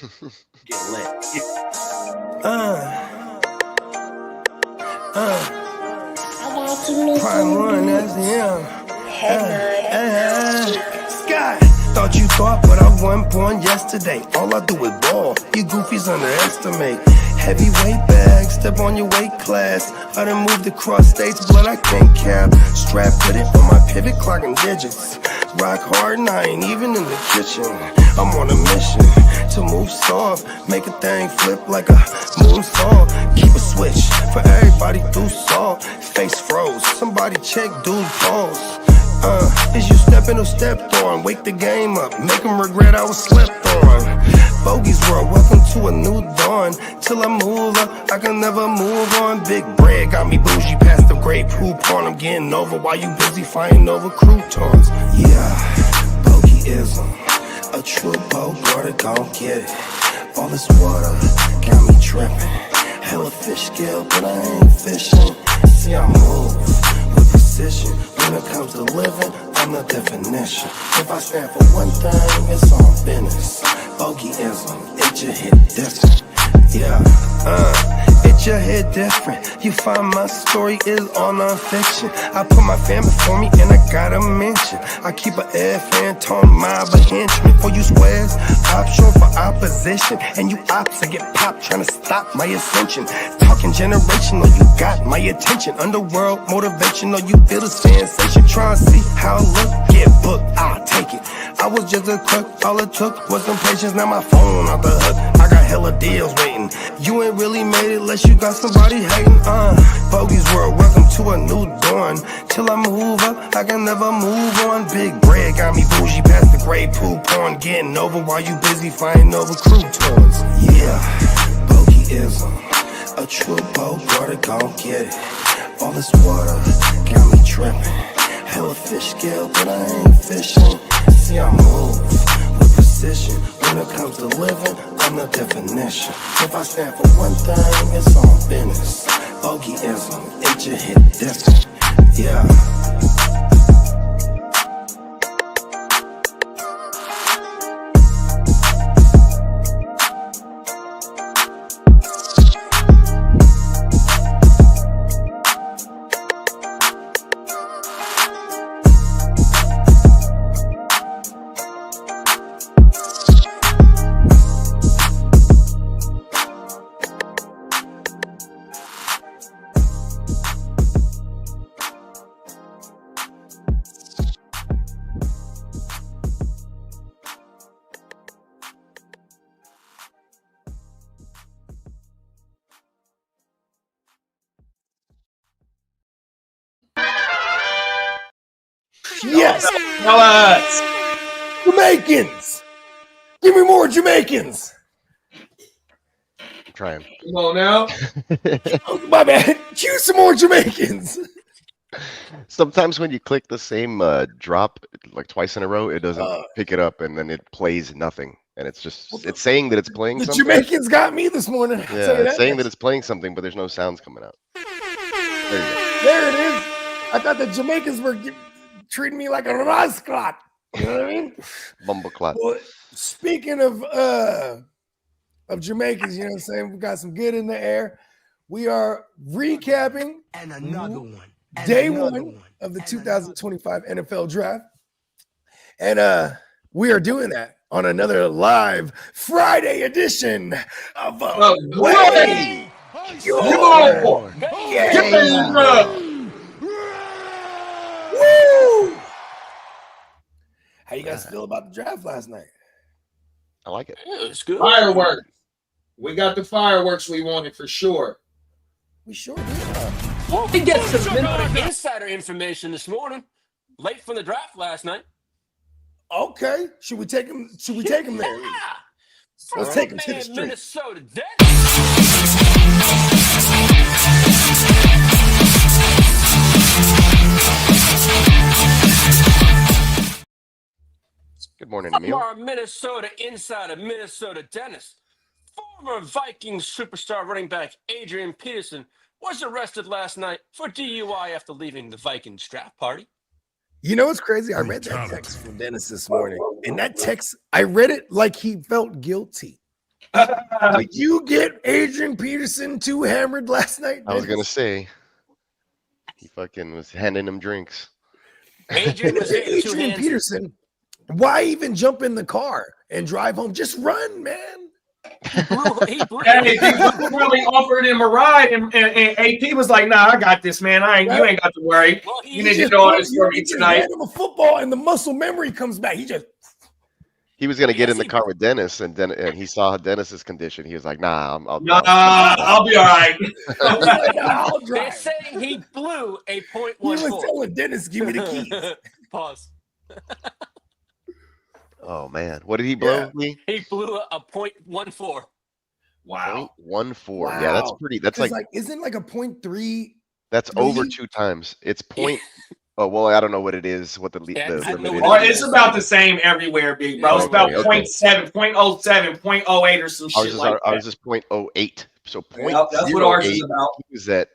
Get lit. Prime one, that's him. Sky, thought you thought, but I wasn't born yesterday. All I do is ball. You goofies underestimate. Heavyweight bag, step on your weight class. I done moved across states, but I can't cap. Strap with it on my pivot, clocking digits. Rock hard and I ain't even in the kitchen. I'm on a mission to move soft, make a thing flip like a moonsault. Keep a switch for everybody through salt. Face froze, somebody check dude pulse. Is you stepping or stepped on? Wake the game up, make them regret I was slept on. Bogey's world, welcome to a new dawn. Till I move up, I can never move on. Big bread got me bougie past the great poop on. I'm getting over while you busy fighting over croutons. Yeah, bogeyism, a true Bogart, gon' get it. All this water got me tripping. Hella fish scale, but I ain't fishing. See, I move with precision. When it comes to living, I'm the definition. If I stand for one thing, it's on business. Bogeyism, it just hit different. Yeah, it just hit different. You find my story is all non-fiction. I put my fam before me and I gotta mention. I keep an air fan, tone mob a henchman. For you squares, option for opposition. And you ops, I get popped trying to stop my ascension. Talking generational, you got my attention. Underworld motivational, you feel the sensation. Try and see how I look, get booked, I'll take it. I was just a crook, all it took was some patience. Now my phone off the hook, I got hella deals waiting. You ain't really made it unless you got somebody hating. Bogey's world, welcome to a new dawn. Till I move up, I can never move on. Big bread got me bougie past the great poop on. Getting over while you busy fighting over croutons. Yeah, bogeyism, a true Bogart, gon' get it. All this water got me tripping. Hella fish scale, but I ain't fishing. See, I move with precision. When it comes to living, I'm the definition. If I stand for one thing, it's on business. Bogeyism, it just hit different. Yeah. Yes! Jamaicans! Give me more Jamaicans! Trying. Come on now. Oh, my bad. Cue some more Jamaicans. Sometimes when you click the same drop like twice in a row, it doesn't pick it up, and then it plays nothing. And it's just it's saying that it's playing The something. Jamaicans got me this morning. Yeah, it's saying that it's playing something, but there's no sounds coming out. There you go. There it is. I thought the Jamaicans were treating me like a rascal. You know what I mean? Bumbleclot. Well, speaking of Jamaicans, you know what I'm saying? We got some good in the air. We are recapping And another one. And day another one of the 2025 NFL draft. And we are doing that on another live Friday edition of Way Your Game. Woo! How you guys feel about the draft last night? I like it. Yeah, it's good. Fireworks. We got the fireworks we wanted for sure. We sure did. Well, we get some insider information this morning. Late from the draft last night. Okay. Should we take him? Should we take him there? Yeah. Let's take him to the street. Minnesota. Good morning, From Emil. our Minnesota insider, Minnesota Dennis. Former Vikings superstar running back Adrian Peterson was arrested last night for DUI after leaving the Vikings draft party. You know what's crazy? I read that text from Dennis this morning. And that text, I read it like he felt guilty. Like, Did you get Adrian Peterson too hammered last night? I was gonna Dennis? say, he fucking was handing him drinks. Adrian was getting two Adrian hands. Peterson. Why even jump in the car and drive home? Just run, man. He blew. Hey, people really offered him a ride, and AP was like, "Nah, I got this, man. You ain't got to worry. Well, You need to know all this for me tonight." Hand him a football, and the muscle memory comes back. He just He was gonna get Yes, in the he- car with Dennis, and he saw Dennis's condition. He was like, "Nah, I'll be all right. I'll They're drive. saying he blew a He was .14. telling Dennis, "Give me the keys." Pause. Oh man, what did he blow? Yeah. Lee? He blew a .14. Wow. 0.14. Yeah, that's Wow. pretty. That's It's like isn't like a 0.3. that's over three. 2 times. It's point. Oh well, I don't know what it is. What the Yeah, the I know limit what is. It's about the same everywhere, big bro. It's about Okay. 0.7, 0.07, 0.08 or some Ours shit is like ours that. is 0.08. So Yep, that's what ours is 0.08 about. is at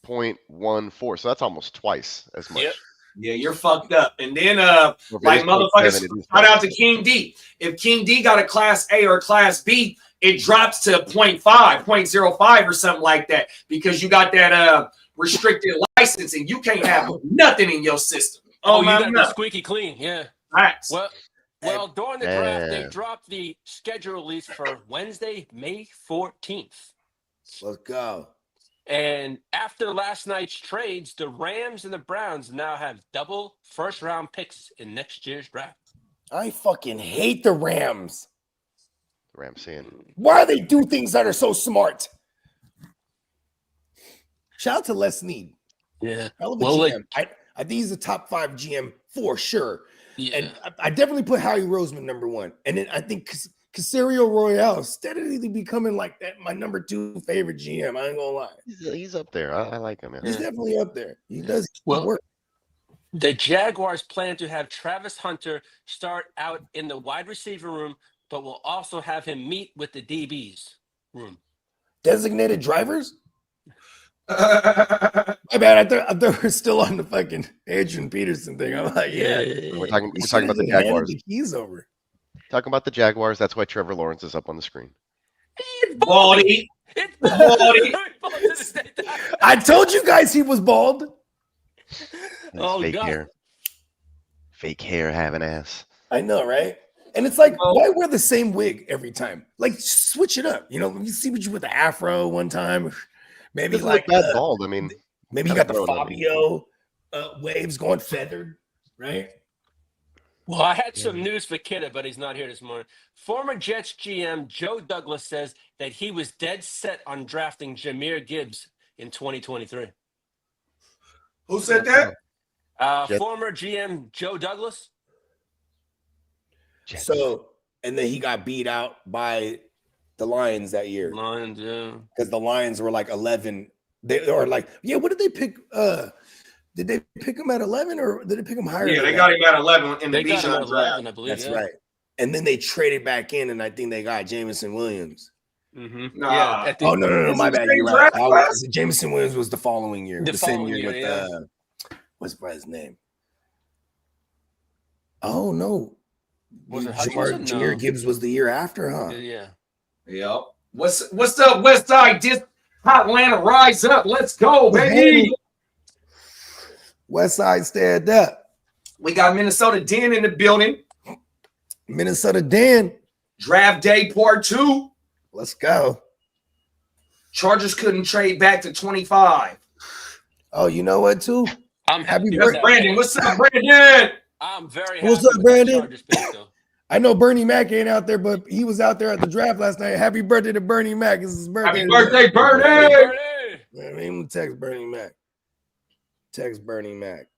0.14. So that's almost twice as much. Yep. Yeah, you're fucked up. And then Well, if it like is 0.7, motherfuckers, it is shout out to twice. King D. If King D got a class A or a class B, it drops to 0.5, 0.05 or something like that because you got that restricted licensing. You can't have nothing in your system. Oh, you my got to be God. squeaky clean. Yeah. Facts. Well, during the draft, they Damn. dropped the schedule release for Wednesday, May 14th. Let's go. And after last night's trades, the Rams and the Browns now have double first-round picks in next year's draft. I fucking hate the Rams. Ramsey. Why they do things that are so smart? Shout out to Les Need. Yeah. Hell of a Well, GM. I think he's a top 5 GM for sure. Yeah. And I definitely put Howie Roseman number 1. And then I think Casario Royale steadily becoming like that my number 2 favorite GM. I ain't gonna lie. He's up there. I like him, man. He's definitely up there. He does Well, work. the Jaguars plan to have Travis Hunter start out in the wide receiver room, but will also have him meet with the DBs room. Designated drivers? My bad. I thought we're still on the fucking Adrian Peterson thing. I'm like, yeah. We're talking He about the should've handed Jaguars. the keys over. Talking about the Jaguars. That's why Trevor Lawrence is up on the screen. Baldy. It's Baldy. I told you guys he was bald. His Oh, fake God. hair. Fake hair having ass. I know, right? And it's like, why wear the same wig every time? Like, switch it up. You know, you see what you with the afro one time. Maybe Doesn't like look that bald. I mean, maybe you kinda got the grown on me. Fabio waves going feathered, right? Well, I had some news for Kidda, but he's not here this morning. Former Jets GM Joe Douglas says that he was dead set on drafting Jahmyr Gibbs in 2023. Who said that? Jets. Former GM Joe Douglas. Jets. So, and then he got beat out by the Lions that year Lions, yeah. because the Lions were like 11. They are like, yeah. What did they pick? Did they pick him at 11 or did they pick him higher? Yeah, than they that? got him at 11 in the They got him Bijan at draft. 11, I believe. That's yeah. right. And then they traded back in, and I think they got Jameson Williams. Mm-hmm. Nah. Yeah, at the- Oh no, This my is bad. the You're same right. draft class? Jameson Williams was the following year, The the same following year year, with what's his name? Oh no, Was it Hutchinson? No. Jahmyr Gibbs was the year after, huh? Yeah. Yep. What's up, West Side? Hot Atlanta, rise up. Let's go, baby. West Side stand up. We got Minnesota Den in the building. Minnesota Dan. Draft day part 2. Let's go. Chargers couldn't trade back to 25. Oh, you know what, too? I'm happy Happy with That's that. Brandon. What's up, Brandon? I'm very What's happy up, with Brandon? the Chargers pick, though. I know Bernie Mac ain't out there, but he was out there at the draft last night. Happy birthday to Bernie Mac. It's his birthday. Happy birthday, Bernie. Bernie! I mean, text Bernie Mac. Text Bernie Mac.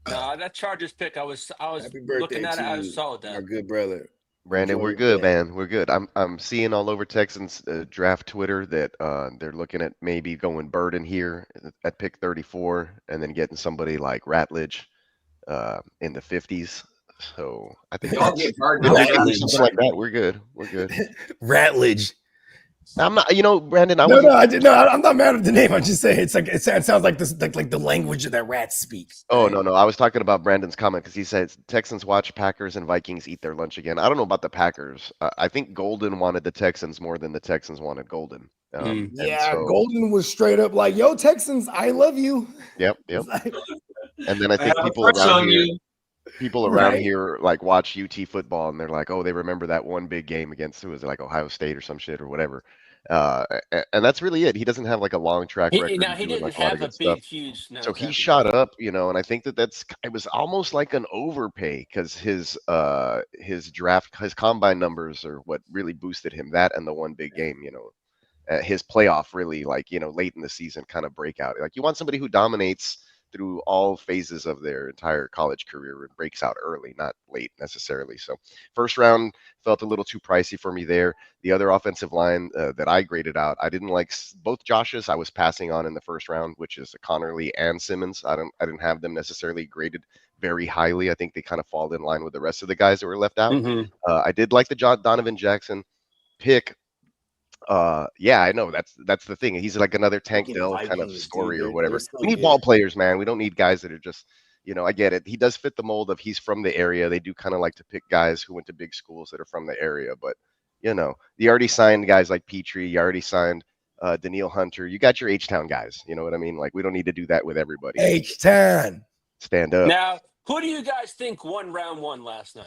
Nah, that Chargers pick, I was Happy birthday looking at it, I to saw our that. good brother. Brandon, Enjoy we're your good, day. man. We're good. I'm seeing all over Texans draft Twitter that they're looking at maybe going Burden here at pick 34 and then getting somebody like Ratledge in the 50s. So I think Y'all get Burden. if we Ratledge. do something like that, we're good. We're good. Ratledge. I'm not, Brandon. I No, was. no, I did no. I'm not mad at the name. I'm just saying it's like it sounds like this, like the language that rats speak. Oh right? no, I was talking about Brandon's comment because he said Texans watch Packers and Vikings eat their lunch again. I don't know about the Packers. I think Golden wanted the Texans more than the Texans wanted Golden. And Yeah, so, Golden was straight up like, "Yo, Texans, I love you." yep. It's like, And then I I think have a crush on you. people around Right. here like watch UT football and they're like, oh, they remember that one big game against who was it, like Ohio State or some shit or whatever. And that's really it. He doesn't have like a long track record Now of he doing didn't like a lot of have a good stuff. big, huge. No, So he exactly. shot up, and I think it was almost like an overpay because his draft, his combine numbers are what really boosted him. That and the one big game, his playoff really late in the season kind of breakout. Like you want somebody who dominates through all phases of their entire college career and breaks out early, not late necessarily. So first round felt a little too pricey for me there. The other offensive line that I graded out, I didn't like both Josh's. I was passing on in the first round, which is Connerly and Simmons. I didn't have them necessarily graded very highly. I think they kind of fall in line with the rest of the guys that were left out. I did like the Donovan Jackson pick. Yeah, I know that's the thing. He's like another Tank Fucking Dell kind of Vikings, story dude, or whatever. they're so We need good. ball players, man. We don't need guys that are just, I get it. He does fit the mold of he's from the area. They do kind of like to pick guys who went to big schools that are from the area, but you already signed guys like Petrie. You already signed Daniil Hunter. You got your H-Town guys. You know what I mean? Like we don't need to do that with everybody. H-Town. Stand up. Now, who do you guys think won round one last night?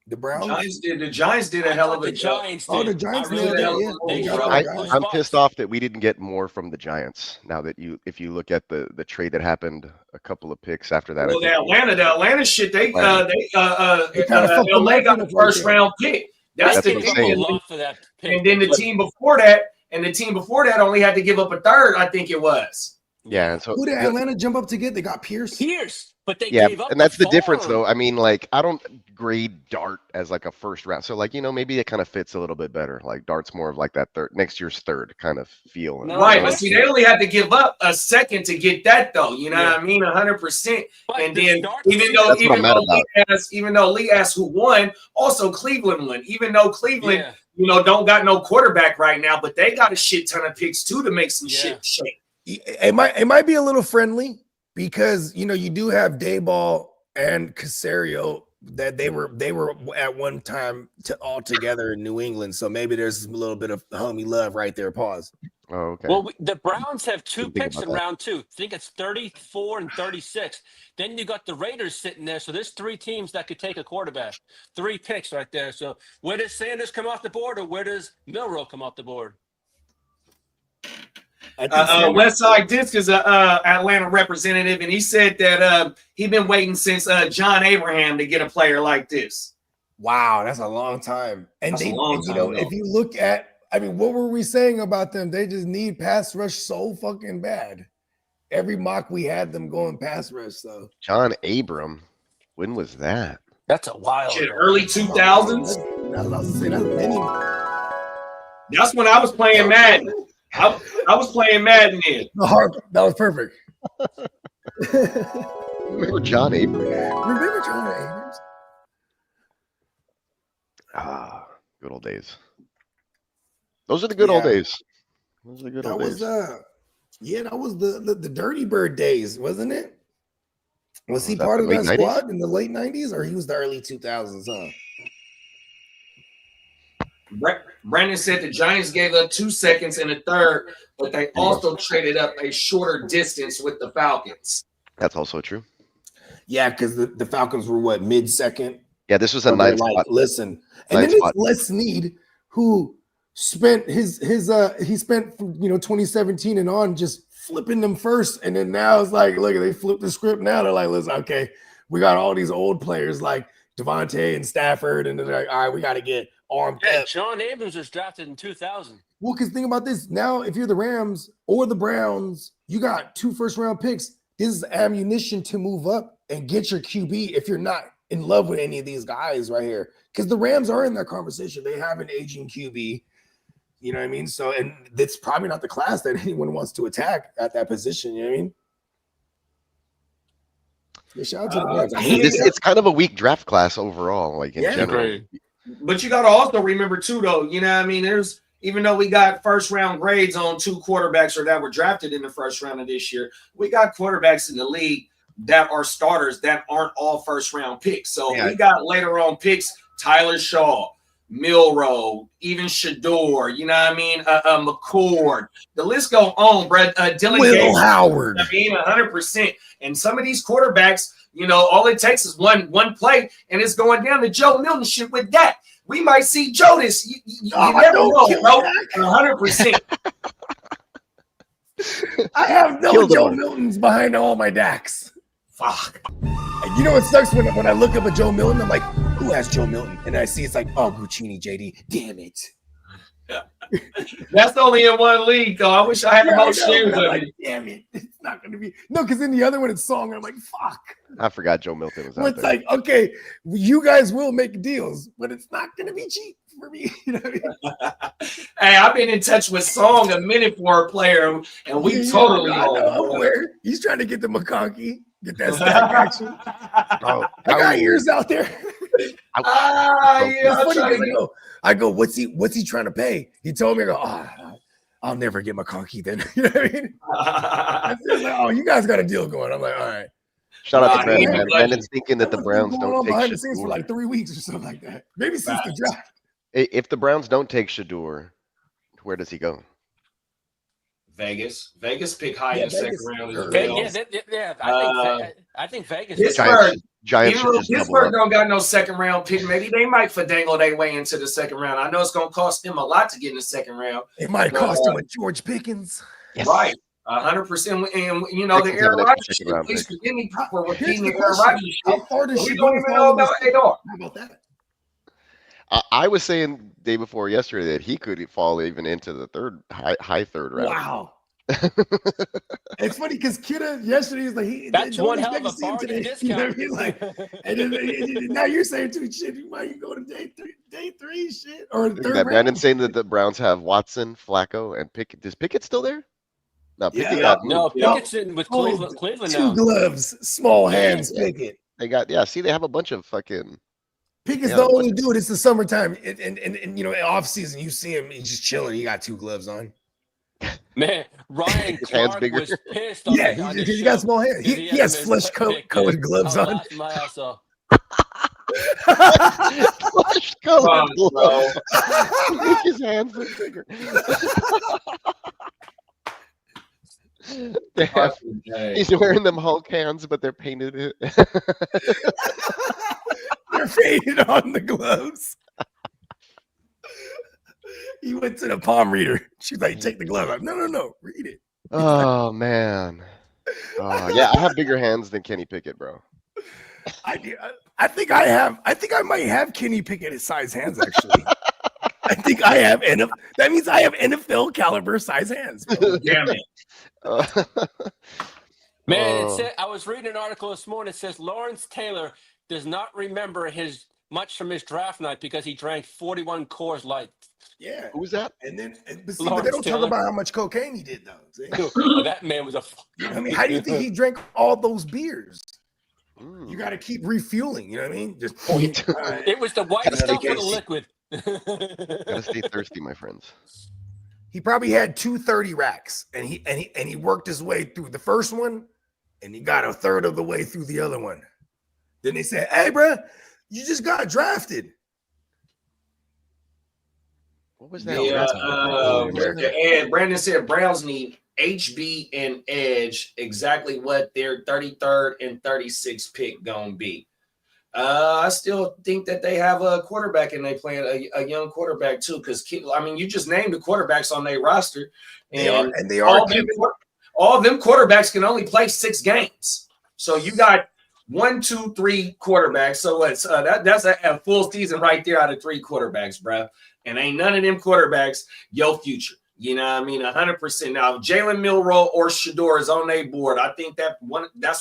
The Browns. The Giants did a hell of a The job. Giants. Oh, the did. Giants I really nailed did. it. Yeah, They they got showed it. who I'm spots. pissed off that we didn't get more from the Giants. Now that if you look at the trade that happened a couple of picks after that. Well, the Atlanta shit, They kinda fucked them LA up got in the the first first round pick. That's That's the what I'm thing. saying. A lot for that pick. And then the team before that, only had to give up a third, I think it was. Yeah, and so Who did Atlanta jump up to get? They got Pierce. But they yeah, gave up and that's the difference, farm. though. I mean, like I don't grade Dart as like a first round, so like maybe it kind of fits a little bit better. Like Dart's more of like that next year's third kind of feel. No, Right, no, but see, they only had to give up a second to get that, though. You know what I mean? 100%. But And the then start even though Lee asked who won, also Cleveland won. Even though Cleveland, don't got no quarterback right now, but they got a shit ton of picks too to make some shit shake. It might be a little friendly because you do have Dayball and Casario that they were at one time all together in New England. So maybe there's a little bit of homie love right there. Pause. Oh, okay. Well, the Browns have two Didn't think picks about in that. round two. I think it's 34 and 36. Then you got the Raiders sitting there. So there's three teams that could take a quarterback. 3 picks right there. So where does Sanders come off the board or where does Milroe come off the board? Westside Disc is a Atlanta representative, and he said that he's been waiting since John Abraham to get a player like this. Wow, that's a long time. And That's a long time, if you look at, what were we saying about them? They just need pass rush so fucking bad. Every mock we had them going pass rush. So John Abram, when was that? That's a wild. Shit, early 2000s. That's when I was playing Madden. I was playing Madden then. That was perfect. Remember John Abrams? Remember John Abrams? Ah, good old days. Those are the good old days. Those are the good old days. That was the Dirty Bird days, wasn't it? Was he that part the of that late 90s? squad in the late 90s, or he was the early 2000s? Huh? Brandon said the Giants gave up 2 seconds in the third, but they also traded up a shorter distance with the Falcons. That's also true. Yeah, because the Falcons were what, mid-second? Yeah, this was a ninth spot. Listen, and Ninth then spot. it's Les Snead who spent he spent 2017 and on just flipping them first, and then now it's like, look, they flipped the script. Now they're like, listen, okay, we got all these old players like Devontae and Stafford, and they're like, all right, we got to get armed up. John Abrams was drafted in 2000. Well, because think about this. Now, if you're the Rams or the Browns, you got 2 first-round picks. This is ammunition to move up and get your QB if you're not in love with any of these guys right here. Because the Rams are in that conversation. They have an aging QB. You know what I mean? So, and it's probably not the class that anyone wants to attack at that position. You know what I mean? Yeah, shout out to the Rams. It's kind of a weak draft class overall, like in general. Great. But you got to also remember too, though. You know what I mean? There's even though we got first round grades on 2 quarterbacks or that were drafted in the first round of this year, we got quarterbacks in the league that are starters that aren't all first round picks. So we got later on picks, Tyler Shaw, Milroe, even Shador, you know what I mean? McCord. The list go on, bro. Dylan Will Gates, Howard. I mean, 100%. And some of these quarterbacks, you know, all it takes is one play, and it's going down to Joe Milton shit with that. We might see Joe this. You never know, bro. 100%. I have no Joe Miltons behind all my Daks. Fuck. You know what sucks when I look up at Joe Milton? I'm like, who has Joe Milton? And I see it's like, oh, Guccini, JD. Damn it. That's only in one league, though. I wish I had more shares of it. Damn it. It's not going to be. No, because in the other one, it's Song. I'm like, fuck. I forgot Joe Milton was out it's like, okay, you guys will make deals, but it's not going to be cheap for me. You know what I mean? Hey, I've been in touch with Song a minute for a player, and we totally know. He's trying to get the McConkey. Get that stack action. I got ears out there. I go, what's he trying to pay? He told me, I go, I'll never get McConkey then. You know what I mean? I said, like, oh, you guys got a deal going. I'm like, all right. Shout out to Brandon. Brandon's thinking that the Browns don't take behind the scenes for like 3 weeks or something like that. Maybe since the draft. If the Browns don't take Shador, where does he go? Vegas pick high in the second round. I think Vegas. Giants Pittsburgh don't got no second round pick. Maybe they might finagle their way into the second round. I know it's going to cost them a lot to get in the second round. It might cost them a George Pickens. Yes. Right. 100%. And, you know, the Aaron Rodgers shit, please forgive me for repeating the Aaron Rodgers shit. We don't even know about AR. How about that? I was saying day before yesterday that he could fall even into the high third round. Wow. It's funny because Kidda yesterday was like, that's one hell of a bargain discount. You know what I mean? Like, and now you're saying too shit. You might go to day three shit or third round. Brandon saying that the Browns have Watson, Flacco, and Pickett. Is Pickett still there? No, Pickett got moved. No, Pickett's in with Cleveland Two now. gloves, small hands, Pickett. They got see, they have a bunch of fucking. Pickett's the only dude. It's the summertime, and you know, off season, you see him. He's just chilling. He got 2 gloves on. Man, Ryan Clark was pissed. He got small hands. He has flesh colored gloves on. My ass off. Flesh colored gloves. His hands look bigger. He's wearing them Hulk hands, but they're painted. They're faded on the gloves. He went to the palm reader. She's like, take the glove out. No, read it. Oh, man. Yeah, I have bigger hands than Kenny Pickett, bro. I think I might have Kenny Pickett's size hands, actually. I think I have that means I have NFL caliber size hands. Bro. Damn it. Man, it said, I was reading an article this morning. It says Lawrence Taylor does not remember much from his draft night because he drank 41 Coors Light. Yeah. Who's that? And then but they don't talk about how much cocaine he did, though. That man was I mean, how do you think he drank all those beers? You got to keep refueling. You know what I mean? Just point. It was the white stuff with the liquid. Gotta stay thirsty, my friends. He probably had 230 racks, and he worked his way through the first one, and he got a third of the way through the other one. Then they said, "Hey, bro, you just got drafted." What was that? And Brandon said Browns need HB and edge, exactly what their 33rd and 36th pick gonna be. I still think that they have a quarterback and they playing a young quarterback too. Because you just named the quarterbacks on their roster, and they are all of them quarterbacks can only play 6 games. So you got 1, 2, 3 quarterbacks. So it's that's a full season right there out of 3 quarterbacks, bro. And ain't none of them quarterbacks your future. You know what I mean? 100%. Now, if Jalen Milroe or Shador is on their board, I think that's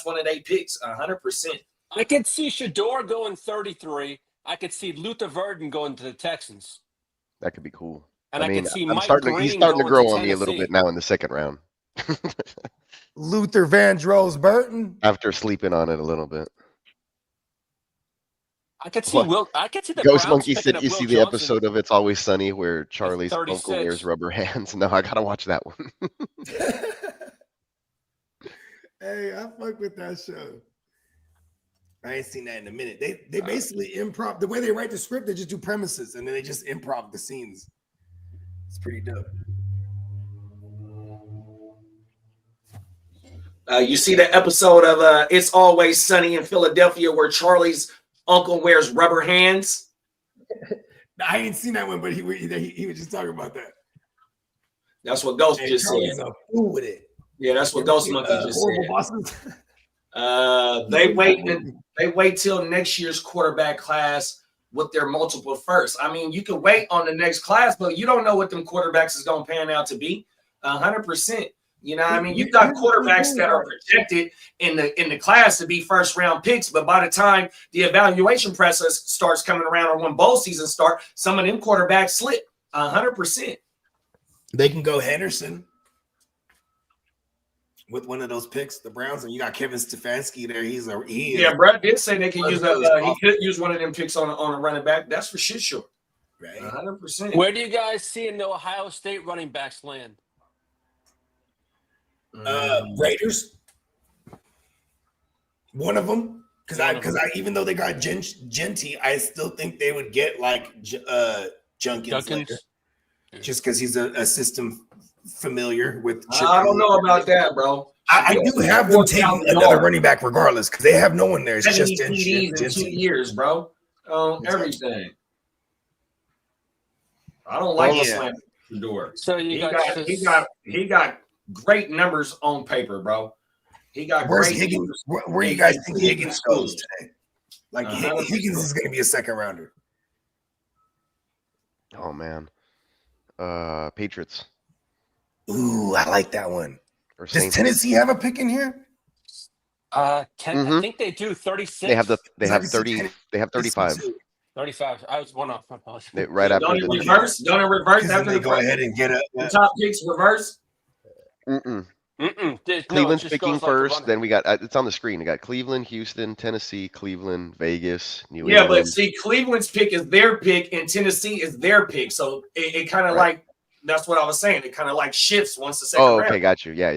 one of their picks, 100%. I could see Shador going 33. I could see Luther Verdon going to the Texans. That could be cool. And I could see he's Mike starting to grow on me a little Tennessee. bit now in the second round. Luther Vandross Burton. After sleeping on it a little bit. I could see What? I could see the Ghost Browns Monkey picking said up you Will see the Johnson episode of It's Always Sunny where at Charlie's uncle 36. wears rubber hands. No, I gotta watch that one. Hey, I fuck with that show. I ain't seen that in a minute. They basically improv the way they write the script. They just do premises and then they just improv the scenes. It's pretty dope. You see the episode of It's Always Sunny in Philadelphia where Charlie's uncle wears rubber hands? I ain't seen that one, but he was just talking about that. That's what Ghost And just Charlie's said. a fool with it. Yeah, that's what Ghost Monkey just Horrible said. Bosses. They wait till next year's quarterback class with their multiple firsts. I mean, you can wait on the next class, but you don't know what them quarterbacks is going to pan out to be. 100%. You know what I mean? You've got quarterbacks that are projected in the class to be first round picks, but by the time the evaluation process starts coming around or when bowl season start, some of them quarterbacks slip 100%. They can go Henderson with one of those picks, the Browns, and you got Kevin Stefanski there. Yeah, Brett did say they can use he could use one of them picks on a running back. That's for shit sure. Right. 100%. Where do you guys see in the Ohio State running backs land? Raiders. One of them, because I even though they got Genty, I still think they would get like Junkins later, just because he's a system familiar with. I don't know about that, bro. I do have them taking another running back regardless because they have no one there. It's just TDs in 2 years, bro. Everything. I don't like the slam the door. So he got great numbers on paper, bro. He got great Higgins. Where you guys think Higgins goes today? Like Higgins is going to be a second rounder. Oh man, Patriots. Ooh, I like that one. Or Does Saints. Tennessee have a pick in here? I think they do 36. They have 30. They have 35. 35. I was one off. My apologies. Right after Don't it reverse? Don't it reverse after they go ahead and get the top picks reverse? Cleveland's picking first. Then we got it's on the screen. We got Cleveland, Houston, Tennessee, Cleveland, Vegas, New England. Yeah, but see, Cleveland's pick is their pick, and Tennessee is their pick. So it kind of like that's what I was saying. It kind of like shifts once the second round. Okay, got you. Yeah. I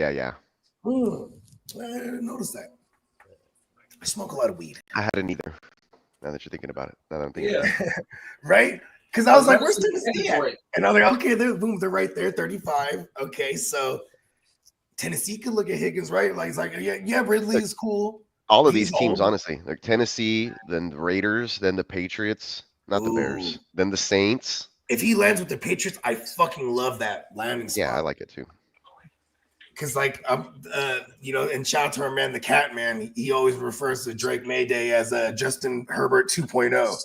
didn't notice that. I smoke a lot of weed. I hadn't either. Now that you're thinking about it. Now that I'm thinking about it. Right? Because I was like, where's Tennessee at? And I was like, okay, they're right there, 35. Okay, so Tennessee could look at Higgins, right? Like, it's like, yeah, Ridley is cool. All of these teams, honestly, like Tennessee, then the Raiders, then the Patriots, not the Bears, then the Saints. If he lands with the Patriots, I fucking love that landing spot. Yeah, I like it too. Because, like, and shout out to our man, the Cat Man. He always refers to Drake Mayday as Justin Herbert 2.0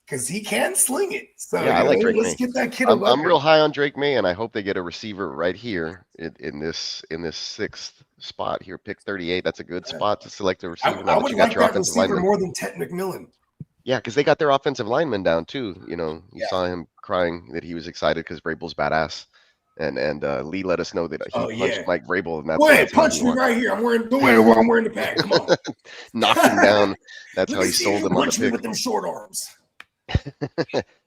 because he can sling it. So yeah, I like Drake let's May. Get that kid. I'm real high on Drake May, and I hope they get a receiver right here in this sixth spot here, pick 38. That's a good spot to select a receiver. I would like that receiver more than Ted McMillan. Yeah, because they got their offensive lineman down too. You know, you saw him crying that he was excited because Vrabel's badass. And Lee let us know that he punched Mike Vrabel. And that's go ahead, punch me right here. I'm wearing the pack. Come on. Knocked him down. That's how he sold him on the pick. With them short arms.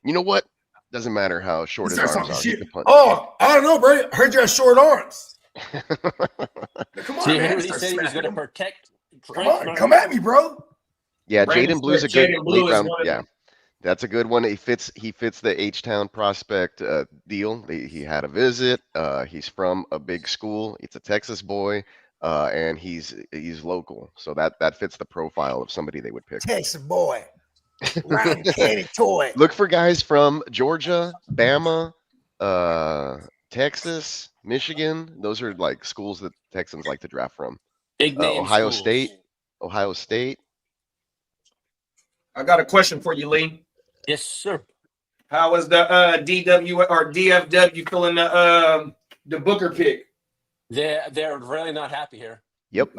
You know what? Doesn't matter how short his arms are. Oh, I don't know, bro. I heard you have short arms. Come on, man. He said he was going to protect. Come at me, bro. Yeah, Jaden Blue's a good late round. Yeah. That's a good one. He fits the H-Town prospect deal. He had a visit. He's from a big school. It's a Texas boy, and he's local. So that fits the profile of somebody they would pick. Texas boy, round candy toy. Look for guys from Georgia, Bama, Texas, Michigan. Those are like schools that Texans like to draft from. Ohio State. I got a question for you, Lee. Yes, sir. How is the DW or DFW feeling the Booker pick? They're really not happy here. Yep,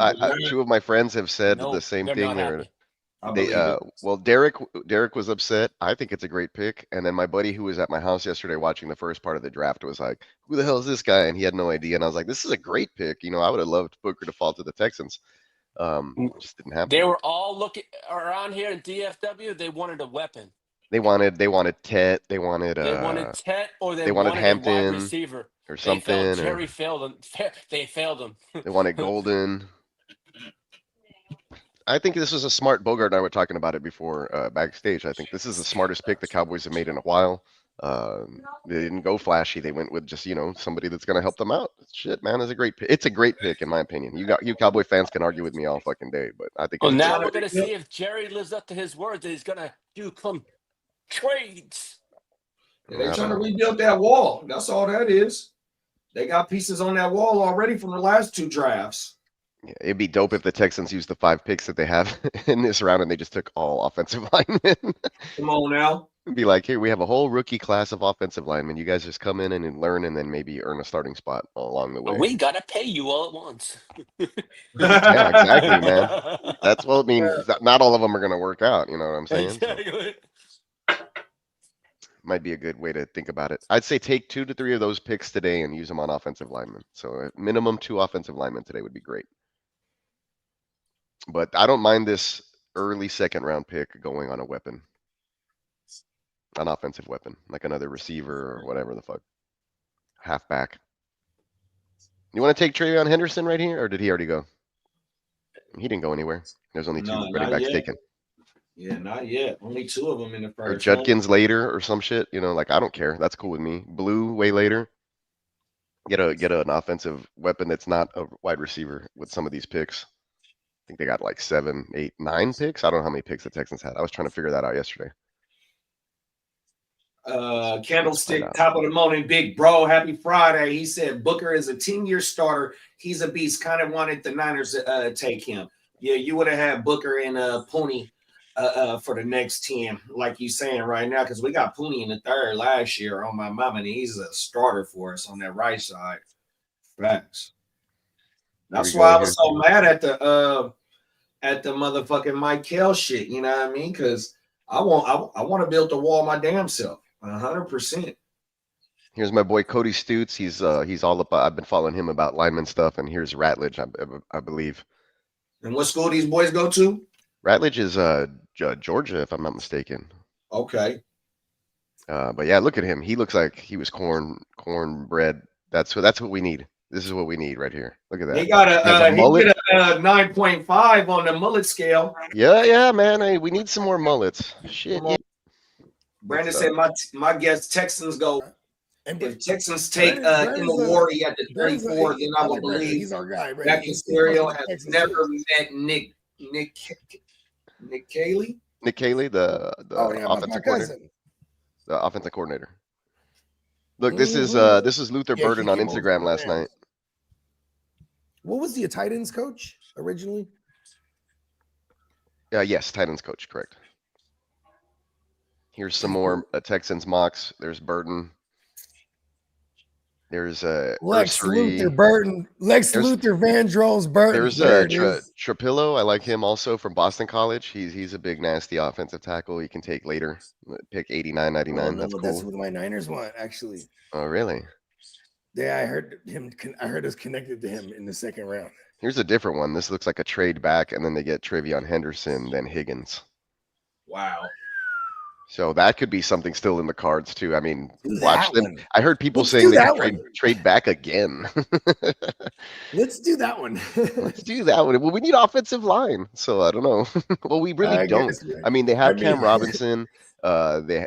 two of my friends have said the same thing. Well, Derek was upset. I think it's a great pick. And then my buddy who was at my house yesterday watching the first part of the draft was like, "Who the hell is this guy?" And he had no idea. And I was like, "This is a great pick. You know, I would have loved Booker to fall to the Texans." Just didn't happen. They were all looking around here in DFW. They wanted a weapon. They wanted Tet. They wanted They wanted Tet, or they wanted a wide Hampton receiver. or They something, failed. or Jerry failed them. They failed him. they wanted Golden. I think this was a smart. Bogart and I were talking about it before backstage. I think this is the smartest pick the Cowboys have made in a while. They didn't go flashy. They went with just somebody that's going to help them out. Shit, man, it's a great pick. It's a great pick in my opinion. You Cowboy fans can argue with me all fucking day, but I think. Well, it's now great. we're gonna see if Jerry lives up to his words that he's gonna do some trades. They're trying to rebuild that wall. That's all that is. They got pieces on that wall already from the last 2 drafts. Yeah, it'd be dope if the Texans used the 5 picks that they have in this round and they just took all offensive linemen. Come on now. Be like, here we have a whole rookie class of offensive linemen. You guys just come in and learn, and then maybe earn a starting spot along the way. But we gotta pay you all at once. Yeah, exactly, man. That's what it means. Not all of them are going to work out. You know what I'm saying? Exactly. So, might be a good way to think about it. I'd say take 2 to 3 of those picks today and use them on offensive linemen. So minimum 2 offensive linemen today would be great. But I don't mind this early 2nd round pick going on a weapon, an offensive weapon, like another receiver or whatever the fuck, halfback. You want to take Travion Henderson right here, or did he already go? He didn't go anywhere. There's only 2 running backs taken. Yeah, not yet. Only 2 of them in the Or first. Judkins later or some shit. Like I don't care. That's cool with me. Blue way later. Get an offensive weapon that's not a wide receiver with some of these picks. I think they got like 7, 8, 9 picks. I don't know how many picks the Texans had. I was trying to figure that out yesterday. Candlestick, top of the morning, big bro. Happy Friday. He said Booker is a 10-year starter. He's a beast. Kind of wanted the Niners to take him. Yeah, you would have had Booker and Pooney for the next 10, like you saying right now, because we got Pooney in the 3rd last year on my mama, and he's a starter for us on that right side. Facts. That's why I was so mad at the motherfucking Mike Kell shit. You know what I mean? Because I want to build the wall my damn self. 100%. Here's my boy Cody Stutes. He's all up. I've been following him about lineman stuff, and here's Ratledge, I believe. And what school these boys go to? Ratledge is Georgia, if I'm not mistaken. Okay. But yeah, look at him. He looks like he was cornbread. That's what we need. This is what we need right here. Look at that. He got a 9.5 on the mullet scale. Yeah, man. Hey, we need some more mullets. Shit. Yeah. Brandon said my guess Texans go. And If Texans take Immawari at the 34, then I will believe he's our guy. that Casario has never met Nick Cayley. Nick Cayley, the offensive coordinator. Cousin. The offensive coordinator. Look, this is Luther Burden on Instagram last night. What was he, a tight ends coach originally? Yes, tight ends coach, correct. Here's some more Texans mocks. There's Burden. There's Lex Luthor Burton. Luther Vandross Burton. There's Trapillo. I like him also from Boston College. He's a big nasty offensive tackle. You can take later. Pick 89, 99. That's cool. That's what my Niners want, actually. Oh, really? Yeah, I heard him. I heard us connected to him in the 2nd round. Here's a different one. This looks like a trade back, and then they get Travion Henderson, then Higgins. Wow. So that could be something still in the cards too. I mean, watch them. One. I heard people saying they could trade back again. Let's do that one. Let's do that one. Well, we need offensive line, so I don't know. Well, we really don't. I mean, they have Cam Robinson. They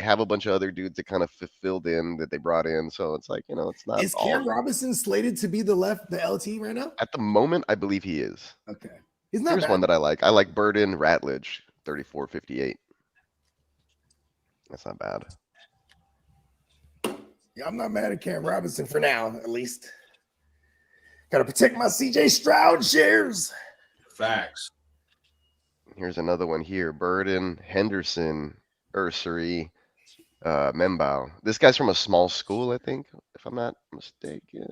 have a bunch of other dudes that kind of filled in that they brought in. So it's like, it's not. Is Cam Robinson slated to be the LT right now? At the moment, I believe he is. Okay. He's not. Here's one that I like. I like Burden Ratledge, 34.58. That's not bad. Yeah, I'm not mad at Cam Robinson for now, at least. Got to protect my CJ Stroud shares. Facts. Here's another one here. Burden, Henderson, Ursary, Membao. This guy's from a small school, I think, if I'm not mistaken.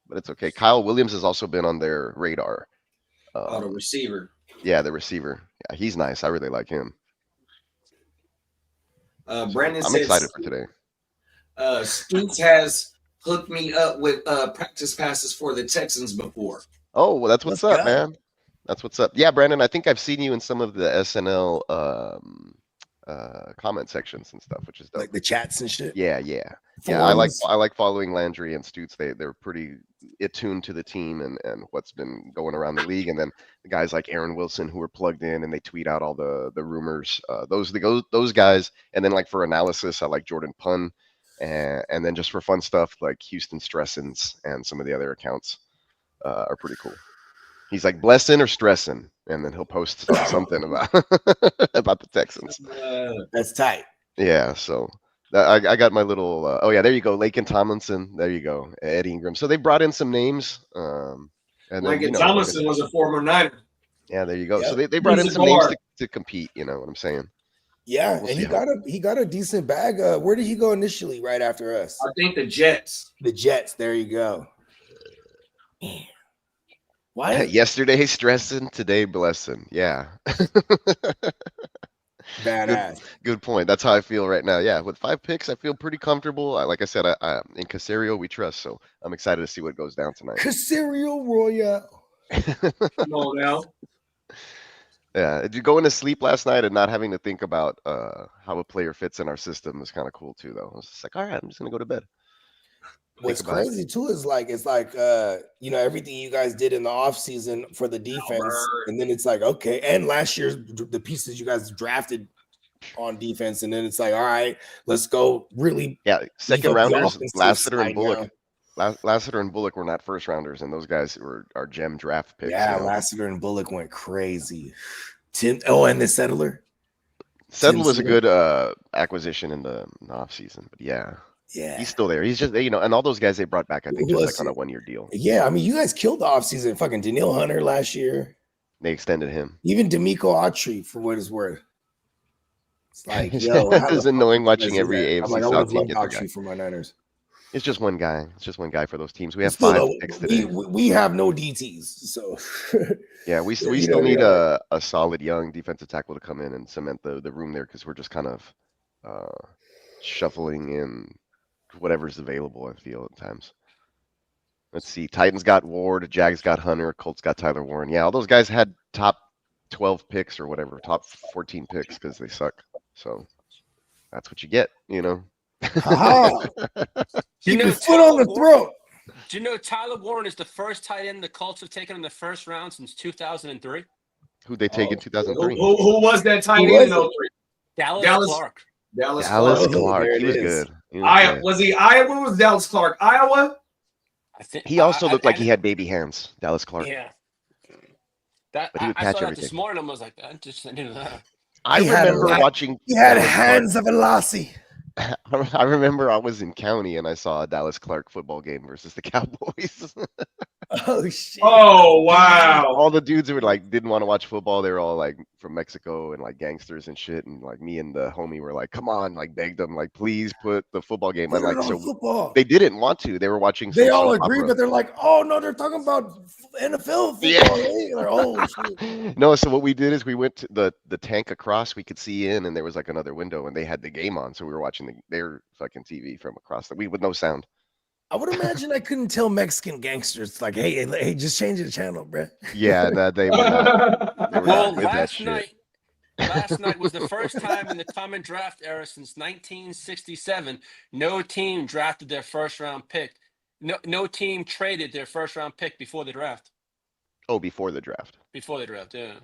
But it's okay. Kyle Williams has also been on their radar. The receiver. Yeah, the receiver. Yeah, he's nice. I really like him. Brandon I'm says, excited for today. Stoops has hooked me up with practice passes for the Texans before. Oh, well, that's what's up, man. That's what's up. Yeah, Brandon, I think I've seen you in some of the SNL comment sections and stuff, which is dope. Like the chats and shit. Yeah, yeah. Yeah, Forums. I like following Landry and Stutz. They're pretty attuned to the team and what's been going around the league. And then the guys like Aaron Wilson who are plugged in and they tweet out all the rumors. Those guys. And then like for analysis, I like Jordan Pun, and then just for fun stuff like Houston Stressins and some of the other accounts are pretty cool. He's like blessing or stressing, and then he'll post something about about the Texans. That's tight. Yeah, so. I got my little. Oh yeah, there you go, Lakin Tomlinson. There you go, Eddie Ingram. So they brought in some names. And Lincoln Tomlinson was a former Niner. Yeah, there you go. Yep. So they brought in some names to compete. You know what I'm saying? Yeah, we'll and he got a decent bag. Where did he go initially? Right after us, I think the Jets. The Jets. There you go. Why? Yesterday stressing, today blessing. Yeah. Badass. Good point. That's how I feel right now. Yeah, with 5 picks, I feel pretty comfortable. Like I said, I in Caserio we trust, so I'm excited to see what goes down tonight. Caserio Royale. Come on now. Yeah, going to sleep last night and not having to think about how a player fits in our system is kind of cool too, though. I was just like, all right, I'm just gonna go to bed. What's crazy too is it's like you know, everything you guys did in the off season for the defense, and then it's like, okay, and last year's the pieces you guys drafted on defense, and then it's like, all right, let's go really. Yeah, second rounders, Lassiter and Bullock. Lassiter and Bullock were not first rounders, and those guys were our gem draft picks. Yeah, Lassiter and Bullock went crazy. And the Settler. Settler was a good acquisition in the off season, but yeah, he's still there. He's just, you know, and all those guys they brought back, I think, just like on a 1-year deal. Yeah, I mean, you guys killed the offseason. Fucking Daniil Hunter last year. They extended him. Even D'Amico Autry, for what it's worth. It's like, yo, it's annoying watching every AFC like, South team get Autry for my Niners. It's just one guy. It's just one guy for those teams. We have 5 picks today. We have no DTs, so yeah, we still need a solid young defensive tackle to come in and cement the room there, because we're just kind of shuffling in whatever's available, I feel at times. Let's see. Titans got Ward, Jags got Hunter, Colts got Tyler Warren. Yeah, all those guys had top 12 picks or whatever, top 14 picks because they suck. So that's what you get, you know. Keep your foot on the throat. Do you know Tyler Warren is the first tight end the Colts have taken in the first round since 2003? Who'd they take in 2003? Who was that tight end in 03? Dallas Clark. Dallas Clark. He was good. Was he Iowa? Was Dallas Clark Iowa? I think he also looked like he had baby hands. Dallas Clark. Yeah. But he would I catch saw that everything. this morning. I was like, I just knew that. I remember watching. He had hands of a lassie. I remember I was in county and I saw a Dallas Clark football game versus the Cowboys. Oh shit! Oh wow! All the dudes who were like didn't want to watch football. They were all like from Mexico and like gangsters and shit. And like me and the homie were like, "Come on!" Like begged them, like, "Please put the football game on." Like so, football. They didn't want to. They were watching. They all agree, but they're like, "Oh no, they're talking about NFL football." Yeah. Like, oh shit! No, so what we did is we went to the tank across. We could see in, and there was like another window, and they had the game on, so we were watching their fucking TV from across the with no sound. I would imagine I couldn't tell Mexican gangsters like, hey, just change the channel, bro. Yeah, no, they were not. They were not with that shit. Last night was the first time in the common draft era since 1967 no team drafted their first round pick. No team traded their first round pick before the draft. Oh, before the draft. Before the draft, yeah.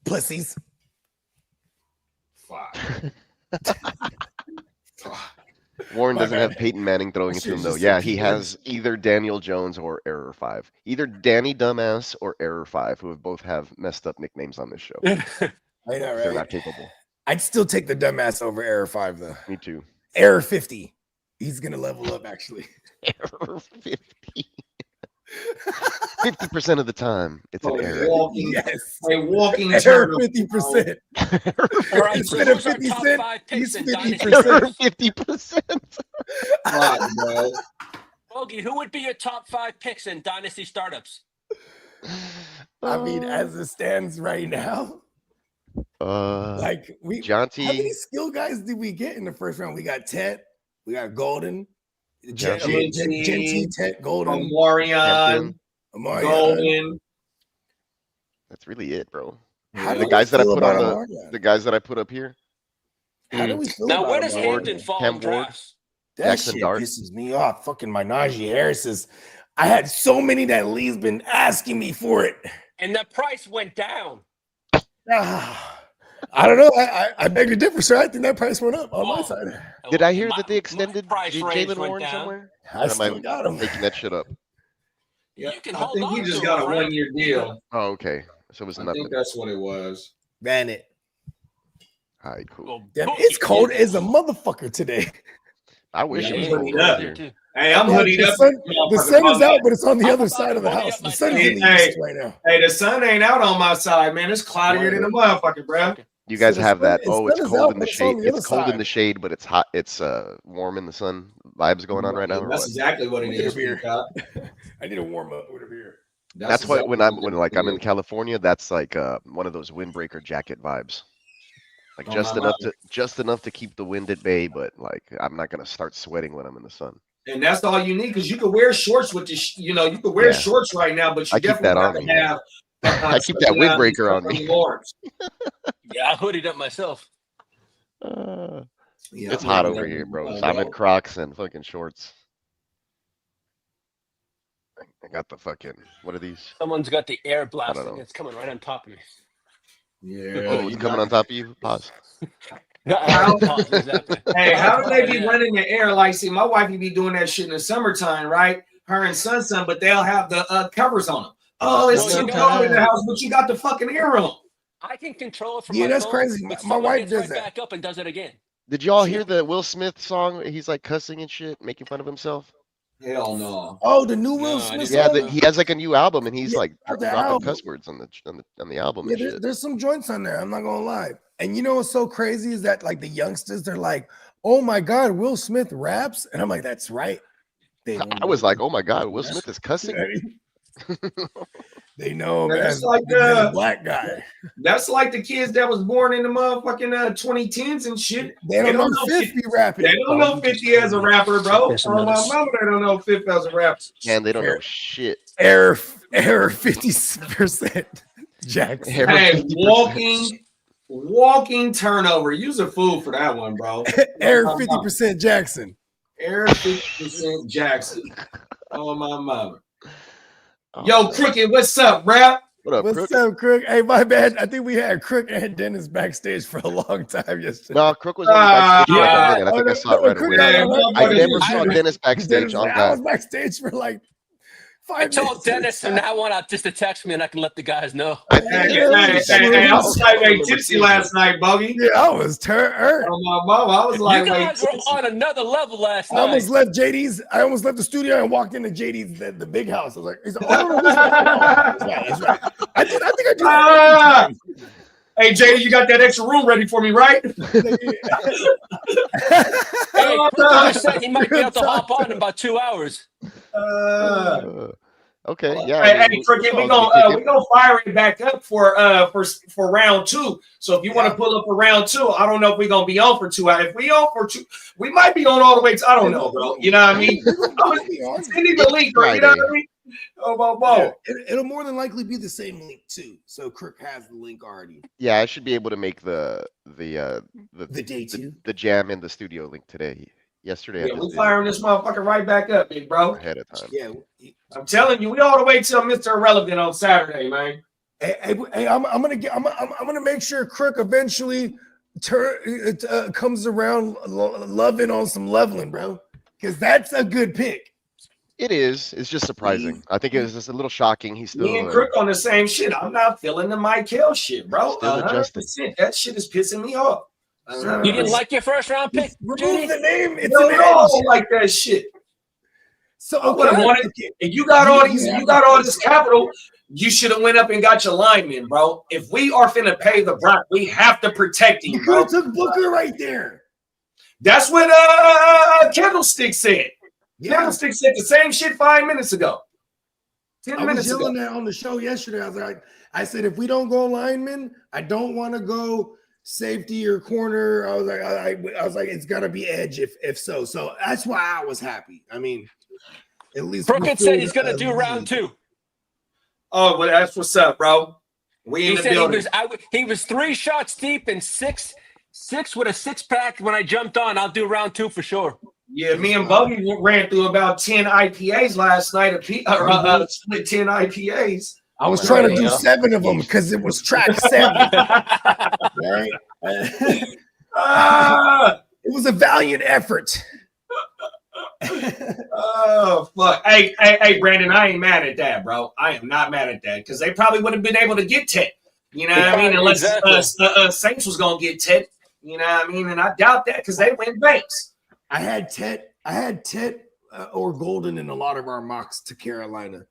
Pussies. Fuck. Warren doesn't have Peyton Manning throwing it to him, though. Yeah, he has either Daniel Jones or Error 5. Either Danny Dumbass or Error 5, who both have messed up nicknames on this show. I know, right? They're not capable. I'd still take the Dumbass over Error 5, though. Me too. Error 50. He's going to level up, actually. Error 50. 50% of the time, it's an error. Walking 50%. All right, Instead of 50 cents, he's 50%. 50%. Bogey, who would be your top 5 picks in dynasty startups? I mean, as it stands right now, like Jonty. How many skill guys did we get in the first round? We got Tet, we got Golden, Genty, Tet, Golden, Amarian, Golden. That's really it, bro. How do The we guys that I feel put on about the Amarian? the guys that I put up here, How do we feel Now, about where does Amarian? Hampton fall Cam in Ward. drafts? That Jackson shit Dart. pisses me off. Fucking my Najee Harris is. I had so many that Lee's been asking me for it. And the price went down. I don't know. I beg to differ, sir. I think that price went up on my Oh. side. did I And hear my- that they my extended price range Jalen went Warren down. somewhere? I Or still am I got him. making that shit up? Yeah, You can I hold think he on just to got a him, right? 1-year deal. Oh, okay. So it was I nothing. think that's what it was. Ran it. All right, cool. Well, Damn, boogie, it's cold yeah. as a motherfucker today. I wish Yeah, it was he's cold hooded up. over here. Too. Hey, I'm Yeah, hoodied the up. sun, the sun is out, but it's on the I'm other about side to of the hoodie house. up The sun is myself. in the Hey, east right now. Hey, the sun ain't out on my side, man. It's cloudier than a motherfucker, bro. You guys the have sun- that? the Oh, it's sun is cold out, in the but it's on shade. the It's other cold in side. the shade, but it's hot. It's warm in the sun. Vibes going on right now, or That's what? exactly what it Get a is. beer. Peacock. I need a warm up with a beer. That's why exactly when I'm what like it I'm in is. California, that's like one of those windbreaker jacket vibes. Like Oh, just my enough to keep the wind at bay, but like I'm not gonna start sweating when I'm in the sun. And that's all you need because you can wear shorts with this. You know, you can wear Yeah. shorts right now, but you I keep that definitely on have me. to have. I keep that windbreaker on me. Yeah, I hoodied up myself. Yeah, It's I'm hot hooded over up here, as bro. well, So I'm in Crocs and fucking shorts. I got the fucking what are these? Someone's got the air I don't blasting. know. It's coming right on top of me. Yeah. Oh, it's coming on top of you. Pause. How- Pause, exactly. Hey, how do they be Yeah. running the air? Like, see, my wife be doing that shit in the summertime, right? Her and son, but they'll have the covers on them. Oh, it's No, too you cold in the don't. house, but you got the fucking air on. I can control it from Yeah, my that's phone, crazy. but My someone wife gets does right that. back up and does it again. Did y'all hear the Will Smith song? He's like cussing and shit, making fun of himself. Hell no. Oh, the new Will No, I Smith didn't song? know. He has like a new album, and he's Yeah, like the dropping album. cuss words on the album Yeah, and shit. there's some joints on there. I'm not gonna lie. And you know what's so crazy is that like the youngsters, they're like, "Oh my God, Will Smith raps," and I'm like, "That's right." They don't I was know. like, oh my god, Will Smith is cussing. They know him Man, as it's like the black guy. That's like the kids that was born in the motherfucking 2010s and shit. They don't know 50 rapping. They don't know 50 as a rapper, bro. There's Oh, my another- mama, they don't know 50 as a rapper. And they don't know Error. shit. Error 50% Jackson. Error Hey, 50%. walking turnover. Use a fool for that one, bro. Error 50% Jackson. Error 50% Jackson. Oh, my mama. Oh, Yo, man. Crooked, what's up, rap? What up, What's Crook? up, Crook? Hey, my bad. I think we had Crook and Dennis backstage for a long time yesterday. No, Crook was only backstage for like a minute. I think I saw it right Crook away. got Yeah, on that- I never I saw agree. Dennis backstage Dennis on like, I was God. backstage for like 5 I minutes. told Dennis from now on out just to text me and I can let the guys know. I Hey, think I was lightweight tipsy last night, Bogey. Yeah, I was turned. Oh, my mama, I was You lightweight guys were tipsy. on another level last I night. almost left JD's. I almost left the studio and walked into JD's the big house. I was like, he's like, oh, no, that's right. I think I do Ah! that. Hey, JD, you got that extra room ready for me, right? Hey, Crook said he might be able to hop on in about 2 hours. Okay, yeah. Hey, I mean, hey, Crooked, we'll we all gonna kick we it. gonna fire it back up for round two. So if you want to pull up for round two, I don't know if we're gonna be on for 2 hours. If we on for two, we might be on all the way to I don't know, bro. You know what I mean? Send me the link, bro. You know what I mean? Oh, Yeah, it'll more than likely be the same link too. So Kirk has the link already. Yeah, I should be able to make the day two. the jam in the studio link today. Yesterday, I Yeah, just we did firing this motherfucker right back up, big bro. ahead of time. Yeah. I'm telling you, we all the way till Mr. Irrelevant on Saturday, man. Hey, I'm gonna make sure Crook eventually comes around loving on some leveling, bro, because that's a good pick. It is. It's just surprising. I think it was just a little shocking. He's Me and still Crook on the same shit. I'm not feeling the Michael shit, bro. Still adjusting. 100%. That shit is pissing me off. You didn't like your first round pick, Remove JD? the name. It's No, an no, I edge. don't like that shit. So I would've wanted- If you got all these, you got all this capital, you should have went up and got your linemen, bro. If we are finna pay the Brock, we have to protect him, You could bro. have took Booker right there. That's what Candlestick said. Yeah, Candlestick said the same shit 5 minutes ago. 10 I was minutes ago. yelling that on the show yesterday. I was like, I said, if we don't go lineman, I don't want to go safety or corner. I was like, I was like, it's gotta be edge if so. So that's why I was happy. I mean, at least we Crooked feel said he's going to the do round two. Oh, well, that's what's up, bro. We He in the said building. he was 3 shots deep and six with a 6-pack when I jumped on. I'll do round 2 for sure. Yeah, me and Bogey ran through about 10 IPAs last night. Split 10 IPAs. I was trying to do Yeah. 7 of them because it was track 7. Right? It was a valiant effort. Oh fuck! Hey, Brandon, I ain't mad at that, bro. I am not mad at that because they probably would have been able to get Ted. You know what I mean? Unless Exactly. Saints was gonna get Ted. You know what I mean? And I doubt that because they went Banks. I had Tet or Golden in a lot of our mocks to Carolina.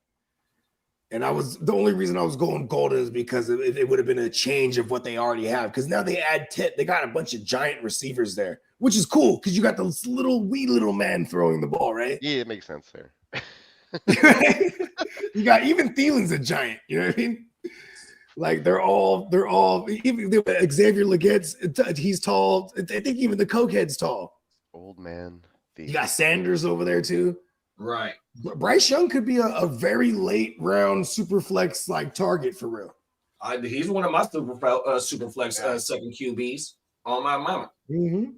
And the only reason I was going Golden is because it would have been a change of what they already have. Because now they add Tet, they got a bunch of giant receivers there, which is cool because you got this wee little man throwing the ball, right? Yeah, it makes sense there. You got even Thielen's a giant, you know what I mean? Like they're all even Xavier Leggett's, he's tall. I think even the cokehead's tall. Old man. You got Sanders over there too. Right. Bryce Young could be a very late round super flex like target for real. He's one of my super flex second QBs on my mama. Mm-hmm.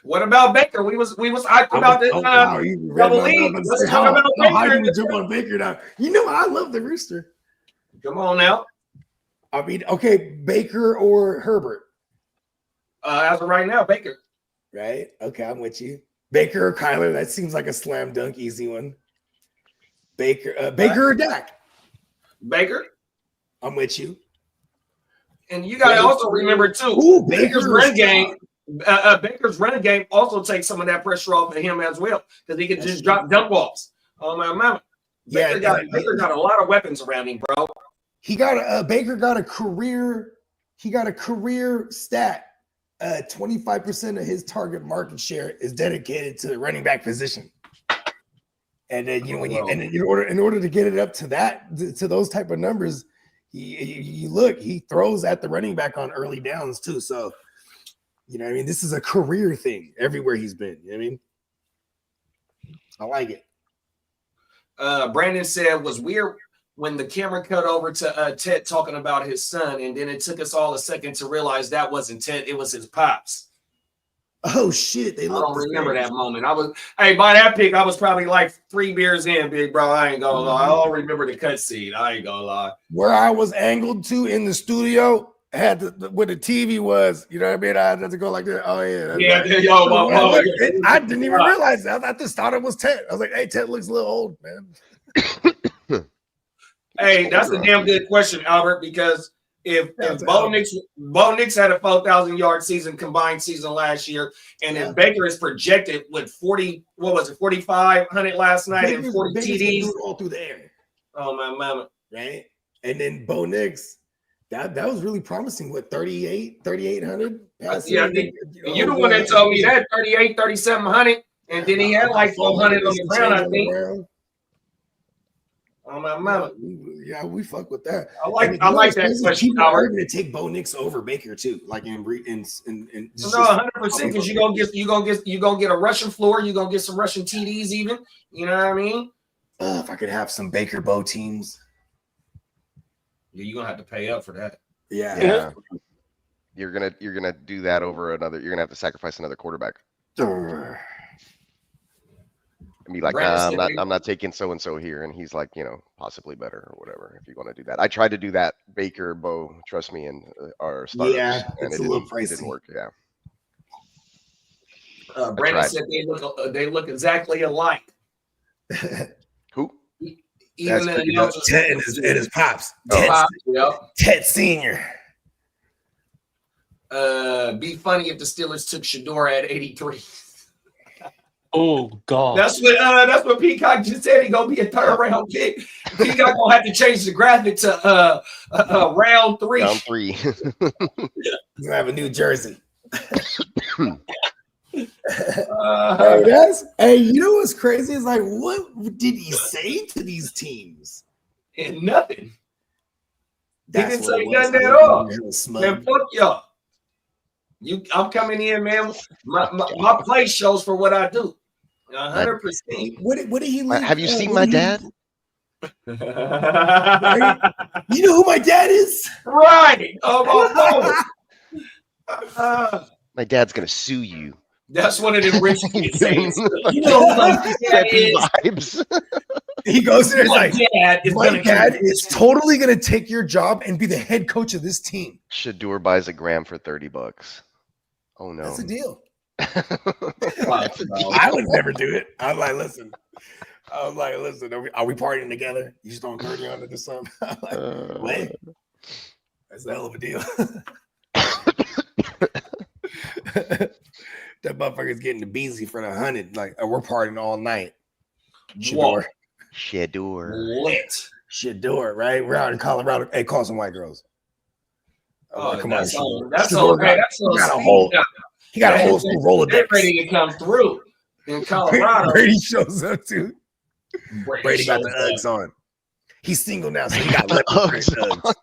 What about Baker? We was hyped about this. Wow, you read double my lead. mind. Let's How talk about high Baker. do we jump on Baker now? You know I love the rooster. Come on now. I mean, okay, Baker or Herbert, As of right now, Baker. right? Okay, I'm with you. Baker or Kyler, that seems like a slam dunk, easy one. Baker or Dak, Baker. I'm with you. And you got to also remember too, Ooh, Baker's Baker run game. Baker's run game also takes some of that pressure off of him as well because he can just drop dump offs. Oh my mama. Baker got a lot of weapons around him, bro. Baker got a career. He got a career stat. 25% of his target market share is dedicated to the running back position. And then in order to get it up to those type of numbers, he throws at the running back on early downs too. So you know what I mean? This is a career thing everywhere he's been. You know what I mean? I like it. Brandon said was weird when the camera cut over to Ted talking about his son, and then it took us all a second to realize that wasn't Ted, it was his pops. Oh shit! I don't remember that moment. By that pick, I was probably like 3 beers in, big bro. I ain't gonna lie. I don't remember the cutscene. I ain't gonna lie. Where I was angled to in the studio had where the TV was. You know what I mean? I had to go like that. Oh yeah. Yeah. I didn't even realize that. I just thought it was Ted. I was like, "Hey, Ted looks a little old, man." Hey, that's a damn good question, Albert, because if Bo Nix had a 4,000-yard combined season last year, and if Baker is projected with 4,500 last night and 40 TDs all through the air. Oh my mama. Right? And then Bo Nix, that was really promising. What, 3,800? Yeah, you're the one that told me that 3,700, and then he had like 400 on the ground, I think. Oh my mama. Yeah, we fuck with that. I like that question. People are going to take Bo Nix over Baker too, like in 100% because you're gonna get a Russian floor, you're gonna get some Russian TDs even. You know what I mean? If I could have some Baker Bo teams. Yeah, you're gonna have to pay up for that. Yeah. You're gonna do that over another. You're gonna have to sacrifice another quarterback. And be like, I'm not taking so and so here, and he's like, possibly better or whatever. If you want to do that, I tried to do that. Baker, Bo, trust me, and our starters, and it didn't work. Yeah. Brandon said they look exactly alike. Who? Even Ted and his pops. Ted Senior. Be funny if the Steelers took Shador at 83. Oh God! That's what Peacock just said. He gonna be a 3rd round pick. Peacock gonna have to change the graphic to round 3. Round 3. He's gonna have a new jersey. Hey, you know what's crazy? Is like, what did he say to these teams? And nothing. That's he didn't say nothing at all. Man, fuck y'all. I'm coming in, man. My play shows for what I do. 100%. What did he? Have you seen my dad? Right? You know who my dad is? Right. Oh, My dad's gonna sue you. that's one of them rich He's kids giving saying, you know who my dad preppy is? vibes. He goes there. He's My like, dad is my gonna dad is totally gonna take your job and be the head coach of this team. Shadur buys a gram for $30. Oh no. That's a deal. That's a deal. I would never do it. I'm like, listen. I was like, listen, are we partying together? You just throwing 30 on it or something? I'm like, what? That's a hell of a deal. That motherfucker's getting the beezy for the 100. Like, we're partying all night. Shadur. lit. Shadur, right? We're out in Colorado. Hey, call some white girls. Oh, come on, that's all. Shadur. That's Shadur all. got, That's all. he got a whole school They're Rolodex. ready to come through in Colorado. Brady shows up too. Brady got the shows Uggs on. He's single now, so he got Uggs Uggs.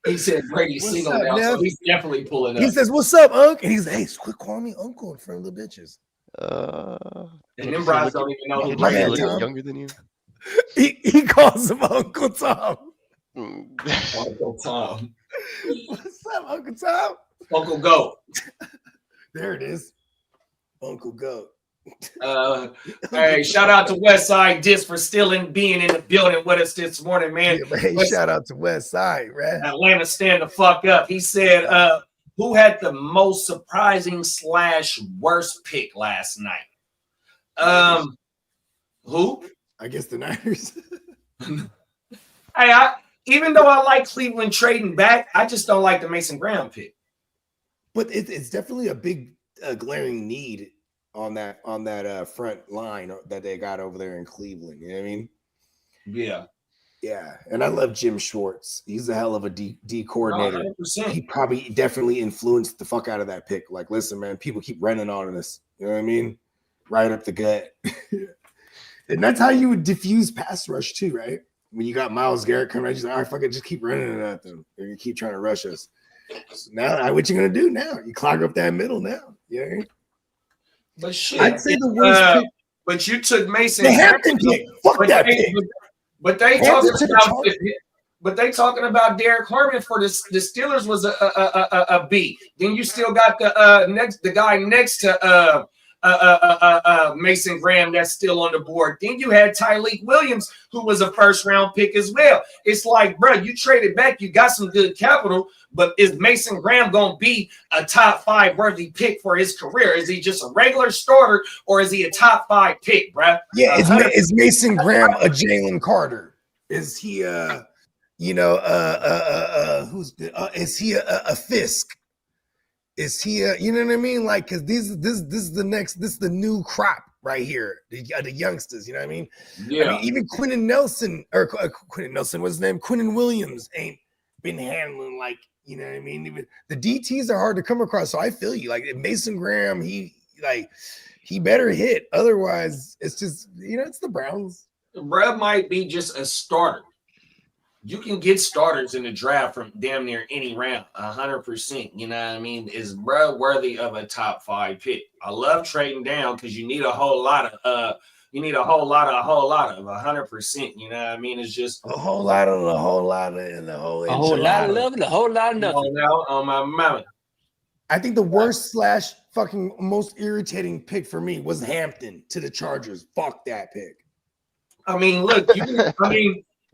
He said Brady's What's single up, now, Nev? so he's definitely pulling up. He says, "What's up, Unc?" And he's, "Hey, quit calling me Uncle in front of the bitches." And them bros don't even know who My He bad, look Tom. younger than you. He calls him Uncle Tom. Uncle Tom. What's up, Uncle Tom? Uncle Goat. There it is, Uncle Goat. Hey, shout out to Westside Disc for still being in the building with us this morning, man. Yeah, hey, shout out to West Side, man. Atlanta, stand the fuck up. He said, who had the most surprising / worst pick last night? Who? I guess the Niners. Hey, even though I like Cleveland trading back, I just don't like the Mason Graham pick. But it's definitely a big glaring need on that front line that they got over there in Cleveland. You know what I mean? Yeah. Yeah. And I love Jim Schwartz. He's a hell of a D coordinator. 100%. He probably definitely influenced the fuck out of that pick. Like, listen, man, people keep running on us. You know what I mean? Right up the gut. And that's how you would diffuse pass rush too, right? When you got Myles Garrett coming out, you're like, all right, fuck it, just keep running at them. They're gonna keep trying to rush us. So now, what you gonna do now? You clog up that middle now. Yeah. But shit, I'd say the worst pick. But you took Mason. The Hampton pick. Fuck that pick. But they Hampton talking to the about. Chargers. But they talking about Derek Harmon for the Steelers was a B. Then you still got the guy next to Mason Graham that's still on the board. Then you had Tyleek Williams, who was a first-round pick as well. It's like, bro, you traded back, you got some good capital, but is Mason Graham going to be a top 5 worthy pick for his career? Is he just a regular starter, or is he a top 5 pick, bro? Yeah, is Mason Graham a Jalen Carter? Is he is he a Fisk? Is he you know what I mean? Like, because this is the new crop right here, the youngsters. You know what I mean? Yeah. I mean, even Quentin Nelson, what's his name? Quentin Williams ain't been handling, like, you know what I mean? Even the DTs are hard to come across. So I feel you. Like, Mason Graham, he better hit. Otherwise, it's just, it's the Browns. Bro might be just a starter. You can get starters in the draft from damn near any round, 100%. You know what I mean? Is bro worthy of a top 5 pick? I love trading down because you need a whole lot of 100%. You know what I mean? It's just a whole lot of love and a whole lot of nothing. On my mouth. I think the worst / fucking most irritating pick for me was Hampton to the Chargers. Fuck that pick. I mean, look,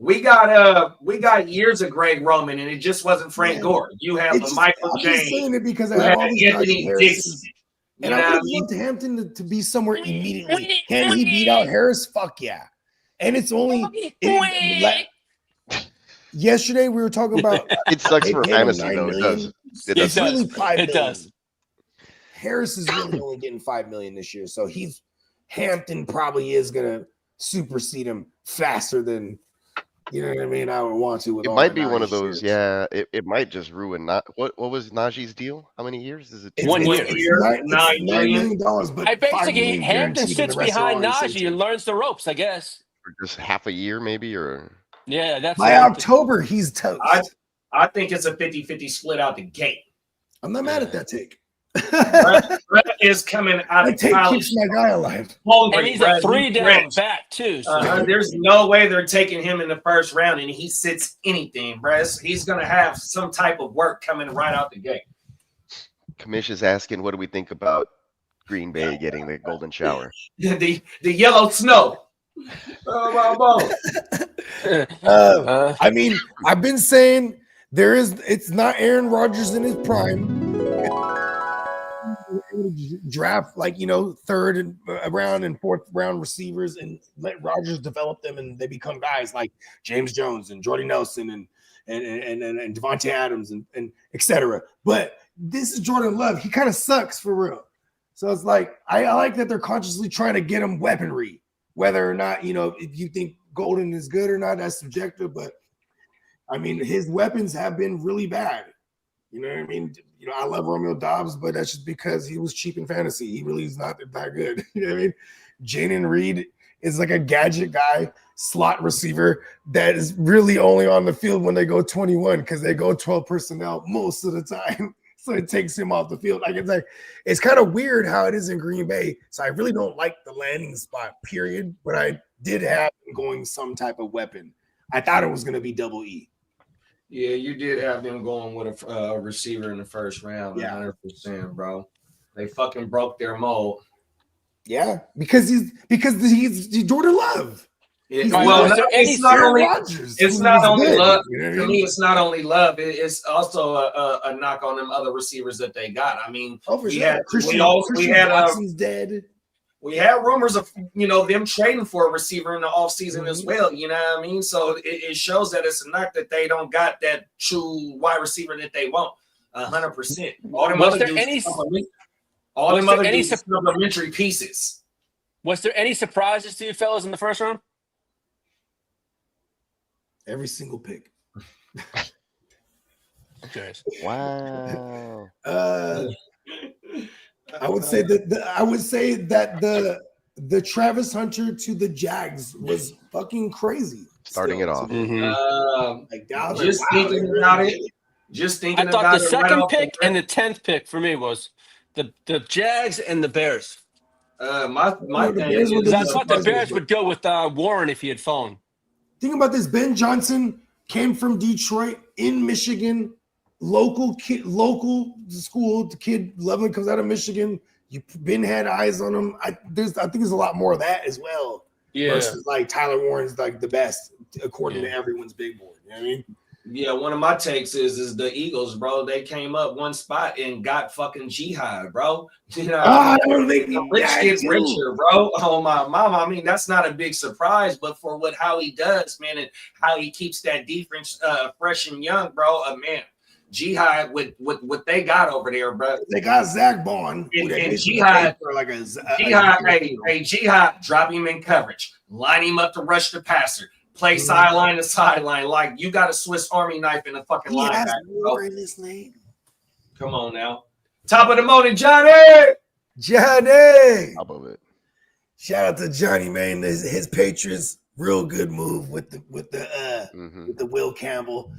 we got years of Greg Roman, and it just wasn't Frank Gore. You have the Michael James. I'm just saying it because I have all these Anthony Dixon. And I would have loved Hampton to be somewhere immediately. Can he beat out Harris? Fuck yeah. And it's only yesterday we were talking about. It sucks for fantasy though. It does. It's really $5 million. It does. Harris is really only getting $5 million this year, so Hampton probably is gonna supersede him faster than. You know what I mean? I would want to. It might be one of those. Yeah, it might just ruin. What was Najee's deal? How many years is it? 1 year. $9 million. But I basically Hampton sits behind Najee and learns the ropes, I guess. For just half a year, maybe, or yeah, that's by October he's toast. I think it's a 50-50 split out the gate. I'm not mad at that take. Brett is coming out The of tape college. keeps my guy alive. Hungry, And he's Brett. a 3 down fresh. back too. So. There's no way they're taking him in the first round, and he sits anything, Brett. He's gonna have some type of work coming right out the gate. Kamish is asking, what do we think about Green Bay getting the golden shower? the yellow snow. Oh my boy. I mean, I've been saying it's not Aaron Rodgers in his prime. Draft third round and fourth round receivers and let Rodgers develop them, and they become guys like James Jones and Jordy Nelson and Devontae Adams and etc. But this is Jordan Love. He kind of sucks for real. So it's like I like that they're consciously trying to get him weaponry. Whether or not, if you think Golden is good or not, that's subjective. But I mean, his weapons have been really bad. You know what I mean? I love Romeo Dobbs, but that's just because he was cheap in fantasy. He really is not that good. You know what I mean? Jaden Reed is like a gadget guy, slot receiver that is really only on the field when they go 21 because they go 12 personnel most of the time. So it takes him off the field. It's kind of weird how it is in Green Bay. So I really don't like the landing spot, period. But I did have him going some type of weapon. I thought it was going to be double E. Yeah, you did have them going with a receiver in the first round. Yeah. 100%, bro. They fucking broke their mold. Yeah, because he's Jordan Love. Yeah, He's it's not only Rodgers. It's not only good, love. you know what I To mean? me, it's not only love. It's also a knock on them other receivers that they got. I mean, Oh, for we sure. had Christian Watson's dead. We had rumors of them trading for a receiver in the offseason as well. You know what I mean? So it shows that it's a knock that they don't got that true wide receiver that they want. 100%. All them other dudes, supplementary pieces. Was there any surprises to you fellas in the first round? Every single pick. Okay. Wow. I would say that the Travis Hunter to the Jags was fucking crazy. Starting it off. Thinking about it. Just thinking about it. I thought the second pick and the 10th pick for me was the Jags and the Bears. My thing is, I thought the Bears would go with Warren if he had fallen. Think about this. Ben Johnson came from Detroit in Michigan, local school. The kid Loveland comes out of Michigan. Ben had eyes on him. I think there's a lot more of that as well. Yeah. Versus like Tyler Warren's like the best according to everyone's big board. You know what I mean? Yeah, one of my takes is the Eagles, bro. They came up one spot and got fucking Jihad, bro. I don't think rich gets richer, bro. Oh my mama. I mean, that's not a big surprise, but for how he does, man, and how he keeps that defense fresh and young, bro. Man, Jihad with what they got over there, bro. They got Zach Bond. And Jihad, Jihad, drop him in coverage, line him up to rush the passer. Play sideline to sideline, like you got a Swiss Army knife in the fucking linebacker, bro. In his name. Come on now. Top of the morning, Johnny. Top of it. Shout out to Johnny, man. His Patriots, real good move with the Will Campbell.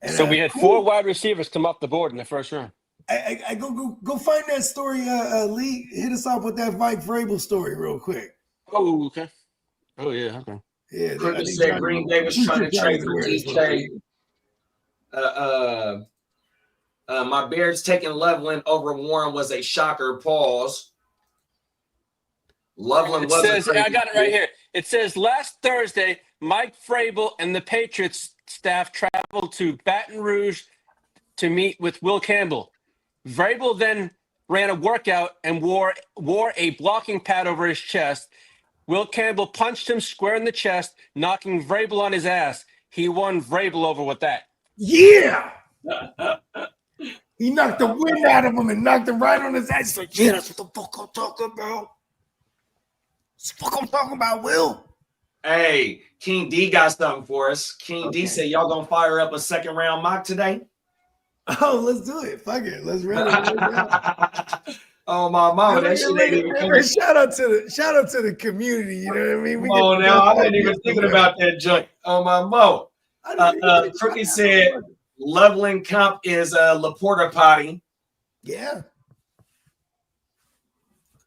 And, so we had 4 wide receivers come off the board in the first round. I go find that story. Lee, hit us off with that Mike Vrabel story real quick. Oh, okay. Oh yeah, okay. Yeah, Cricket said Green Bay was trying to trade for DJ. My Bears taking Loveland over Warren was a shocker. Pause. Loveland was. I got it right here. It says last Thursday, Mike Vrabel and the Patriots staff traveled to Baton Rouge to meet with Will Campbell. Vrabel then ran a workout and wore a blocking pad over his chest. Will Campbell punched him square in the chest, knocking Vrabel on his ass. He won Vrabel over with that. Yeah! He knocked the wind out of him and knocked him right on his ass. He's like, yeah, that's what the fuck I'm talking about. That's the fuck I'm talking about, Will. Hey, King D got something for us. King D said, y'all gonna fire up a second round mock today? Oh, let's do it. Fuck it. Let's run it. Oh my mama, that shit ain't even coming. Shout out to the community. You know what I mean? Oh, now I ain't even thinking about that joint. Oh my mo. Crookie said Loveland comp is Laporta potty. Yeah.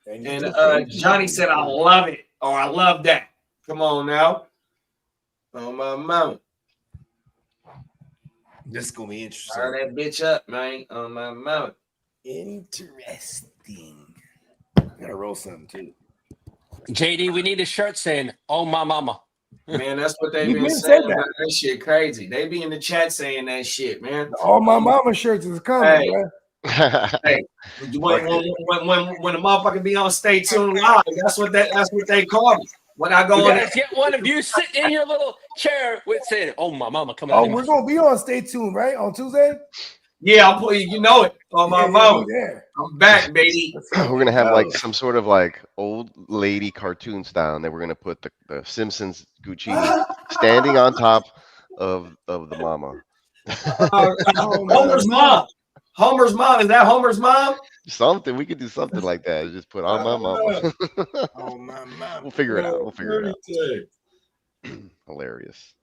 And Johnny said, I love it, or I love that. Come on now. On my mouth. This is gonna be interesting. Fire that bitch up, man. On my mouth. Interesting. Gotta roll something too. JD, we need a shirt saying, "Oh my mama." Man, that's what they've You been been saying. said that. About that shit crazy. They be in the chat saying that shit, man. All my mama shirts is coming, Hey. bro. Hey, when the motherfucker be on Stay Tuned Live, that's what they call me. When I go You on guys get one of you sitting in your little chair with saying, "Oh my mama, coming Oh, out." we're gonna be on Stay Tuned, right? On Tuesday? yeah, I'll put you know it on my phone. There. I'm back, baby. We're gonna have like some sort of like old lady cartoon style, and then we're gonna put the Simpsons Guccini standing on top of the mama. Homer's mom. Homer's mom. Is that Homer's mom? Something we could do something like that. Just put on my mama. Oh my mama. We'll figure it out. We'll figure it out. Hilarious.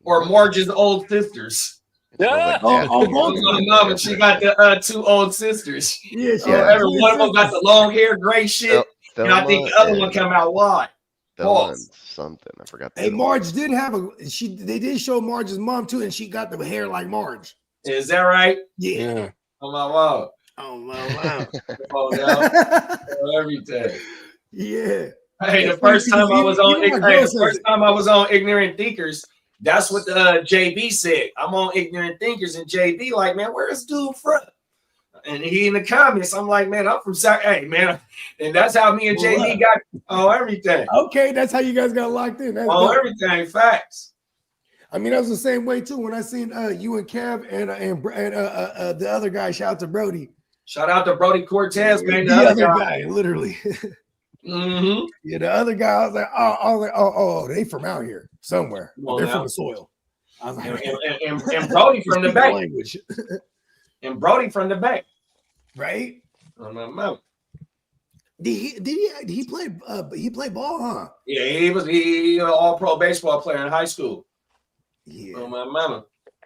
Or Marge's old sisters. It smells like Yeah. death. both of My them. mom, and she got the two old sisters. Yeah, Every one of them got the long hair, gray shit. And I think the other one come out wide. Thelma and something. I forgot. Hey, Marge did have they did show Marge's mom too, and she got the hair like Marge. Is that right? Yeah. Oh my wow. Oh wow. Oh no. Everything. Yeah. Hey, the first time I was on Ignorant Thinkers, that's what JB said. I'm on Ignorant Thinkers, and JB like, man, where's dude from? And he in the comments, I'm like, man, I'm from South. Hey, man, and that's how me and JB got on everything. Okay, that's how you guys got locked in. That's On dope. everything, facts. I mean, that was the same way too. When I seen you and Kev and the other guy, shout out to Brody. Shout out to Brody Cortez, man. The other guy, literally. Mm-hmm. Yeah, the other guy, I was like, oh, they from out here somewhere. They're from the soil. I was like, and Brody from the Bay. Language. And Brody from the Bay. Right? On my mouth. Did he play ball, huh? Yeah, he was an all-pro baseball player in high school. Yeah. Oh my mama.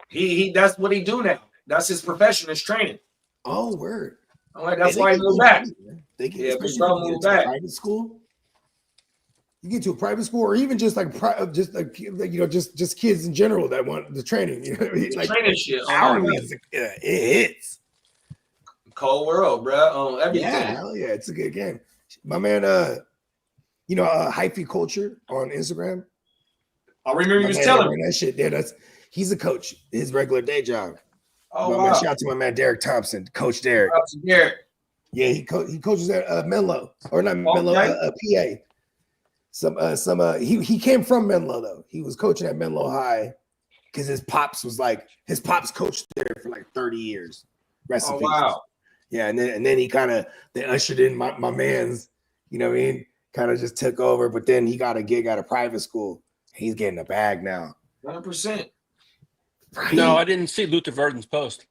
He that's what he do now. That's his profession, his training. Oh, word. I'm like, that's why he moved back. They can, Yeah, especially bro, if you move get to a back. private school. You get to a private school, or even just like just kids in general that want the training. You know what I mean? Like Training shit. hourly, it hits. Cold world, bro. On everything. Yeah, hell yeah, it's a good game. My man, hyphy culture on Instagram. I remember you My was man telling ran me. that shit. Yeah, he's a coach. His regular day job. Oh My wow. man, shout out to my man Derek Thompson, Coach Derek. Shout out to Derek. Yeah, he coaches at Menlo, or not Menlo, Okay. PA. He came from Menlo though. He was coaching at Menlo High because his pops coached there for like 30 years. Rest in Oh peace. wow. Yeah, and then they ushered in my man's, you know what I mean? Kind of just took over, but then he got a gig at a private school. He's getting a bag now. 100%. Right? No, I didn't see Luther Verdon's post.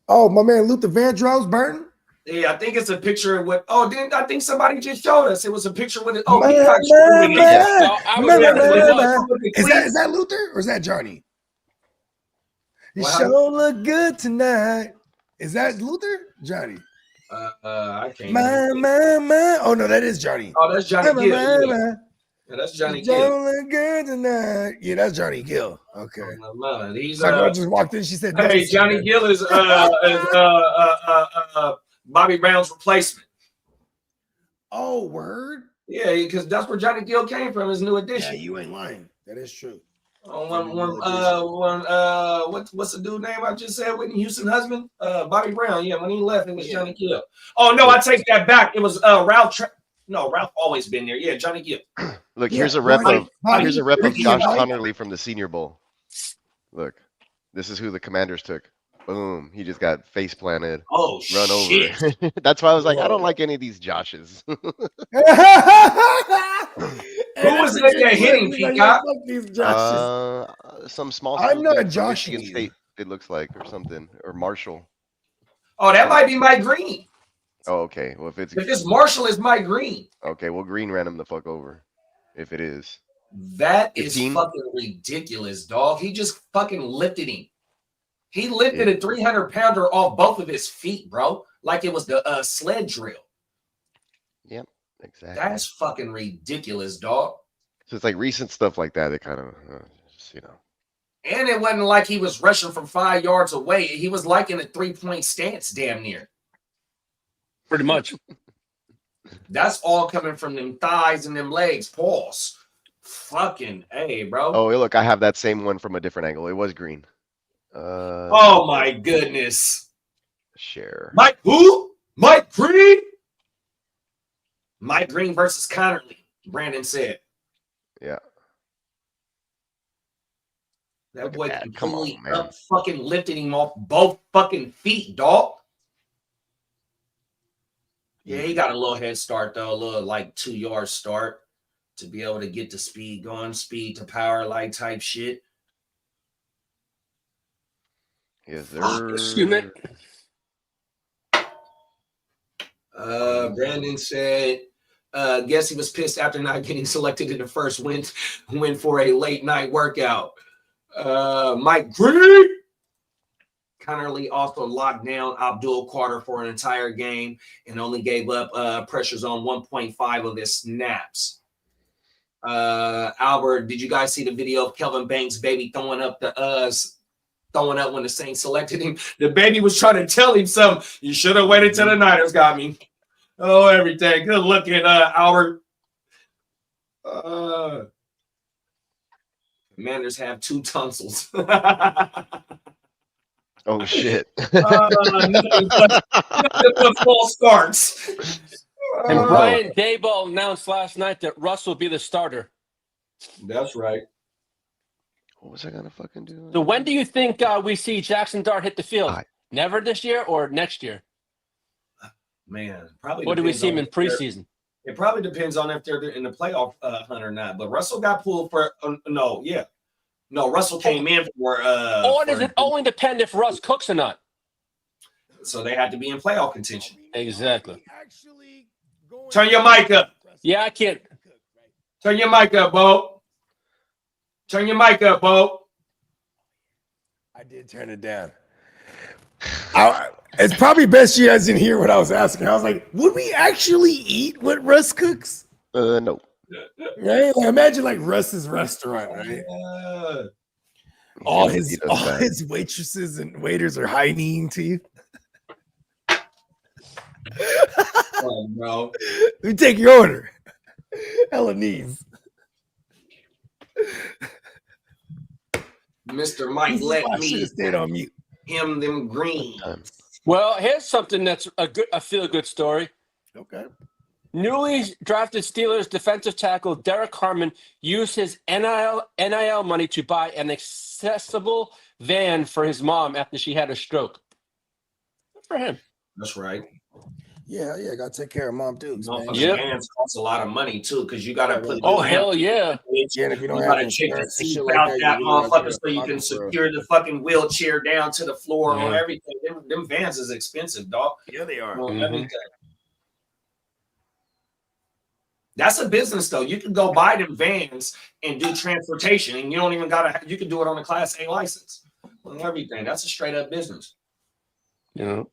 Oh, my man Luther Vandross Burton. Yeah, I think it's a picture of what. Oh, didn't I think somebody just showed us? It was a picture with it. Oh, Man, Peacock man, showed it. man. No, I was Man, there. man, It man. was. Is that Luther or is that Johnny? You Wow. sure look good tonight. Is that Luther? Johnny. I can't. My. Oh no, that is Johnny. Oh, that's Johnny My, Gill. my, Yeah. my. Yeah, that's Johnny You Gill. don't look good tonight. Yeah, that's Johnny Gill. Okay. Oh, my man. He's So I just walked in. She said, hey, Johnny Gill is Bobby Brown's replacement. Oh, word. Yeah, because that's where Johnny Gill came from. His new Yeah, addition. you ain't lying. That is true. What's the dude name I just said? Whitney Houston husband, Bobby Brown. Yeah, when he left, it was Johnny Gill. Oh no, I take that back. It was Ralph. Ralph always been there. Yeah, Johnny Gill. Look, Yeah, here's a rep Bobby- of Ricky Josh and Mike. Connerly from the Senior Bowl. Look, this is who the Commanders took. Boom, he just got face planted, Oh run shit. over. That's why I was like, I don't Whoa. like any of these Joshes. Who Who was that hitting, Peacock? Some small I'm school not dude from joshing Michigan you. State, it looks like, or something, or Marshall. Oh, that might be Mike Green. Oh, okay. Well, if it's Marshall is Mike Green. okay, well, Green ran him the fuck over. If it is, That is 15? fucking ridiculous, dog. He just fucking lifted him. He lifted a 300-pounder off both of his feet, bro, like it was the sled drill. Yep, exactly. That's fucking ridiculous, dog. So it's like recent stuff like that. That kind of, just, And it wasn't like he was rushing from 5 yards away. He was like in a 3-point stance, damn near. Pretty much. That's all coming from them thighs and them legs. Pause. Fucking hey, bro. Oh, look, I have that same one from a different angle. It was green. Oh my goodness. Share. Mike who? Mike Green? Mike Green versus Connerly, Brandon said. Yeah. That Look at boy that. Come on, completely man. up fucking lifted him off both fucking feet, dog. Yeah, he got a little head start though, a little like 2-yard start to be able to get the speed going, speed to power light type shit. Yes, sir. Excuse me. Brandon said, guess he was pissed after not getting selected in the first win for a late night workout. Mike Green. Connerly also locked down Abdul Carter for an entire game and only gave up pressures on 1.5 of his snaps. Albert, did you guys see the video of Kelvin Banks' baby throwing up when the Saints selected him? The baby was trying to tell him something. You should have waited till the Niners got me. Oh, everything. Good looking, Albert. Commanders have 2 tonsils. Oh shit. Nothing but false starts. And Brian Daboll announced last night that Russ will be the starter. That's right. What was I gonna fucking do? So when do you think we see Jackson Dart hit the field? Never this year or next year? Man, probably. Or do we depends see him on in if they're- preseason? It probably depends on if they're in the playoff hunt or not. But Russell got pulled for Russell came in for. Or does it only depend if Russ cooks or not? So they had to be in playoff contention. Exactly. Turn your mic up. Yeah, I can't. Turn your mic up, Bo. Turn your mic up, Bo. I did turn it down. It's probably best you guys didn't hear what I was asking. I was like, would we actually eat what Russ cooks? No. Right? Like, imagine like Russ's restaurant, right? All his waitresses and waiters are high-kneeing to you. Oh, bro. Let me take your order. Hella knees. Mr. Mike, let I should me have stayed on mute. him them green. Well, here's something that's a feel-good story. Okay. Newly drafted Steelers defensive tackle Derek Harmon used his NIL money to buy an accessible van for his mom after she had a stroke. Good for him. That's right. Yeah, gotta take care of mom dudes, man. Motherfucking vans cost a lot of money too, because you gotta put. Oh hell yeah! Yeah, and if you don't You have gotta check the insurance and seat shit like out that, that you really gotta motherfucker get so a you can pocket for- secure the fucking wheelchair down to the floor Yeah. on everything. Them vans is expensive, dog. Yeah, they are. On Mhm. everything. That's a business though. You can go buy them vans and do transportation, and you don't even you can do it on a Class A license on everything. That's a straight up business. Yeah.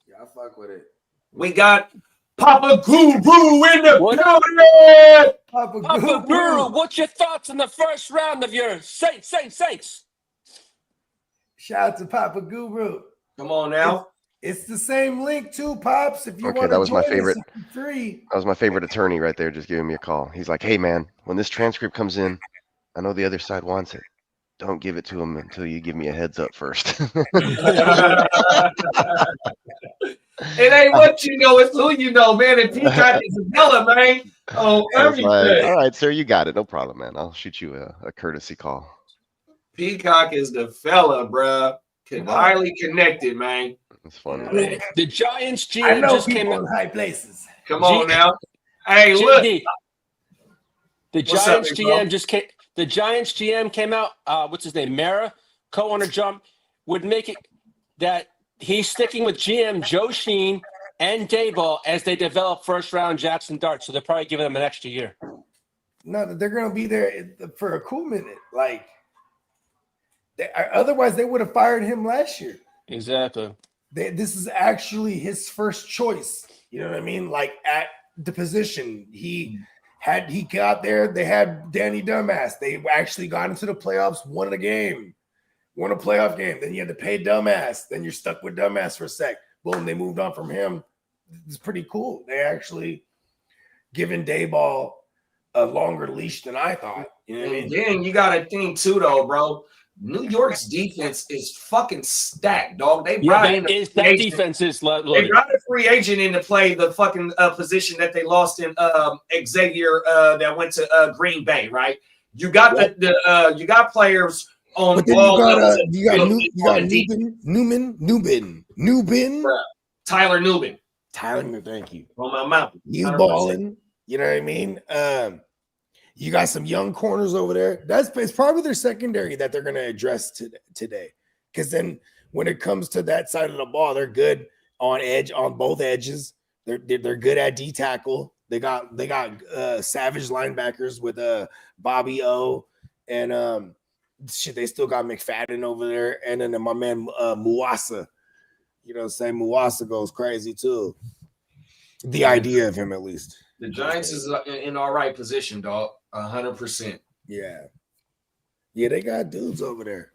Yeah, I fuck with it. We got Papa Guru in the What? building. Papa Guru, what's your thoughts on the first round of your Saints? Shout out to Papa Guru. Come on now. It's the same link too, Pops. If you Okay, want that to was my join us, favorite. it's free. That was my favorite attorney right there, just giving me a call. He's like, "Hey man, when this transcript comes in, I know the other side wants it. Don't give it to them until you give me a heads up first." It ain't what you know, it's who you know, man. And Peacock is a fella, man. Oh, I was like, everything. "All right, sir, you got it. No problem, man. I'll shoot you a courtesy call." Peacock is the fella, bruh. Highly connected, man. It's funny. The Giants I GM know just people came in out. high places. Come on now. Hey, look. JD, the What's up, Giants big bro? GM just came. The Giants GM came out. What's his name? Mara, co-owner Jump would make it that he's sticking with GM Joe Sheen and Dayball as they develop first round Jackson Dart. So they're probably giving them an extra year. No, they're gonna be there for a cool minute. Like, otherwise they would have fired him last year. Exactly. this is actually his first choice. You know what I mean? Like at the position he got there. They had Danny Dumbass. They actually got into the playoffs, won a playoff game. Then you had to pay Dumbass. Then you're stuck with Dumbass for a sec. Boom, they moved on from him. It's pretty cool. They actually given Dayball a longer leash than I thought. You know what I mean? And then you got to think too, though, bro. New York's defense is fucking stacked, dog. They brought in that defense is they loaded. brought a free agent in to play the fucking position that they lost in Xavier that went to Green Bay, right? You got you got players on but then all levels. you got Newbin. Tyler Newbin. Tyler, thank you. On my mouth. He's balling. You know what I mean? You got some young corners over there. It's probably their secondary that they're going to address today. Because then when it comes to that side of the ball, they're good on both edges. They're good at D tackle. They got savage linebackers with Bobby O and they still got McFadden over there, and then my man Muasa. You know what I'm saying? Muasa goes crazy too. The idea of him, at least. The Giants is in all right position, dog. 100%. Yeah. Yeah, they got dudes over there.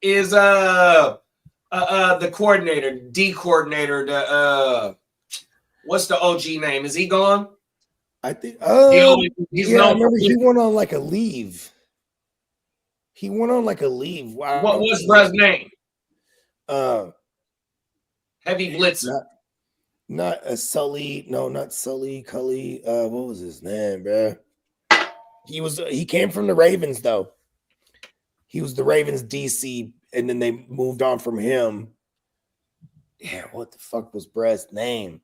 Is the coordinator, D coordinator, the what's the OG name? Is he gone? I think he's I remember he went on like a leave. Wow. What was Bruh's name? Heavy Blitzer. Not Sully. No, not Sully. Cully. What was his name, bro? He came from the Ravens, though. He was the Ravens DC, and then they moved on from him. Yeah, what the fuck was Bruh's name?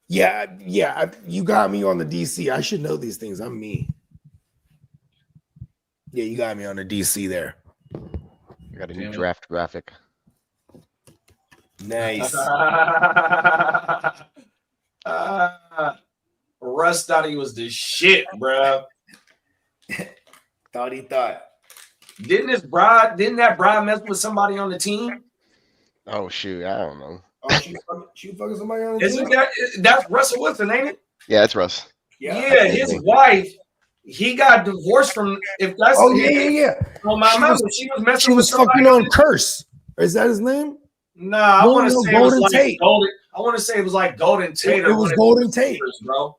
Yeah. You got me on the DC. I should know these things. I'm me. Yeah, you got me on the DC there. I got a new draft graphic. Nice. Russ thought he was the shit, bro. thought. Didn't that Brian mess with somebody on the team? Oh shoot, I don't know. Oh, she fucking somebody on the team? That's Russell Wilson, ain't it? Yeah, it's Russ. Yeah, his wife. He got divorced from. If that's yeah. Oh my mom, she was messing. She was fucking on Curse. Is that his name? Nah, I want to say Golden Tate. I want to say it was like Golden Tate. It was Golden Tate, bro.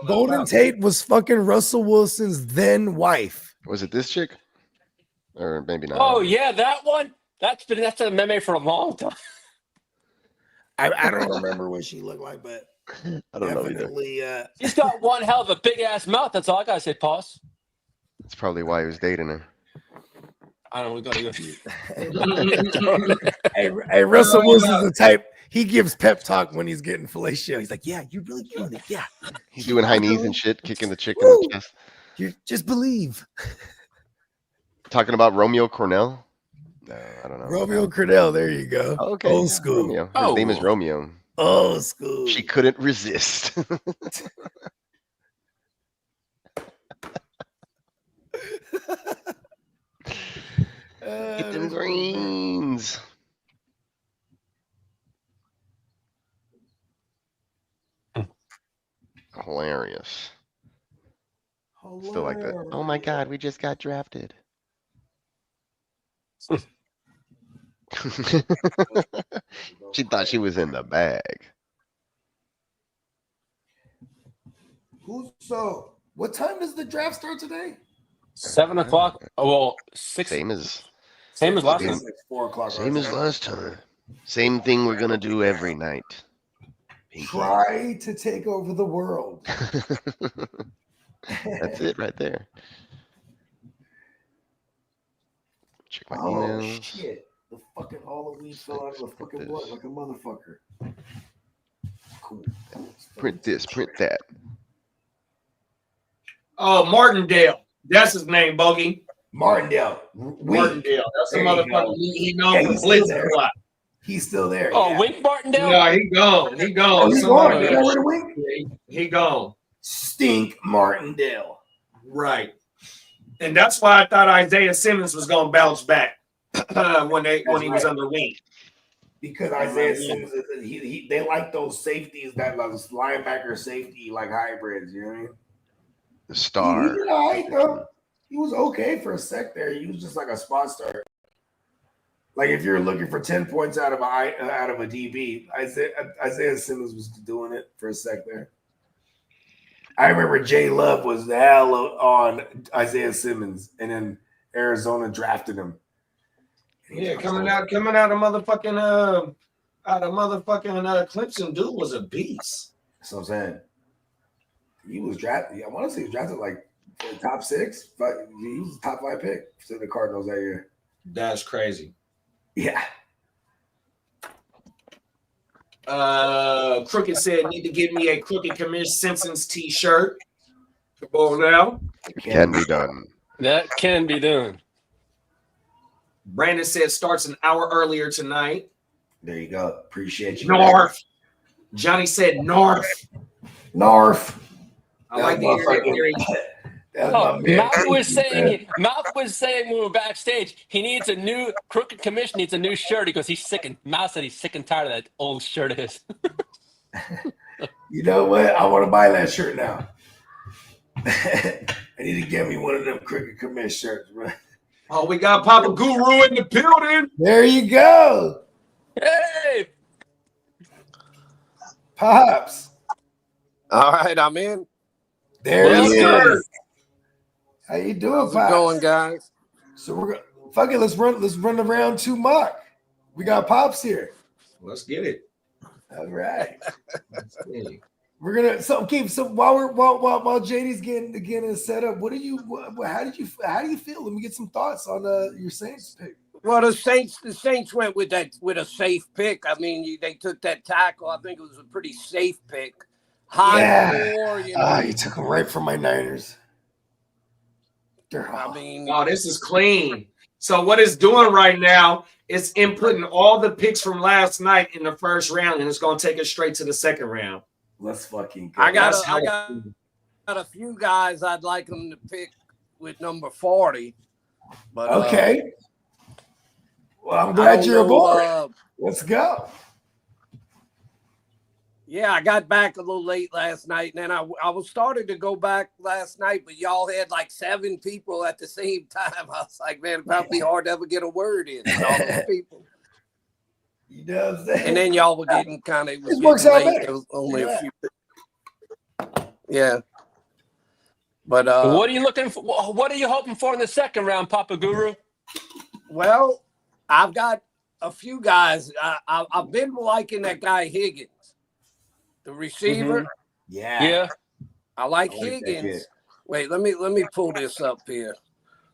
Golden Tate was fucking Russell Wilson's then wife. Was it this chick? Or maybe not. Oh yeah, that one. That's a meme for a long time. I don't remember what she looked like, but I don't know definitely. He's got one hell of a big ass mouth. That's all I gotta say, Pauls. That's probably why he was dating her. I don't know. We gotta go. Hey, Russell Wilson's the type. He gives pep talk when he's getting fellatio. He's like, "Yeah, you really doing it. Yeah." He's doing high knees and shit, kicking the chick in the chest. You just believe. Talking about Romeo Cornell? No, I don't know. Romeo Cornell. There you go. Okay. Old school. Romeo. His name is Romeo. Old school. She couldn't resist. Get them greens. Hilarious. Still like that. Oh my God, we just got drafted. She thought she was in the bag. So, what time does the draft start today? 7 o'clock. Oh well, 6. Same as last time. 4 o'clock. Same as last time. Same thing we're gonna do every night. Try to take over the world. That's it right there. Check my emails. Shit. The fucking Halloween fell out of the fucking blood like a motherfucker. Cool. Print this, print that. Oh, Martindale. That's his name, Bogey. Martindale. Martindale. That's the motherfucker. He known for he's still blitzing there. a lot. He's still there. Oh, Wink Martindale? No, he gone. He gone. Oh, he's gone. You know where to Wink? He gone. Stink Martindale. Right. And that's why I thought Isaiah Simmons was going to bounce back. when he was under wing. Because Isaiah Simmons, they like those safeties that like linebacker safety like hybrids. You know what I mean? The He star. did all right though. He was okay for a sec there. He was just like a spot starter. Like if you're looking for 10 points out of a DB, Isaiah Simmons was doing it for a sec there. I remember Jay Love was the hell on Isaiah Simmons, and then Arizona drafted him. Yeah, coming out of motherfucking Clemson, dude was a beast. That's what I'm saying. He was drafted. I want to say he was drafted like for the top 6, but he was a top 5 pick to the Cardinals that year. That's crazy. Yeah. Crooked said, need to give me a Crooked Commish Simpsons t-shirt. Come on now. Can be done. That can be done. Brandon said starts an hour earlier tonight. There you go. Appreciate you. North. Johnny said North. North. I like the internet theory. Mouth was saying when we were backstage, he needs a new Crooked Commission needs a new shirt because he's sick and Mouth said he's sick and tired of that old shirt of his. You know what? I want to buy that shirt now. I need to get me one of them Crooked Commish shirts, bro. Oh, we got Papa Guru in the building. There you go. Hey, Pops. All right, I'm in. There Yes, he sir. is. How you doing, How's it Pops? going, guys? So we're gonna fuck it. Let's run the round 2 mock. We got Pops here. Let's get it. All right. Let's get it. We're gonna so while JD's getting it set up, how do you feel? Let me get some thoughts on your Saints pick. Well, the Saints went with a safe pick. I mean, they took that tackle. I think it was a pretty safe pick. High floor, you know. You took him right from my Niners. I mean, Oh, this is clean. So what it's doing right now is inputting all the picks from last night in the first round, and it's going to take us straight to the second round. Let's fucking go. I got That's how- a few guys I'd like them to pick with number 40. But okay. Well, I'm I glad don't you're know, aboard. Let's go. Yeah, I got back a little late last night, and then I was starting to go back last night, but y'all had like 7 people at the same time. I was like, man, it'd probably be hard to ever get a word in with all those people. You know what I'm saying? And then y'all were getting kind of It works out better. There was only a few. Yeah. But what are you looking for? What are you hoping for in the second round, Papa Guru? well, I've got a few guys. I've been liking that guy Higgins, the receiver. Yeah. I like I like that Higgins. kid. Wait, let me pull this up here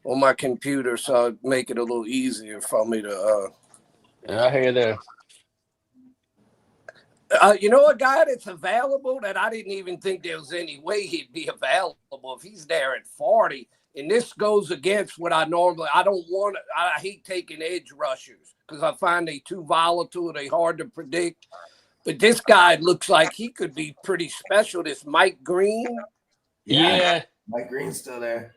on my computer so it make it a little easier for me to. I hear you there. You know, a guy that's available that I didn't even think there was any way he'd be available if he's there at 40. And this goes against what I hate taking edge rushers because I find they too volatile, they hard to predict. But this guy looks like he could be pretty special. This Mike Green. Yeah. Mike Green's still there.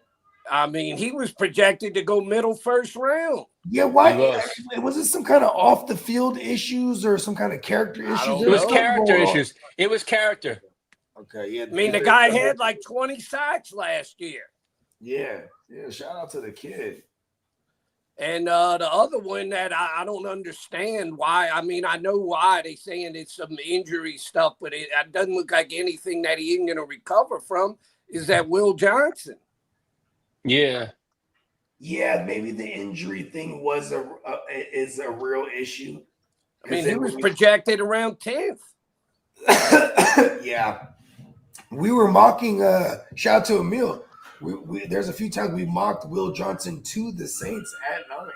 I mean, he was projected to go middle first round. Yeah, why? He Was it some kind of off the field issues or some kind of character issues? don't It was know. character issues. It was character. Okay, yeah. I mean, the guy had like 20 sacks last year. Yeah. Shout out to the kid. And the other one that I don't understand why. I mean, I know why they saying it's some injury stuff, but it doesn't look like anything that he ain't going to recover from. Is that Will Johnson? Yeah. Yeah, maybe the injury thing is a real issue. I mean, he was projected around 10th. Yeah, we were mocking. Shout out to Emil. There's a few times we mocked Will Johnson to the Saints at 9.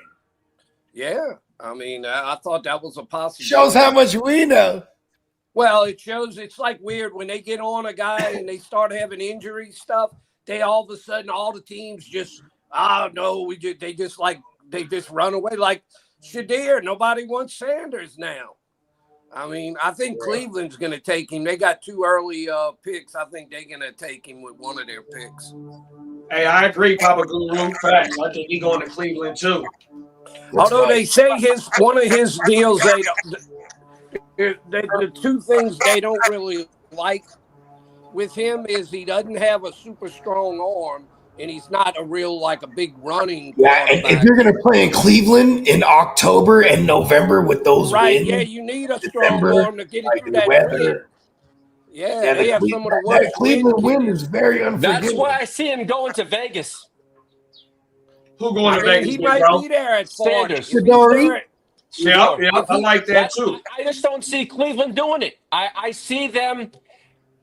Yeah, I mean, I thought that was a possibility. Shows how much we know. Well, it shows it's like weird when they get on a guy and they start having injury stuff. They all of a sudden, all the teams just, they just run away like Shadir. Nobody wants Sanders now. I mean, I think Cleveland's going to take him. They got 2 early picks. I think they're going to take him with one of their picks. Hey, I agree, Papa Guru. Facts. I think he going to Cleveland too. Although they say one of his deals, the two things they don't really like with him is he doesn't have a super strong arm, and he's not a big running Yeah, and if quarterback. you're gonna play in Cleveland in October and November with those winds, Yeah, you need a strong December, arm to get it like through the that weather. wind. Yeah, they have some of the that worst Cleveland wind wind. is very unforgiving. That's why I see him going to Vegas. Who going to Vegas, he big might bro? be there at 40. Sanders. If he's there, Yeah, Sure. I like that too. I just don't see Cleveland doing it. I see them,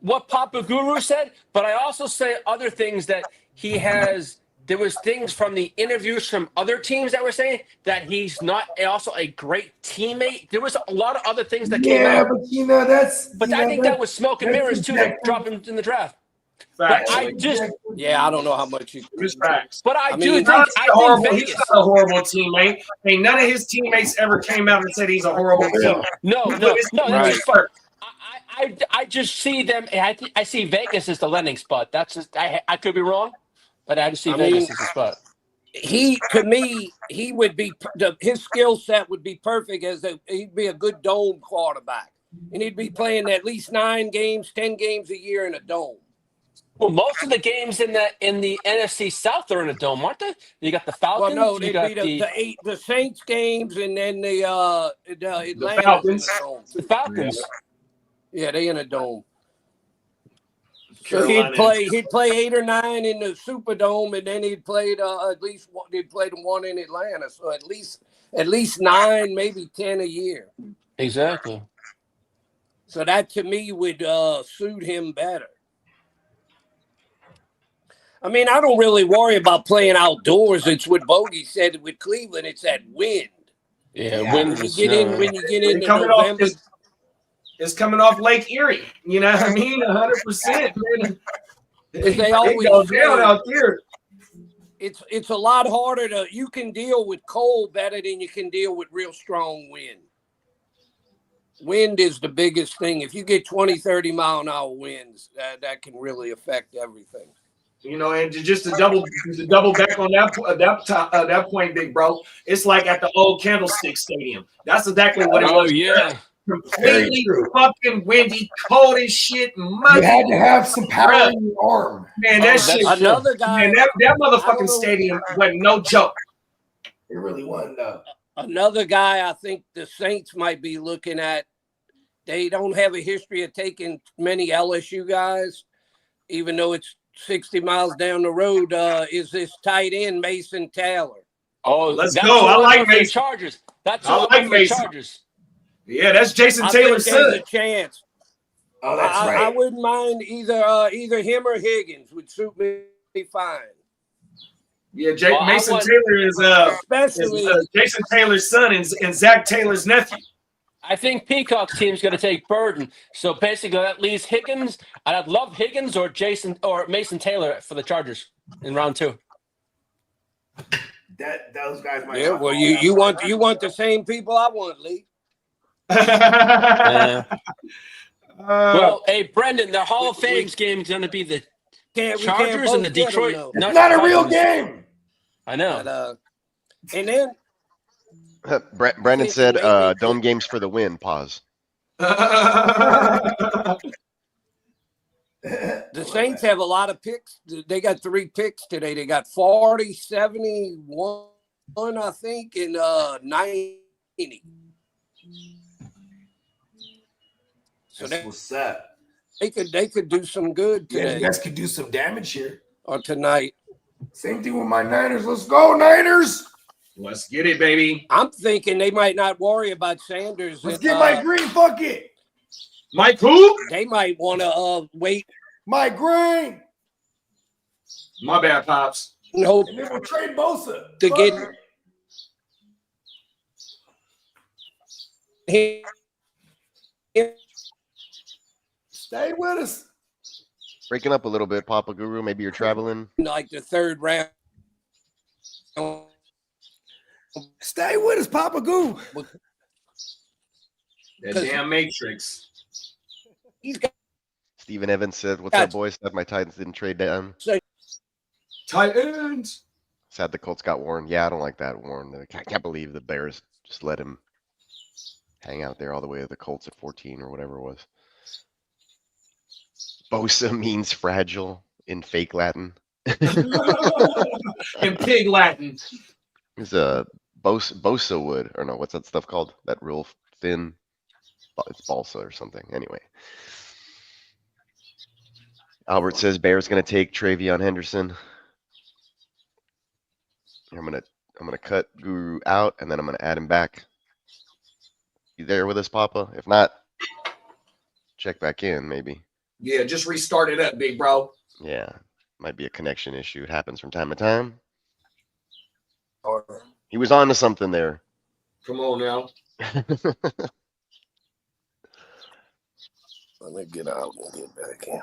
what Papa Guru said, but I also say other things that he has. There was things from the interviews from other teams that were saying that he's not also a great teammate. There was a lot of other things that came out. But you know that's. But I think that was smoke and mirrors too to drop him in the draft. Facts. But I just, I don't know how much you. It's facts. but I do mean, think He's Vegas. not a horrible teammate. Ain't none of his teammates ever came out and said he's a horrible teammate. No. Right. That's fine. I just see them. I see Vegas as the landing spot. That's just I could be wrong, but I just see Vegas as the spot. To me, he would be his skill set would be perfect he'd be a good dome quarterback, and he'd be playing at least 9 games, 10 games a year in a dome. Well, most of the games in the NFC South are in a dome, aren't they? You got the Falcons. Well, no, you they'd got be the Saints games, and then the Atlanta Falcons. the Falcons. Yeah, they in a dome. So he'd play 8 or 9 in the Superdome, and then he'd play the one in Atlanta. So at least 9, maybe 10 a year. Exactly. So that to me would suit him better. I mean, I don't really worry about playing outdoors. It's what Bogey said with Cleveland. It's that wind. Yeah, wind. When you get into November. It's coming off Lake Erie. You know what I mean? 100%. Man. As they always go say, down out there. It's a lot harder you can deal with cold better than you can deal with real strong wind. Wind is the biggest thing. If you get 20, 30 mile an hour winds, that can really affect everything. You know, and just to double back on that point, big bro, it's like at the old Candlestick Stadium. That's exactly what it was. Oh yeah. Completely fucking windy, cold as shit, muddy. You had to have some power in your arm. Man, that shit. Another guy. Man, that motherfucking stadium wasn't no joke. It really wasn't though. Another guy I think the Saints might be looking at. They don't have a history of taking many LSU guys, even though it's 60 miles down the road. Is this tight end Mason Taylor? Oh, let's go. I like Mason. Chargers. That's I like Mason. Chargers. Yeah, that's Jason Taylor's son. There's a chance. Oh, that's right. I wouldn't mind either him or Higgins would suit me fine. Yeah, Mason Taylor is Jason Taylor's son and Zach Taylor's nephew. I think Peacock's team's going to take Burden. So basically, that leaves Higgins. And I'd love Higgins or Mason Taylor for the Chargers in round 2. Those guys might. Yeah, well, you want the same people I want, Lee. Well, hey, Brendan, the Hall of Fame game is going to be the Chargers and the Detroit. It's not a real game. I know. But, and then Brandon said, "Dome games for the win." Pause. the Saints have a lot of picks. They got 3 picks today. They got 40, 71, I think, and 90. So What's that? they could do some good today. Yeah, you guys could do some damage here. Or tonight. Same thing with my Niners. Let's go, Niners. Let's get it, baby. I'm thinking they might not worry about Sanders. Let's get Mike Green. Fuck it. Mike who? They might want to wait. Mike Green. My bad, Pops. No, And then we'll trade Bosa. to get him. Stay with us. Breaking up a little bit, Papa Guru. Maybe you're traveling. Like the 3rd round. Stay with us, Papa Goo. That damn Matrix. He's got Steven Evans said, "What's up, boys? That my Titans didn't trade down." Titans. Sad the Colts got Warren. Yeah, I don't like that Warren. I can't believe the Bears just let him hang out there all the way to the Colts at 14 or whatever it was. Bosa means fragile in fake Latin. In pig Latin. It's a Bosa wood, or no, what's that stuff called? That real thin, it's balsa or something. Anyway, Albert says Bears gonna take Travion Henderson. I'm gonna cut Guru out, and then I'm gonna add him back. You there with us, Papa? If not, check back in maybe. Yeah, just restart it up, big bro. Yeah, might be a connection issue. It happens from time to time. He was on to something there. Come on now. Let me get out and get back in.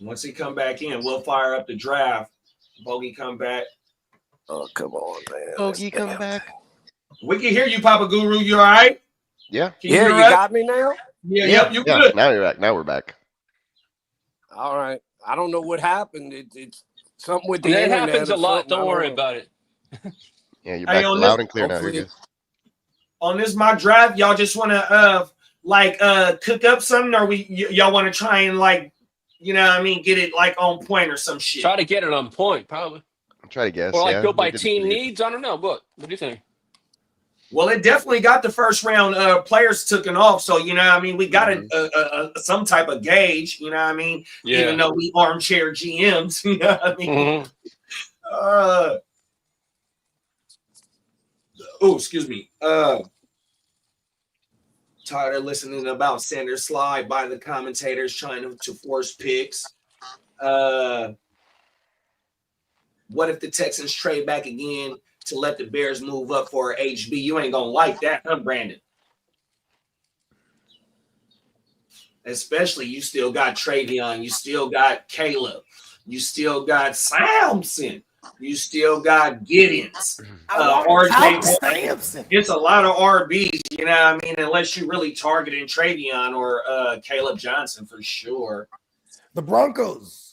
Once he come back in, we'll fire up the draft. Bogey come back. Oh, come on, man. Bogey come back. We can hear you, Papa Guru. You all right? Yeah. Can Yeah, hear you us? got me now? Yeah, yep, you Yeah. good. Now you're back. Now we're back. All right. I don't know what happened. It's something with the That internet. happens a or lot. something. I Don't worry know. about it. Yeah, you're Hey, back on loud this- and clear now. You're hopefully- good. On this mock draft, y'all just want to cook up something, or y'all want to try and get it like on point or some shit. Try to get it on point, probably. I'm trying to guess. Or like yeah, go by we could- team we could- needs. I don't know. What do you think? Well, it definitely got the first round players taken off, so we got some type of gauge, even though we armchair GMs, Mhm. Excuse me. Tired of listening about Sanders slide by the commentators trying to force picks. What if the Texans trade back again to let the Bears move up for HB? You ain't gonna like that, huh, Brandon? Especially you still got Travion, you still got Caleb, you still got Samson, you still got Giddens, RJ. Samson. It's a lot of RBs, unless you really targeting Travion or Caleb Johnson for sure. The Broncos.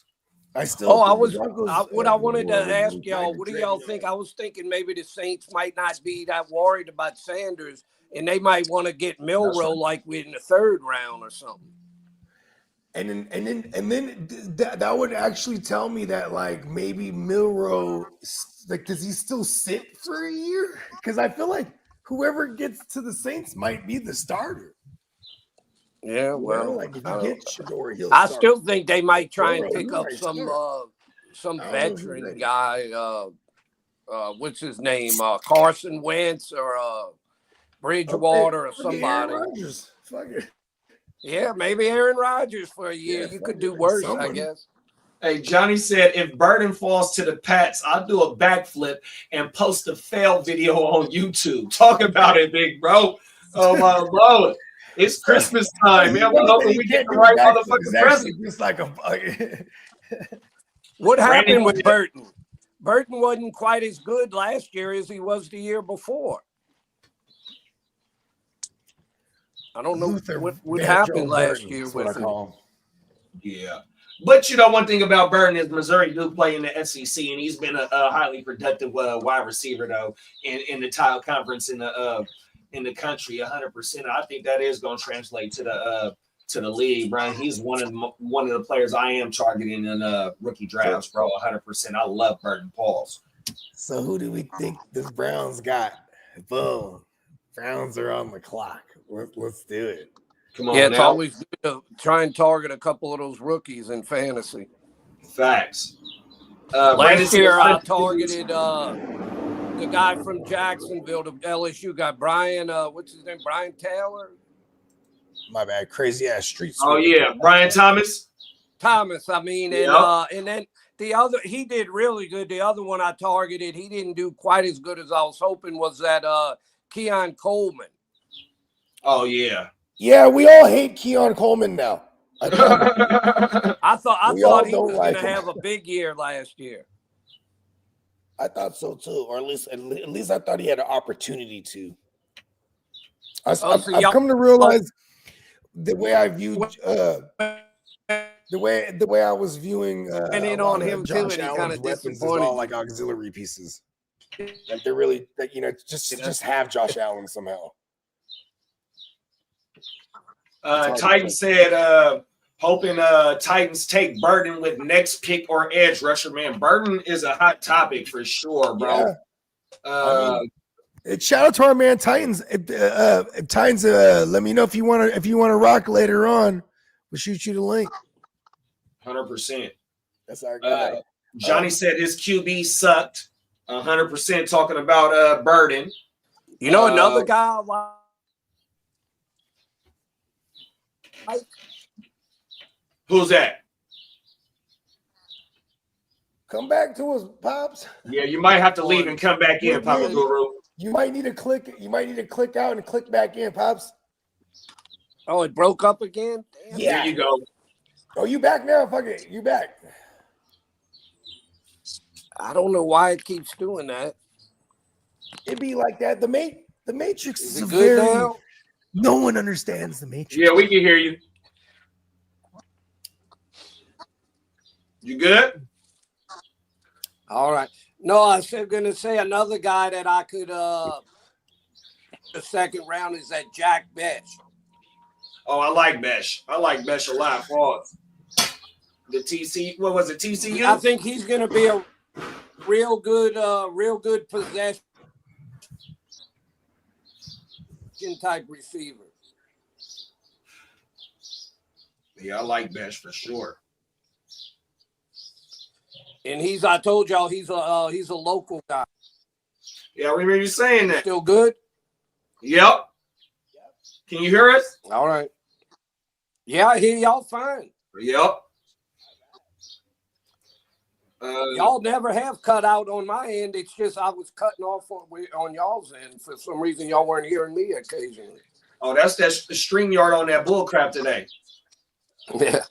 I still. Oh, think the Broncos, what I wanted to were ask trying y'all, to what do trade y'all him. think? I was thinking maybe the Saints might not be that worried about Sanders, and they might want to get Milrow like in the third round or something. And then that would actually tell me that like maybe Milrow, like, does he still sit for a year? Because I feel like whoever gets to the Saints might be the starter. Yeah, well, like if I you don't- get Shador, he'll I start. still think they might try and Milrow, pick he up might some start. I don't know if he's veteran ready. guy. What's his name? Carson Wentz or Bridgewater or Okay, fuck it, Aaron somebody. Rodgers. Fuck it. Yeah, maybe Aaron Rodgers for a year. Yeah, You fuck could it, do like worse, I somebody. guess. Hey, Johnny said if Burden falls to the Pats, I'll do a backflip and post a fail video on YouTube. Talk about it, big bro. Oh my Lord. It's Christmas time, man. We're hoping we get the right motherfucking present. Just like a What Randy happened with did. Burton? Burton wasn't quite as good last year as he was the year before. I don't know Luther what Vandross happened last Burton, year that's what I with him. call him. Yeah. But one thing about Burton is Missouri do play in the SEC, and he's been a highly productive wide receiver though in the title conference in the country, 100%. I think that is going to translate to the league, Brian. He's one of the players I am targeting in rookie drafts, bro. 100%. I love Burton Pauls. So who do we think the Browns got? Boom. Browns are on the clock. Let's do it. Come on, Yeah, it's now. always good to try and target a couple of those rookies in fantasy. Facts. Brandon Last year, I said- targeted the guy from Jacksonville to LSU guy, Brian. What's his name? Brian Taylor. My bad. Crazy ass street. Oh sweeper. yeah, Brian Thomas. Thomas, I mean, and Yep. and then the other, he did really good. The other one I targeted, he didn't do quite as good as I was hoping. Was that Keon Coleman? Oh yeah. Yeah, we all hate Keon Coleman now. I thought, I We all thought he don't was like going to him. have a big year last year. I thought so too, or at least I thought he had an opportunity to. I've y'all- come to realize the way I viewed the way I was viewing And in a lot on him of too, Josh and he Allen's kinda weapons is disappointed all you. like auxiliary pieces. Like they're really like just have Josh Allen somehow. hard to Titan trust. said, hoping Titans take Burton with next pick or edge rusher. Man, Burton is a hot topic for sure, bro. Yeah. I mean, shout out to our man Titans. Titans, let me know if you want to rock later on. We'll shoot you the link. 100%. That's our guy. Johnny said his QB sucked. 100% talking about Burden. You know another guy I like? Who's that? Come back to us, Pops. Yeah, you might have to leave and come back in, Papa Guru. You might need to click out and click back in, Pops. Oh, it broke up again? Damn. Yeah. There you go. Oh, you back now? Fuck it. You back. I don't know why it keeps doing that. It'd be like that. The Matrix Is is it a good very now? no one understands the Matrix. Yeah, we can hear you. You good? All right. No, I was going to say another guy that I could the second round is that Jack Besh. Oh, I like Besh. I like Besh a lot. Pause. The TC, what was it? TCU? I think he's going to be a real good possession type receiver. Yeah, I like Besh for sure. And I told y'all he's a local guy. Yeah, I remember you saying that. Still good? Yep. Can you hear us? All right. Yeah, I hear y'all fine. Yep. Y'all never have cut out on my end. It's just I was cutting off on y'all's end. For some reason, y'all weren't hearing me occasionally. Oh, that's that StreamYard on that bullcrap today. Yeah.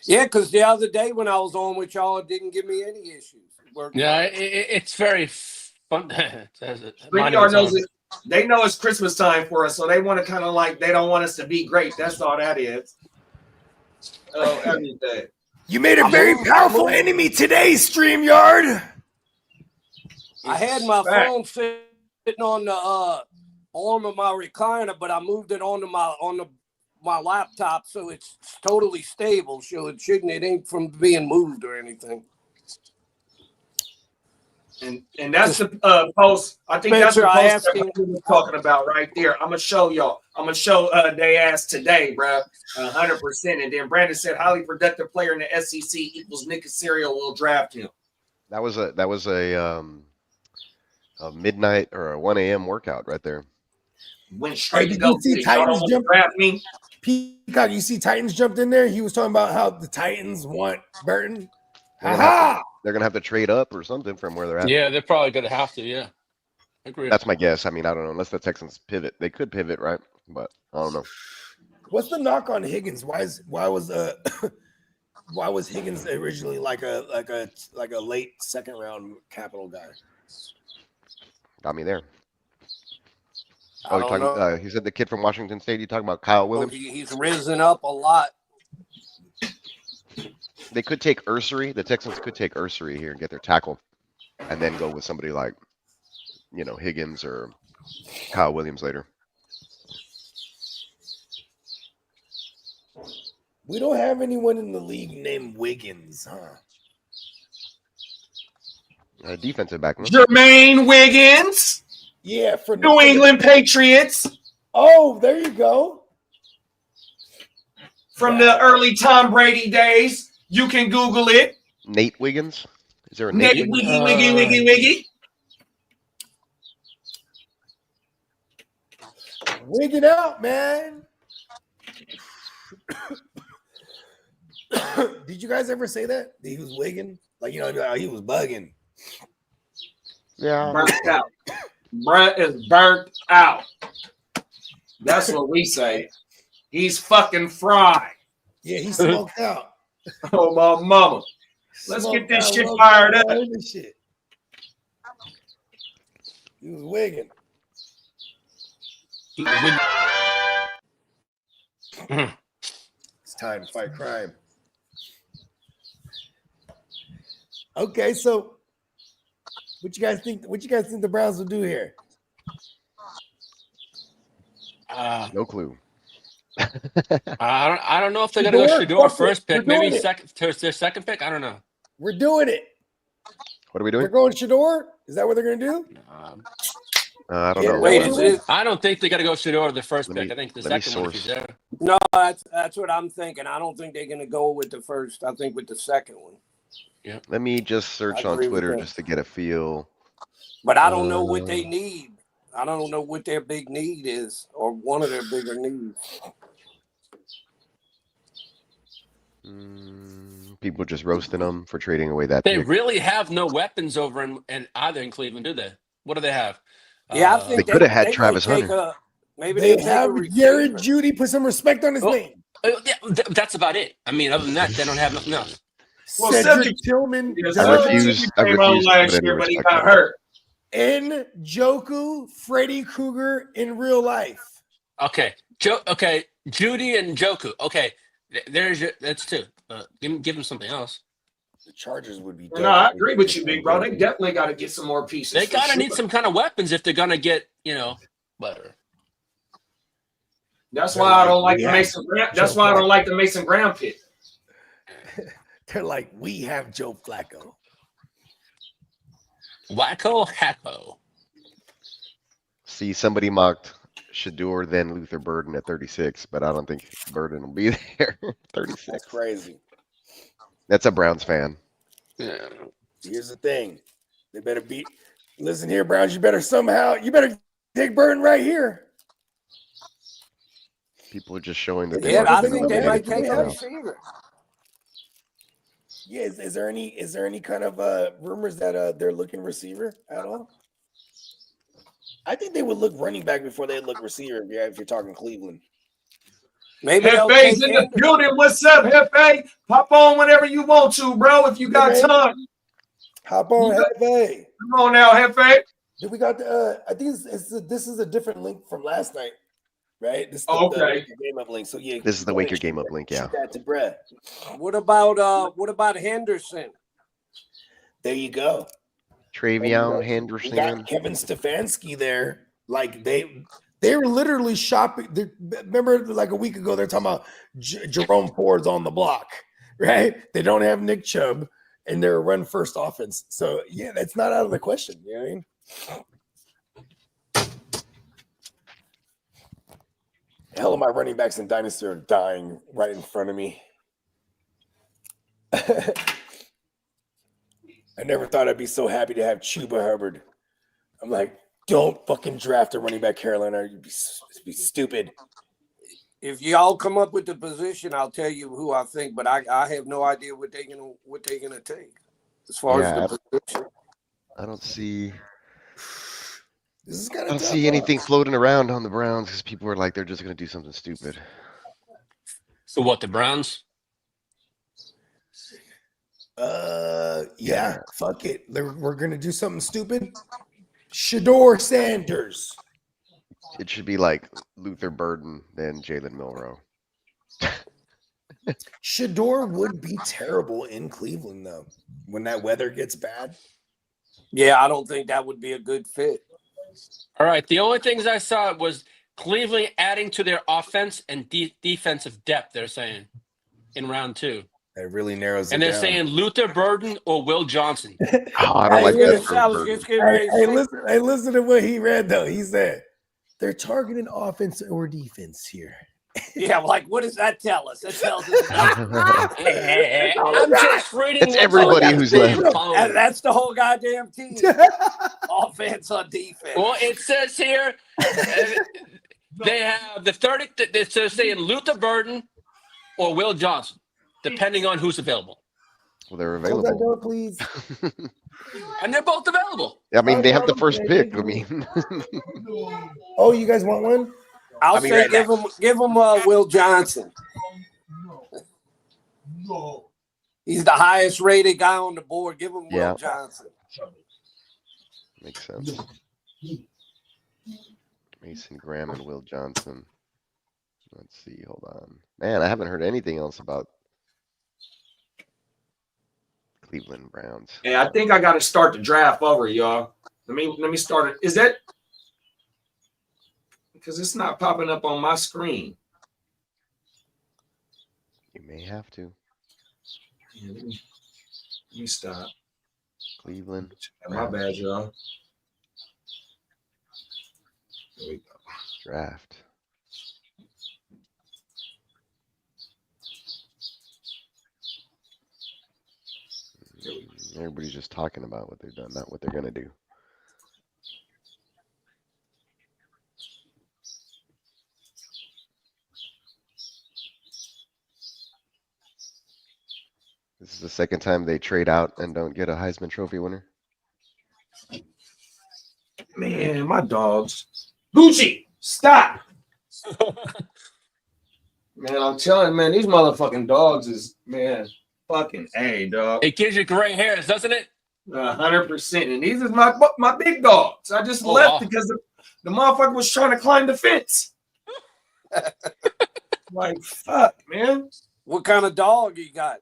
Yeah, because the other day when I was on with y'all, it didn't give me any issues. Yeah, it's very fun. StreamYard knows it. They know it's Christmas time for us, so they want to kind of like, they don't want us to be great. That's all that is. Oh, everything. You made a very powerful enemy today, StreamYard. I had my phone sitting on the arm of my recliner, but I moved it onto my laptop, so it's totally stable. So it ain't from being moved or anything. And that's the post. I think that's the post that we were talking about right there. I'm gonna show y'all. I'm gonna show they ass today, bro. 100%. And then Brandon said highly productive player in the SEC equals Nick Casario will draft him. That was a midnight or a 1 a.m. workout right there. Went straight to Did go. you see Titans jump? Draft me. Peacock, you see Titans jumped in there? He was talking about how the Titans want Burton. They're gonna have to trade up or something from where they're at. Yeah, they're probably gonna have to. Yeah, I agree. That's my guess. I mean, I don't know unless the Texans pivot. They could pivot, right? But I don't know. What's the knock on Higgins? Why was Higgins originally like a late second round capital guy? Got me there. I don't know. He said the kid from Washington State. You talking about Kyle Williams? He's risen up a lot. They could take Ursery. The Texans could take Ursery here and get their tackle, and then go with somebody like, Higgins or Kyle Williams later. We don't have anyone in the league named Wiggins, huh? Defensive back. Jermaine Wiggins. Yeah, for New England Patriots. Oh, there you go. From the early Tom Brady days. You can Google it. Nate Wiggins. Is there a Nate Nate Wiggins? Wiggy. Wig it out, man. Did you guys ever say that? He was wigging? Like, he was bugging. Yeah. Burnt out. Brett is burnt out. That's what we say. He's fucking fried. Yeah, he smoked out. Oh, my mama. Let's get this shit fired up. He was wigging. It's time to fight crime. Okay, so what you guys think? What you guys think the Browns will do here? No clue. I don't know if they're gonna go Shador? Shador Fuck it. first We're pick, maybe doing it. second, their second pick. I don't know. We're doing it. What are we We're doing? going Shador. Is that what they're gonna do? I don't Yeah, know. Wait, Hold is on. it? I don't think they got to go Shador the first Let pick. me- I think the let me second one if he's source. there. No, that's what I'm thinking. I don't think they're going to go with the first. I think with the second one. Let me just search I on agree with Twitter that. just to get a feel. But I don't know what they need. I don't know what their big need is, or one of their bigger needs. People just roasting them for trading away that They pick. really have no weapons over in either in Cleveland, do they? What do they have? Yeah, I think They coulda had they Travis may take Hunter. maybe They take have a Jared receiver. Judy. Put some respect on his Oh, name. That's about it. I mean, other than that, they don't have nothing else. Well, Cedric Cedric- Tillman, Yeah, I Doug, refuse came to on put last any year, but he respect got on it. hurt. and Joku, Freddy Krueger in real life. Okay, okay, Judy and Joku. Okay, that's two. Give them something else. The Chargers would be. No, I agree with you, big bro. They definitely got to get some more pieces. They for gotta sure. need some kind of weapons if they're gonna get better. That's why I don't like the Yeah. Mason Graham. That's why I don't like the Mason Graham pick. They're like, we have Joe Flacco. Wacko Hacko. See, somebody mocked Shador, then Luther Burden at 36, but I don't think Burden will be there. 36. That's crazy. That's a Browns fan. Yeah. Here's the thing. They better be. Listen here, Browns. You better take Burton right here. People are just showing that they Yeah, weren't I gonna think they eliminate might it from take the a playoffs. receiver. Yeah, is there any kind of rumors that they're looking receiver at all? I think they would look running back before they look receiver. Yeah, if you're talking Cleveland. Maybe they'll Hefe's take in the Henderson. building. What's up, Hefe? Pop on whenever you want to, bro. If you got man. time, Hop on, Hefe. come on now, Hefe. Did we got the? I think this is a different link from last night, right? This is the Okay. Wake Your Game Up link. So yeah, This is the Wake Your Game Up link, yeah. Shoot that to Brett. What about Henderson? There you go. Travion We Henderson. got Kevin Stefanski there. Like they were literally shopping. Remember, like a week ago, they're talking about Jerome Ford's on the block, right? They don't have Nick Chubb, and they're a run first offense. So yeah, that's not out of the question. You know what I mean? Hell of my running backs in Dynasty are dying right in front of me. I never thought I'd be so happy to have Chuba Hubbard. I'm like, don't fucking draft a running back, Carolina. You'd be stupid. If y'all come up with the position, I'll tell you who I think. But I have no idea what they're gonna take as far as the position. I don't see. This is kind I of don't see anything floating around on the Browns because people are like they're just gonna do something stupid. So what? The Browns? Yeah, fuck it. We're gonna do something stupid. Shador Sanders. It should be like Luther Burden, then Jalen Milrow. Shador would be terrible in Cleveland though. When that weather gets bad. Yeah, I don't think that would be a good fit. All right. The only things I saw was Cleveland adding to their offense and defensive depth. They're saying in round 2. That really narrows it And they're down. saying Luther Burden or Will Johnson. Oh, I don't like that. I was just getting ready to say, Listen to what he read though. He said they're targeting offense or defense here. yeah, like what does that tell us? That tells us I'm just reading. It's everybody who's left. that's the whole goddamn team. Offense or defense. Well, it says here they have the 30. It says saying Luther Burden or Will Johnson, depending on who's available. Well, they're Hold that available. door, please. And they're both available. I mean, they have the first pick. I mean, Oh, you guys want one? I'll be say right give him Will Johnson. No. He's the highest rated guy on the board. Give him Yeah. Will Johnson. makes sense. Mason Graham and Will Johnson. Let's see. Hold on, man. I haven't heard anything else about Cleveland Browns. Yeah, I think I got to start the draft over, y'all. Let me start it. Is that because it's not popping up on my screen? You may have to. Yeah, let me stop. Cleveland. My bad, y'all. There we go. Draft. Everybody's just talking about what they've done, not what they're gonna do. This is the second time they trade out and don't get a Heisman Trophy winner. Man, my dogs. Gucci, stop. Man, I'm telling you, man, these motherfucking dogs is, man, fucking A, dog. It gives you gray hairs, doesn't it? 100%. And these is my big dogs. I just left because the motherfucker was trying to climb the fence. Like, fuck, man. What kind of dog you got?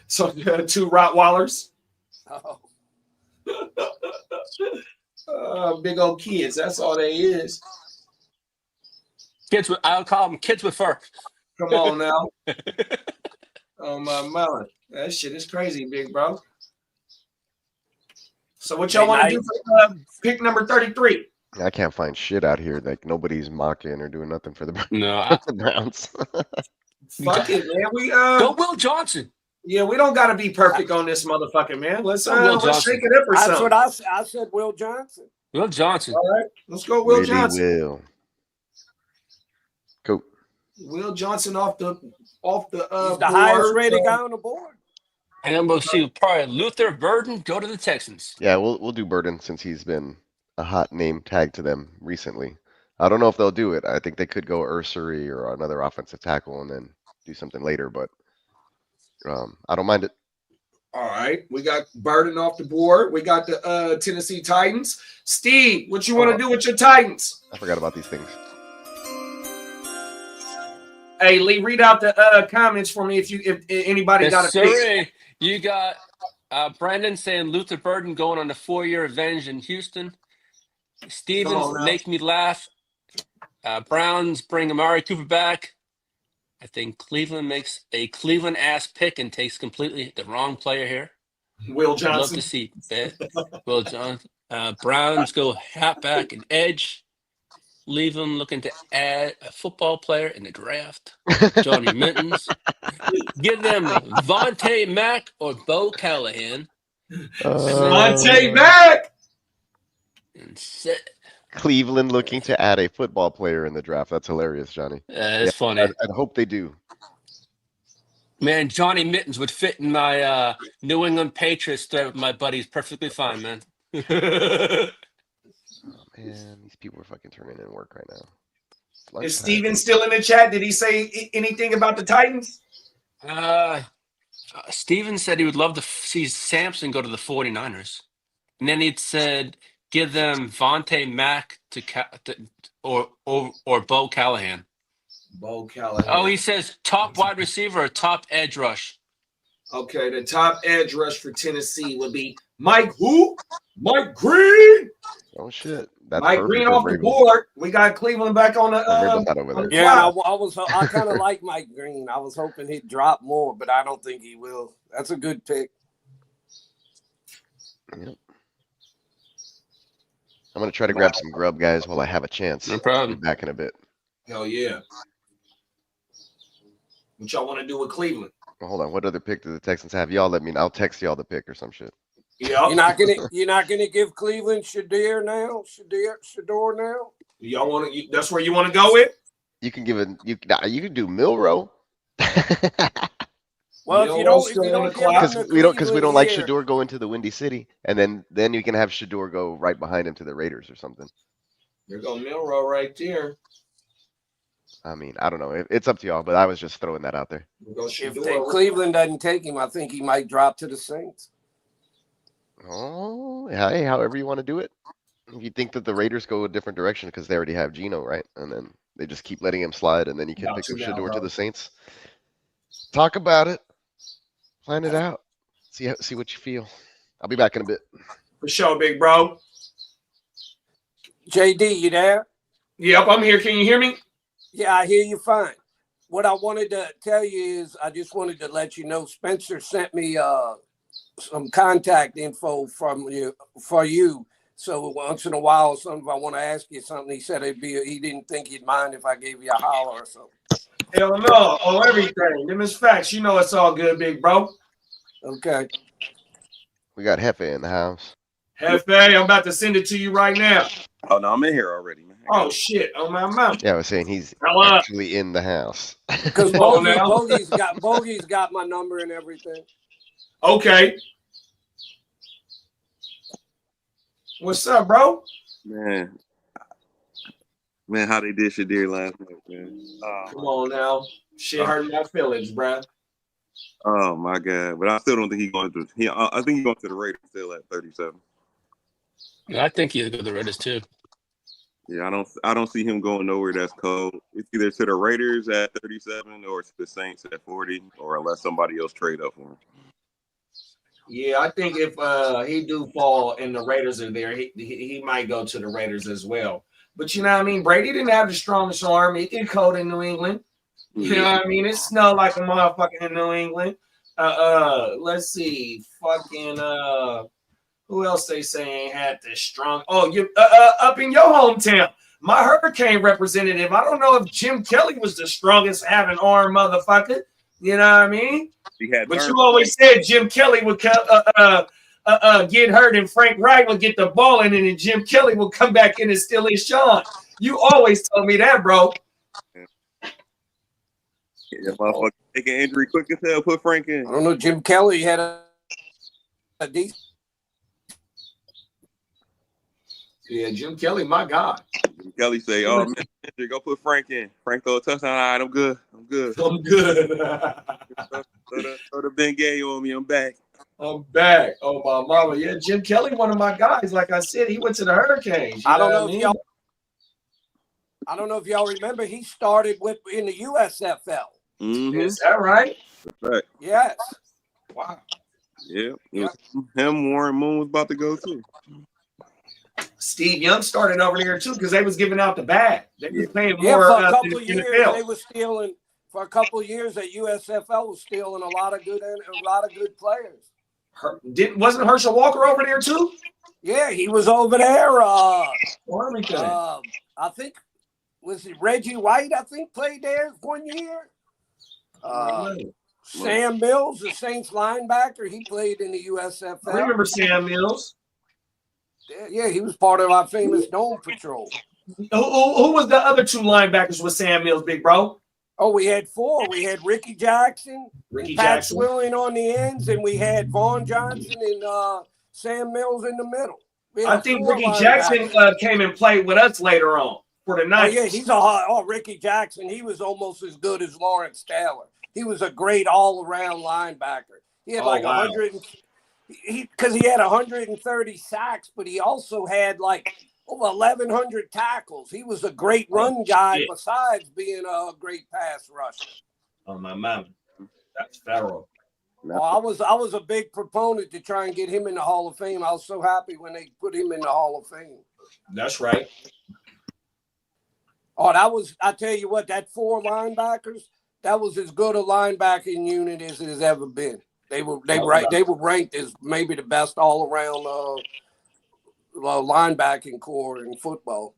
So, 2 Rottweilers. Oh. Big old kids. That's all they is. Kids with, I'll call them kids with fur. Come on now. Oh, my mother. That shit is crazy, big bro. So what y'all want to do for pick number 33? I can't find shit out here. Like nobody's mocking or doing nothing for the Browns. Fuck it, man. We Go Will Johnson. Yeah, we don't gotta be perfect on this motherfucker, man. Let's shake it up or That's something. what I said. Will Johnson. Will Johnson. All right, let's go. Will Johnson. Will. Cool. Will Johnson off the He's the highest rated guy on the board. And then we'll see probably Luther Burden go to the Texans. Yeah, we'll do Burden since he's been a hot name tagged to them recently. I don't know if they'll do it. I think they could go Ursary or another offensive tackle and then do something later, but I don't mind it. All right, we got Burden off the board. We got the Tennessee Titans. Steve, what you want to do with your Titans? I forgot about these things. Hey, Lee, read out the comments for me if anybody got a pick. You got Brandon saying Luther Burden going on a 4-year revenge in Houston. Stevens, make me laugh. Browns bring Amari Cooper back. I think Cleveland makes a Cleveland-ass pick and takes completely the wrong player here. Will Johnson. I'd love to see Will Johnson. Browns go halfback and edge. Leave them looking to add a football player in the draft. Johnny Mittens. Give them Vontae Mack or Bo Callahan. Vontae Mack. And sit. Cleveland looking to add a football player in the draft. That's hilarious, Johnny. It's funny. I'd hope they do. Man, Johnny Mittens would fit in my New England Patriots thread with my buddies perfectly fine, man. Oh, man, these people are fucking turning in work right now. Is Steven still in the chat? Did he say anything about the Titans? Steven said he would love to see Samson go to the 49ers. And then he'd said, give them Vontae Mack or Bo Callahan. Bo Callahan. Oh, he says top wide receiver or top edge rush. Okay, the top edge rush for Tennessee would be Mike who? Mike Green. Oh shit! That's Mike Green off the board. We got Cleveland back on the. Yeah, I kind of like Mike Green. I was hoping he'd drop more, but I don't think he will. That's a good pick. Yep. I'm gonna try to grab some grub, guys, while I have a chance. No problem. I'll be back in a bit. Hell yeah. What y'all want to do with Cleveland? Well, hold on. What other pick do the Texans have? Y'all let me know. I'll text y'all the pick or some shit. Yeah. You're not gonna give Cleveland Shador now? Shador now? Y'all want to? That's where you want to go with? You can give it. You can do Milrow. Well, if you don't because we don't like Shador going to the Windy City, and then you can have Shador go right behind him to the Raiders or something. There go Milrow right there. I mean, I don't know. It's up to y'all, but I was just throwing that out there. If Cleveland doesn't take him, I think he might drop to the Saints. Oh, hey, however you want to do it. If you think that the Raiders go a different direction because they already have Geno, right? And then they just keep letting him slide, and then you can pick up Shador to the Saints. Talk about it. Plan it out. See what you feel. I'll be back in a bit. For sure, big bro. JD, you there? Yep, I'm here. Can you hear me? Yeah, I hear you fine. What I wanted to tell you is I just wanted to let you know Spencer sent me some contact info from you for you. So once in a while, if I want to ask you something, he said he didn't think he'd mind if I gave you a holler or something. Hell no. Oh, everything. Them is facts. You know it's all good, big bro. Okay. We got Hefe in the house. Hefe, I'm about to send it to you right now. Oh no, I'm in here already, man. Oh shit. Oh my mouth. Yeah, I was saying he's Hello. actually in the house. Because Come on now. Bogey's got my number and everything. Okay. What's up, bro? Man, how they did Shadir last night, man. Come on now. Shit hurt my feelings, bro. Oh my God! But I still don't think he's going to. I think he's going to the Raiders still at 37. Yeah, I think he'll go to the Raiders too. Yeah, I don't see him going nowhere that's cold. It's either to the Raiders at 37 or to the Saints at 40, or unless somebody else trade up for him. Yeah, I think if he do fall and the Raiders are there, he might go to the Raiders as well. But you know what I mean? Brady didn't have the strongest arm. It get cold in New England. You know what I mean? It snowed like a motherfucker in New England. Let's see. Fucking who else they saying had the strong? Oh, you up in your hometown. My Hurricane representative. I don't know if Jim Kelly was the strongest having arm motherfucker. You know what I mean? But you always said Jim Kelly would get hurt and Frank Wright would get the ball in, and then Jim Kelly will come back in and steal his shot. You always told me that, bro. Yeah, motherfucker taking injury quick as hell. Put Frank in. I don't know. Jim Kelly had a decent. Yeah, Jim Kelly, my God. Jim Kelly say, "Oh man, go put Frank in." Frank throw a touchdown. All right, I'm good. I'm good. Throw the Bengay on me. I'm back. I'm back. Oh my mama. Yeah, Jim Kelly, one of my guys. Like I said, he went to the Hurricanes. I don't know if y'all remember. He started in the USFL. Mm-hmm. Is that right? That's right. Yes. Wow. Yeah. It was him. Warren Moon was about to go too. Steve Young started over there too because they was giving out the bag. They was paying more. Yeah, for a couple of years NFL. they were stealing. For a couple of years, that USFL was stealing a lot of good players. Wasn't Herschel Walker over there too? Yeah, he was over there. Everything. I think was it Reggie White? I think played there 1 year. Sam Mills, the Saints linebacker, he played in the USFL. I remember Sam Mills. Yeah, he was part of our famous Dome Patrol. Who was the other two linebackers with Sam Mills, big bro? Oh, we had four. We had Ricky Jackson, Pat Swilling on the ends, and we had Vaughn Johnson and Sam Mills in the middle. I think Ricky Jackson came and played with us later on for the night. Oh, yeah, Ricky Jackson. He was almost as good as Lawrence Taylor. He was a great all-around linebacker. He had 100, because he had 130 sacks, but he also had like over 1,100 tackles. He was a great run guy besides being a great pass rusher. Oh, my mama. That's federal. Well, I was a big proponent to try and get him in the Hall of Fame. I was so happy when they put him in the Hall of Fame. That's right. Oh, I tell you what, that four linebackers, that was as good a linebacking unit as it has ever been. They were ranked as maybe the best all around linebacking core in football.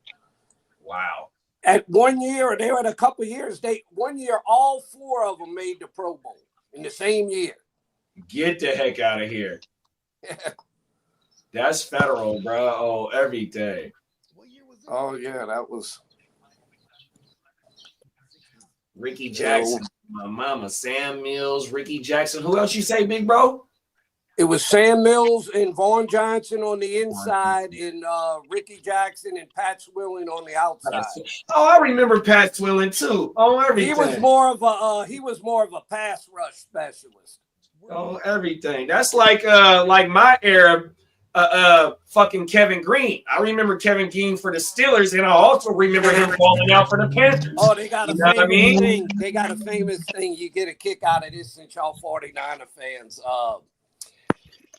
Wow. At 1 year, they had a couple of years. 1 year, all four of them made the Pro Bowl in the same year. Get the heck out of here. That's federal, bro. Oh, everything. Oh, yeah, that was Ricky Jackson, my mama, Sam Mills, Ricky Jackson. Who else you say, big bro? It was Sam Mills and Vaughn Johnson on the inside, and Ricky Jackson and Pat Swilling on the outside. Oh, I remember Pat Swilling too. Oh, everything. He was more of a pass rush specialist. Oh, everything. That's like my era. Fucking Kevin Green. I remember Kevin Green for the Steelers, and I also remember him falling out for the Panthers. Oh, they got a famous thing. They got a famous thing. You get a kick out of this since y'all 49er fans.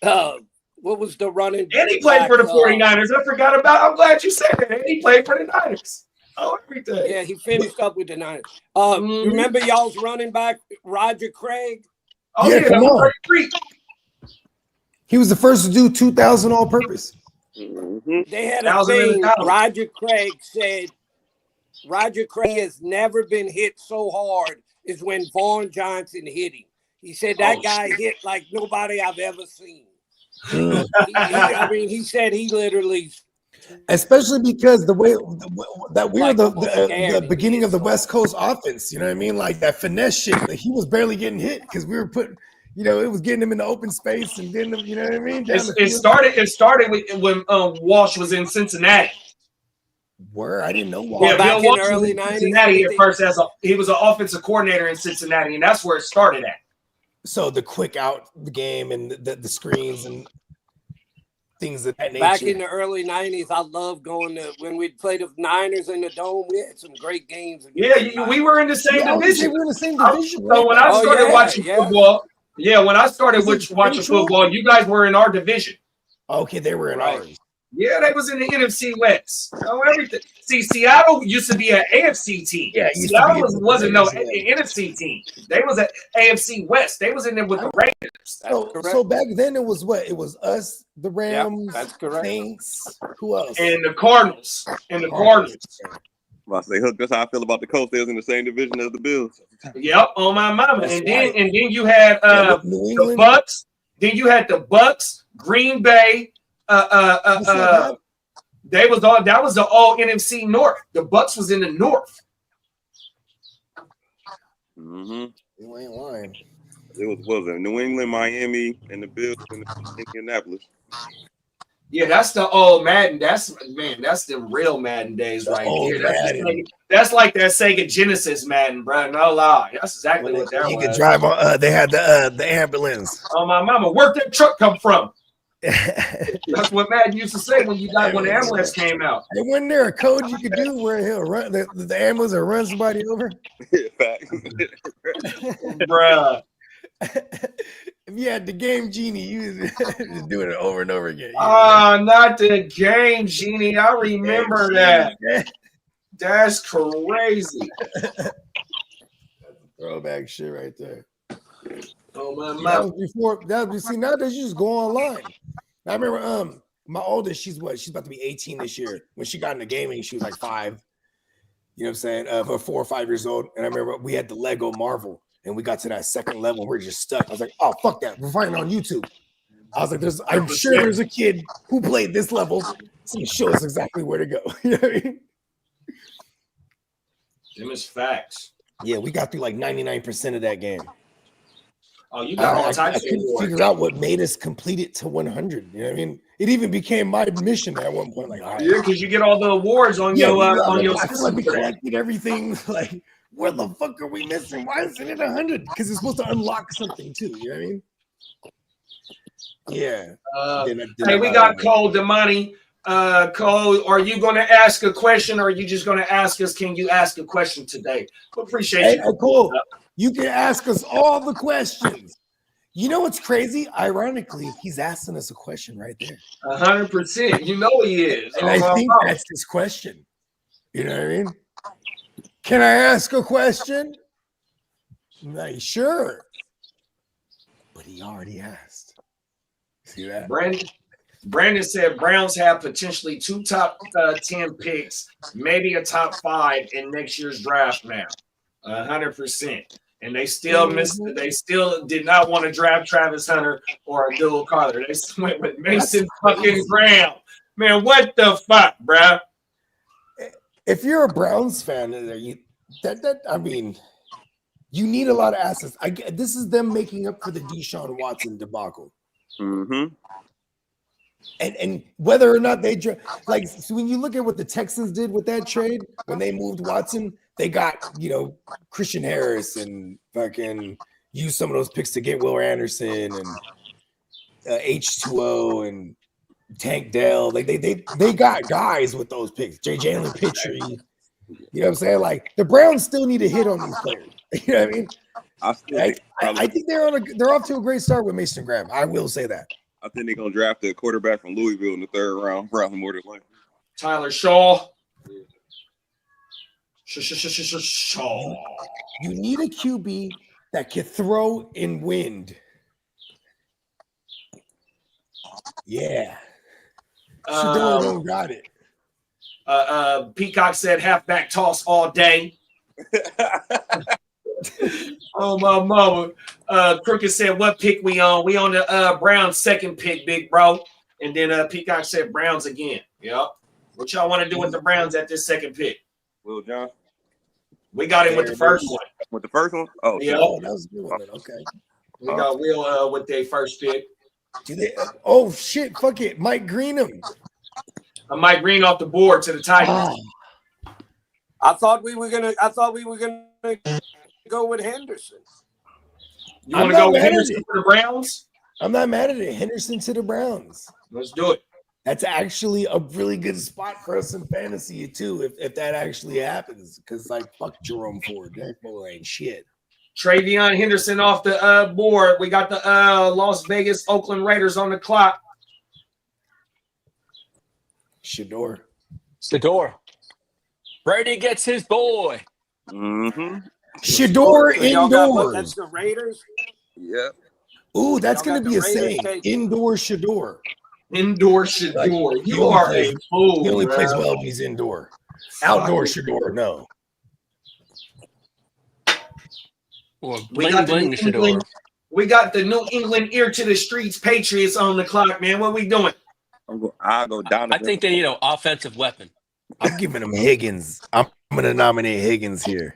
what was the running? And he played for the back, 49ers. I forgot about. I'm glad you said that. And he played for the Niners. Oh, everything. Yeah, he finished up with the Niners. Mhm. Remember y'all's running back, Roger Craig? Oh, Yeah, yeah, come that was on. 33. He was the first to do 2,000 all-purpose. They had a 1,000 in the thing. college. Roger Craig said Roger Craig has never been hit so hard as when Vaughn Johnson hit him. He said that guy hit like nobody I've ever seen. I mean, he said he literally. Especially because the way that we Like were almost scared the he beginning hit of the so West Coast offense, you know what I mean? Like that finesse shit. Like he was barely getting hit because we were putting, you know, it was getting him in the open space and getting him, you know what I mean? Down the It field. started when Walsh was in Cincinnati. Where I didn't know Well, why. Yeah, back Bill in the Walsh was early in 90s, Cincinnati at first he was an offensive coordinator in Cincinnati, and that's where it started at. So the quick out the game and the screens and things of that nature. Back in the early 90s, I loved going to when we'd play the Niners in the Dome. We had some great games. Yeah, we were in the same Yeah, I was gonna say division. we're in the same division. So when I started watching football, when I started Is it watching Central? football, you guys were in our division. Okay, they were in ours. Yeah, they was in the NFC West. Oh, everything. See, Seattle used to be an AFC team. Yeah, it used to Seattle be wasn't no yeah. NFC team. They was an AFC West. They was in there with the Raiders. So back then it was what? It was us, the Rams, that's correct. Saints, who else? And the Cardinals. Well, say, Hook, that's how I feel about the Colts. They was in the same division as the Bills. Yep, on my mama. That's And right. then you had New the England. Bucks. Then you had the Bucks, Green Bay. They was all that was the all NFC North. The Bucks was in the North. You ain't lying. It was it New England, Miami, and the Bills in Indianapolis. Yeah, that's the old Madden. That's the real Madden days right there. That's like that Sega Genesis Madden, bro. No lie. That's exactly what that was. You could drive on. They had the ambulance. Oh my mama, where'd that truck come from? That's what Madden used to say when the ambulance came out. And wasn't there a code you could do where he'll run the ambulance or run somebody over? Bruh. If you had the game genie, you was just doing it over and over again. Not the game genie. I remember that. That's crazy. Throwback shit right there. Oh my That mouth. was before. See, nowadays you just go online. I remember my oldest, she's about to be 18 this year. When she got into gaming, she was like 5. You know what I'm saying? For 4 or 5 years old. And I remember we had the Lego Marvel, and we got to that second level. We're just stuck. I was like, oh fuck that. We're finding it on YouTube. I was like, I'm sure there's a kid who played this level. So he show us exactly where to go. You know what I mean? Them is facts. Yeah, we got through like 99% of that game. Oh, you got all I types of couldn't awards. figure out what made us complete it to 100. You know what I mean? It even became my mission at one point. Like, all right, Yeah, because you get all the awards on your I feel system. like we collected everything. Like, where the fuck are we missing? Why isn't it 100? Because it's supposed to unlock something too. You know what I mean? Yeah. Hey, we got Cole Damani. Cole, are you going to ask a question, or are you just going to ask us? Can you ask a question today? Appreciate you. Cole, you can ask us all the questions. You know what's crazy? Ironically, he's asking us a question right there. 100%. You know he is. And I think that's his question. You know what I mean? Can I ask a question? I'm like, sure. But he already asked. See that? Brandon said Browns have potentially 2 top 10 picks, maybe a top 5 in next year's draft now. 100%. And they still missed. They still did not want to draft Travis Hunter or Abdul Carter. They went with Mason fucking Graham. Man, what the fuck, bro? If you're a Browns fan, I mean, you need a lot of assets. This is them making up for the Deshaun Watson debacle. Mm-hmm. And whether or not they like, so when you look at what the Texans did with that trade, when they moved Watson, they got, Christian Harris and fucking used some of those picks to get Will Anderson and H2O and Tank Dell. Like they got guys with those picks. Jalen Pitre. You know what I'm saying? Like the Browns still need to hit on these players. You know what I mean? I think they're off to a great start with Mason Graham. I will say that. I think they're gonna draft a quarterback from Louisville in the 3rd round, probably more than likely. Tyler Shaw. Shaw. You need a QB that can throw in wind. Yeah. Shador don't got it. Peacock said halfback toss all day. Oh my mama. Crooked said, what pick we on? We on the Browns 2nd pick, big bro. And then Peacock said Browns again. Yep. What y'all want to do with the Browns at this 2nd pick? Will John? We got him with the first one. With the first one? Oh, yeah. Oh, that was a good one. Okay. We got Will with their first pick. Oh shit! Fuck it, Mike Greenham. Mike Green off the board to the Titans. Oh. I thought we were gonna go with Henderson. You want to go with Henderson to the Browns? I'm not mad at it. Henderson to the Browns. Let's do it. That's actually a really good spot for us in fantasy too, if that actually happens. Because like fuck Jerome Ford, that boy ain't shit. Travion Henderson off the board. We got the Las Vegas Oakland Raiders on the clock. Shador. Brady gets his boy. Mm-hmm. Shador indoors. That's the Raiders. Yeah. Ooh, that's gonna be a saying. Indoor Shador. Indoor Shador. Like, you are a fool. He only bro. plays well when he's indoor. Outdoor Shador, no. We got the New England ear to the streets Patriots on the clock, man. What we doing? I'll go down. I think they need an offensive weapon. I'm giving him Higgins. I'm gonna nominate Higgins here.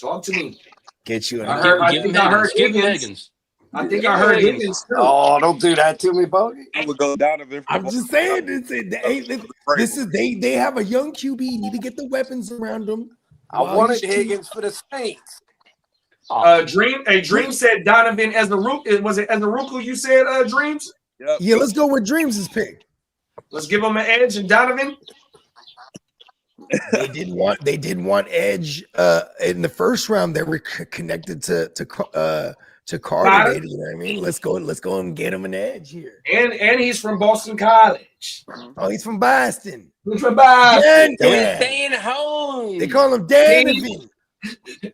Talk to me. Get you. I think I heard Higgins. I think I heard Higgins too. Oh, don't do that to me, Bogey. I would go Donovan. I'm just saying they have a young QB. Need to get the weapons around them. I wanted Higgins for the Saints. Dream said Donovan as the rook. Was it as the Ruku you said, Dreams? Yep. Yeah, let's go with Dreams' pick. Let's give him an edge and Donovan. They didn't want edge in the first round. They were connected to Carter. You know what I mean? Let's go and get him an edge here. And he's from Boston College. Oh, he's from Boston. He's from Boston. He's staying home. They call him Donovan.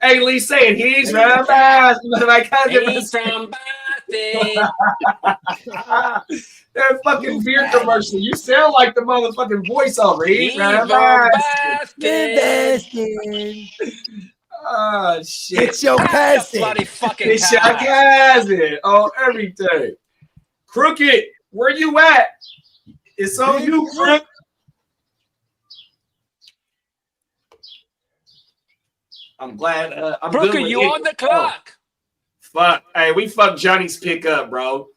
Hey, Lee saying he's from Boston. Like he's from Boston. That fucking beer commercial. You sound like the motherfucking voiceover. He's from Boston. Oh shit! It's your cousin. It's your cousin on everything. Crooked, where you at? It's on you, Crook. I'm glad. I'm Crooked, good with you it. on the clock? Fuck. Hey, we fucked Johnny's pick up, bro.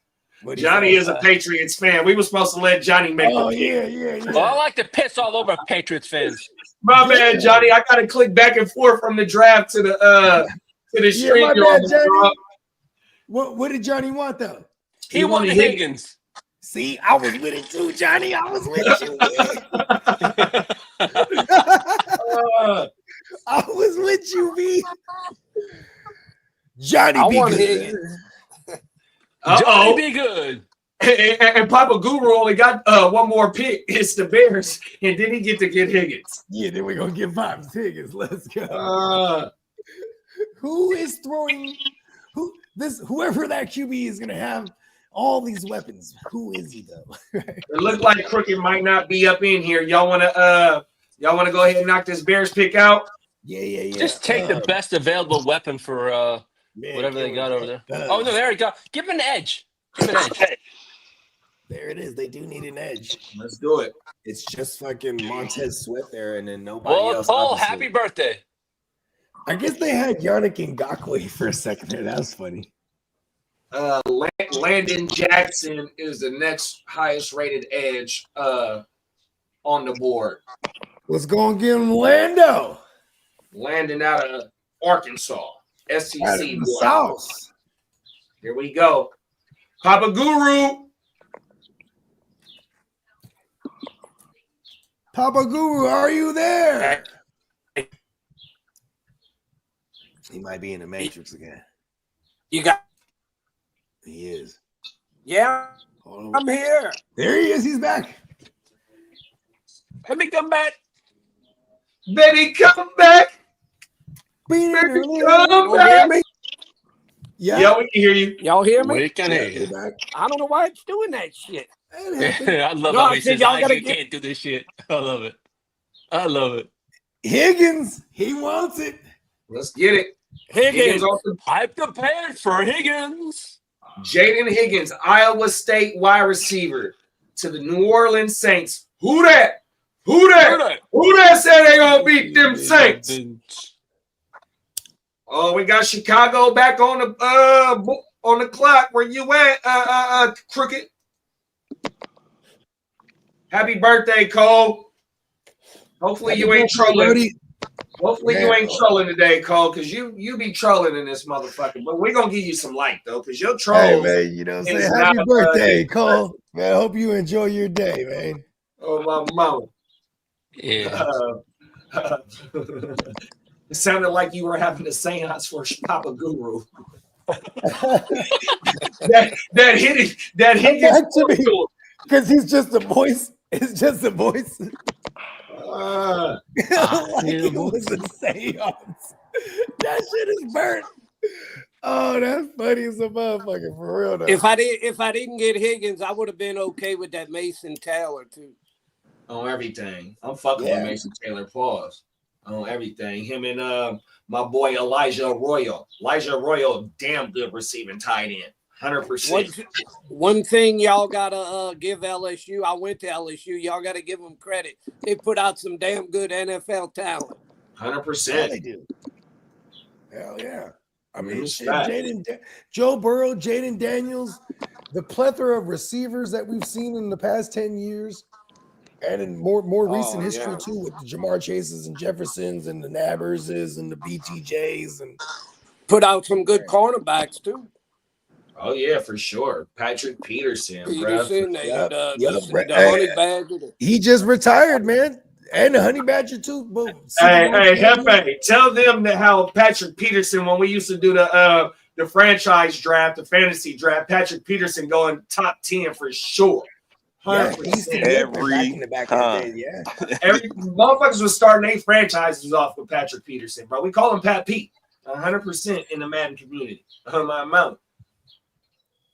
Johnny is a Patriots fan. We were supposed to let Johnny make the pick. Yeah. Well, I like to piss all over Patriots fans. My bad, Johnny. I gotta click back and forth from the draft to the stream. My bad, Johnny. What did Johnny want though? He wanted Higgins. See, I was with it too, Johnny. I was with you. I was with you, B. Johnny be good. Johnny be good. And Papa Guru only got one more pick. It's the Bears, and then he get Higgins. Yeah, then we're gonna get Pops Higgins. Let's go. Who is throwing? Whoever that QB is gonna have all these weapons. Who is he though? It looked like Crooked might not be up in here. Y'all wanna go ahead and knock this Bears pick out? Yeah. Just take the best available weapon for whatever they got over there. Oh no, there we go. Give him an edge. There it is. They do need an edge. Let's do it. It's just fucking Montez Sweat there, and then nobody else. Oh, happy birthday! I guess they had Yannick Ngakoue for a second there. That was funny. Landon Jackson is the next highest rated edge on the board. Let's go and get him Lando. Landon out of Arkansas, SEC out of the South. Here we go. Papa Guru. Papa Guru, are you there? He might be in the Matrix again. You got. He is. Yeah, I'm here. There he is. He's back. Let me come back. Baby, come back. Baby, come Don't hear back. me? Yeah. Yeah, we can hear you. Y'all hear me? We can hear you. Back. I don't know why it's doing that shit. I love No, how I he said says, y'all I gotta can't do this shit. I love it. I love it. Higgins, he wants it. Let's get it. Higgins. off the I'm prepared for Higgins. Jaden Higgins, Iowa State wide receiver to the New Orleans Saints. Who that? Who that? Who that said they gonna beat them Saints? Oh, we got Chicago back on the clock. Where you at, Crooked? Happy birthday, Cole. Hopefully you ain't trolling. Hopefully you ain't trolling today, Cole, because you be trolling in this motherfucker. But we're gonna give you some light though, because your trolls. Hey man, you know, say is happy not, birthday, Cole. Man, I hope you enjoy your day, man. Oh my mama. Yeah. It sounded like you were having a seance for Papa Guru. that hit it. That hit Back to me, because he's just a voice. It's just a voice. Like it was a seance. That shit is burnt. Oh, that's funny as a motherfucker, for real though. If I didn't get Higgins, I would have been okay with that Mason Taylor too. On everything. I'm fucking with Mason Taylor. Pause. On everything. Him and my boy Elijah Arroyo. Elijah Arroyo, damn good receiving tight end. 100%. One thing y'all gotta give LSU. I went to LSU. Y'all gotta give them credit. They put out some damn good NFL talent. 100%. They do. Hell yeah. I mean, It's shit, fact. Joe Burrow, Jaden Daniels, the plethora of receivers that we've seen in the past 10 years, and in more recent history too, with the Jamar Chases and Jeffersons and the Nabberses and the BTJs, and put out some good cornerbacks too. Oh yeah, for sure. Patrick Peterson, Peterson, bro. the Honey Badger. He just retired, man. And the Honey Badger too. Boom. Hey, Hefe, tell them that how Patrick Peterson, when we used to do the franchise draft, the fantasy draft, Patrick Peterson going top 10 for sure. 100%. Every time. Every motherfuckers was starting 8 franchises off with Patrick Peterson, bro. We call him Pat Pete. 100% in the Madden community. On my mouth.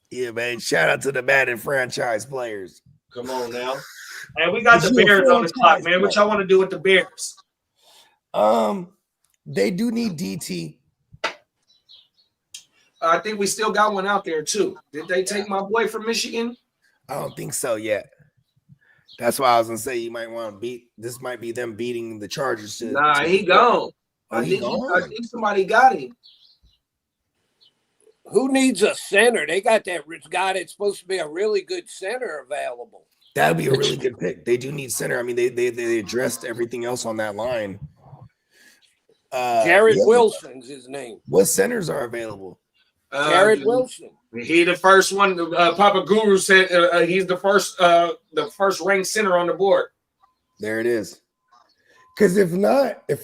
Yeah, man. Shout out to the Madden franchise players. Come on now. And we got the Bears on the clock, man. What y'all want to do with the Bears? They do need DT. I think we still got one out there too. Did they take my boy from Michigan? I don't think so yet. That's why I was gonna say you might want to beat. This might be them beating the Chargers. Nah, he gone. Oh, I think somebody got him. Who needs a center? They got that guy that's supposed to be a really good center available. That would be a really good pick. They do need center. I mean, they addressed everything else on that line. Jared Wilson's his name. What centers are available? Jared Wilson. He the first one. Papa Guru said he's the first ranked center on the board. There it is. Because if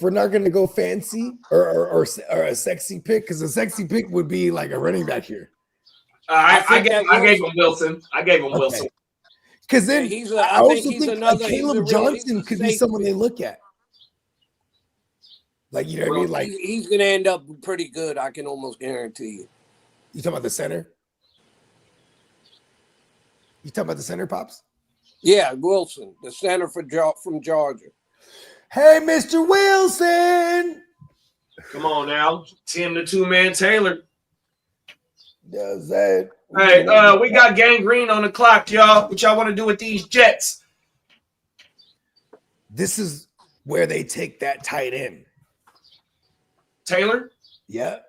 we're not going to go fancy or a sexy pick, because a sexy pick would be like a running back here. I gave him Wilson. I gave him Wilson. Because then I also think Caleb Johnson could be someone they look at. Like, you know what I mean? Like, he's going to end up pretty good. I can almost guarantee you. You talking about the center? You talking about the center, Pops? Yeah, Wilson, the center from Georgia. Hey, Mr. Wilson. Come on now. Tim the 2-man Taylor. Does that? Hey, we got Gangrene on the clock, y'all. What y'all want to do with these Jets? This is where they take that tight end. Taylor? Yep.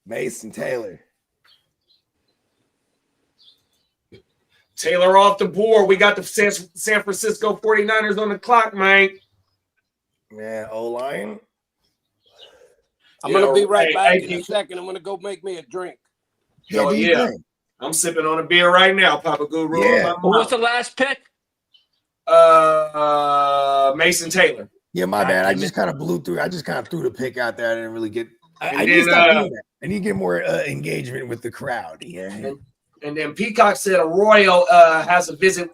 Mason Taylor. Taylor off the board. We got the San Francisco 49ers on the clock, man. Man, O-line. I'm going to be right back in a second. I'm going to go make me a drink. Yeah. I'm sipping on a beer right now, Papa Guru. Yeah. What's the last pick? Mason Taylor. Yeah, my bad. I just kind of blew through. I just kind of threw the pick out there. I didn't really get. I need to stop doing that. I need to get more engagement with the crowd. Yeah. And then Peacock said Arroyo has visited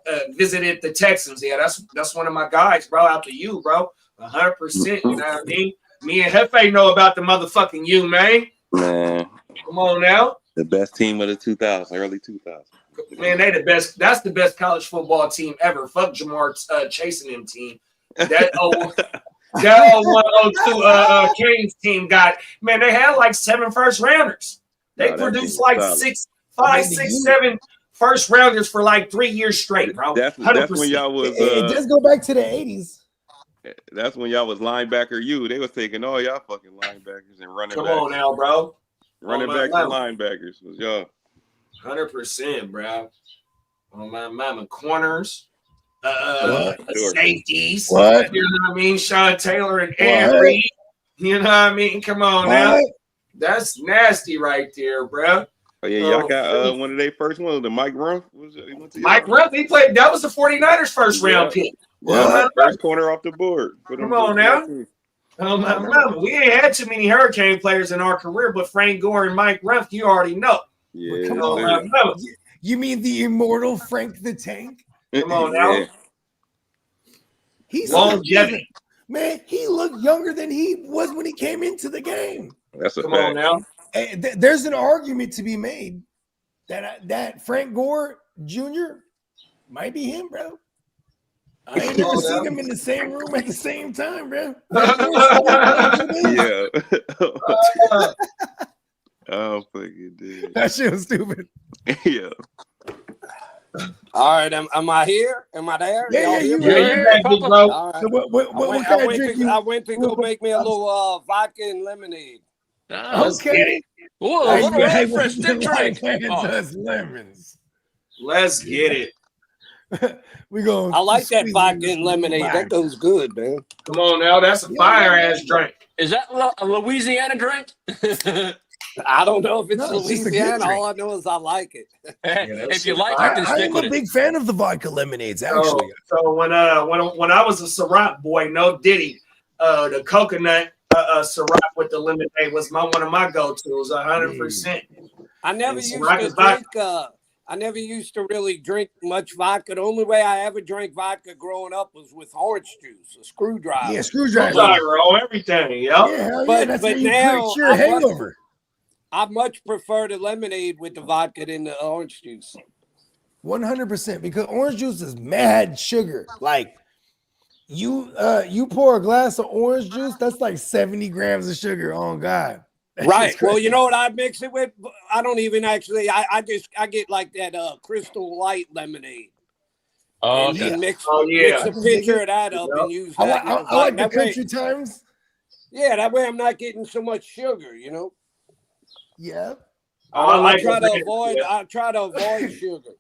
the Texans. Yeah, that's one of my guys, bro. Out to you, bro. 100%. You know what I mean? Me and Hefe know about the motherfucking you, man. Man, Come on now. the best team of the 2000s, early 2000s. Man, they the best. That's the best college football team ever. Fuck Jamar chasing them team. That 0102 Kings team got, man, they had like 7 first rounders. They produced like 7 first rounders for like 3 years straight, bro. That's when y'all was it does go back to the 80s. That's when y'all was linebacker you. They was taking all y'all fucking linebackers and running backs. Come on now, bro. Running backs and linebackers was y'all. 100%, bro. On my mama, corners, Sure. safeties. What? You know what I mean? Sean Taylor and Ed Reed. You know what I mean? Come on now. That's nasty right there, bro. Oh yeah, y'all got one of their first ones, the Mike Rumph. Mike Rumph, he played. That was the 49ers first round pick. Yeah, first corner off the board. Come on now. We ain't had too many Hurricane players in our career, but Frank Gore and Mike Rumph, you already know. Yeah. Come on. You mean the immortal Frank the Tank? Come on now. He's longevity. Man, he looked younger than he was when he came into the game. That's a Come fact. on now. There's an argument to be made that Frank Gore Jr. might be him, bro. I ain't never seen them in the same room at the same time, bro. Yeah. Oh, fucking dude. That shit was stupid. Yeah. All right, am I here? Am I there? Yeah, you you're back, big bro. All right. So what kind of drink I went to go make me a little vodka and lemonade. Okay. Whoa, a little refreshing drink. Just lemons. Let's get it. We going. I like that vodka and lemonade. That goes good, man. Come on now. That's a fire ass drink. Is that a Louisiana drink? I don't know if it's No, it's just a good Louisiana. drink. All I know is I like it. If you like it, then I stick am with a it. big fan of the vodka lemonades, actually. So when I was a Ciroc boy, no Diddy, the coconut Ciroc with the lemonade was one of my go-tos, 100%. I never And used Ciroc to is drink. I never used to really drink much vodka. The only way I ever drank vodka growing up was with orange juice, a screwdriver. Yeah, screwdriver. Everything, yo. Yeah, hell yeah. But- That's but how you now cure a I must- hangover. I much prefer the lemonade with the vodka than the orange juice. 100%, because orange juice is mad sugar. Like you pour a glass of orange juice, that's like 70 grams of sugar. Oh God. That Right. shit's Well, crazy. you know what I mix it with? I don't even actually. I get like that Crystal Light lemonade. Oh, And okay. mix yeah. a picture of that up and use I that. like the that way, country times. yeah, that way I'm not getting so much sugar. You know. Yeah. I try to avoid sugar.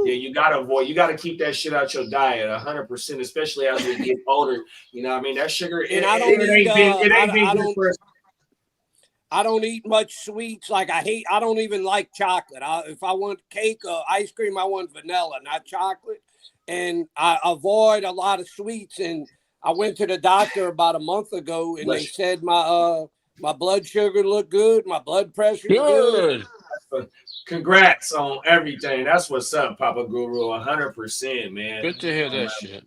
Yeah, you gotta keep that shit out your diet 100%, especially as we get older. You know what I mean? That sugar, And I don't eat much sweets. Like I don't even like chocolate. If I want cake or ice cream, I want vanilla, not chocolate. And I avoid a lot of sweets. And I went to the doctor about a month ago, and they said my blood sugar looked good, my blood pressure good. Congrats on everything. That's what's up, Papa Guru. 100%, man. Good to hear that shit.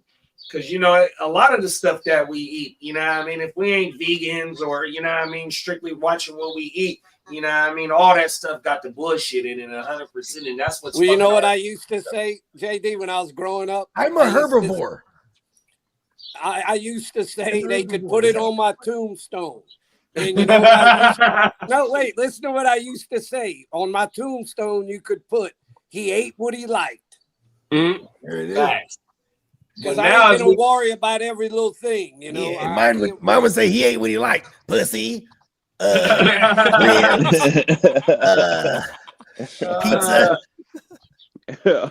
Because, you know, a lot of the stuff that we eat, you know what I mean? If we ain't vegans or, you know what I mean, strictly watching what we eat, you know what I mean? All that stuff got the bullshit in it 100%. And that's what's Well, you know what I used to say, JD, when I was growing up? I'm a herbivore. I used to say they could put it on my tombstone. And you know what I used no, wait, listen to what I used to say. On my tombstone, you could put, he ate what he liked. There it is. Because I ain't going to worry about every little thing, you know. Yeah, mine would say he ate what he liked. Pussy, pizza.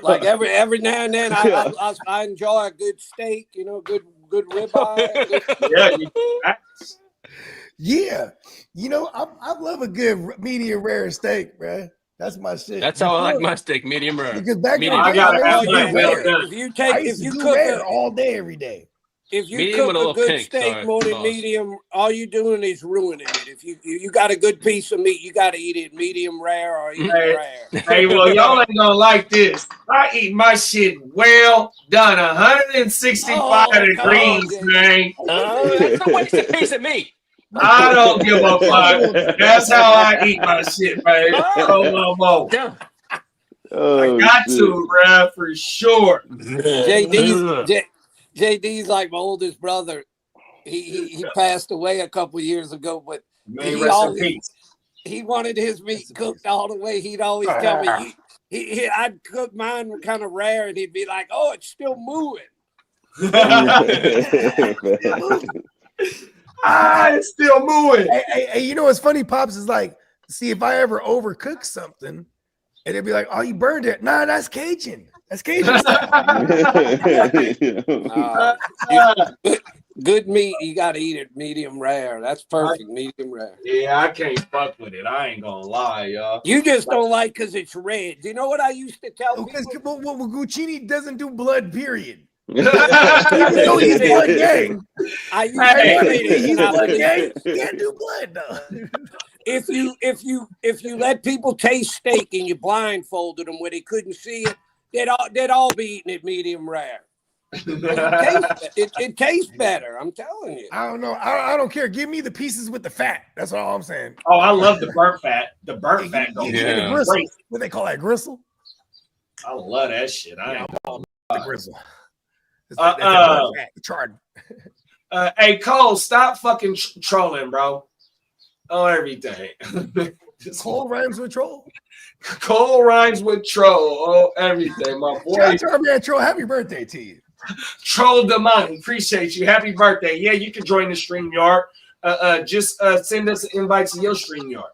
Like every now and then, I enjoy a good steak, you know, good ribeye. Yeah, you know, I love a good medium rare steak, bro. That's my shit. That's how I like my steak, medium rare. Because back in the Medium day, rare. I used to do rare. If you I used to do rare all day, every day. If you Medium cook with a a little good pink, steak sorry, more than boss. medium, all you're doing is ruining it. If you got a good piece of meat, you got to eat it medium rare or even Hey, rare. hey, well, y'all ain't gonna like this. I eat my shit well done, 165 Oh, come on, degrees, JD. man. That's a wasted piece of meat. I don't give a fuck. That's how I eat my shit, man. Oh, Yeah. I Oh, got shit. to, bruh, for sure. JD's like my oldest brother. He passed away a couple years ago, but May he rest in always peace. he wanted his meat cooked all the way. He'd always tell me I'd cook mine kind of rare, and he'd be like, "Oh, it's still moving." It's still moving. Hey, you know what's funny, Pops, is like, see if I ever overcook something, and they'd be like, "Oh, you burned it." Nah, that's Cajun. That's Cajun style. Good meat, you got to eat it medium rare. That's perfect, medium rare. Yeah, I can't fuck with it. I ain't gonna lie, y'all. You just don't like because it's red. Do you know what I used to tell people? Well, Guccini doesn't do blood, period. Even though he's blood gang. I used to say this, and I blood believe gang. it. He can't do blood though. If you let people taste steak and you blindfolded them where they couldn't see it, they'd all be eating it medium rare. It tastes better. I'm telling you. I don't know. I don't care. Give me the pieces with the fat. That's all I'm saying. Oh, I love the burnt fat. The burnt fat goes The gristle. What they call that, gristle? I love that shit. I ain't the gristle. Fat, charred. Hey, Cole, stop fucking trolling, bro. On everything. Cole rhymes with troll. Cole rhymes with troll. Oh, everything, my boy. Shout out to our man Troll. Happy birthday to you. Troll Demon, appreciate you. Happy birthday. Yeah, you can join the StreamYard. Just send us an invite to your StreamYard.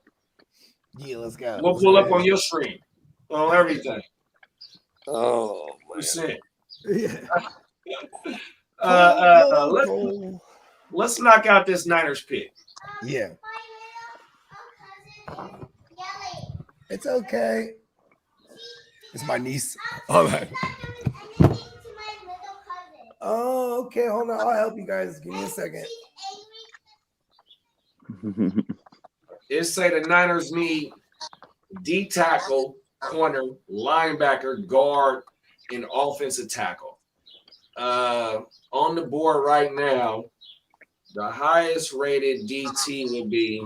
Yeah, let's go. We'll pull up on your stream. On everything. Oh, man. Yeah. Let's knock out this Niners pick. Yeah. It's okay. It's my niece. All right. Oh, okay. Hold on. I'll help you guys. Give me a second. It say the Niners need D tackle, corner, linebacker, guard, and offensive tackle. On the board right now, the highest rated DT would be.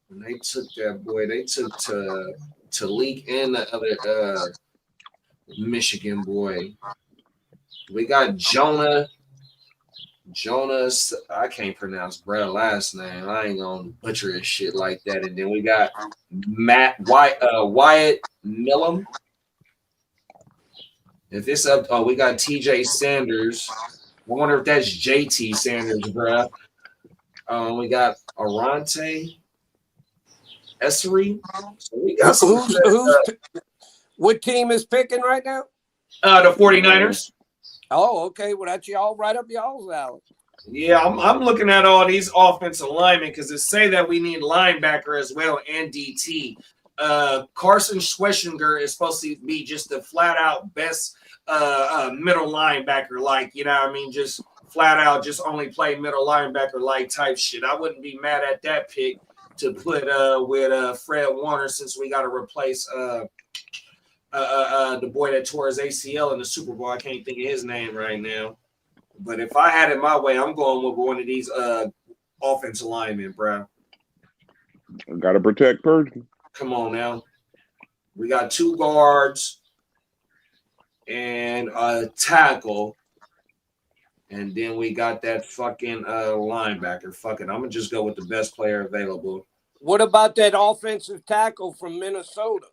When they took that boy, they took to leak in the other Michigan boy. We got Jonas. I can't pronounce Brad last name. I ain't gonna butcher his shit like that. And then we got Wyatt Millam. If it's up, we got TJ Sanders. I wonder if that's JT Sanders, bruh. We got Arante Essery. So we got what team is picking right now? The 49ers. Oh, okay. Well, that's y'all right up y'all's alley. Yeah, I'm looking at all these offensive linemen because it say that we need linebacker as well and DT. Carson Schwessinger is supposed to be just the flat out best middle linebacker, like, you know what I mean, just flat out, just only play middle linebacker like type shit. I wouldn't be mad at that pick to put with Fred Warner, since we got to replace the boy that tore his ACL in the Super Bowl. I can't think of his name right now. But if I had it my way, I'm going with one of these offensive linemen, bro. Got to protect Purdy. Come on now. We got 2 guards and a tackle. And then we got that fucking linebacker. Fuck it. I'm going to just go with the best player available. What about that offensive tackle from Minnesota?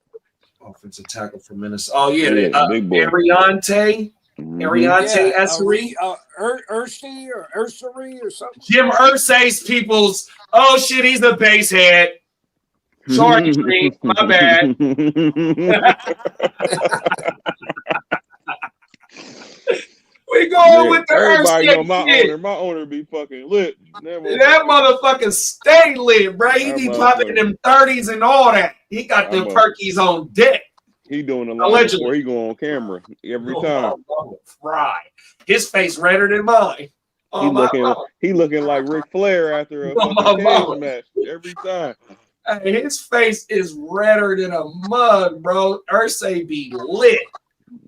Offensive tackle from Minnesota. Oh, yeah. Big boy. Ariante Essery. Ursay or Ursery or something. Jim Irsay's people's. Oh, shit. He's the base head. Sorry, Street. My bad. We going with the everybody Ursay know my shit. owner. My owner be fucking lit. That motherfucker stay lit, bro. He be popping them 30s and all that. He got them perkies on deck. He doing a line Allegedly. before he go on camera every time. Right. His face redder than mine. Oh, He looking like Ric Flair after a Oh, fucking my cage mama. match every time. Hey, his face is redder than a mug, bro. Ursay be lit.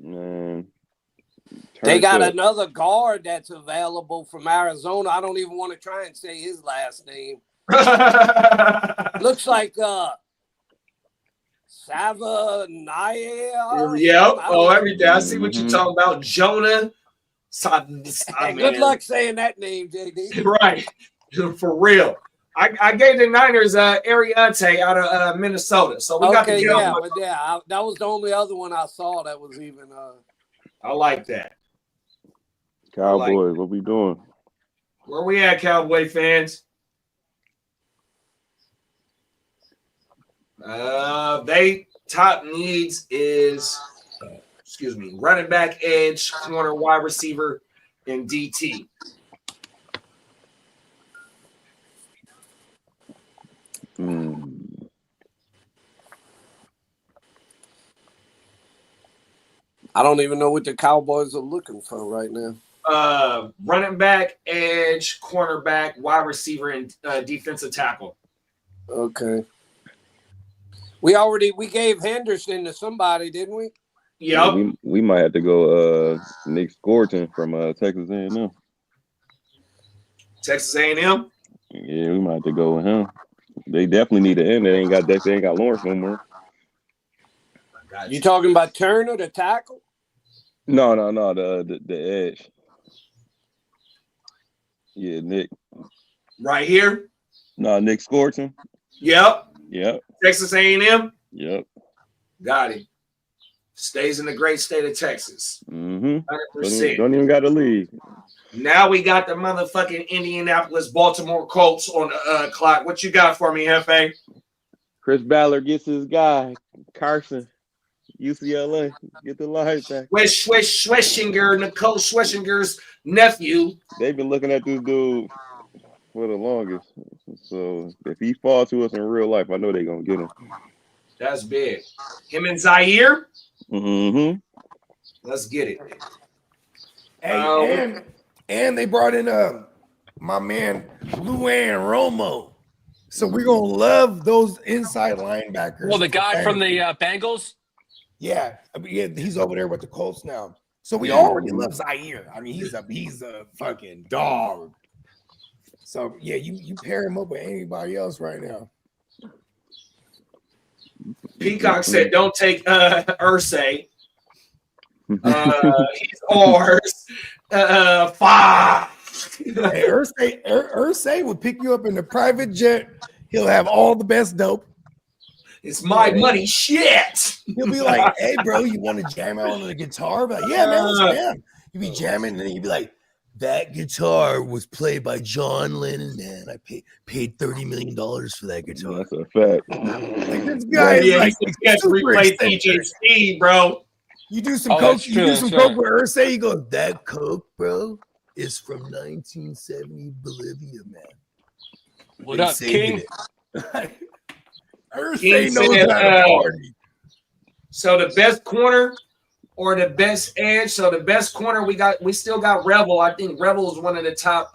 Man. They got Turned up. another guard that's available from Arizona. I don't even want to try and say his last name. Looks like Sava Naya. Yep. Oh, every day. I see what you're talking about. Jonah. Good luck saying that name, JD. Right. For real. I gave the Niners Ariante out of Minnesota. So we got the Cowboys. That was the only other one I saw that was even I like that. Cowboys, what we doing? Where we at, Cowboy fans? They top needs is running back, edge, corner, wide receiver, and DT. I don't even know what the Cowboys are looking for right now. Running back, edge, cornerback, wide receiver, and defensive tackle. Okay. We gave Henderson to somebody, didn't we? Yep. Yeah, we might have to go Nick Scorton from Texas A&M. Texas A&M? Yeah, we might have to go with him. They definitely need an end. They ain't got Lawrence no more. You talking about Turner, the tackle? No, the edge. Yeah, Nick. Right here? No, Nick Scorton. Yep. Texas A&M? Yep. Got him. Stays in the great state of Texas. 100%. Don't even got to leave. Now we got the motherfucking Indianapolis Baltimore Colts on the clock. What you got for me, Hefe? Chris Ballard gets his guy, Carson, UCLA. Get the lights back. Schweschinger, Nicole Schwessinger's nephew. They've been looking at this dude for the longest. So if he falls to us in real life, I know they're going to get him. That's big. Him and Zaire? Mm-hmm. Let's get it. Hey, and they brought in my man Luan Romo. So we're gonna love those inside linebackers. Well, the guy from the Bengals? Yeah, he's over there with the Colts now. So we already love Zaire. I mean, he's a fucking dog. So yeah, you pair him up with anybody else right now. Peacock said, "Don't take Ursay. He's ours. 5." Hey, Ursay will pick you up in the private jet. He'll have all the best dope. It's my money. Shit. He'll be like, "Hey, bro, you want to jam out on the guitar?" But like, yeah, man, let's jam. You be jamming, and then you'd be like, "That guitar was played by John Lennon, man. I paid $30 million for that guitar." That's a fact. Like, this guy is like super replay eccentric. DJ Steve, bro. You do some coke. You do some coke with Ursay. He goes, "That coke, bro, is from 1970 Bolivia, man." What up, King? Ursay knows how to party. So the best corner or the best edge. So the best corner we still got Rebel. I think Rebel is one of the top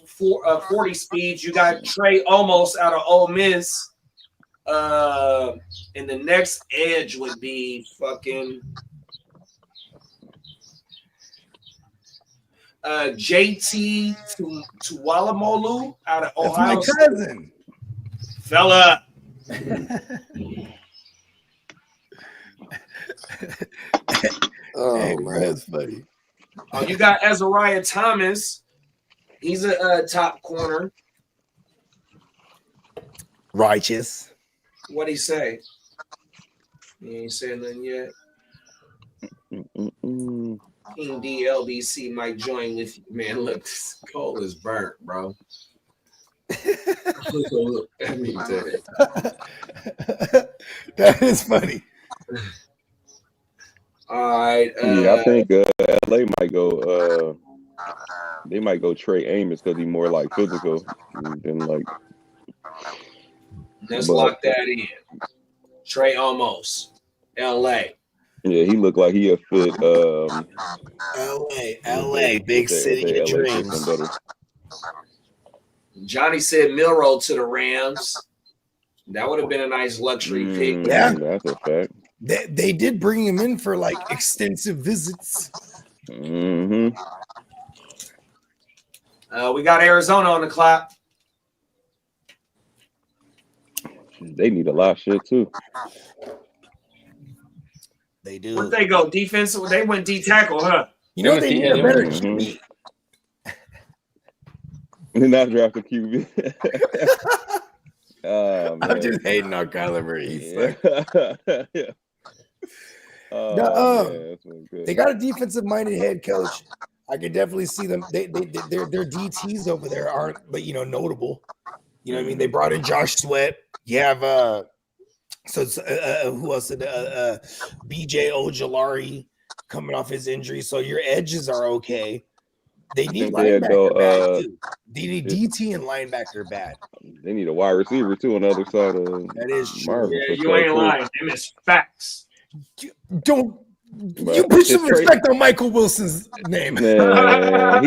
40 speeds. You got Trey Almost out of Ole Miss. And the next edge would be fucking JT Tuwalamolu out of Ohio That's my cousin. Fella. Hey, bro, that's funny. Oh, you got Azariah Thomas. He's a top corner. Righteous. What'd he say? He ain't said nothing yet. King DLBC might join with you. Man, look, this coal is burnt, bro. Let me tell you. That is funny. All right. Yeah, I think LA might go. They might go Trey Amos because he's more like physical than like. Let's lock that in. Trey almost. L.A. Yeah, he looked like he a fit. LA, big city of LA dreams. system better. Johnny said Milrow to the Rams. That would have been a nice luxury pick. Yeah. That's a fact. They did bring him in for like extensive visits. Mm-hmm. We got Arizona on the clock. They need a lot of shit too. They do. Where'd they go? Defensive? They went D tackle, huh? You know they need a better QB. They're not drafting QB. I'm just hating on Kyler Murray. Yeah. They got a defensive-minded head coach. I could definitely see them. Their DTs over there aren't, but notable. You know what I mean? They brought in Josh Sweat. You have who else? BJ Ojolari coming off his injury. So your edges are okay. They need linebacker bad too. They need DT and linebacker bad. They need a wide receiver too on the other side of that is true. Marvin. Yeah, you ain't lying. Them is facts. Don't you put some respect on Michael Wilson's name? Man,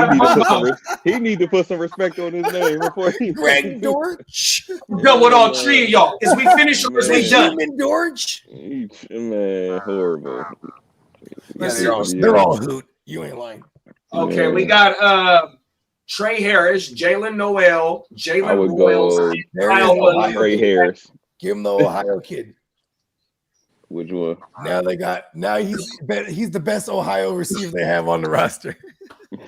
he need to put some respect on his name before he Greg Dortch. Done with all three of y'all. Is we finished or is we done? Dortch. Man, horrible. Yeah, they're all hoot. You ain't lying. Okay, we got Trey Harris, Jalen Noel, Jalen Royals, Kyle Trey Harris. Give him the Ohio kid. Which one? Now he's the best Ohio receiver they have on the roster.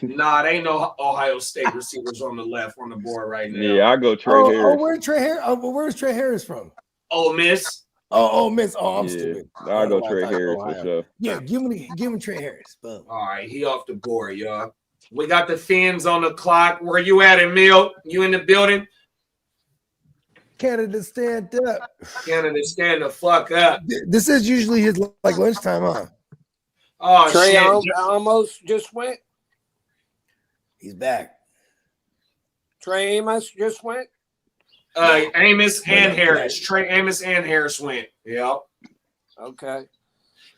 Nah, there ain't no Ohio State receivers on the left on the board right now. Yeah, I go Trey Harris. Where's Trey Harris from? Ole Miss. Oh, Miss. Oh, I'm stupid. I go Trey Harris for sure. Yeah, give him Trey Harris. Boom. All right, he off the board, y'all. We got the Fins on the clock. Where you at, Emil? You in the building? Canada, stand up. Canada, stand the fuck up. This is usually his lunchtime, huh? Oh, Trey shit. almost just went. He's back. Trey Amos just went. Amos and Harris. Trey Amos and Harris went. Yep. Okay.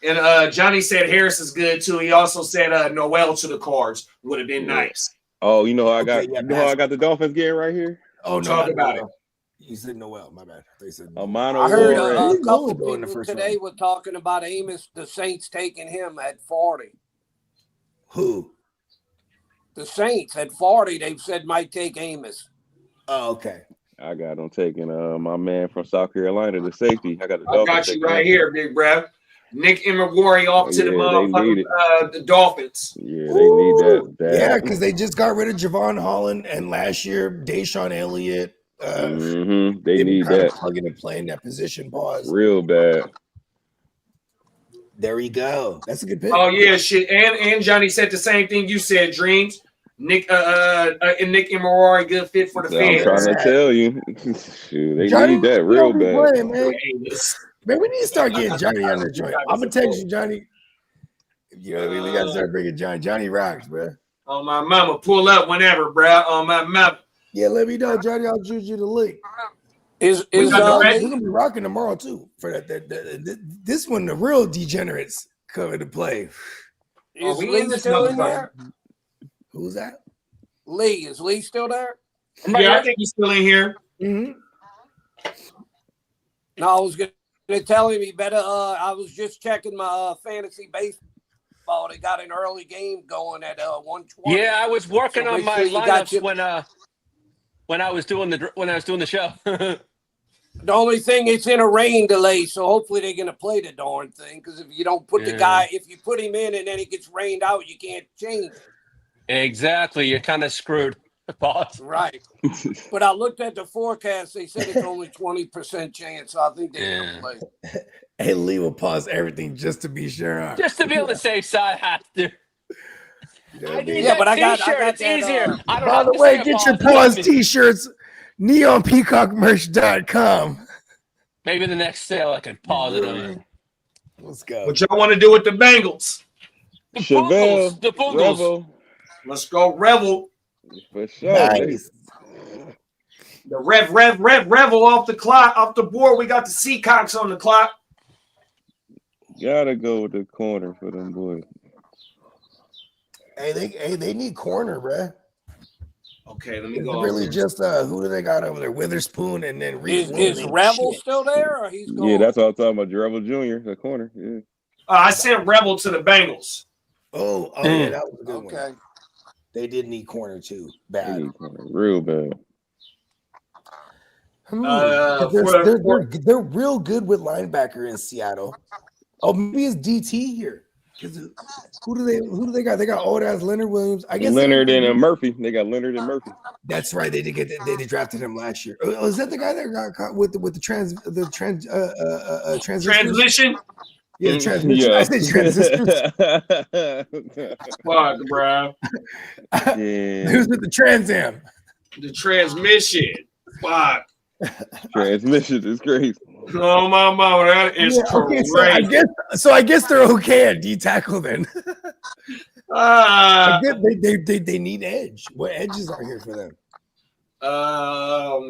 And Johnny said Harris is good too. He also said Noel to the Cards would have been nice. Oh, you know how I got how I got the Dolphins getting right here? Oh, talk about it. You said Noel, my bad. They said I heard a couple people today were talking about Amos, the Saints taking him at 40. Who? The Saints at 40, they've said might take Amos. Oh, okay. I got them taking my man from South Carolina, the safety. I got you right here, big bro. Nick Emery off to the motherfucking the Dolphins. Yeah, they need that. Yeah, because they just got rid of Javon Holland and last year Deshaun Elliott. They need that. Plugging and playing that position. Pause. Real bad. There you go. That's a good pick. Oh yeah, shit. And Johnny said the same thing you said. Dreams. Nick and Nick Emery, good fit for the fans. I'm trying to tell you, shoot, they Johnny, need that real bad. Playing, man, we need to start getting Johnny on the joint. I'm gonna text you, Johnny. You know what I mean? We gotta start bringing Johnny. Johnny rocks, bro. On my mama, pull up whenever, bro. On my mama. Yeah, let me know, Johnny. I'll choose you the link. We're gonna be rocking tomorrow too for this one. The real degenerates coming to play. Is Lee still in there? Who's that? Lee. Is Lee still there? Yeah, I think he's still in here. Mm-hmm. No, I was gonna tell him he better. I was just checking my fantasy baseball. They got an early game going at 1:20. Yeah, I was working on my lineups when I was doing the show. The only thing, it's in a rain delay, so hopefully they're gonna play the darn thing. Because if you don't put the guy, if you put him in and then he gets rained out, you can't change it. Exactly, you're kind of screwed. Boss. Right. But I looked at the forecast. They said it's only 20% chance. So I think they're going to play. Hey, Lee will pause everything just to be sure. Just to be on the safe side, have to. But I got it's easier. By the way, get your pause t-shirts, neonpeacockmerch.com. Maybe the next sale I can pause it on. Let's go. What y'all want to do with the Bengals? The Bengals. Let's go Revel. For sure. Nice. The Revel off the clock, off the board. We got the Seacocks on the clock. Gotta go with the corner for them boys. Hey, they need corner, bruh. Okay, let me It's go. really over. just who do they got over there? Witherspoon and then Reese. Is Rebel still there, or he's gone? Yeah, that's what I'm talking about. Drevel Jr., the corner. Yeah. I sent Rebel to the Bengals. Oh yeah, that was a good one. Okay. They did need corner too. They Bad. need corner real bad. They're real good with linebacker in Seattle. Oh, maybe it's DT here. Who do they got? They got old ass Leonard Williams. I guess Leonard and Murphy. They got Leonard and Murphy. That's right. They drafted him last year. Oh, is that the guy that got caught with the Transition? Yeah, the transmission. Yeah. I said transistors. Fuck, bro. It was with the Trans Am. The transmission. Fuck. Transmission is crazy. Oh my mama, that is Okay, crazy. so I guess they're okay at D tackle then. I guess they need edge. What edges are here for them?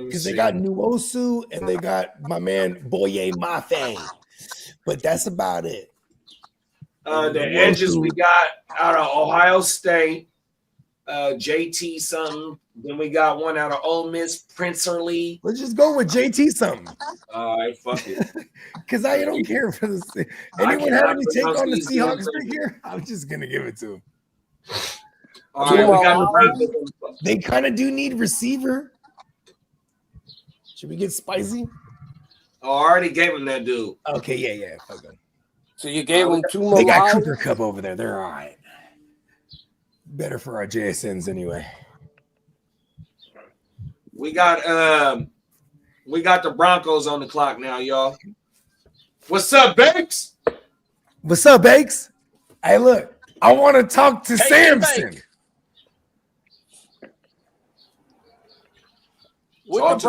Because they got Nuosu and they got my man Boye Mafe, but that's about it. The edges we got out of Ohio State, JT something. Then we got one out of Ole Miss, Princerly. Let's just go with JT something. All right, fuck it. Because I don't care for this. Anyone have any take on the Seahawks right here? I'm just gonna give it to him. All right, we got they kind of do need receiver. Should we get spicy? Oh, I already gave him that dude. Okay, yeah. Okay. So you gave him 2 more. They got Cooper Cup over there. They're all right. Better for our JSNs anyway. We got the Broncos on the clock now, y'all. What's up, Banks? What's up, Bakes? Hey, look, I want to talk to Samson. Would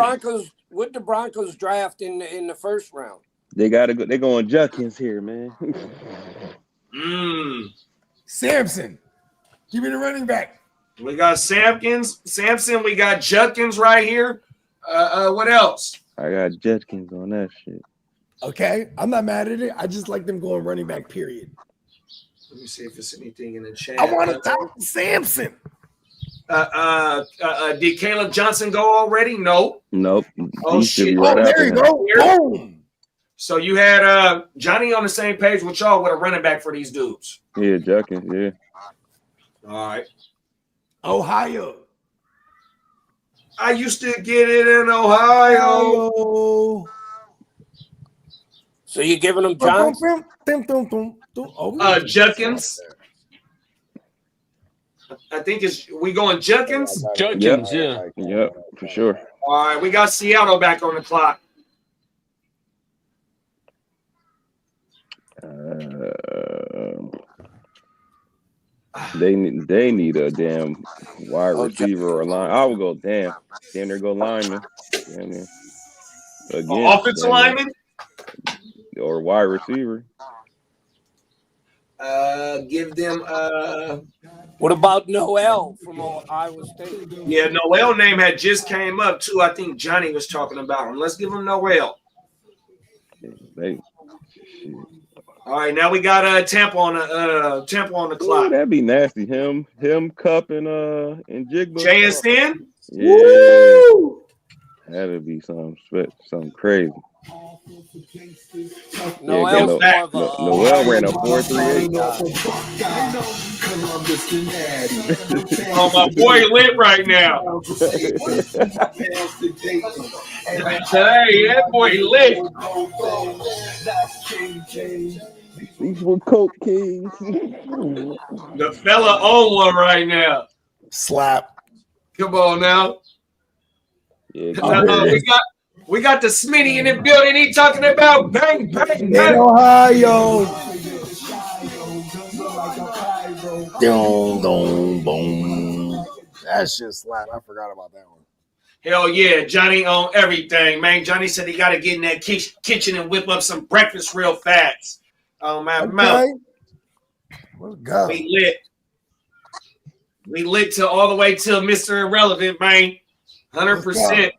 the Broncos draft in the first round? They gotta go. They going Judkins here, man. Samson, give me the running back. We got Samson. We got Judkins right here. What else? I got Judkins on that shit. Okay, I'm not mad at it. I just like them going running back, period. Let me see if there's anything in the chat. I want to talk to Samson. Did Caleb Johnson go already? No. Nope. Oh, shit. There you go. Boom. So you had Johnny on the same page with y'all with a running back for these dudes. Yeah, Judkins, yeah. All right. Ohio. I used to get it in Ohio. So you're giving them Johnson? Judkins. I think we going Judkins? Judkins, yeah. Yep, for sure. All right, we got Seattle back on the clock. They need a damn wide receiver or line. I would go damn there go lineman. Again, Offensive lineman or wide receiver. Give them. What about Noel from Iowa State? Yeah, Noel name had just came up too. I think Johnny was talking about him. Let's give him Noel. All right, now we got Tampa on the clock. Ooh, that'd be nasty. Him, Cup, and Jigba. JSN. Yeah, woo! That'd be something crazy. Noel ran a 4.38. Oh, my boy lit right now. Hey, that boy lit. These were Coke Kings. The fella on one right now. Slap. Come on now. Yeah, we got the Smitty in the building. He talking about bang, bang, bang. In Ohio. Boom. That's just slap. I forgot about that one. Hell yeah, Johnny on everything, man. Johnny said he got to get in that kitchen and whip up some breakfast real fast. Oh, my mouth. Let's go. We lit till all the way till Mr. Irrelevant, man. 100%.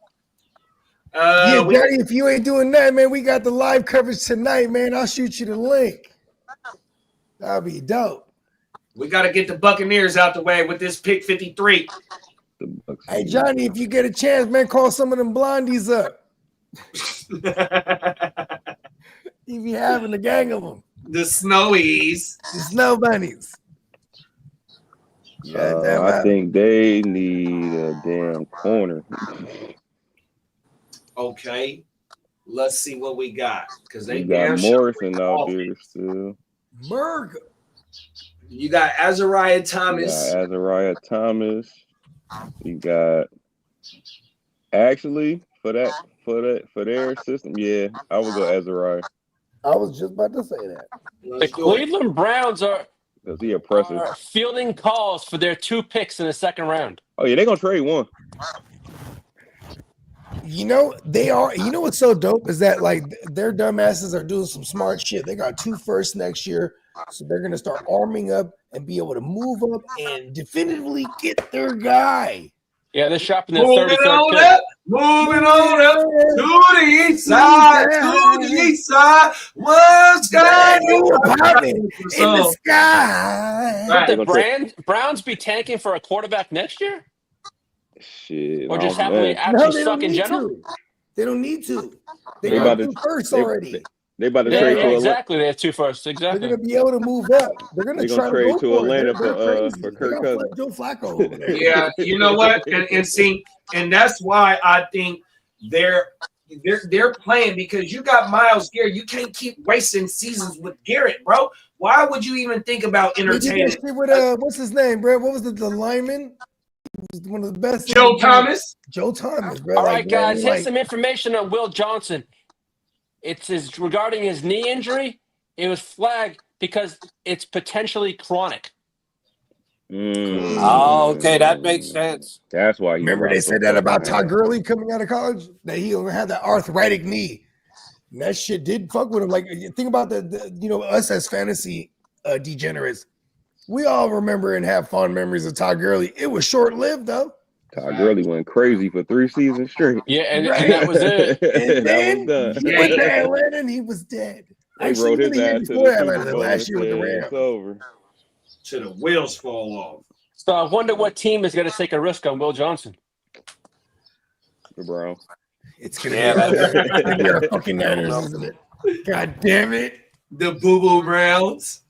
Daddy, if you ain't doing that, man, we got the live coverage tonight, man. I'll shoot you the link. That'd be dope. We got to get the Buccaneers out the way with this pick 53. Hey, Johnny, if you get a chance, man, call some of them blondies up. You be having a gang of them. The Snowies. The snow bunnies. I think they need a damn corner. Okay. Let's see what we got. Because they You got Morrison out there still. Berg. You got Azariah You Thomas. got Azariah Thomas. You got actually for their system, yeah, I would go Azariah. I was just about to say that. The Cleveland Browns are Oppressive. fielding calls for their 2 picks in the second round. Oh yeah, they're gonna trade one. You know, they are. You know what's so dope is that like their dumbasses are doing some smart shit. They got 2 firsts next year, so they're gonna start arming up and be able to move up and definitively get their guy. Yeah, they're shopping their Moving 33rd on pick. up, moving on up to the east side, to the east side. What's going on? In the sky. Right. Would the Browns be tanking for a quarterback next year? Shit. Or just I don't know, happily man. actually suck in general? They don't need to. They They got about 2 to- firsts they- already. They about to Yeah, trade to Atlanta. exactly. They have 2 firsts. They're Exactly. gonna be able to move up. They're gonna They're try gonna to trade go to for Atlanta it. They're crazy. for They Kirk got Cousins. Joe Flacco over there. Yeah, you know what? And see, and that's why I think they're playing because you got Myles Garrett. You can't keep wasting seasons with Garrett, bro. Why would you even think about They did entertaining that shit with what's his name, bro? What was the lineman? He was one of the best. Joe Thomas? Joe Thomas, bro. All Like, right, guys, man, here's some information on Will Johnson. It's regarding his knee injury. It was flagged because it's potentially chronic. Oh, okay, that makes sense. That's why. Remember they said that about Todd Gurley coming out of college, that he had that arthritic knee. And that shit did fuck with him. Like, think about the you know, us as fantasy degenerates. We all remember and have fond memories of Todd Gurley. It was short lived though. Todd Gurley went crazy for 3 seasons straight. Yeah, and Right. that was it. And then That was he done. went to Atlanta and he was dead. They Actually, wrote his the year ass to before the Atlanta, Super the Bowl last year with the and said, Rams. it's over. to the wheels fall off? So I wonder what team is going to take a risk on Will Johnson. The Browns. It's gonna Yeah, be our fucking Niners, isn't it? God damn it. The Boo Boo Browns.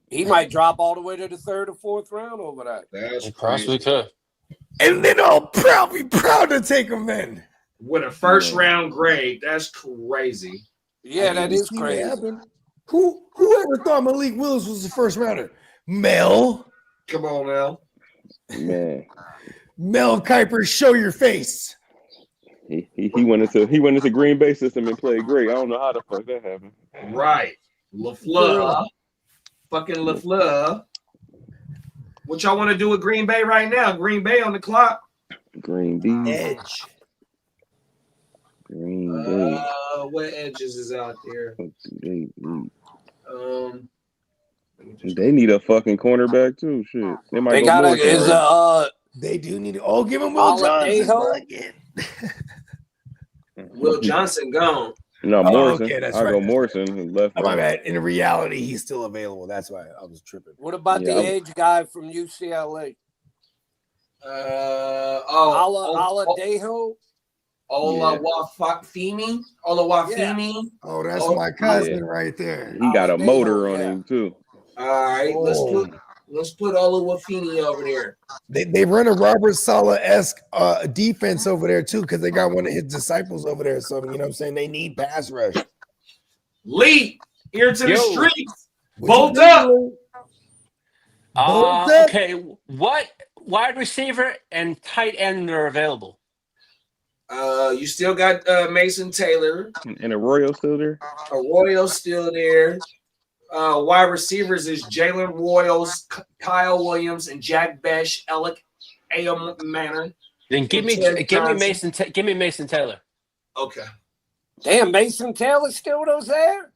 He might drop all the way to the 3rd or 4th round over that. That's Possibly crazy. could. And then I'll be proud to take him then. With a first round grade. That's crazy. Yeah, that is See what crazy. happened. Whoever thought Malik Willis was the first rounder? Mel Come on now. Man. Kiper, show your face. He went into Green Bay system and played great. I don't know how the fuck that happened. Right. LaFleur. Fucking LaFleur. What y'all want to do with Green Bay right now? Green Bay on the clock. Green Bay. Edge. Green Bay. What edges is out there? They need a fucking cornerback too. Shit. They might They go got Morrison, right? They do need to give him Will Johnson. Aladejo? Will Johnson gone. No, Oh, Morrison. okay, that's I right, go that's Morrison and left. My bad. In reality, he's still available. That's why I was tripping. What about Yeah, the edge guy from UCLA? Aladejo? Olawafimi. Oh, that's Oh, my cousin right there. He got a Aladejo, motor on yeah. him too. All right, let's put Olawafimi over there. They run a Robert Saleh-esque defense over there too, because they got one of his disciples over there. So you know what I'm saying? They need pass rush. Lee, here to the Yo. streets. What Bolt you up. doing? Bolt up. Okay, what wide receiver and tight end are available? You still got Mason Taylor. And Arroyo still there? Arroyo's still there. Wide receivers is Jalen Royals, Kyle Williams, and Jack Besh, Alec Manor. Then give me Mason Taylor. Okay. Damn, Mason Taylor still those there?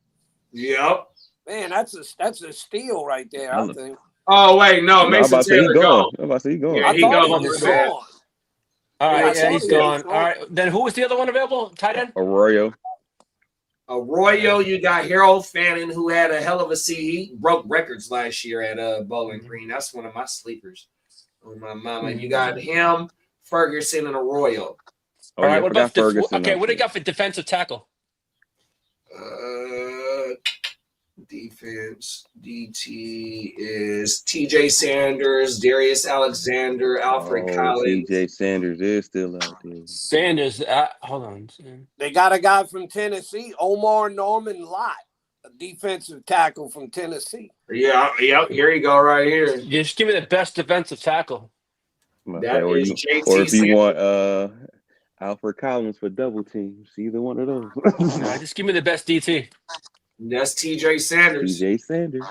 Yep. Man, that's a steal right there, I think. Oh wait, no, I'm Mason about to say he Taylor gone. gone. I'm about to say he gone. Yeah, I he thought gone. he was Man. gone. All right, I yeah, thought he's he gone. was All right, then who was the other one available? Tight end? Arroyo. Arroyo, you got Harold Fannin, who had a hell of a season. He broke records last year at Bowling Green. That's one of my sleepers. Oh, my mama. You got him, Ferguson, and Arroyo. Oh All yeah, right, I what forgot about Ferguson. okay? out What do there. you got for defensive tackle? Defense, DT is TJ Sanders, Darius Alexander, Alfred Oh, Collins. T.J. Sanders is still out there. Sanders. Hold on. They got a guy from Tennessee, Omar Norman Lott, a defensive tackle from Tennessee. Yeah, here you go, right here. Just give me the best defensive tackle. That is JT or if you Sanders. want Alfred Collins for double teams, either one of those. No, just give me the best DT. That's TJ Sanders. T.J. Sanders.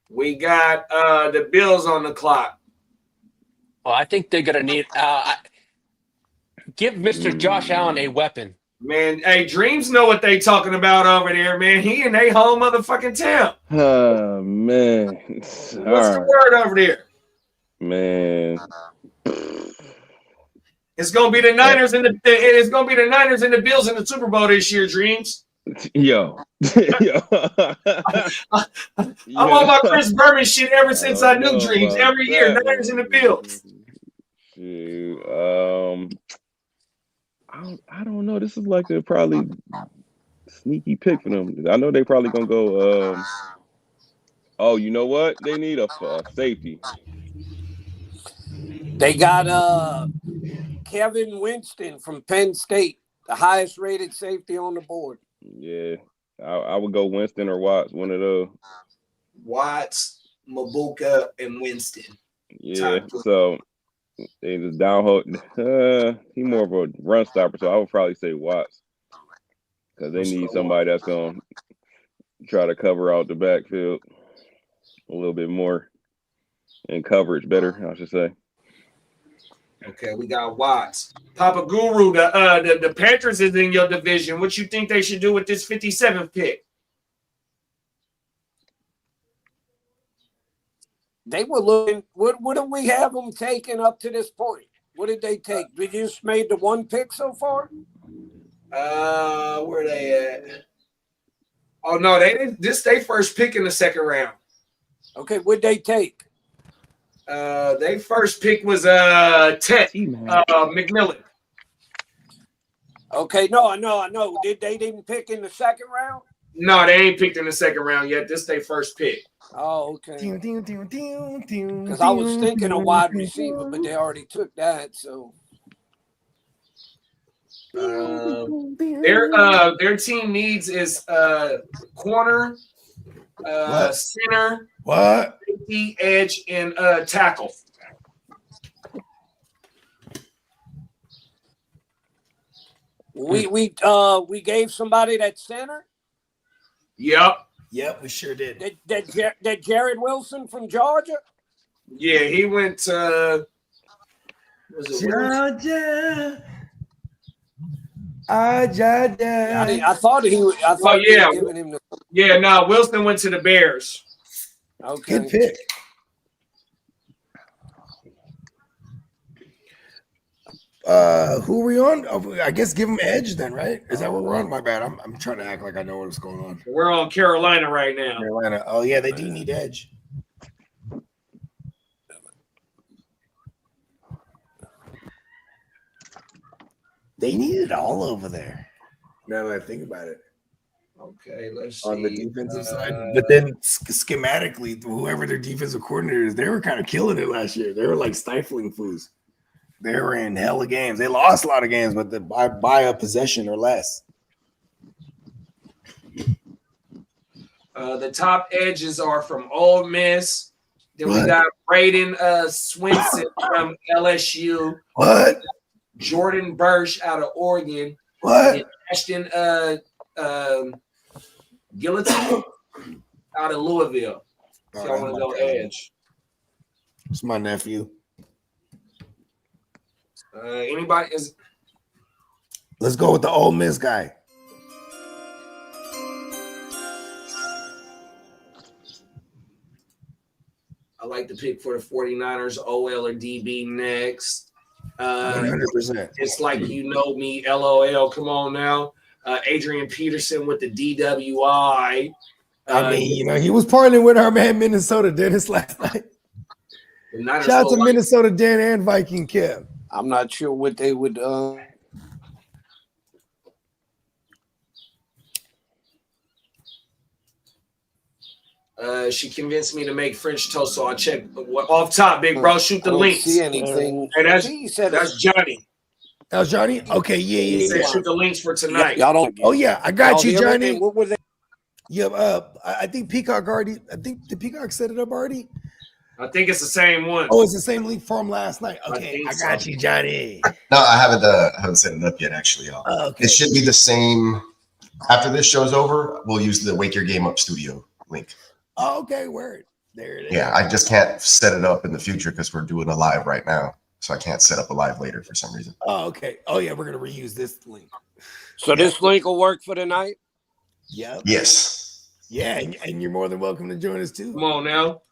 We got the Bills on the clock. Well, I think they're gonna need. Give Mr. Josh Allen a weapon. Man, hey, Dreams know what they talking about over there, man. He in they whole motherfucking town. Oh man. What's the word over there? Man. It's gonna be the Niners and it's gonna be the Niners and the Bills in the Super Bowl this year, Dreams. Yo. I'm on my Chris Berman shit ever since I knew Dreams. Every year, Niners and the Bills. Shoot, I don't know. This is like a probably sneaky pick for them. I know they probably gonna go. Oh, you know what? They need a safety. They got Kevin Winston from Penn State, the highest rated safety on the board. Yeah, I would go Winston or Watts, one of those. Watts, Mabuka, and Winston. Yeah, so they just downhold. He more of a run stopper, so I would probably say Watts because they need somebody that's gonna try to cover out the backfield a little bit more and coverage better, I should say. Okay, we got Watts. Papa Guru, the Panthers is in your division. What you think they should do with this 57th pick? They were looking. What do we have them taking up to this point? What did they take? We just made the one pick so far. Where they at? Oh no, they didn't. This they first pick in the second round. Okay, what'd they take? They first pick was Ted McMillan. Okay, no, I know. They didn't pick in the second round? No, they ain't picked in the second round yet. This they first pick. Oh, okay. Because I was thinking a wide receiver, but they already took that. So their team needs is corner, center, safety, edge, and tackle. we gave somebody that center. Yep, we sure did. That Jared Wilson from Georgia. Yeah, he went to Georgia. I thought he was giving him the. Yeah, no, Wilson went to the Bears. Okay. Good pick. Who are we on? Oh, I guess give him edge then, right? Is that what we're on? My bad. I'm trying to act like I know what's going on. We're on Carolina right now. Carolina. Oh yeah, they do need edge. They need it all over there. Now that I think about it. Okay, let's see. On the defensive side, but then schematically, whoever their defensive coordinator is, they were kind of killing it last year. They were like stifling fools. They were in hell of games. They lost a lot of games, but by a possession or less. The top edges are from Ole Miss. Then we got Braden Swinson from LSU. What? Jordan Bursch out of Oregon. What? And Ashton Gillespie out of Louisville. So I want to go edge. It's my nephew. Anybody is? Let's go with the Ole Miss guy. I like to pick for the 49ers, OL or DB next. 100%. It's like you know me, LOL. Come on now. Adrian Peterson with the DWI. I mean, he was partnering with our man Minnesota Dennis last night. Shout out to Minnesota Dan and Viking Kev. I'm not sure what they would. She convinced me to make French toast, so I'll check off top, big bro. Shoot the links. See anything? And that's Johnny. That was Johnny? Okay, He said shoot the links for tonight. Y'all don't. Oh yeah, I got you, Johnny. What was that? Yeah, I think Peacock already. I think the Peacock set it up already. I think it's the same one. Oh, it's the same link from last night. Okay, I got you, Johnny. No, I haven't set it up yet. Actually, y'all. Okay. It should be the same. After this show's over, we'll use the Wake Your Game Up Studio link. Oh, okay, word. There it is. Yeah, I just can't set it up in the future because we're doing a live right now, so I can't set up a live later for some reason. Oh, okay. Oh yeah, we're gonna reuse this link. So this link will work for tonight. Yep. Yes. Yeah, and you're more than welcome to join us too. Come on now.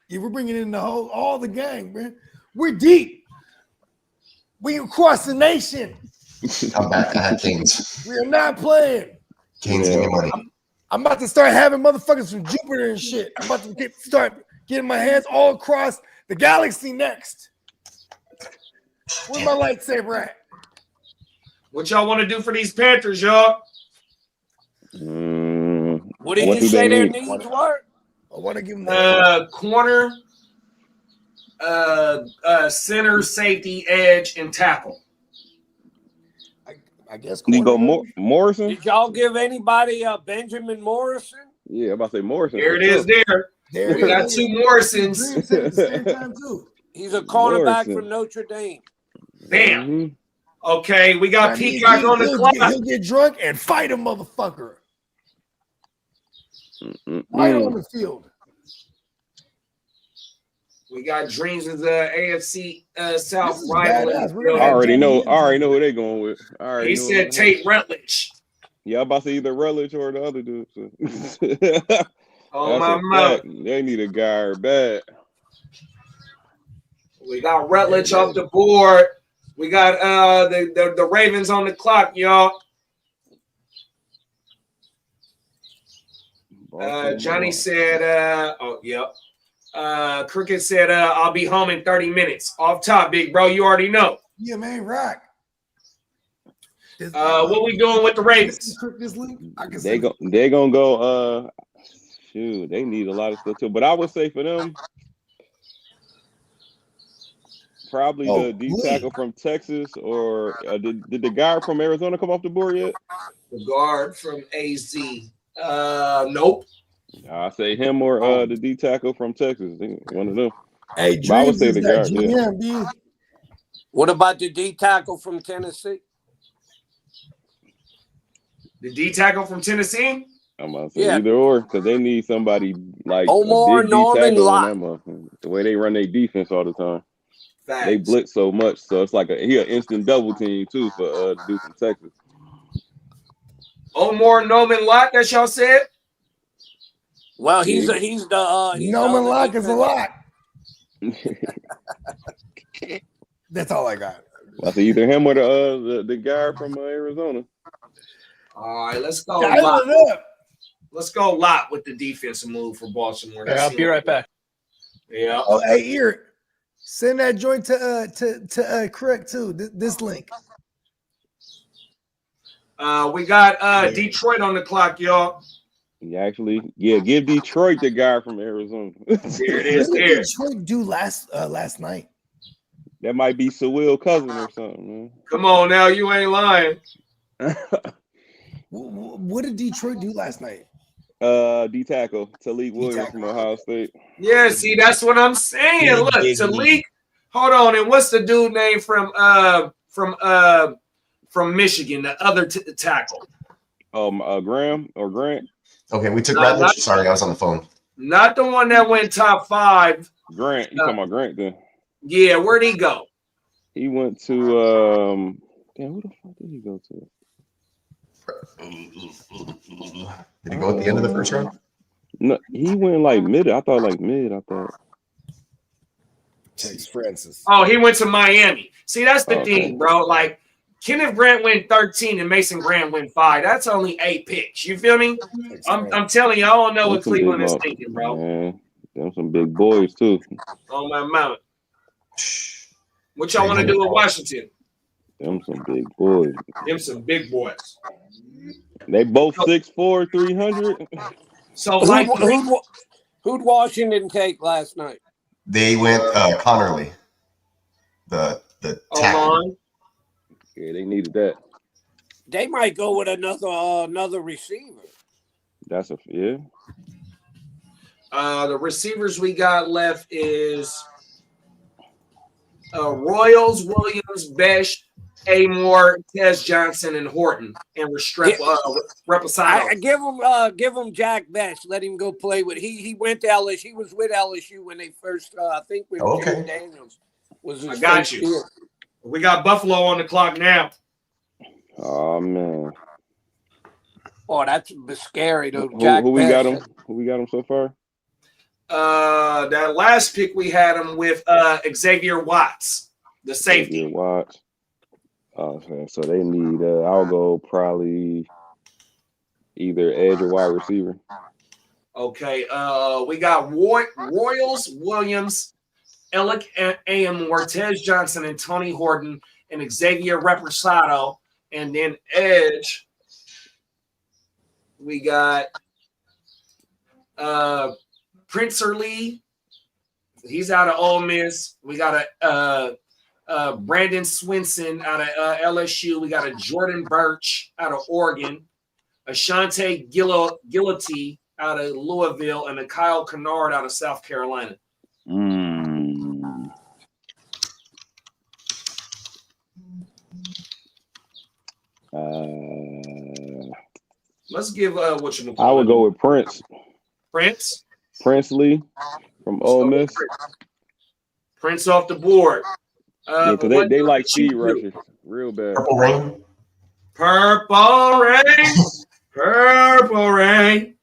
Yeah, we're bringing in all the gang, man. We're deep. We across the nation. I'm back. I had Canes. We are not playing. Canes, give me money. I'm about to start having motherfuckers from Jupiter and shit. I'm about to start getting my hands all across the galaxy next. Where's my lightsaber at? What y'all want to do for these Panthers, y'all? What did you say their needs were? I want to give them corner, center, safety, edge, and tackle. I guess. You go Morrison? Did y'all give anybody Benjamin Morrison? Yeah, I'm about to say Morrison. There it is. We got two Morrisons. He's a cornerback from Notre Dame. Bam. Mm-hmm. Okay, we got Peacock on the clock. He'll get drunk and fight a motherfucker. Right on the field. We got Dreams of the AFC South rival. I already know who they going with. He said Tate Rutledge. Yeah, I'm about to say either Rutledge or the other dude. So. Oh my mouth. They need a guy bad. We got Rutledge off the board. We got the Ravens on the clock, y'all. Johnny said, Crooked said, I'll be home in 30 minutes. Off top, big bro. You already know. Yeah, man, rock. What we doing with the Ravens? They're gonna go. Shoot, they need a lot of stuff too. But I would say for them, probably the D tackle from Texas, or did the guard from Arizona come off the board yet? The guard from AZ. Nope. I say him or the D tackle from Texas. One of them. Hey, but I would say the guard. Yeah. What about the D tackle from Tennessee? The D tackle from Tennessee? I'm gonna say either or, because they need somebody like Omar Norman Lott. The way they run their defense all the time. Facts. They blitz so much, so it's like he an instant double team too for the dude from Texas. Omar Norman Lott, that y'all said? Well, he's the Norman Lott is a lot. That's all I got. I say either him or the guy from Arizona. All right, let's go Lott. Let's go Lott with the defensive move for Baltimore. I'll be right back. Yeah. Oh, hey, here. Send that joint to correct too. This link. We got Detroit on the clock, y'all. Give Detroit the guy from Arizona. There it is. What did Detroit do last night? That might be Sewell Cousin or something, man. Come on now, you ain't lying. What did Detroit do last night? D tackle Talik Williams from Ohio State. Yeah, see, that's what I'm saying. Look, Talik. Hold on, and what's the dude name from Michigan? The other tackle. Graham or Grant. Okay, we took Rutledge. Sorry, I was on the phone. Not the one that went top 5. Grant, you talking about Grant then? Yeah, where'd he go? He went to who the fuck did he go to? Did he go at the end of the first round? No, he went like mid. I thought. Chase Francis. Oh, he went to Miami. See, that's the thing, bro. Like Kenneth Grant went 13 and Mason Graham went 5. That's only 8 picks. You feel me? I'm telling you, I don't know what Cleveland is thinking, bro. Man, them some big boys too. On my mount. What y'all want to do with Washington? Them some big boys. Them some big boys. They both 6'4", 300. So like who'd Washington take last night? They went Connerly, the tackle. Yeah, they needed that. They might go with another receiver. That's a yeah. The receivers we got left is Royals, Williams, Besh, Amore, Tez Johnson, and Horton, and Reposado. I give him Jack Besh. Let him go play with. He went to LSU. He was with LSU when they first. I think when Jim Daniels was. His I got you. Year. We got Buffalo on the clock now. Oh man. Oh, that's scary though. Who we got him? Who we got him so far? That last pick we had him with Xavier Watts, the safety. Xavier Watts. Okay, so they need. I'll go probably either edge or wide receiver. Okay. We got Royals, Williams, Alec Amore, Tez Johnson, and Tony Horton, and Xavier Reposado, and then edge. We got Princer Lee. He's out of Ole Miss. We got a Brandon Swinson out of LSU. We got a Jordan Birch out of Oregon. Ashante Gillity out of Louisville, and a Kyle Kennard out of South Carolina. Let's give what you. I would go with Prince. Prince Lee from Ole Miss. Prince off the board. Because they like speed rushers real bad. Purple Rain. Purple rain. Purple rain.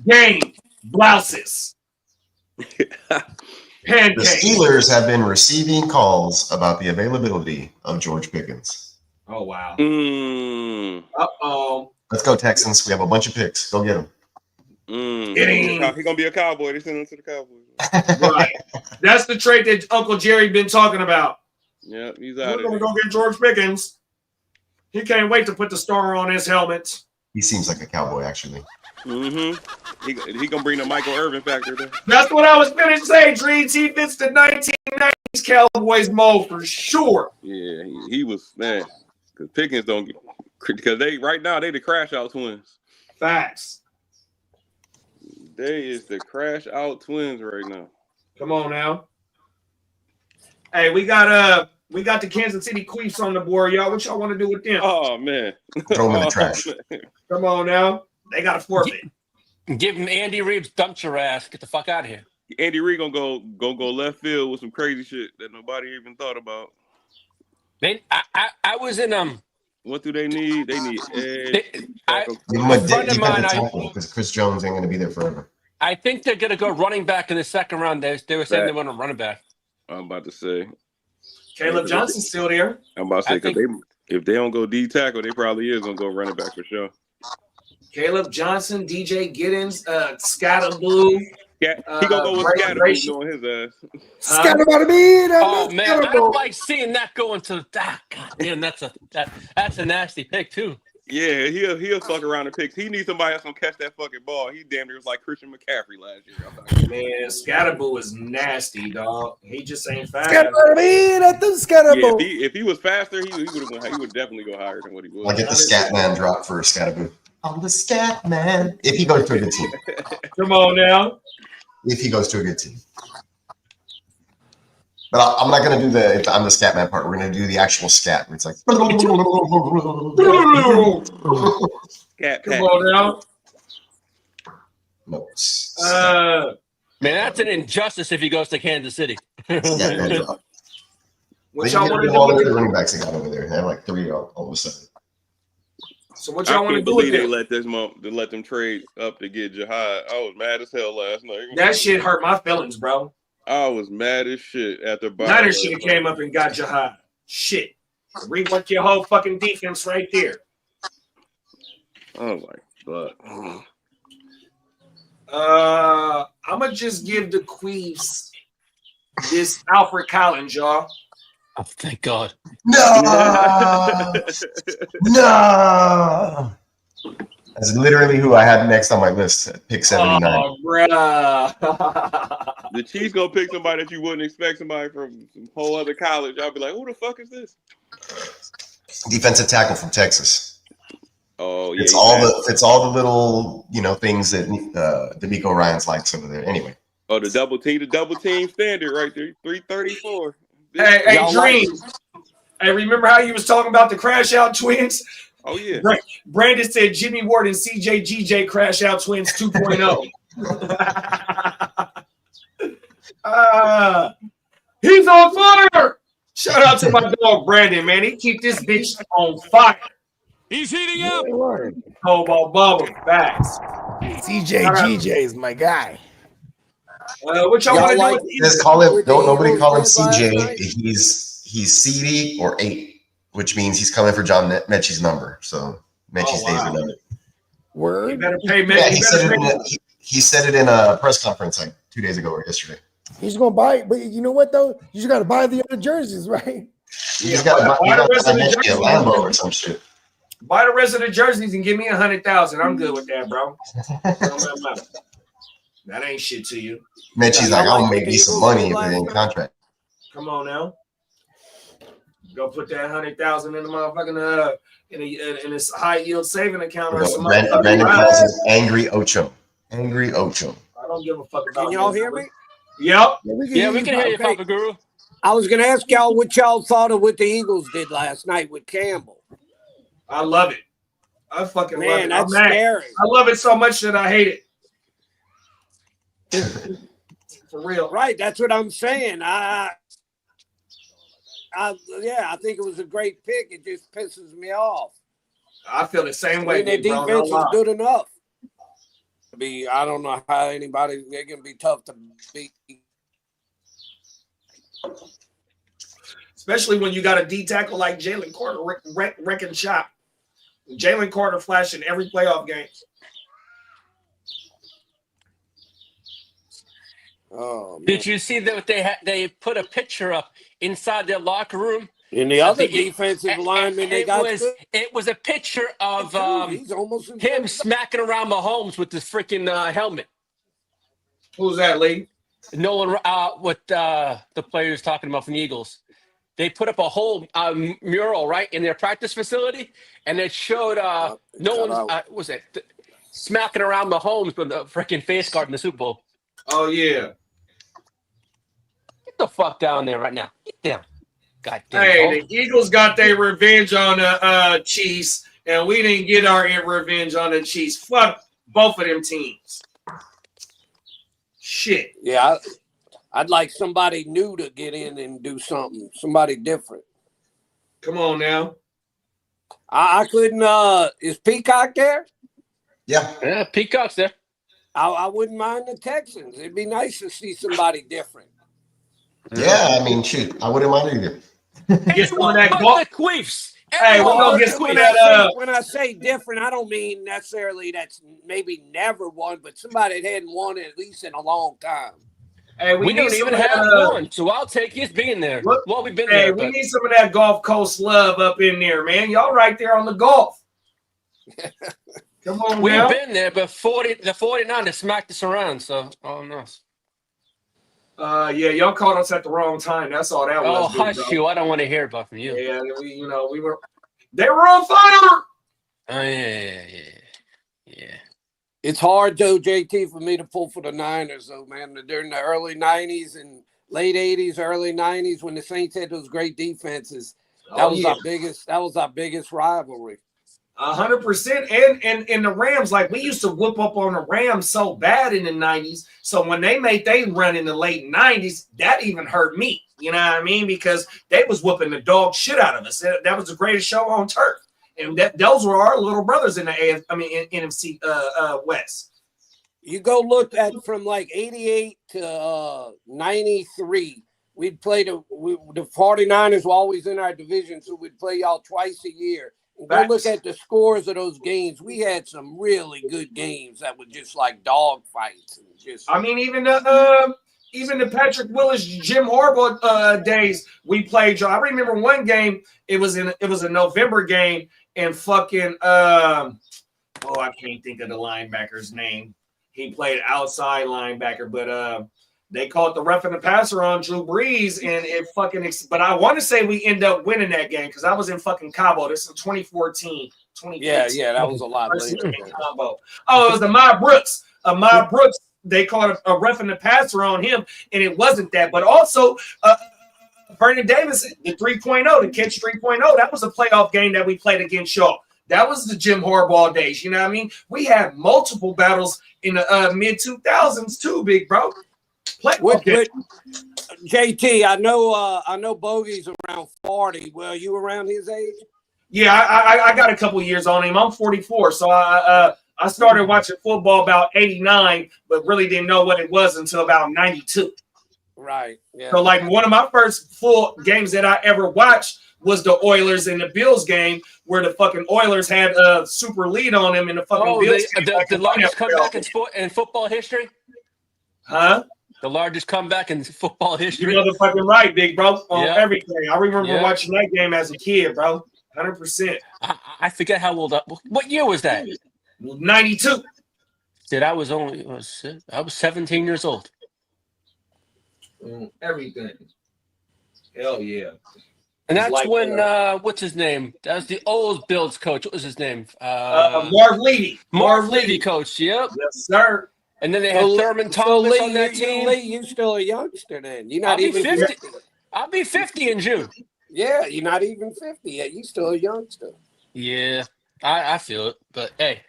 Game blouses. The Steelers have been receiving calls about the availability of George Pickens. Oh, wow. Uh-oh. Let's go, Texans. We have a bunch of picks. Go get him. He's going to be a Cowboy. They send him to the Cowboys. Right. That's the trade that Uncle Jerry been talking about. Yeah, he's out. We're going to go get George Pickens. He can't wait to put the star on his helmet. He seems like a Cowboy, actually. He gonna bring the Michael Irvin factor there. That's what I was going to say, Dreams. He fits the 1990s Cowboys mold for sure. Yeah, he was, man. Because Pickens don't get, because right now they the crash out twins. Facts. They is the crash out twins right now. Come on now. Hey, we got the Kansas City Chiefs on the board, y'all. What y'all want to do with them? Oh man. Throw them in the trash. Come on now. They got a forfeit. Give him Andy Reid's dump your ass. Get the fuck out of here. Andy Reid gonna go left field with some crazy shit that nobody even thought about. I was in What do they need? They need friend of mine, because Chris Jones ain't going to be there forever. I think they're going to go running back in the second round. They were saying they want a running back. I'm about to say. Caleb Johnson's still there. I'm about to say, because if they don't go D tackle, they probably is going to go running back for sure. Caleb Johnson, DJ Giddens, Scatterboo. Yeah, he going to go with Scatterboo on his ass. Oh, man, I don't like seeing that going to that. God damn, that's a nasty pick, too. Yeah, he'll fuck around and pick. He needs somebody that's gonna catch that fucking ball. He damn near was like Christian McCaffrey last year. Man, Scatterboo is nasty, dog. He just ain't fast. Scatterboo. Yeah, if he was faster, he would definitely go higher than what he was. I'll get the Scat Man drop for Scatterboo. I'm the Scat Man. If he goes to a good team. Come on now. If he goes to a good team. But I'm not going to do I'm the Scat Man part. We're going to do the actual scat. Where it's like. Come on now. No. Man, that's an injustice if he goes to Kansas City. What y'all want to do? All the running backs they got over there. They have like 3 all of a sudden. So what y'all want to do? Believe they let them trade up to get Jihad. I was mad as hell last night. That shit hurt my feelings, bro. I was mad as shit after Niners should have came up and got Jihad. Shit. Rework your whole fucking defense right there. Oh my god. I'm gonna just give the Queefs this Alfred Collins, y'all. Oh, thank God. No, no. That's literally who I had next on my list at pick 79. Oh, bruh. The Chiefs gonna pick somebody that you wouldn't expect, somebody from some whole other college. I'll be like, who the fuck is this? Defensive tackle from Texas. Oh yeah, It's all the little things that D'Amico Ryans likes over there. Anyway. Oh, the double team standard right there, 334. Hey, Dream. Hey, remember how you was talking about the crash out twins? Oh yeah. Brandon said Jimmy Ward and CJ GJ crash out twins 2.0. He's on fire. Shout out to my dog Brandon, man. He keep this bitch on fire. He's heating up. Cobalt Bubble, facts. CJ GJ is my guy. What y'all want to do? Just call him. Don't nobody call him CJ. He's CD or 8, which means he's coming for John Mechie's number. So Mechie stays with him. Word. You better pay Mechie. Yeah, he said it in a press conference like 2 days ago or yesterday. He's gonna buy it, but you know what though? You just gotta buy the other jerseys, right? You just gotta buy Mechie a Lambo or some shit. Buy the rest of the jerseys and give me 100,000. I'm good with that, bro. That ain't shit to you. Mechie's like, I'll make me some money if it ain't contract. Come on now. Go put that 100,000 in the motherfucking in this high yield saving account or some. Brandon calls it Angry Ocho. Angry Ocho. I don't give a fuck about. Can y'all hear me? Yep. Yeah, we can hear you, Papa Guru. I was gonna ask y'all what y'all thought of what the Eagles did last night with Campbell. I love it. I fucking love it. That's scary. I love it so much that I hate it. For real. Right, that's what I'm saying. I think it was a great pick. It just pisses me off. I feel the same way. Their defense is good enough. I don't know how anybody, they're going to be tough to beat. Especially when you got a D tackle like Jalen Carter wrecking shop. Jalen Carter flashing every playoff game. Oh, man. Did you see that they put a picture up inside their locker room? In the other defensive lineman, it was a picture of him smacking around Mahomes with this freaking helmet. Who's that, Lee? No one. What the players talking about from the Eagles? They put up a whole mural right in their practice facility, and it showed no one was it smacking around Mahomes with the freaking face guard in the Super Bowl. Oh yeah. Get the fuck down there right now. Get down. God damn. Hey, the Eagles got their revenge on the Chiefs, and we didn't get our revenge on the Chiefs. Fuck both of them teams. Shit. Yeah, I'd like somebody new to get in and do something. Somebody different. Come on now. I couldn't. Is Peacock there? Yeah, Peacock's there. I wouldn't mind the Texans. It'd be nice to see somebody different. Yeah, I mean, shoot, I wouldn't mind either. Get some of that the Queefs. Hey, we're gonna get some of that. When I say different, I don't mean necessarily that's maybe never won, but somebody that hadn't won it at least in a long time. Hey, we don't even have one, so I'll take his being there. Well, we've been there. We need some of that Gulf Coast love up in there, man. Y'all right there on the Gulf. Come on, we've now. been there, but the 49ers smacked us around, so no. Yeah, y'all caught us at the wrong time. That's all that was. Oh, hush you! I don't want to hear about from you. Yeah, they were on fire. Oh yeah. It's hard though, JT, for me to pull for the Niners, though, man. During the early '90s and late '80s, early '90s, when the Saints had those great defenses, that was our biggest rivalry. 100%. And the Rams, like we used to whoop up on the Rams so bad in the 90s. So when they made they run in the late 90s, that even hurt me. You know what I mean? Because they was whooping the dog shit out of us. That was the greatest show on turf. And those were our little brothers in the NFC West. You go look at from like 88 to 93. We'd play the 49ers were always in our division, so we'd play y'all twice a year. And go look at the scores of those games. We had some really good games that were just like dog fights. And just, I mean, even the Patrick Willis, Jim Harbaugh days we played. I remember one game. It was a November game, and fucking I can't think of the linebacker's name. He played outside linebacker, but they called the roughing the passer on Drew Brees, and it fucking. But I want to say we end up winning that game because I was in fucking Cabo. This is 2014, 2015. Yeah, that was a lot later. Oh, it was Ahmad Brooks. Ahmad Brooks. They called a roughing the passer on him, and it wasn't that. But also, Vernon Davis, the 3.0, the catch 3.0, that was a playoff game that we played against y'all. That was the Jim Harbaugh days. You know what I mean? We had multiple battles in the mid 2000s too, big bro. JT, I know Bogey's around 40. Well, you around his age? Yeah, I got a couple years on him. I'm 44, so I started watching football about 89, but really didn't know what it was until about 92. Right. Yeah. So like one of my first full games that I ever watched was the Oilers and the Bills game, where the fucking Oilers had a super lead on them, and the fucking Bills. The largest comeback in football history. Huh? The largest comeback in football history. You're motherfucking right, big bro, on everything. I remember watching that game as a kid, bro. 100%. I forget how old. What year was that? 92. Dude, I was 17 years old. Everything. Hell yeah. And that's like, when what's his name? That was the old Bills coach. What was his name? Marv Levy. Marv Levy coach. Yep. Yes, sir. And then they had Thurman Thomas on that team. You're still a youngster then. You're not even 50. I'll be 50 in June. Yeah, you're not even 50 yet. You're still a youngster. Yeah, I feel it. But hey.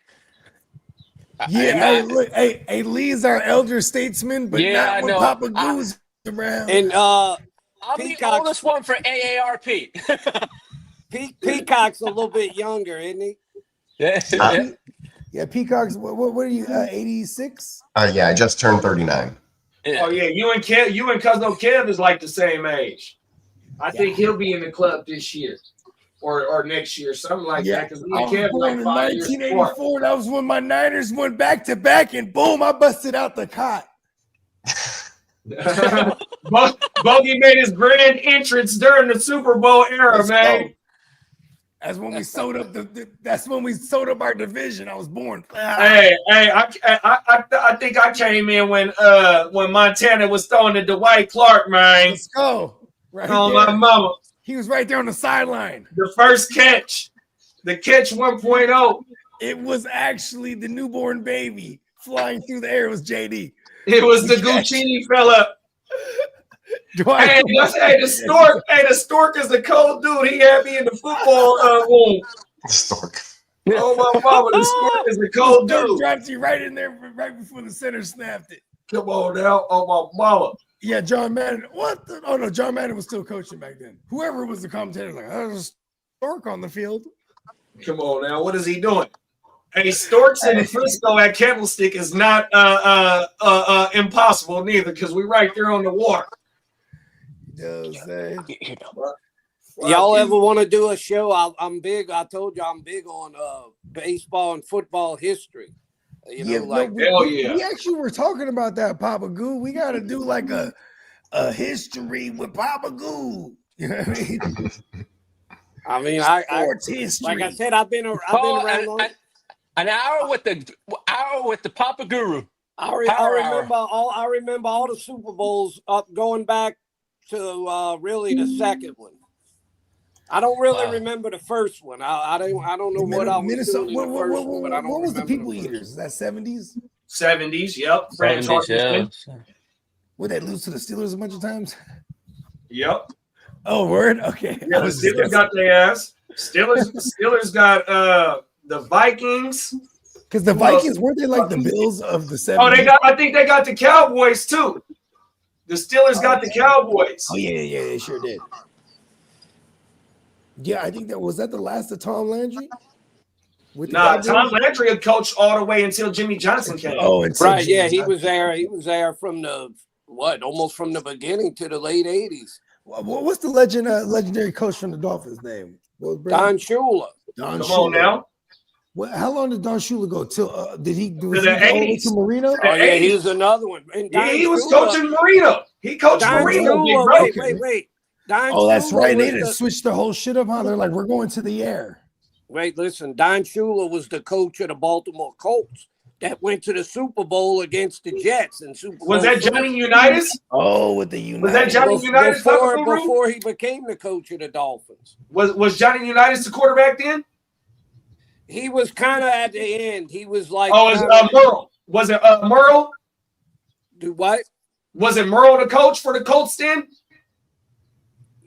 Hey, Lee's our elder statesman, but not when Papa Goo's around. And I'm the oldest one for AARP. Peacock's a little bit younger, isn't he? Yeah. Yeah, Peacock's. What are you? 86? Yeah, I just turned 39. Yeah. Oh yeah, you and Cousin Kev is like the same age. I think he'll be in the club this year or next year, something like that. Because me and Kev like 5 years apart. 1984. That was when my Niners went back to back, and boom, I busted out the cot. Bogey made his grand entrance during the Super Bowl era, man. That's when we sewed up that's when we sewed up our division. I was born. Hey, I think I came in when Montana was throwing to Dwight Clark, man. Let's go. Right on there. My mama. He was right there on the sideline. The first catch. The catch 1.0. It was actually the newborn baby flying through the air. It was JD. It was the Guccini fella. Hey, the stork is a cold dude. He had me in the football room. The stork. Oh my mama, the stork is a cold dude. Dropped you right in there right before the center snapped it. Come on now, oh my mama. Yeah, John Madden. Oh no, John Madden was still coaching back then. Whoever was the commentator, like, there's a stork on the field. Come on now, what is he doing? Hey, storks in Frisco at Candlestick is not impossible neither, because we're right there on the water. Y'all ever want to do a show? I'm big. I told you I'm big on baseball and football history. Hell yeah. We actually were talking about that, Papa Goo. We got to do like a history with Papa Goo. You know what I mean? Sports history. Like I said, I've been around. An hour with the Papa Guru. I remember all the Super Bowls up going back to really the second one. I don't really remember the first one. I don't know what I was Minnesota. doing in the first one, but I don't what was the remember People Eaters? Is that 70s? 70s, yep. 70s, yeah. Would they lose to the Steelers a bunch of times? Yep. Oh, word? Okay. Yeah, the Steelers got their ass. Steelers got the Vikings. Because the Vikings, weren't they like the Bills of the 70s? Oh, I think they got the Cowboys too. The Steelers got the Cowboys. Oh, yeah, they sure did. Yeah, I think that was the last of Tom Landry? with the Nah, Cowboys? Tom Landry had coached all the way until Jimmy Johnson came. Oh, until Right, Jimmy yeah, he Johnson. was there. He was there from almost from the beginning to the late 80s. What's the legendary coach from the Dolphins' name? What was Brandon? Don Shula. Don Come on Shula. now. How long did Don Shula go? Till was he the go all the way 80s. to Marino? Oh, yeah, he 80s. was another one. And Yeah, Don he was Shula- coaching Marino. He coached Don Marino, big Shula, bro. wait. Don Oh, that's Shula right. They was didn't switch the whole shit up, huh? They're like, we're going to the air. Wait, listen. Don Shula was the coach of the Baltimore Colts that went to the Super Bowl against the Jets. And Super Was Bowl that Johnny Unitas? Oh, with the United. Was that Johnny Unitas? before he became the coach of the Dolphins? Was Johnny Unitas the quarterback then? He was kind of at the end. He was like, Oh, it was Merle. Was it Merle? Do what? Was it Merle the coach for the Colts then?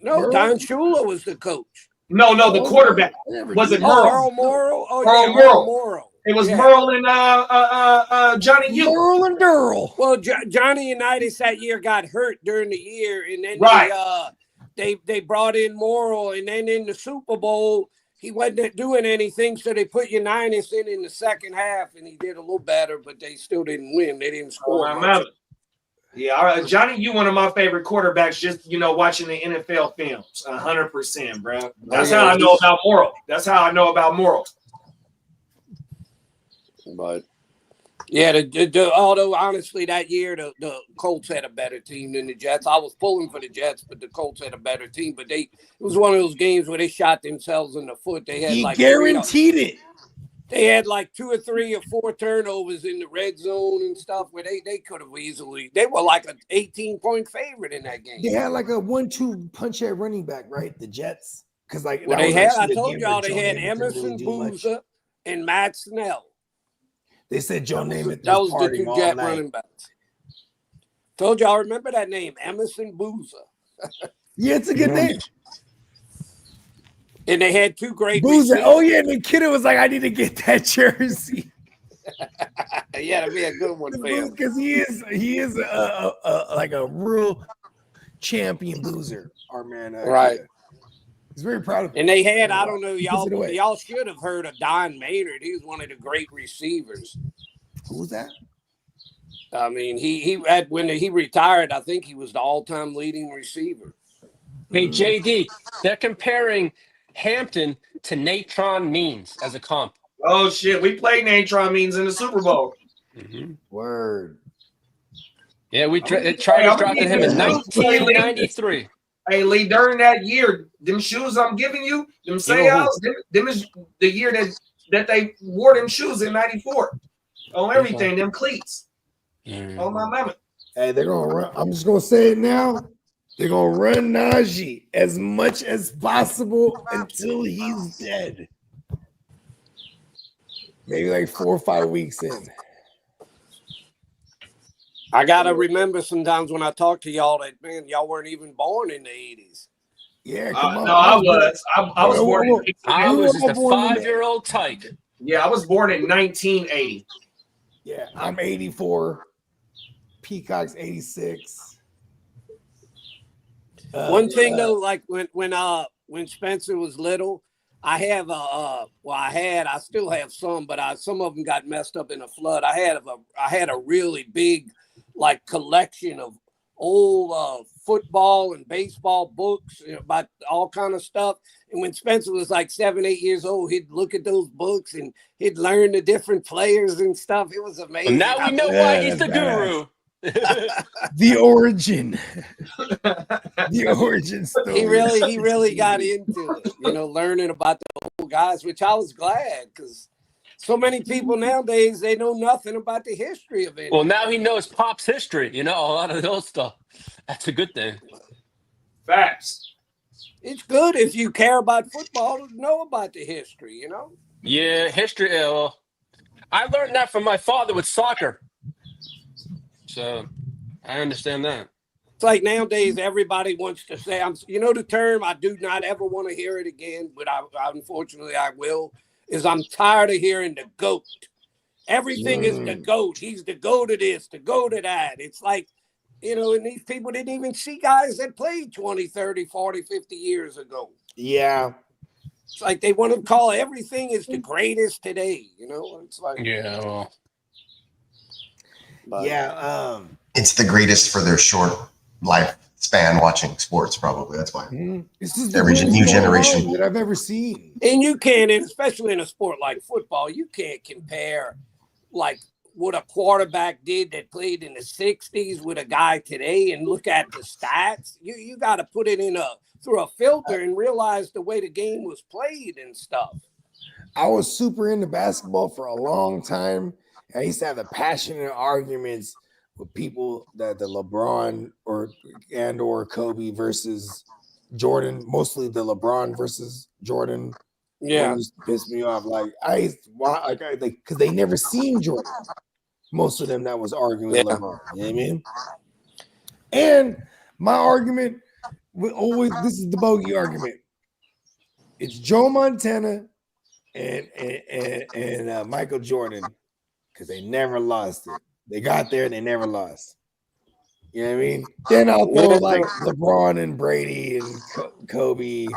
No, Merle? Don Shula was the coach. No, the quarterback. Was it Merle? Earl Morrow? Oh, Earl yeah, Morrow. Earl Morrow. It was Yeah. Merle and Johnny U. Merle and Durrell. Well, Johnny Unitas that year got hurt during the year, and then Right. they brought in Morrow, and then in the Super Bowl he wasn't doing anything, so they put Unitas in the second half, and he did a little better, but they still didn't win. They didn't score. I much. remember. Yeah, all right. Johnny U, one of my favorite quarterbacks. Just watching the NFL films, 100%, bro. That's how I know about Morrow. That's how I know about Morrow. But yeah, although honestly that year the Colts had a better team than the Jets. I was pulling for the Jets, but the Colts had a better team. But it was one of those games where they shot themselves in the foot. They had He like guaranteed it. They had like 2 or 3 or 4 turnovers in the red zone and stuff where they could have easily. They were like an 18-point favorite in that game. They had like a 1-2 punch at running back, right? The Jets, because like Well, that they was had. actually I the told game y'all where they Joe had Namath didn't really Emerson do much. Boozer and Matt Snell. They said Joe Namath That was the partying 2 all Jet night. running backs. Told y'all, remember that name, Emerson Boozer. Yeah, it's a good name. And they had 2 great Boozer. receivers. Oh yeah, and the kid was like, I need to get that jersey. Yeah, that'd be a good one for him. Because he is like a real champion boozer. Our man, Right. He's very proud of him. And they had, I don't know, He puts it away. y'all should have heard of Don Maynard. He was one of the great receivers. Who's that? I mean, he had when he retired, I think he was the all-time leading receiver. Hey, JD, they're comparing Hampton to Natron Means as a comp. Oh shit, we played Natron Means in the Super Bowl. Word. Yeah, we Chargers drafted him in 1993. Hey Lee, during that year, them shoes I'm giving you, them sales, them is the year that they wore them shoes in '94. On everything, them cleats. Oh my mama. Hey, they're gonna run. I'm just gonna say it now. They're gonna run Najee as much as possible until he's dead. Maybe like 4 or 5 weeks in. I gotta remember sometimes when I talk to y'all that man, y'all weren't even born in the '80s. Yeah, come on. No, I was. I was born in I was just a 5-year-old tyke. Yeah, I was born in 1980. Yeah, I'm 84. Peacock's 86. One thing though, like when Spencer was little, I have I still have some, but some of them got messed up in a flood. I had a really big like collection of old football and baseball books about all kind of stuff. And when Spencer was like 7, 8 years old, he'd look at those books and he'd learn the different players and stuff. It was amazing. Well, now we know why he's the guru. The origin. The origin story. He really got into it, learning about the old guys, which I was glad because so many people nowadays, they know nothing about the history of it. Well, now he knows Pop's history, a lot of those stuff. That's a good thing. Facts. It's good if you care about football to know about the history, Yeah, history. Well, I learned that from my father with soccer. So I understand that. It's like nowadays everybody wants to say, the term, I do not ever want to hear it again, but unfortunately I will, is I'm tired of hearing the GOAT. Everything is the GOAT. He's the GOAT of this, the GOAT of that. It's like, and these people didn't even see guys that played 20, 30, 40, 50 years ago. Yeah. It's like they want to call everything is the greatest today. You know, it's like Yeah, well, but, It's the greatest for their short lifespan watching sports, probably. That's why. This is the Every greatest new going generation. on that I've ever seen. and you can't, and especially in a sport like football, you can't compare like what a quarterback did that played in the 60s with a guy today and look at the stats. You got to put it in through a filter and realize the way the game was played and stuff. I was super into basketball for a long time. I used to have the passionate arguments with people that the LeBron or Kobe versus Jordan, mostly the LeBron versus Jordan. Yeah, Used to piss me off. Like because they never seen Jordan. Most of them that was arguing LeBron. You know what I mean? And my argument will always, this is the bogey argument. It's Joe Montana and Michael Jordan, because they never lost it. They got there and they never lost. You know what I mean? Then I'll throw like LeBron and Brady and Kobe,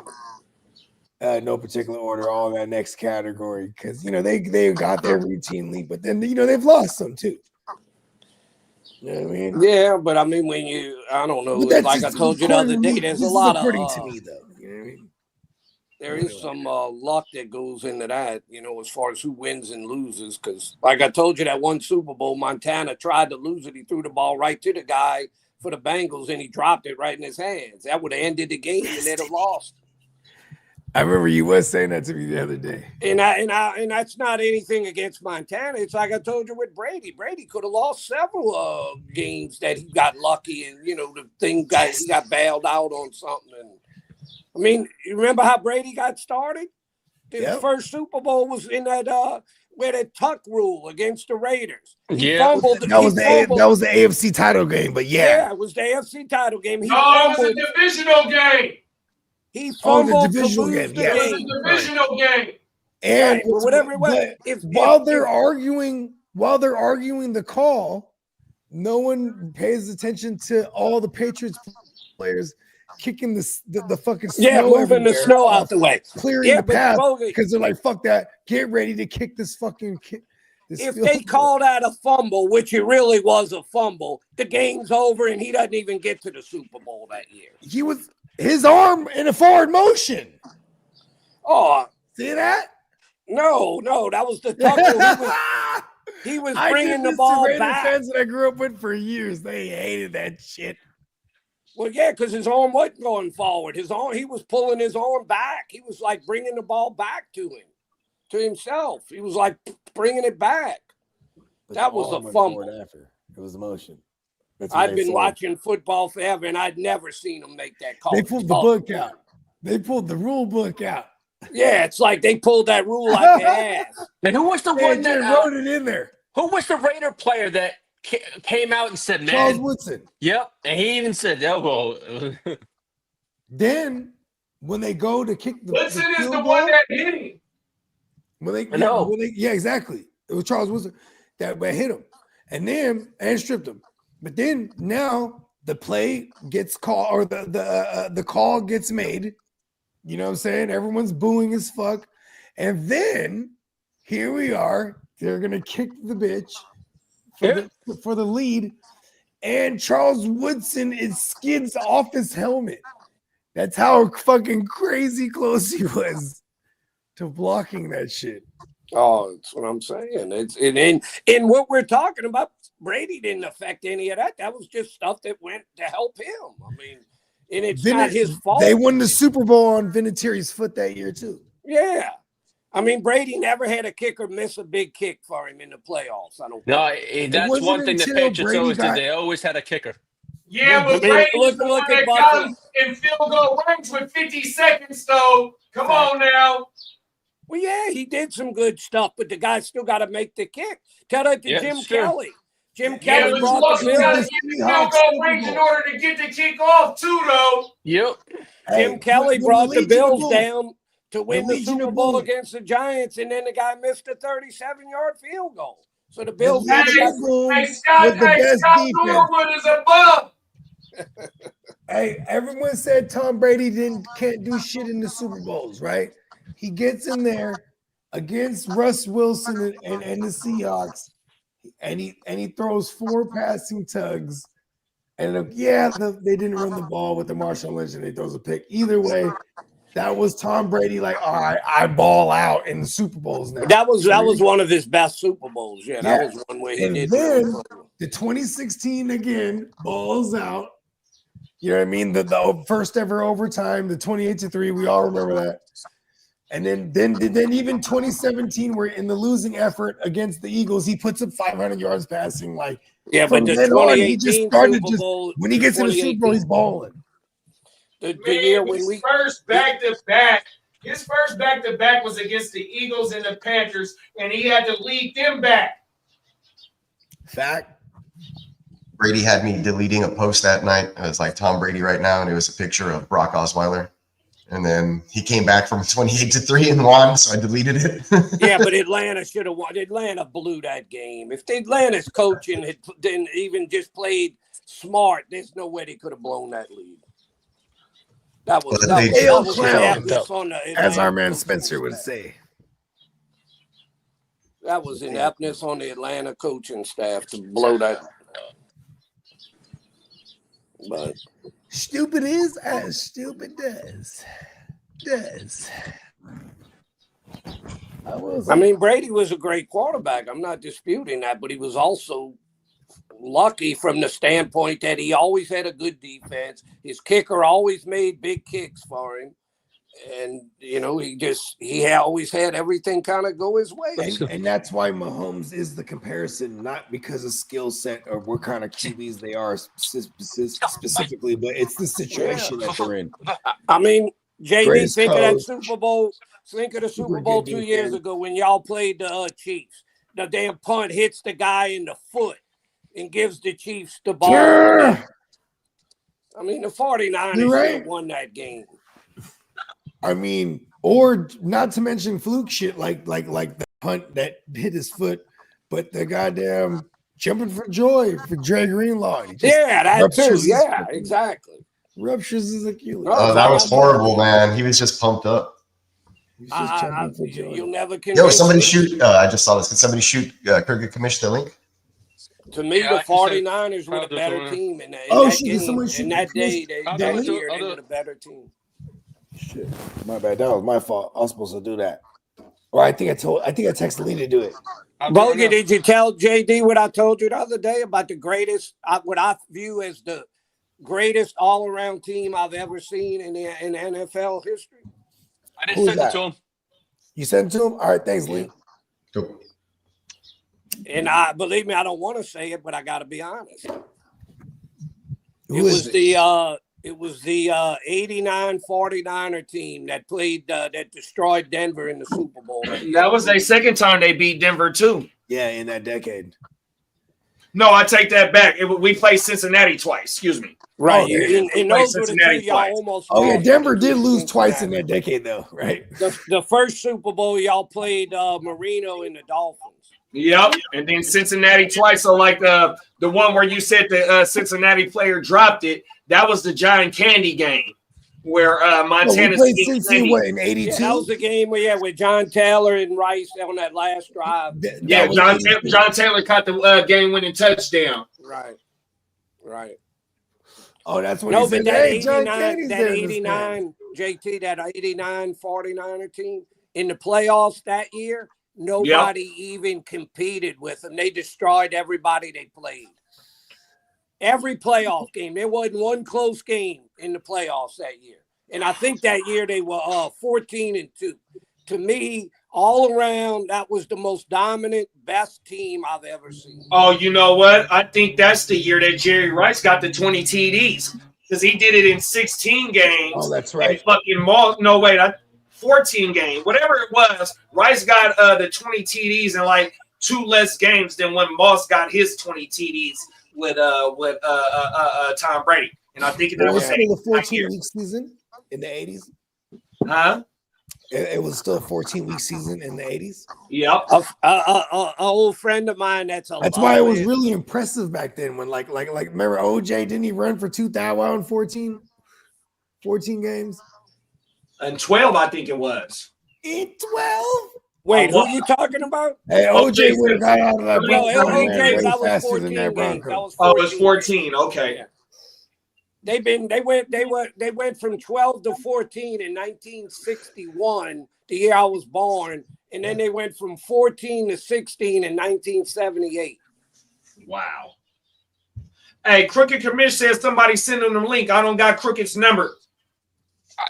no particular order, all that next category, because they got there routinely, but then they've lost some too. You know what I mean? Yeah, but I mean I don't know. Like I told you the other day, there's a lot of to me though. You know what I mean? There is some luck that goes into that, as far as who wins and loses. Because, like I told you, that one Super Bowl, Montana tried to lose it. He threw the ball right to the guy for the Bengals, and he dropped it right in his hands. That would have ended the game, and they'd have lost. I remember you was saying that to me the other day. And that's not anything against Montana. It's like I told you with Brady. Brady could have lost several games that he got lucky, and the thing he got bailed out on something. And I mean, you remember how Brady got started? His first Super Bowl was in that where the tuck rule against the Raiders. He fumbled. That was the AFC title game, but yeah, it was the AFC title game. It was a divisional game. He fumbled the divisional game. It was a divisional game. And whatever it was, while they're arguing the call, no one pays attention to all the Patriots players kicking the fucking snow, moving the snow out the way, clearing the path, because they're like, fuck that, get ready to kick this fucking if they call that a fumble, which it really was a fumble, the game's over and he doesn't even get to the Super Bowl that year. He was his arm in a forward motion. Oh, see that? No, that was the tucker. He was bringing the ball back. Fans that I grew up with for years, they hated that shit. Well, yeah, because his arm wasn't going forward. He was pulling his arm back. He was like bringing the ball back to himself. He was like bringing it back. But that was a fumble. After. It was a motion. I've been watching football forever, and I'd never seen them make that call. They pulled the book out. They pulled the rule book out. Yeah, it's like they pulled that rule out their ass. And who was the one that wrote it in there? Who was the Raider player that came out and said, "Man"? Charles Woodson. Yep, and he even said, "Oh, well." Then when they go to kick the Woodson the is the goal, one that hit him. Exactly. It was Charles Woodson that hit him, and stripped him. But then now the play gets called, or the call gets made. You know what I'm saying? Everyone's booing as fuck. And then here we are. They're gonna kick the bitch for the lead. And Charles Woodson skids off his helmet. That's how fucking crazy close he was to blocking that shit. Oh, that's what I'm saying. It's in what we're talking about. Brady didn't affect any of that. That was just stuff that went to help him. I mean, and it's not his fault. They won the Super Bowl on Vinatieri's foot that year too. Yeah. I mean, Brady never had a kicker miss a big kick for him in the playoffs. I don't. No, that's one thing the Patriots always did. They always had a kicker. Yeah, but Brady's the one that got him in field goal range with 50 seconds, though. Come on now. Well, yeah, he did some good stuff, but the guy still got to make the kick. Tell that to Jim Kelly. Jim Kelly brought the Bills. Field goal range in order to get the kick off, too, though. Yep. Jim Kelly brought the Bills down to win the Super Bowl against the Giants, and then the guy missed a 37-yard field goal. So the Bills Scott Norwood is above. Hey, everyone said Tom Brady can't do shit in the Super Bowls, right? He gets in there against Russ Wilson and the Seahawks, and he throws 4 passing tugs. And they didn't run the ball with the Marshall Lynch, and he throws a pick. Either way, that was Tom Brady. Like, all right, I ball out in the Super Bowls now. That was one of his best Super Bowls. Yeah, that was one where he and did. Then the 2016 again balls out. You know what I mean? The first ever overtime, the 28-3. We all remember that. And then even 2017, where in the losing effort against the Eagles, he puts up 500 yards passing. Like, yeah, from but the then on, he 2018 just started Super Bowl, when he gets in the Super Bowl, he's balling. The year when his first back-to-back was against the Eagles and the Panthers, and he had to lead them back. Fact. Brady had me deleting a post that night. It was like Tom Brady right now, and it was a picture of Brock Osweiler. And then he came back from 28-3 and won, so I deleted it. Yeah, but Atlanta should have won. Atlanta blew that game. If Atlanta's coaching didn't even just played smart, there's no way they could have blown that lead. That was ineptness on the Atlanta, as our man Spencer would say. That was ineptness on the Atlanta coaching staff to blow that. But stupid is as stupid does. I mean, Brady was a great quarterback. I'm not disputing that, but he was also lucky from the standpoint that he always had a good defense. His kicker always made big kicks for him. And, you know, he always had everything kind of go his way. And that's why Mahomes is the comparison, not because of skill set or what kind of QBs they are specifically, but it's the situation that they're in. I mean, JD, think of that Super Bowl. Think of the Super Bowl 2 years ago when y'all played the Chiefs. The damn punt hits the guy in the foot and gives the Chiefs the ball. Yeah. I mean, the 49ers should have won that game. I mean, or not to mention fluke shit like the punt that hit his foot, but the goddamn jumping for joy for Dre Greenlaw. That too. Yeah, exactly. Ruptures his Achilles. Oh, that was horrible, man. He was just pumped up. You'll never convince Yo, somebody shoot. I just saw this. Can somebody shoot Kirk Commish the link? To me, the 49ers were a better team in that game. In that day, that year, they were a better team. Shit, my bad. That was my fault. I was supposed to do that. Or I think I texted Lee to do it. Bogey, did you tell JD what I told you the other day about the greatest, what I view as the greatest all-around team I've ever seen in NFL history? I didn't send it to him. You sent it to him? All right, thanks, Lee. Cool. And believe me, I don't want to say it, but I got to be honest. It was the 89 49er team that played that destroyed Denver in the Super Bowl. That was their second time they beat Denver too. Yeah, in that decade. No, I take that back. We played Cincinnati twice. Excuse me. Right. And those were the two y'all almost. Oh yeah, Denver did lose twice in that decade though, right? The first Super Bowl y'all played Marino and the Dolphins. Yep, and then Cincinnati twice. So like the one where you said the Cincinnati player dropped it, that was the John Candy game where Montana played Cincinnati in '82. Yeah, that was the game with John Taylor and Rice on that last drive. John Taylor caught the game-winning touchdown. Right. Oh, that's what he said. That hey, 89 JT, that 89 49er team in the playoffs that year. Nobody even competed with them. They destroyed everybody they played. Every playoff game. There wasn't one close game in the playoffs that year. And I think that year they were 14-2. To me, all around, that was the most dominant, best team I've ever seen. Oh, you know what? I think that's the year that Jerry Rice got the 20 TDs because he did it in 16 games. Oh, that's right. 14 games, whatever it was. Rice got the 20 TDs in like 2 less games than when Moss got his 20 TDs with Tom Brady. And I think it was still a 14-week season in the 80s. Huh? It was still a 14-week season in the 80s. Yep. An old friend of mine. That's why it was really impressive back then. When like remember OJ, didn't he run for 2,014 games? And 12, I think it was. in 12. Wait, who you talking about? Hey, OJ would have got out of that No, Bronco man OJ, way that was faster 14 than that games. That Bronco. was 14. Oh, it's 14. Okay. Yeah. They went from 12 to 14 in 1961, the year I was born, and then they went from 14 to 16 in 1978. Wow. Hey, Crooked Commish says somebody send him the link. I don't got Crooked's number.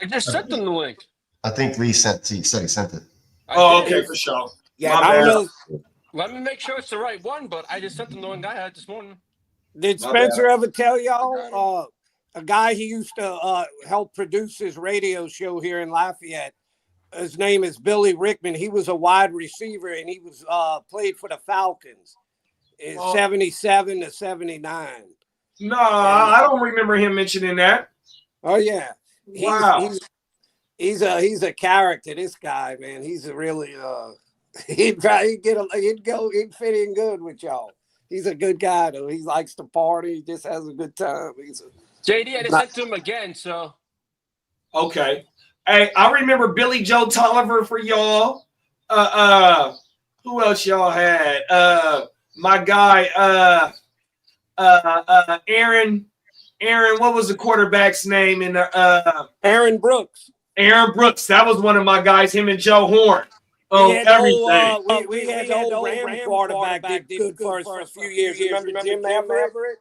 I just sent them the link. I think Lee said he sent it. Oh, okay, for sure. Yeah, My I bad. don't know. Let me make sure it's the right one, but I just sent them the one I had this morning. Did My Spencer bad. ever tell y'all a guy he used to help produce his radio show here in Lafayette? His name is Billy Rickman. He was a wide receiver and he was played for the Falcons in 77 to 79. No, I don't remember him mentioning that. Oh yeah. Wow. He's a character, this guy, man. He's a really he'd fit in good with y'all. He's a good guy though. He likes to party, he just has a good time. JD, I just sent to him again, so Okay. Hey, I remember Billy Joe Tolliver for y'all. Who else y'all had? My guy, Aaron, what was the quarterback's name in the Aaron Brooks. Aaron Brooks, that was one of my guys, him and Joe Horn. Everything. We had the old Ram quarterback did good for us for a few years. Remember Jim Everett?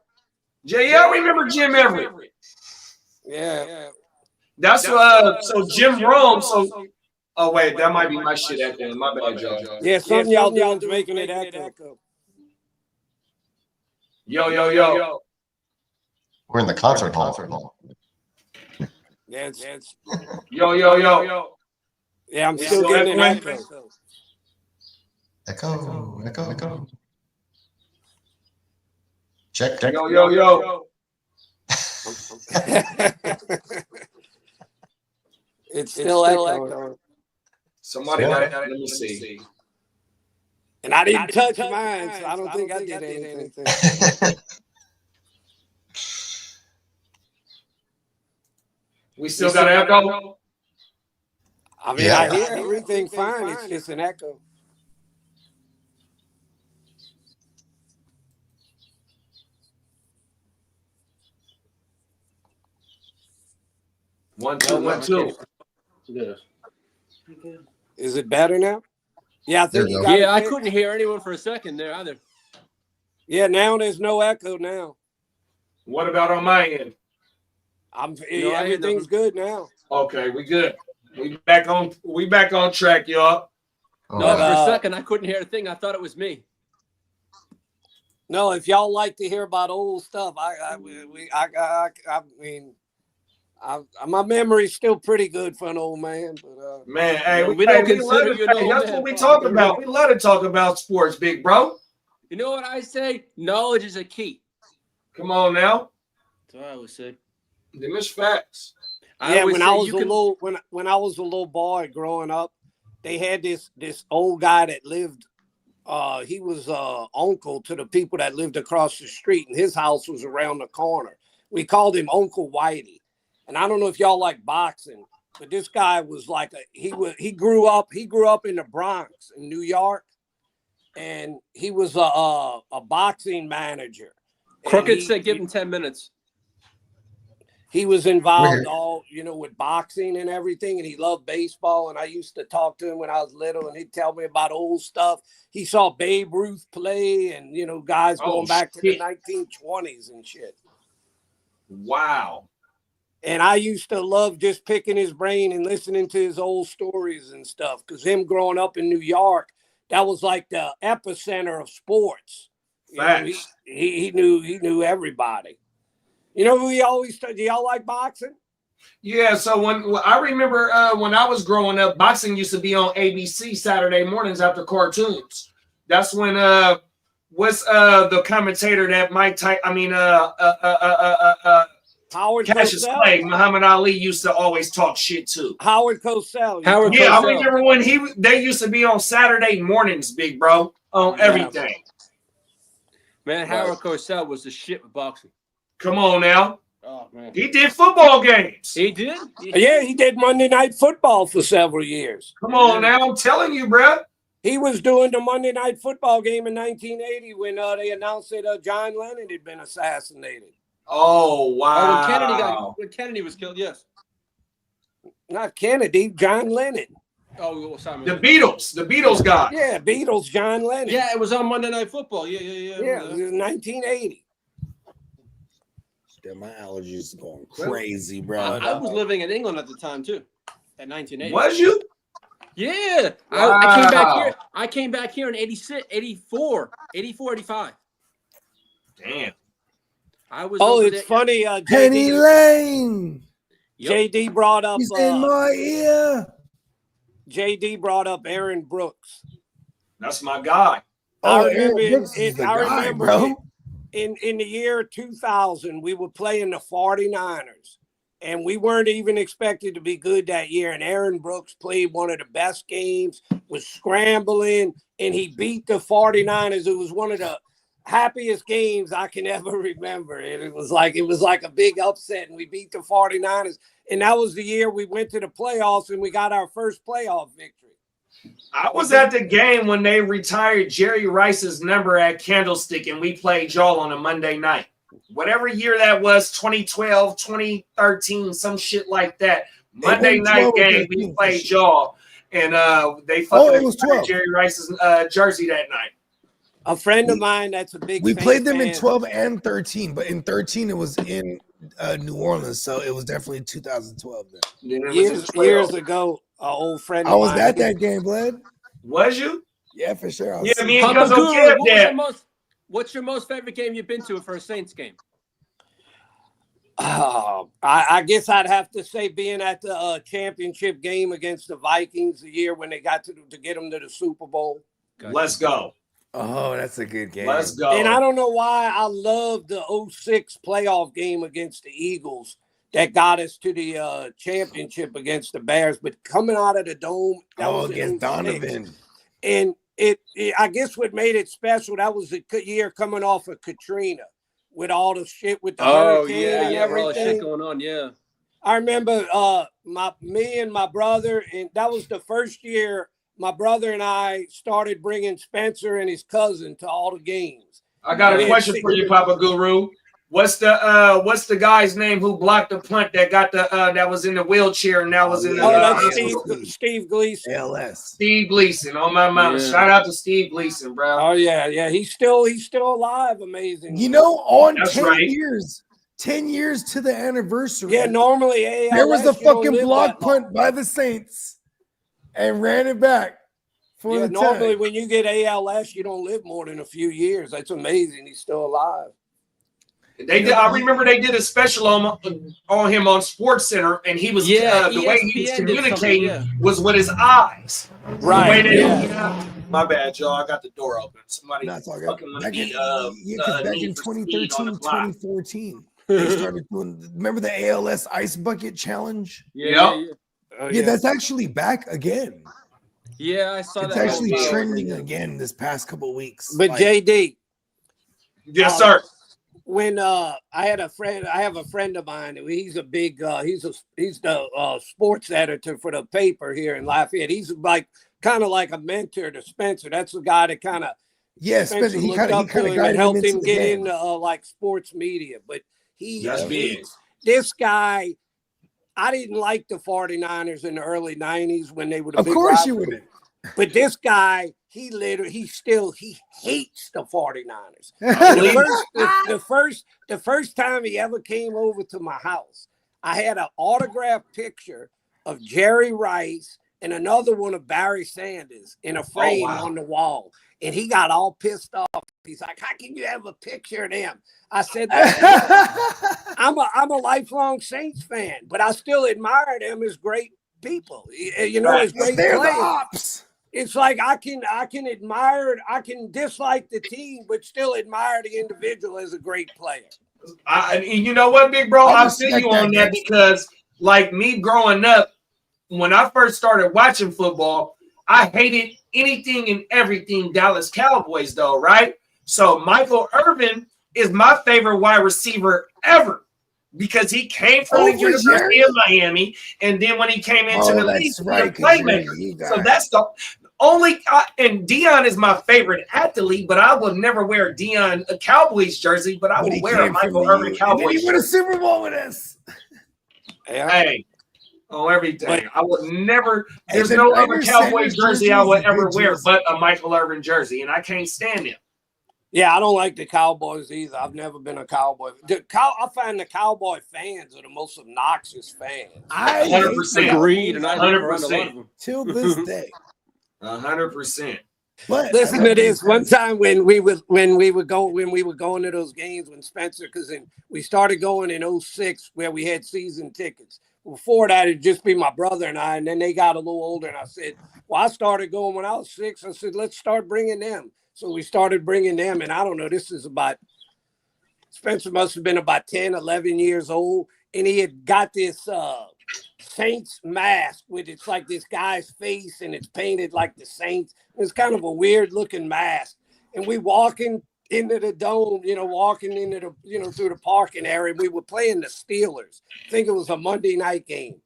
Yeah, I remember Jim Everett. Yeah. That's so Jim Rome. So oh wait, that might be my shit echoing. My bad, y'all. Yeah, something y'all doing's making it echo. Yo. We're in the concert hall. Yeah, it's Yo. yeah, I'm still getting an echo. Echo. Check. Yo. It's still echoing. Somebody got it. Let me see. And I didn't touch mine, so I don't think I did anything. We still got an echo? I mean, Yeah. I hear everything fine. It's just an echo. One, two. yeah. Is it better now? Yeah, I think There you you go. got it I fixed. couldn't hear anyone for a second there either. Yeah, now there's no echo now. What about on my end? Everything's good now. Okay, we good. We back on track, y'all. Oh, No, for a uh, second I couldn't hear a thing. I thought it was me. No, if y'all like to hear about old stuff, I mean, my memory's still pretty good for an old man. But Man, hey, we don't love consider to- you an hey, old that's man, what we Bob. talk about. We love to talk about sports, big bro. You know what I say? Knowledge is a key. Come on now. That's what I always say. Them is facts. yeah, when say I was you a can- little when I was a little boy growing up, they had this old guy that lived. He was uncle to the people that lived across the street, and his house was around the corner. We called him Uncle Whitey. And I don't know if y'all like boxing, but this guy was like he grew up in the Bronx in New York, and he was a boxing manager. And Crooked said give him 10 minutes. he was involved Weird. with boxing and everything, and he loved baseball. And I used to talk to him when I was little, and he'd tell me about old stuff. He saw Babe Ruth play, and guys going back to the 1920s and shit. Wow. And I used to love just picking his brain and listening to his old stories and stuff. Because him growing up in New York, that was like the epicenter of sports. Facts. He knew everybody. You know who he always do y'all like boxing? Yeah, so when I remember when I was growing up, boxing used to be on ABC Saturday mornings after cartoons. That's when what's the commentator that Mike Tyson, Howard Cassius Cosell. Clay, Muhammad Ali used to always talk shit too. Howard Cosell. Howard Yeah, I Cosell. remember when they used to be on Saturday mornings, big bro, on everything. Man, Howard Cosell was the shit with boxing. Come on now. Oh man, He did football games. he did. Yeah, he did Monday Night Football for several years. Come on now, I'm telling you, bro. He was doing the Monday Night Football game in 1980 when they announced that John Lennon had been assassinated. Oh Oh, wow. when Kennedy was killed, yes. Not Kennedy, John Lennon. Oh, well, sorry. The Beatles guy. Yeah, Beatles, John Lennon. Yeah, it was on Monday Night Football. Yeah. Yeah, it was 1980. Damn, my allergies are going crazy, bro. I was living in England at the time too, at 1980. Was you? Yeah. Wow. I came back here. I came back here in 86, 84, 85. Damn. I was. Oh, over it's there- funny. Penny Lane. Yep. JD brought up. He's in my ear. JD brought up Aaron Brooks. That's my guy. Oh, I remember Aaron Brooks is the guy, bro. in the year 2000, we were playing the 49ers, and we weren't even expected to be good that year. And Aaron Brooks played one of the best games, was scrambling, and he beat the 49ers. It was one of the happiest games I can ever remember. And it was like a big upset, and we beat the 49ers. And that was the year we went to the playoffs, and we got our first playoff victory. I was at the game when they retired Jerry Rice's number at Candlestick, and we played y'all on a Monday night. Whatever year that was, 2012, 2013, some shit like that. Monday night game, we played y'all, and they fucking retired Jerry Rice's jersey that night. A friend of mine that's a big We Saints played them in fan. 12 and 13, but in 13 it was in New Orleans, so it was definitely 2012 then. Years ago, an old friend I of was mine. at that game, Bled. Was you? Yeah, for sure. Yeah, me and Papa Cuzzo Guru, Kev there. what's your most favorite game you've been to for a Saints game? I guess I'd have to say being at the championship game against the Vikings the year when they got to get them to the Super Bowl. Let's go. Oh, that's a good game. Let's go. And I don't know why I love the 06 playoff game against the Eagles that got us to the championship against the Bears. But coming out of the dome, that was against Donovan. And it, I guess what made it special, that was the year coming off of Katrina with all the shit with the hurricane and everything. all the shit going on, yeah. I remember me and my brother, and that was the first year my brother and I started bringing Spencer and his cousin to all the games. I got a question for you, Papa Guru. What's the guy's name who blocked the punt that got the that was in the wheelchair and that was in the that's Steve Gleason. ALS. Steve Gleason on my mama. Yeah. Shout out to Steve Gleason, bro. Oh yeah, he's still alive. Amazing. You know, on That's 10 right. years, 10 years to the anniversary. Yeah, normally ALS, there was a you don't fucking live block that long. punt by the Saints and ran it back for Yeah, the normally tag. when you get ALS, you don't live more than a few years. That's amazing. He's still alive. They did. I remember they did a special on him on Sports Center, and he was the way he was ESPN did communicating something, was with his eyes. Right. The way that- Yeah. My bad, y'all. I got the door open. Somebody That's all good. fucking must Back be, in, yeah, 'cause back in Need for Speed on 2013, the clock. 2014, they started doing. Remember the ALS Ice Bucket Challenge? Yep. Oh, Yeah, that's actually back again. Yeah, I saw It's that. actually Oh, wow. trending again this past couple of weeks. But Like, JD, Yes, sir. when I have a friend of mine. He's a big he's the sports editor for the paper here in Lafayette. He's like kind of like a mentor to Spencer. That's the guy that kind of yeah, Spencer, he kind of him guided and helped into him the get game. into like sports media. But That's big. this guy, I didn't like the 49ers in the early 90s when they were the Of big course you rivalry. wouldn't. But this guy, he hates the 49ers. The first time he ever came over to my house, I had an autographed picture of Jerry Rice and another one of Barry Sanders in a frame on the wall. And he got all pissed off. He's like, "How can you have a picture of them?" I said, I'm a lifelong Saints fan, but I still admire them as great people. You know, as great They're the players. ops. It's like I can admire it. I can dislike the team, but still admire the individual as a great player. And you know what, big bro? I I feel respect you on that, that because, like me growing up, when I first started watching football, I hated anything and everything Dallas Cowboys, though, right? So Michael Irvin is my favorite wide receiver ever. because he came from Oh, the for University sure. of Miami, and then when he came into Oh, the that's league, he right, a 'cause playmaker. you So got- that's the only. And Dion is my favorite athlete, but I will never wear a Cowboys jersey. But I But will he wear a came from Michael the Irvin U, and then Cowboys he won a jersey. Super Bowl with us. Yeah. Hey, on everything. But- I would never. Hey, There's the no other Niners Cowboy Sanders jersey jersey I is would a ever good wear, jersey. but a Michael Irvin jersey, and I can't stand him. Yeah, I don't like the Cowboys either. I've never been a Cowboy. I find the Cowboy fans are the most obnoxious fans. I 100%. Agreed, and I live around a lot 100%. of them. till this day. 100%. But Listen I to this. love One these time when we were going to those games when Spencer, because we started going in 06 where we had season tickets. Before that, it'd just be my brother and I, and then they got a little older, and I said, well, I started going when I was 6. I said, let's start bringing them. So we started bringing them, and I don't know, this is about, Spencer must have been about 10, 11 years old, and he had got this Saints mask with it's like this guy's face, and it's painted like the Saints. It's kind of a weird looking mask. And we walking into the dome, walking into the, through the parking area. We were playing the Steelers. I think it was a Monday night game.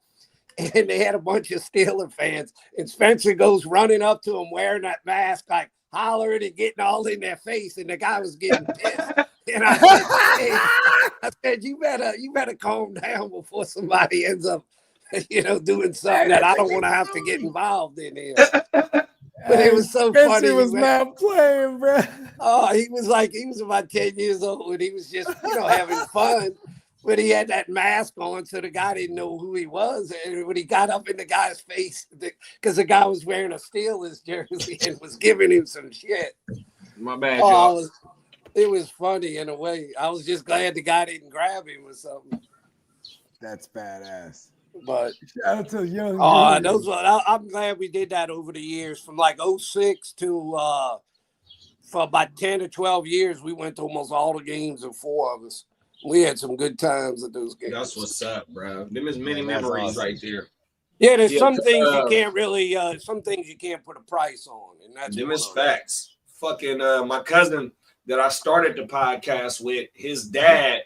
And they had a bunch of Steeler fans. And Spencer goes running up to him wearing that mask, like hollering and getting all in their face. And the guy was getting pissed. And I said, you better calm down before somebody ends up, doing something that I don't want to have to get involved in here. But it was so Spencer funny. was not playing, bro. Oh, he was about 10 years old, and he was just, having fun. But he had that mask on, so the guy didn't know who he was. And when he got up in the guy's face, because the guy was wearing a Steelers jersey and was giving him some shit. My bad, y'all. It was funny in a way. I was just glad the guy didn't grab him or something. That's badass. But shout out to young. I'm glad we did that over the years, from like 06 to for about 10 or 12 years. We went to almost all the games, of 4 of us. We had some good times at those games. That's what's up, bro. Them is many memories awesome. right there. Yeah, there's some things you can't really, some things you can't put a price on, and that's them is facts. Fucking my cousin that I started the podcast with, his dad.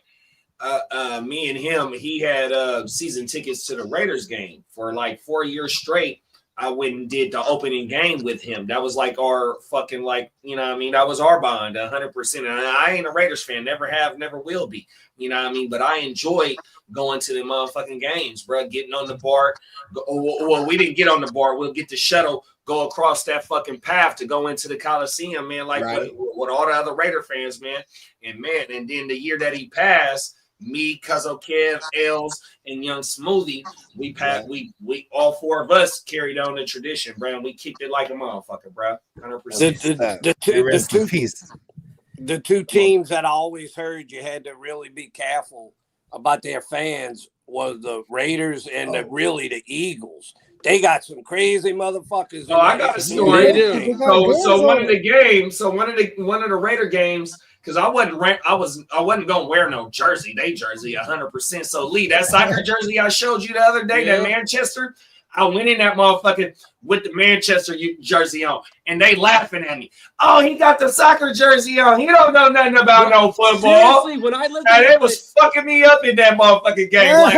Me and him, he had season tickets to the Raiders game for like 4 years straight. I went and did the opening game with him. That was like our fucking that was our bond 100%. And I ain't a Raiders fan, never have, never will be. But I enjoy going to the motherfucking games, bro. Getting on the bar. Well, we didn't get on the bar. We'll get the shuttle, go across that fucking path to go into the Coliseum, man. Like what all the other Raider fans, man. And then the year that he passed, me, Cuzzo Kev, Els, and Young Smoothie, we all 4 of us carried on the tradition, bro. And we kicked it like a motherfucker, bro. 100%. The two teams that I always heard you had to really be careful about their fans was the Raiders and the Eagles. They got some crazy motherfuckers. Oh, I got a story. So one of the Raider games. Because I wasn't gonna wear no jersey, 100%. So Lee, that soccer jersey I showed you the other day, that Manchester, I went in that motherfucker with the Manchester jersey on, and they laughing at me. Oh, he got the soccer jersey on. He don't know nothing about no football. Seriously, when I lived and it was fucking me up in that motherfucking game. Like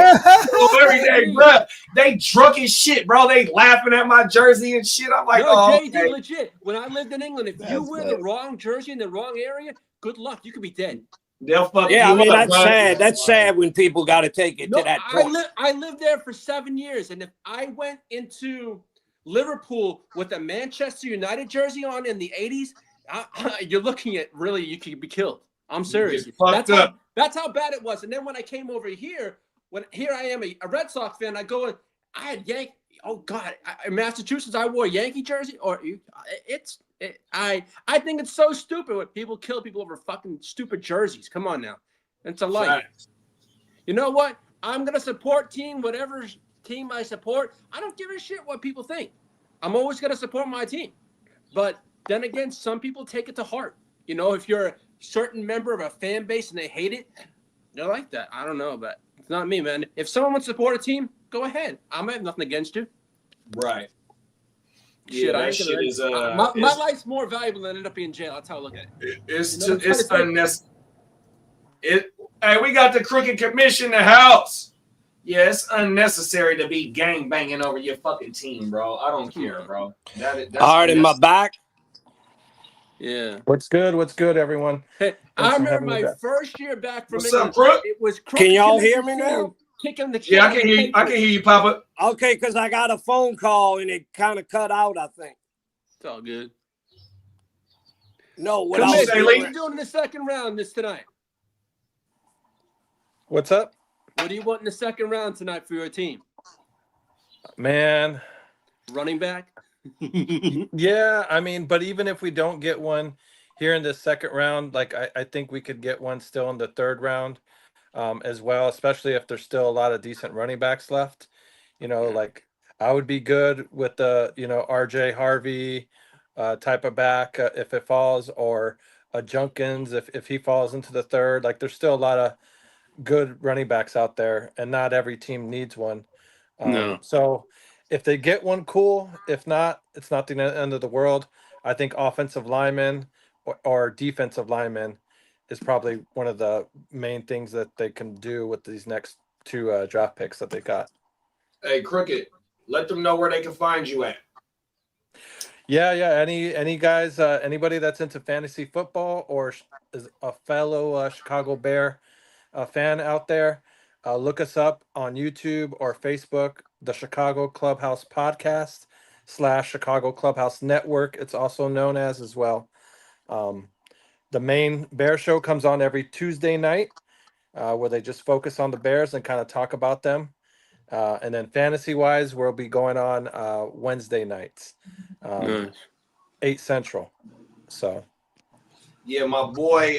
every day, bro. They drunk as shit, bro. They laughing at my jersey and shit. I'm like, JD, legit. When I lived in England, if you wear the wrong jersey in the wrong area, good luck. You could be dead. They'll fuck you up, that's bro. sad. That's sad when people got to take it to that point. I lived there for 7 years, and if I went into Liverpool with a Manchester United jersey on in the 80s, you're looking at you could be killed. I'm serious. That's how bad it was. And then when I came over here, here I am a Red Sox fan, I go and I had Yankee. Oh God, in Massachusetts, I wore a Yankee jersey. I think it's so stupid when people kill people over fucking stupid jerseys. Come on now, it's a life. Right. You know what? I'm gonna support whatever team I support. I don't give a shit what people think. I'm always gonna support my team. But then again, some people take it to heart. If you're a certain member of a fan base and they hate it, they're like that. I don't know, but it's not me, man. If someone wants to support a team, go ahead. I have nothing against you. Right. Shit, that shit is my life's more valuable than end up being in jail. That's how I look at it. It's unnecessary. Hey, we got the crooked commission in the house. Yeah, it's unnecessary to be gang banging over your fucking team, bro. I don't care, bro. That's All right, in my back. Yeah. What's good? What's good, everyone? Hey, Thanks I for remember having me my back. first year back from What's England. up, Crook? It was Can y'all hear Commission me now? kicking the Yeah, I can can hear you. I can hear you, Papa. Okay, because I got a phone call and it kind of cut out, I think. It's all good. No, what Come I on, was say, What are Lee. you doing in the second round tonight? What's up, What do you want in the second round tonight for your team? man? Running back? Yeah, I mean, but even if we don't get one here in the second round, like I think we could get one still in the third round, as well, especially if there's still a lot of decent running backs left. Like I would be good with the RJ Harvey type of back if it falls, or a Junkins if he falls into the third. Like there's still a lot of good running backs out there, and not every team needs one. No. So if they get one, cool. If not, it's not the end of the world. I think offensive linemen or defensive linemen is probably one of the main things that they can do with these next two draft picks that they got. Hey, Crooked, let them know where they can find you at. Yeah. Any guys, anybody that's into fantasy football or is a fellow Chicago Bear fan out there, look us up on YouTube or Facebook, the Chicago Clubhouse Podcast / Chicago Clubhouse Network. It's also known as well. The main Bear Show comes on every Tuesday night, where they just focus on the Bears and kind of talk about them. And then fantasy wise, we'll be going on Wednesday nights, Nice. 8 Central. So Yeah, my boy,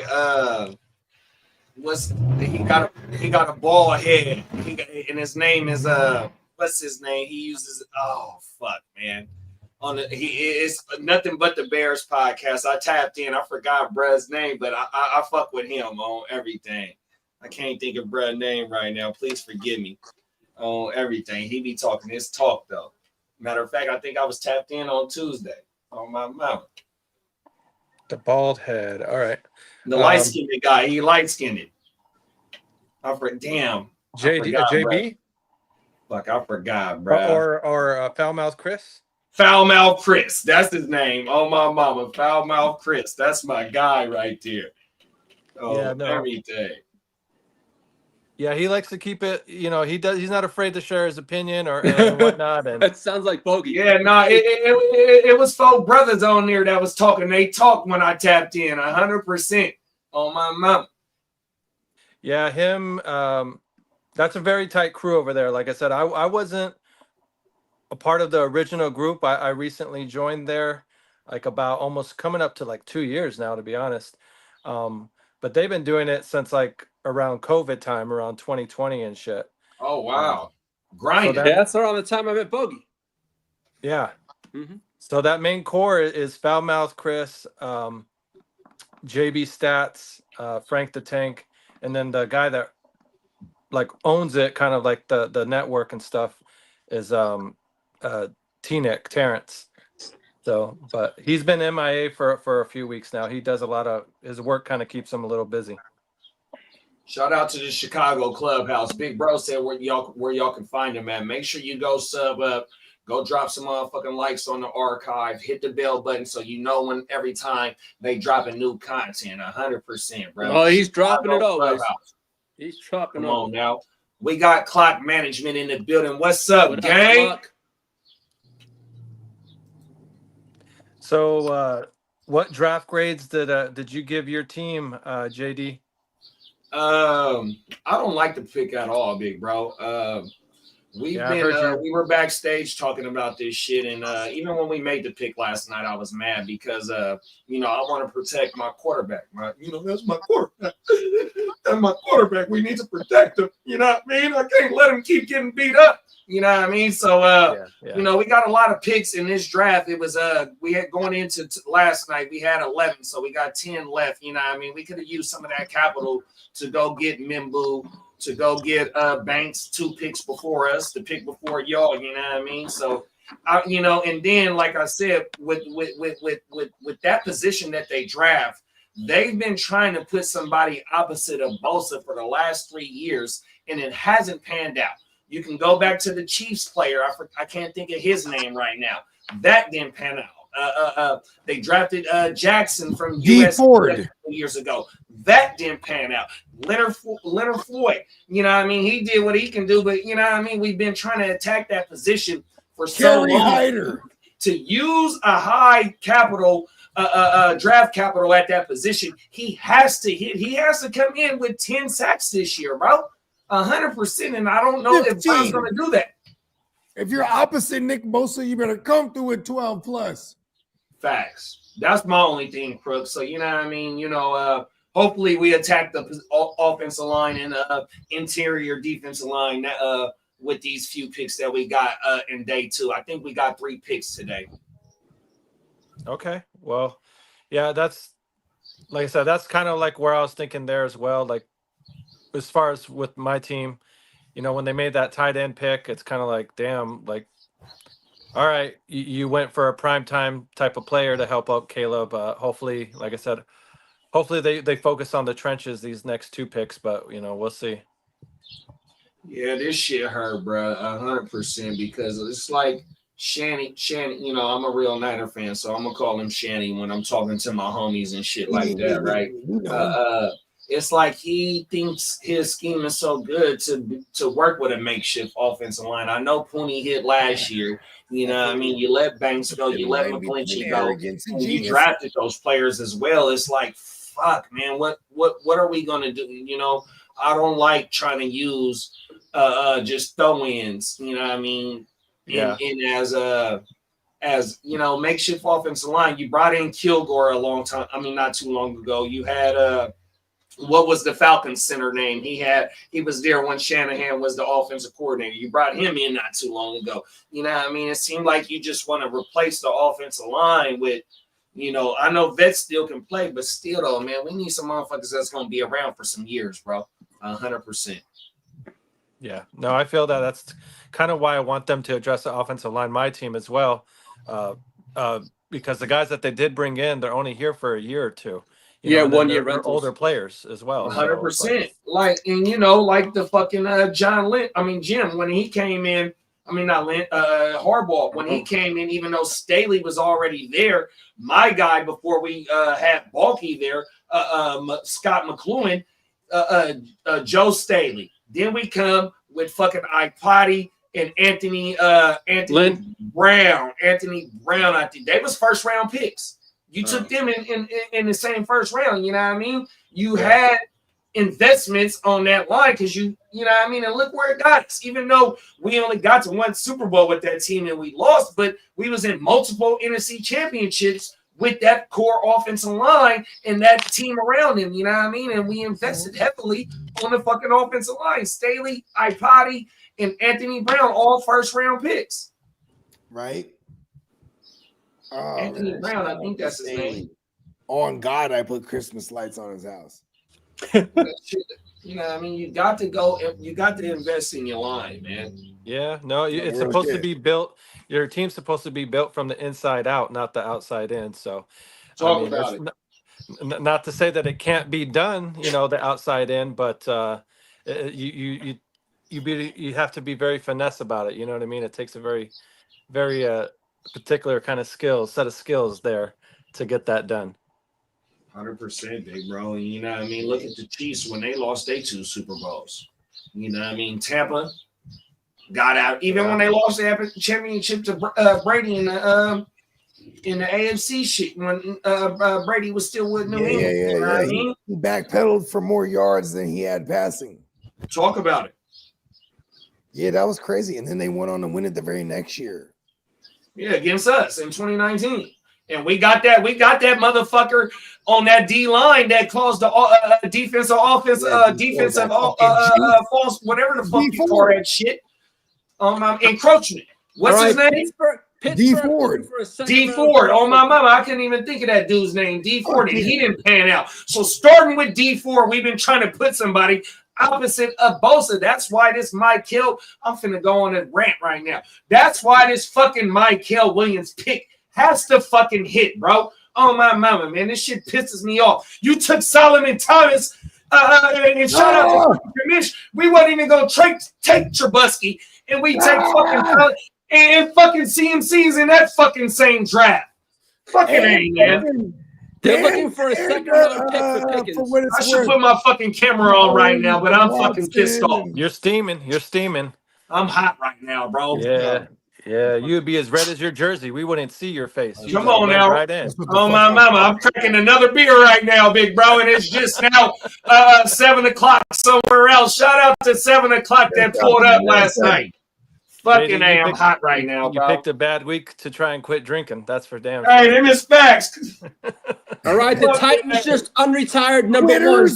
he got a bald head. And his name is what's his name? He uses man. It's nothing but the Bears podcast. I tapped in. I forgot bruh's name, but I fuck with him on everything. I can't think of bruh's name right now. Please forgive me on everything. He be talking his talk though. Matter of fact, I think I was tapped in on Tuesday on my mouth. the bald head. All right. The light skinned guy. He light skinned. Damn. JB. Fuck, I forgot, bro. Or Foul Mouth Chris. Foul Mouth Chris. That's his name. Oh, my mama. Foul Mouth Chris. That's my guy right there. Oh, Yeah, no. everything. Yeah, he likes to keep it. He's not afraid to share his opinion or and whatnot. And That sounds like Bogey. Yeah, no, it was 4 brothers on there that was talking. They talked when I tapped in 100% on my mama. yeah, him. That's a very tight crew over there. Like I said, I wasn't a part of the original group. I recently joined there, like about almost coming up to like 2 years now, to be honest. But they've been doing it since like around COVID time, around 2020 and shit. Oh, wow. Grinding. That's around the time I met Bogey. Yeah. Mm-hmm. So that main core is Foul Mouth Chris, JB Stats, Frank the Tank, and then the guy that like owns it, kind of like the network and stuff, is T-Nick Terrence. So, but he's been MIA for a few weeks now. He does a lot of his work, kind of keeps him a little busy. Shout out to the Chicago Clubhouse. Big Bro said where y'all can find him at. Make sure you go sub up, go drop some motherfucking likes on the archive, hit the bell button so you know when every time they drop a new content. 100%, bro. Oh, he's dropping it always. Clubhouse. He's dropping Come it. on now. We got clock management in the building. What's up, gang? So, what draft grades did you give your team, JD? I don't like to pick at all, big bro. We were backstage talking about this shit, and even when we made the pick last night, I was mad because I want to protect my quarterback. That's my quarterback. That's my quarterback. We need to protect him. You know what I mean? I can't let him keep getting beat up. You know what I mean? So we got a lot of picks in this draft. It was we had going into last night, we had 11, so we got 10 left. You know what I mean? We could have used some of that capital to go get Mimbu, to go get Banks 2 picks before us, the pick before y'all, you know what I mean? So and then like I said, with that position that they draft, They've been trying to put somebody opposite of Bosa for the last 3 years, and it hasn't panned out. You can go back to the Chiefs player. I can't think of his name right now. That didn't pan out. They drafted Jackson from USC Ford years ago. That didn't pan out. Leonard Floyd, you know what I mean? He did what he can do, but you know what I mean? We've been trying to attack that position for so long. Hyder. To use a high capital draft capital at that position, he has to come in with 10 sacks this year, bro. 100%. And I don't know 15. if Brown's going to do that. If you're opposite Nick Bosa, you better come through with 12 plus. Facts. That's my only thing, Crook. So, you know what I mean? You know, hopefully we attack the offensive line and interior defensive line with these few picks that we got in day 2. I think we got 3 picks today. Okay. Well, yeah, that's like I said, that's kind of like where I was thinking there as well. Like as far as with my team, you know, when they made that tight end pick, it's kind of like, damn, like, all right, you went for a primetime type of player to help out Caleb. Hopefully, like I said, hopefully they focus on the trenches these next 2 picks, but you know, we'll see. Yeah, this shit hurt, bro, 100%, because it's like Shanny, you know, I'm a real Niner fan, so I'm gonna call him Shanny when I'm talking to my homies and shit like that, right? It's like he thinks his scheme is so good to work with a makeshift offensive line. I know Pooney hit last year. You know what I mean? You let Banks go. You let McGlinchey go. And you drafted those players as well. It's like, fuck, man, what are we going to do? You know, I don't like trying to use just throw-ins, you know what I mean? Yeah. And as you know, makeshift offensive line, you brought in Kilgore not too long ago. You had what was the Falcons center name? He was there when Shanahan was the offensive coordinator. You brought him in not too long ago. You know what I mean? It seemed like you just want to replace the offensive line with, you know, I know vets still can play, but still though, man, we need some motherfuckers that's going to be around for some years, bro. 100%. Yeah, no, I feel that that's kind of why I want them to address the offensive line, my team as well, because the guys that they did bring in, they're only here for a year or 2. You know, 1 year they're rentals. older players as well. 100%. Like, and you know, like the fucking Jim, when he came in, Harbaugh, when he came in, even though Staley was already there, my guy before we had Balky there, Scott McLuhan, Joe Staley. Then we come with fucking Ipati and Anthony Brown. Anthony Brown, I think they was first round picks. You took them in the same first round, you know what I mean? You had investments on that line because you know what I mean? And look where it got us. Even though we only got to 1 Super Bowl with that team and we lost, but we was in multiple NFC championships with that core offensive line and that team around him, you know what I mean? And we invested heavily on the fucking offensive line. Staley, Ipati, and Anthony Brown, all first-round picks. Right? Oh, Anthony Brown, I think that's his name. On God, I put Christmas lights on his house. You know what I mean? You got to invest in your line, man. Yeah, no, it's supposed to be built. Your team's supposed to be built from the inside out, not the outside in. So, Talk about it. Not to say that it can't be done, you know, the outside in, but you have to be very finesse about it. You know what I mean? It takes a very, very particular kind of set of skills there to get that done. 100%, big bro. You know what I mean? Look at the Chiefs when they lost their 2 Super Bowls. You know what I mean? Tampa got out even when they lost the championship to Brady in the AFC shit when Brady was still with New England. You know what I mean? He backpedaled for more yards than he had passing. Talk about it. Yeah, that was crazy. And then they went on to win it the very next year. Yeah, against us in 2019. And we got that motherfucker on that D line that caused the defensive false, whatever the fuck you call that shit. Encroachment. What's his name? D Ford. D Ford. Oh my mama, I couldn't even think of that dude's name. D Ford. And he didn't pan out. So starting with D Ford, we've been trying to put somebody opposite of Bosa. That's why this Mike Hill, I'm finna go on a rant right now. That's why this fucking Mike Hill Williams pick has to fucking hit, bro. Oh my mama, man, this shit pisses me off. You took Solomon Thomas, and shout out to Mitch. We wasn't even gonna take Trubisky, and we take fucking and fucking CMC's in that fucking same draft. Fucking A, man. They're looking for a second round pick for Pickens. I should put my fucking camera on right now, but I'm fucking pissed off. You're steaming. You're steaming. I'm hot right now, bro. Yeah. Yeah, you'd be as red as your jersey. We wouldn't see your face. You Come just on blend now. right in. Oh my mama, I'm cracking another beer right now, big bro, and it's just now 7 o'clock somewhere else. Shout out to 7 o'clock that pulled up last night. Fucking A, I'm hot right now, bro. You picked a bad week to try and quit drinking. That's for damn Hey, them is facts. All right, the Titans just unretired number one.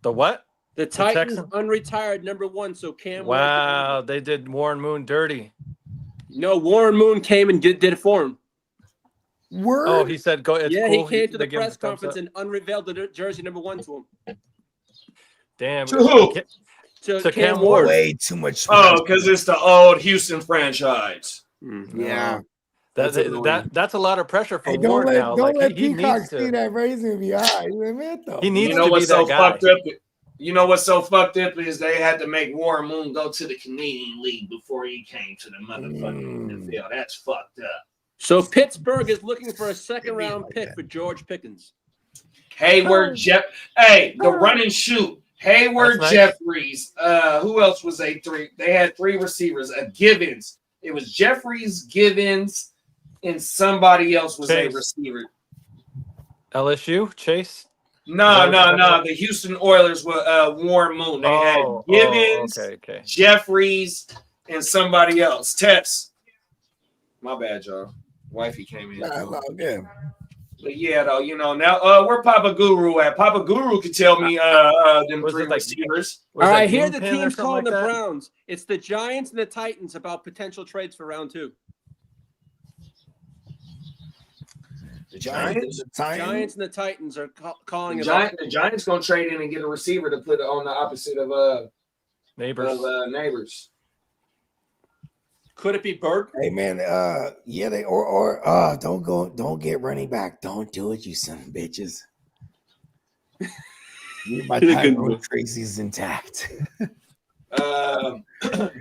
The what? The Titans unretired number one. So Cam. Wow, they did Warren Moon dirty. No, Warren Moon came and did it for him. Word. Oh, he said go. It's Yeah, cool. he came to the They give him press a thumbs conference up. and unrevealed the jersey number one to him. Damn. To who? To Cam Ward. Way too much. Oh, because it's the old Houston franchise. Yeah. That's a lot of pressure for Hey, Ward now. don't Like, let he Peacock needs see to. that, bro. He's gonna be all right. You know what I mean, though? He needs You know to be what's that so guy. fucked up? You know what's so fucked up is they had to make Warren Moon go to the Canadian League before he came to the motherfucking NFL. That's fucked up. So Pittsburgh is looking for a second round pick for George Pickens. Hayward, hey, the run and shoot. Hayward, That's nice. Jeffries. Who else was they three? They had three receivers. Givens. It was Jeffries, Givens, and somebody else was a Chase. receiver. LSU, Chase. No. The Houston Oilers were Warren Moon. They had Givens, okay. Jeffries, and somebody else. Tess. My bad, y'all. Wifey came in. Good. But yeah, though, you know, now where Papa Guru at? Papa Guru could tell me them Was three it like- receivers. All right, here are the Kingpin or teams something calling like the that? Browns. It's the Giants and the Titans about potential trades for round two. The Giants? Giants and the Titans are calling it. The Giants gonna trade in and get a receiver to put on the opposite of Neighbors. Neighbors. Could it be Bird? Hey man, yeah, they don't get running back. Don't do it, you son of bitches. My Tyrone Tracy's intact.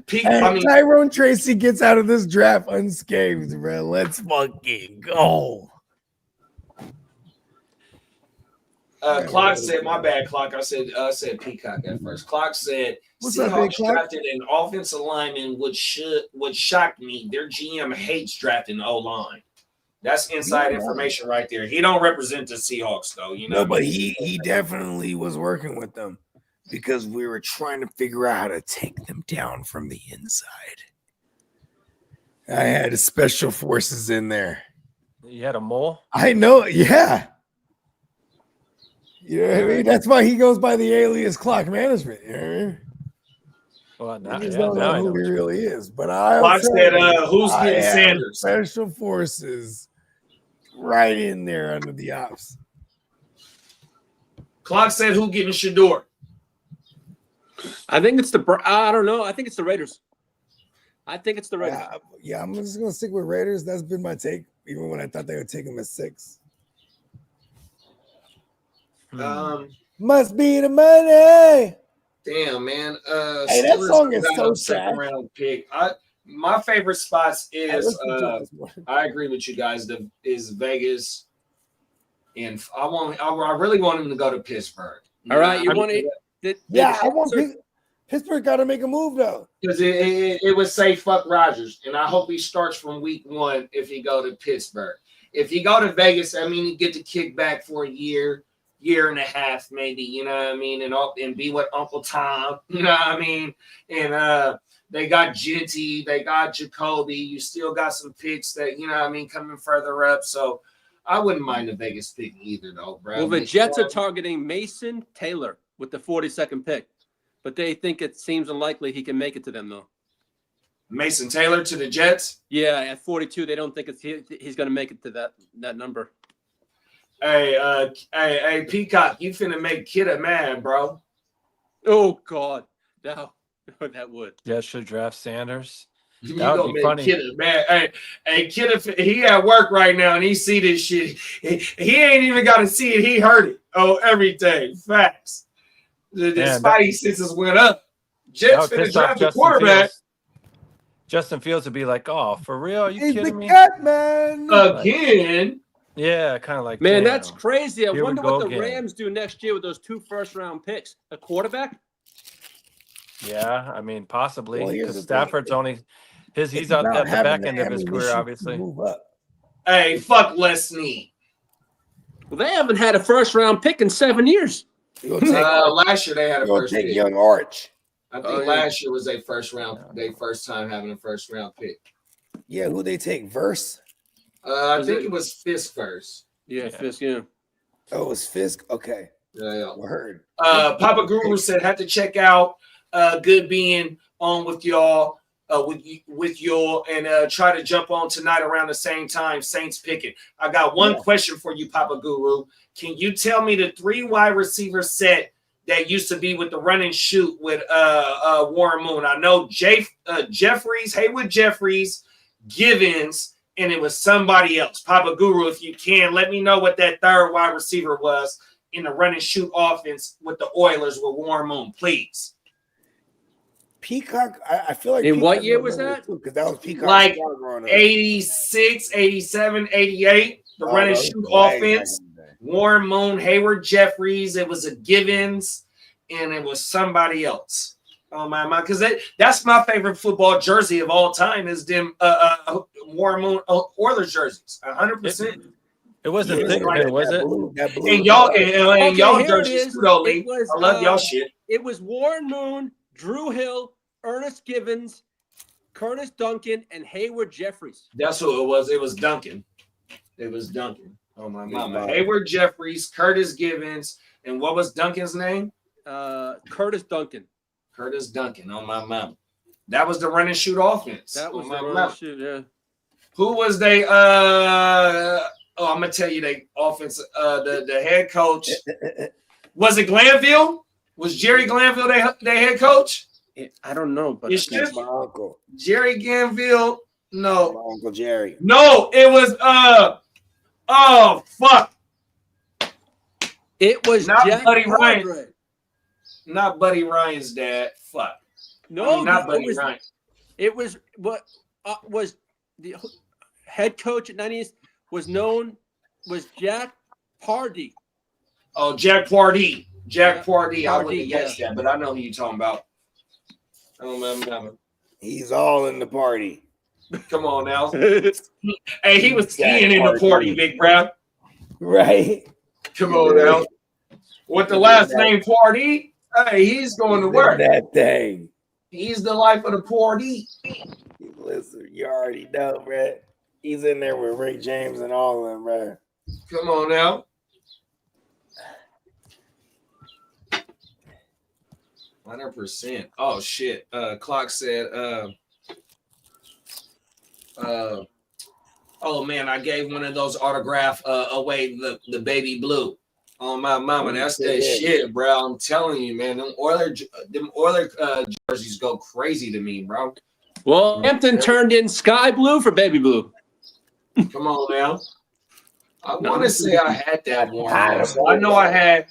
Tyrone Tracy gets out of this draft unscathed, bro. Let's fucking go. Clock said, my bad, Clock. I said Peacock at first. Clock said What's up, big Seahawks Clock? drafted an offensive lineman would shock me. Their GM hates drafting O-line. That's inside information right there. He don't represent the Seahawks though, you know. No, but he definitely was working with them because we were trying to figure out how to take them down from the inside. I had special forces in there. You had a mole? I know, yeah. You know what I mean? That's why he goes by the alias Clock Management. You know what I mean? Well, now, I just yeah, don't now I know know who he what you really is. But I Clock said, who's I getting have Sanders? Special forces right in there under the ops. Clock said, who getting Shador? I think it's I don't know. I think it's the Raiders. Raiders. Yeah, I'm just gonna stick with Raiders. That's been my take, even when I thought they would take him at 6. Must be the money. Damn, man. Hey, that Steelers song is got so a second sad. round pick. My favorite spots is listen to this one. I agree with you guys. Is Vegas, and I really want him to go to Pittsburgh. All right, you want it? I want Pittsburgh got to make a move though. Because it would say fuck Rodgers, and I hope he starts from week 1 if he go to Pittsburgh. If he go to Vegas, I mean, he get to kick back for a year and a half, maybe, you know what I mean, and be with Uncle Tom, you know what I mean, and they got Genty, they got Jacoby, you still got some picks that, you know what I mean, coming further up, so I wouldn't mind the Vegas pick either, though, bro. Well, the Jets are targeting Mason Taylor with the 42nd pick, but they think it seems unlikely he can make it to them, though. Mason Taylor to the Jets? Yeah, at 42, they don't think he's going to make it to that number. Hey, Peacock, you finna make Kidda mad, bro. Oh, God. No, that would. Yeah, should draft Sanders. You That would gonna be make funny. Kidda mad. Hey, Kidda, he at work right now and he see this shit. He ain't even got to see it. He heard it. Oh, everything. Facts. The Man, spidey senses went up. that Jets would finna piss off draft the Justin quarterback Fields. Justin Fields would be like, "Oh, for real? Are you He's the kidding me?" cat man. Like, again. yeah, kind of like, Man, damn. that's crazy. I Here we wonder go what the again. Rams do next year with those 2 first-round picks. A quarterback? Yeah, I mean, possibly Well, here's because the thing. Stafford's only It's he's out about at the having back the end of his career, ammunition to obviously. move up. Hey, fuck Les Snead. Well, they haven't had a first-round pick in 7 years. You'll take, Last year they had a you'll first take pick. young Arch. I think Oh, yeah. last year was their first time having a first round pick. Yeah, who they take? Verse? I Was think it- it was Fisk first. Yeah, Fisk, yeah. Oh, it was Fisk? Okay. Yeah. Word. Papa Guru said had to check out good being on with y'all with y'all and try to jump on tonight around the same time. Saints picking. I got one question for you, Papa Guru. Can you tell me the 3 wide receiver set that used to be with the run and shoot with Warren Moon? I know Jeffries, Haywood Jeffries, Givens, and it was somebody else. Papa Guru, if you can, let me know what that 3rd wide receiver was in the run and shoot offense with the Oilers with Warren Moon, please. Peacock, I feel like. In what Peacock year was that? Because that was Peacock. Like 86, 87, 88, the run and shoot offense. Warren Moon, Hayward Jeffries, it was a Givens, and it was somebody else. Oh my, because that's my favorite football jersey of all time is them Warren Moon Oilers jerseys. 100%. It wasn't thick, was it? That blue. And y'all Okay, y'all here it jerseys is. too, though, It Lee. was, I love y'all shit. It was Warren Moon, Drew Hill, Ernest Givens, Curtis Duncan, and Hayward Jeffries. That's who it was. It was Duncan. It was Duncan. Oh my mama. Hayward Jeffries, Curtis Givens, and what was Duncan's name? Curtis Duncan. Curtis Duncan. On my mama. That was the run and shoot offense. That was on the my run mama. and shoot, yeah. Who was they? I'm gonna tell you they offense. The head coach was it Glanville? Was Jerry Glanville their head coach? I don't know, but It's That's just my uncle. Jerry Glanville. No, My Uncle Jerry. no, it was oh fuck, it was not Jack Buddy Ryan. Padre. Not Buddy Ryan's dad. Fuck. No, I mean, not it Buddy was, Ryan. It was what was the head coach at 90s was Jack Pardee. Oh, Jack Pardee. Jack Pardee. I Pardee, wouldn't have guessed that, but I know who you're talking about. I don't remember. He's all in the party. Come on now. Hey, he was Jack skiing in the Pardee. party, big bro. Right. Come on now. With the last name Pardee, hey, he's going to work. That thing. He's the life of the Pardee. Listen, you already know, man. He's in there with Rick James and all of them, man. Come on now. 100%. Oh shit. Clock said oh man, I gave one of those autograph away the baby blue. On my mama, that's that shit, bro. I'm telling you, man. Them Oiler jerseys go crazy to me, bro. Well, Hampton turned in sky blue for baby blue. Come on now. I want to say I had that one. So I know I had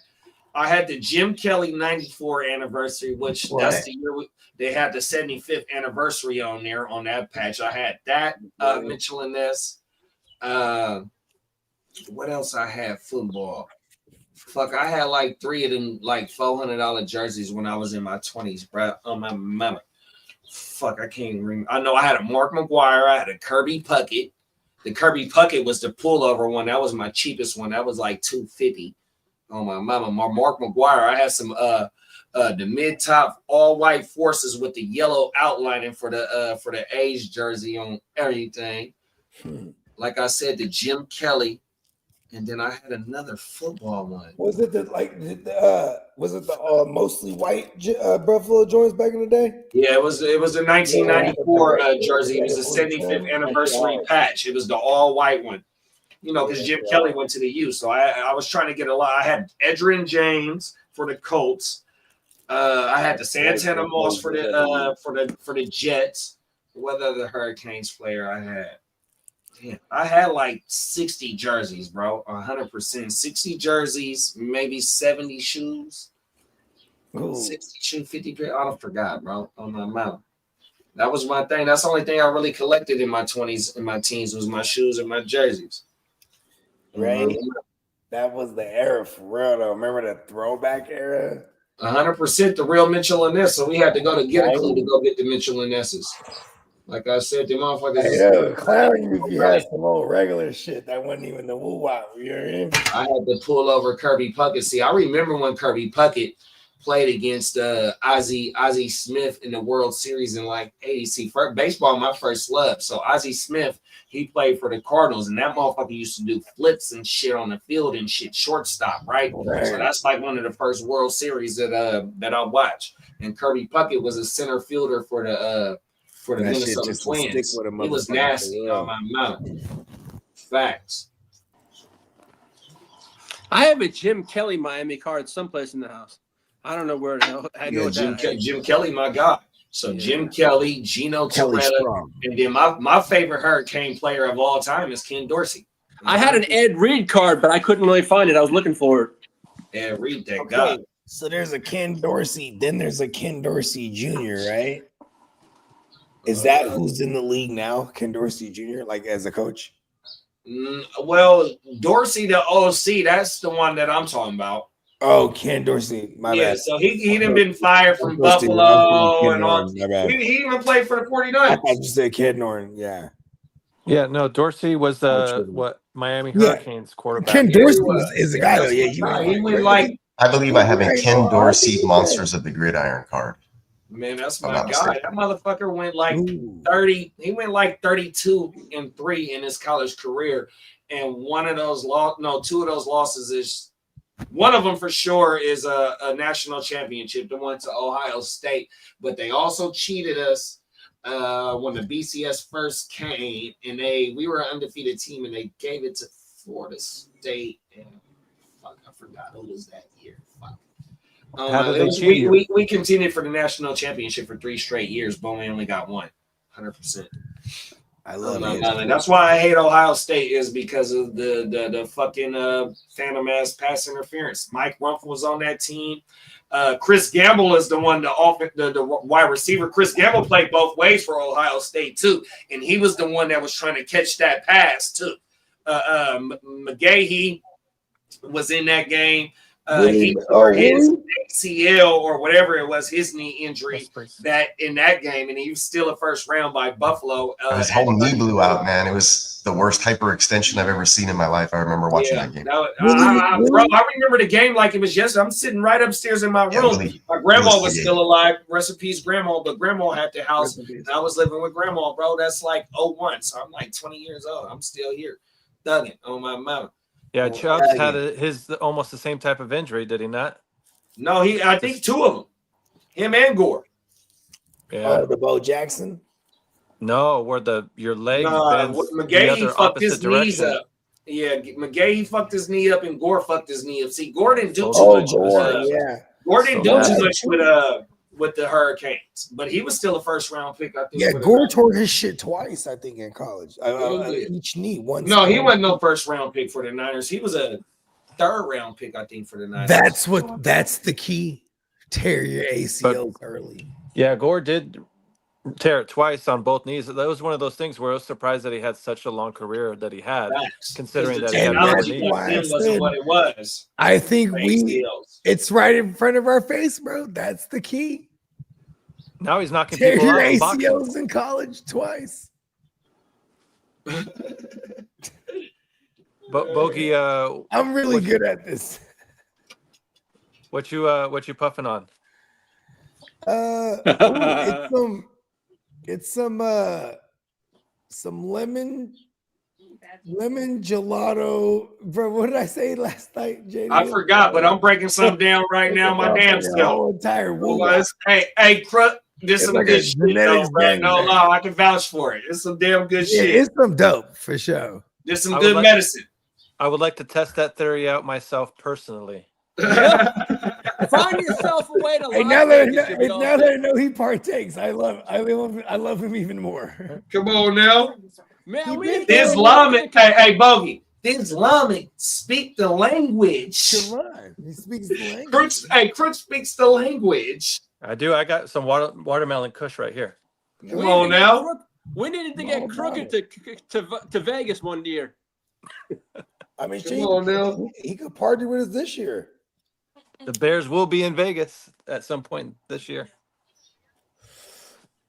the Jim Kelly 94 anniversary, which that's the year they had the 75th anniversary on there on that patch. I had that Mitchell and Ness. What else I had? Football. Fuck, I had like 3 of them like $400 jerseys when I was in my 20s, bro. On my mama. Fuck, I can't remember. I know I had a Mark McGuire. I had a Kirby Puckett. The Kirby Puckett was the pullover one. That was my cheapest one. That was like $250. Oh my mama, Mark McGuire. I had some the mid-top all-white forces with the yellow outlining for the A's jersey on everything. Like I said, the Jim Kelly, and then I had another football one. Was it the mostly white Buffalo joints back in the day? Yeah, it was a 1994 jersey. It was a 75th anniversary patch. It was the all-white one. You know, because Jim Kelly went to the U. So I was trying to get a lot. I had Edgerrin James for the Colts. I had the Santana Moss for the Jets. what other Hurricanes player I had? Damn, I had like 60 jerseys, bro. 100%. 60 jerseys, maybe 70 shoes. Ooh. 60 shoes, 50 pair. I don't forgot, bro. On my mouth. That was my thing. That's the only thing I really collected in my 20s and my teens was my shoes and my jerseys. Right? That was the era for real, though. Remember the throwback era? 100% the real Mitchell and Ness. So we had to go to get a clue to go get the Mitchell and Nesses. Like I said, the motherfuckers. Hey, yo, clowning you if you had some old regular shit that wasn't even the woo wop. You know what I mean? I had to pull over Kirby Puckett. See, I remember when Kirby Puckett played against Ozzie Smith in the World Series in like 80. See, baseball, my first love. So Ozzie Smith, he played for the Cardinals, and that motherfucker used to do flips and shit on the field and shit, shortstop, right? So that's like one of the first World Series that I watched. And Kirby Puckett was a center fielder for the Minnesota Twins. He was nasty on my mouth. Facts. I have a Jim Kelly Miami card someplace in the house. I don't know where to know. Jim Kelly, my guy. So Jim Kelly, Gino Toretta, and then my favorite Hurricane player of all time is Ken Dorsey. I had an Ed Reed card, but I couldn't really find it. I was looking for it. Ed Reed, that guy. So there's a Ken Dorsey, then there's a Ken Dorsey Jr., right? Is that who's in the league now, Ken Dorsey Jr., like as a coach? Well, Dorsey, the OC, that's the one that I'm talking about. Oh, Ken Dorsey, my bad. So he done been fired from Buffalo and all. He even played for the 49ers. I thought you said Ken Norton, yeah. Yeah, no, Dorsey was the Miami Hurricanes quarterback. Ken Dorsey is a guy, though. Yeah, he went like. I believe I have a Ken Dorsey Monsters of the Gridiron card. Man, that's my guy. That motherfucker went like 30. He went like 32-3 in his college career, and two of those losses is. One of them for sure is a national championship. They went to Ohio State, but they also cheated us when the BCS first came, and we were an undefeated team, and they gave it to Florida State. And fuck, I forgot who was that year. Fuck. How did they cheat you? We continued for the national championship for 3 straight years, but we only got one. 100%. I love it. That's why I hate Ohio State is because of the fucking phantom ass pass interference. Mike Rumpf was on that team. Chris Gamble is the one, the wide receiver. Chris Gamble played both ways for Ohio State too, and he was the one that was trying to catch that pass too. McGahee was in that game. He tore his ACL or whatever it was, his knee injury that in that game, and he was still a first round by Buffalo. His whole knee blew out, man. It was the worst hyperextension I've ever seen in my life. I remember watching that game. Bro, I remember the game like it was yesterday. I'm sitting right upstairs in my room. My grandma was still alive. Rest in peace, grandma. But grandma had the house, and I was living with grandma, bro. That's like 01. So I'm like 20 years old. I'm still here, thugging on my mountain. Yeah, Chubbs had his almost the same type of injury, did he not? No, I think 2 of them, him and Gore. Yeah, the Bo Jackson. No, where your leg bends McGahee fucked his knees up. Yeah, McGahee fucked his knee up and Gore fucked his knee up. See, Gore didn't do too much. Gore didn't do too much with the Hurricanes, but he was still a first round pick. I think. Yeah, Gore tore his shit twice. I think in college, each knee once. No, he wasn't no first round pick for the Niners. He was a 3rd round pick, I think, for the Niners. That's the key. Tear your ACLs early. Yeah, Gore did tear it twice on both knees. That was one of those things where I was surprised that he had such a long career that he had, considering that he had wasn't what it was. I think it's right in front of our face, bro. That's the key. Now he's knocking tear people your out. ACLs in college twice. But Bogey, I'm really good at this. What you puffing on? It's some lemon gelato. Bro, what did I say last night, JD? I forgot, but I'm breaking some down right now. My damn self. Hey, this is some good shit, though, bro. No, I can vouch for it. It's some damn good shit. It's some dope for sure. There's some good medicine. I would like to test that theory out myself personally. That's Find yourself a way to Hey, Las now that I Vegas, know, you'll be hey, all now that I set. know he partakes, I love him even more. Come on now. Man, we been ain't This going Islamic, there. hey, Bogey. This Islamic speak the language. Come on, he speaks the language. Crooks speaks the language. I do. I got some watermelon kush right here. Come on now. We needed to All get about Crooked to Vegas one year. I mean, Come on now. he could party with us this year. The Bears will be in Vegas at some point this year.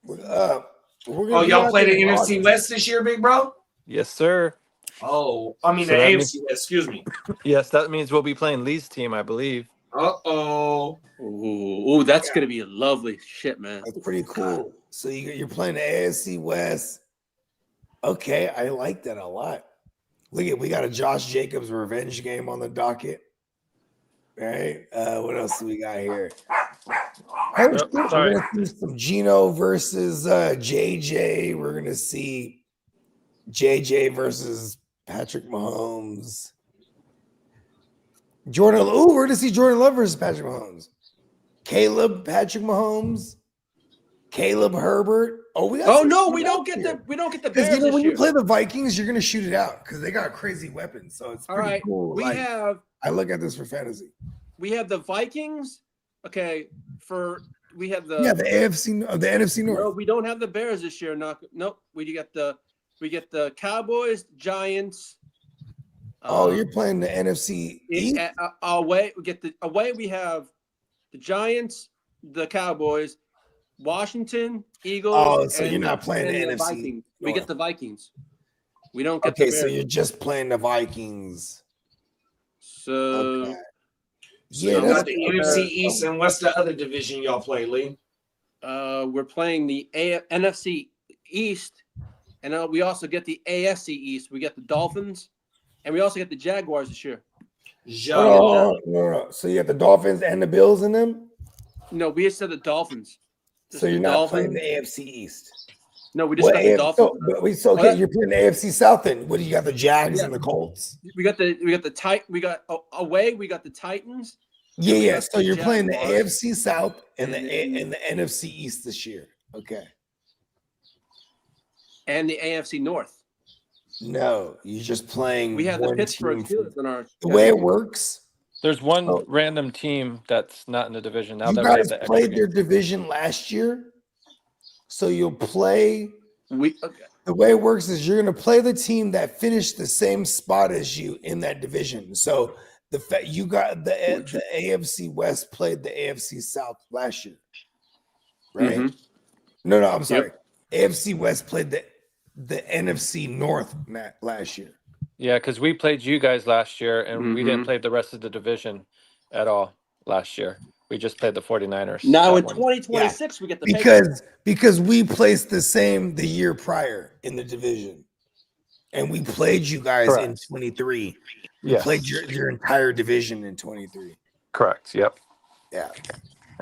We're gonna Oh, be y'all out play the there in NFC August. West this year, big bro? Yes, sir. Oh, I mean So the that AFC means- West, excuse me. Yes, that means we'll be playing Lee's team, I believe. Uh-oh. Ooh, that's gonna be a lovely shit, man. That's pretty cool. So you're playing the AFC West. Okay, I like that a lot. Look at, we got a Josh Jacobs revenge game on the docket. All right. What else do we got here? Oh, shit, we're sorry. gonna see some Gino versus JJ. We're gonna see JJ versus Patrick Mahomes. We're gonna see Jordan Love versus Patrick Mahomes. Caleb, Patrick Mahomes, Caleb Herbert. Oh, we got. Oh some no, we shootouts don't get here. the Because Bears this when year. you play the Vikings, you're gonna shoot it out because they got crazy weapons. So it's All pretty right, cool. we have I look at this for fantasy. we have the Vikings. Okay, we have the Yeah, the NFC North. No, we don't have the Bears this year. Nope. We get the Cowboys, Giants. You're playing the NFC East. Away, we have the Giants, the Cowboys, Washington, Eagles. Oh, so you're and not playing the NFC Vikings. We North. get the Vikings. We don't get Okay, the so Bears. you're just playing the Vikings. So Okay. So Yeah, y'all that's got the NFC East, and what's the other division y'all play, Lee? we're playing the NFC East, and we also get the AFC East. We get the Dolphins, and we also get the Jaguars this year. No. So you got the Dolphins and the Bills in them. No, we just said the Dolphins. So you're not playing the AFC East. No, we just got the Dolphins. You're playing the AFC South then. What do you got? The Jags and the Colts. We got the away. We got the Titans. Yeah. So you're playing the Jaguars. AFC South and the NFC East this year. Okay. And the AFC North. No, you're just playing. We have the one Pittsburgh team. Steelers in our. The way it works. There's one random team that's not in the division now You that we have guys the extra played game. their division last year, so you'll play. The way it works is you're going to play the team that finished the same spot as you in that division. So the fact you got the AFC West played the AFC South last year, right? Mhm. No, I'm sorry. AFC West played the NFC North last year. Yeah, because we played you guys last year, and we didn't Mhm. play the rest of the division at all last year. We just played the 49ers. Now that in one. 2026, we get the Patriots. because we placed the same the year prior in the division, and we played you guys in Correct. 23. We Yes. played your entire division in 23. Correct. Yep. Yeah.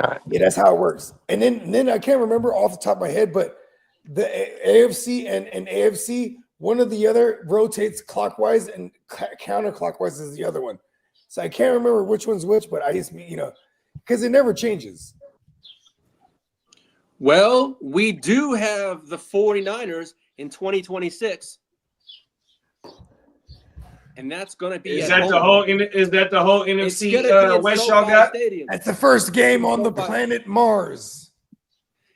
All right. Yeah, that's how it works. And then I can't remember off the top of my head, but the AFC and AFC, one or the other rotates clockwise and counterclockwise is the other one. So I can't remember which one's which, but I just because it never changes. Well, we do have the 49ers in 2026. And that's going to be Is at that the home. whole It's NFC gonna be in West SoFi y'all got? Stadium. That's the first game on the SoFi. planet Mars.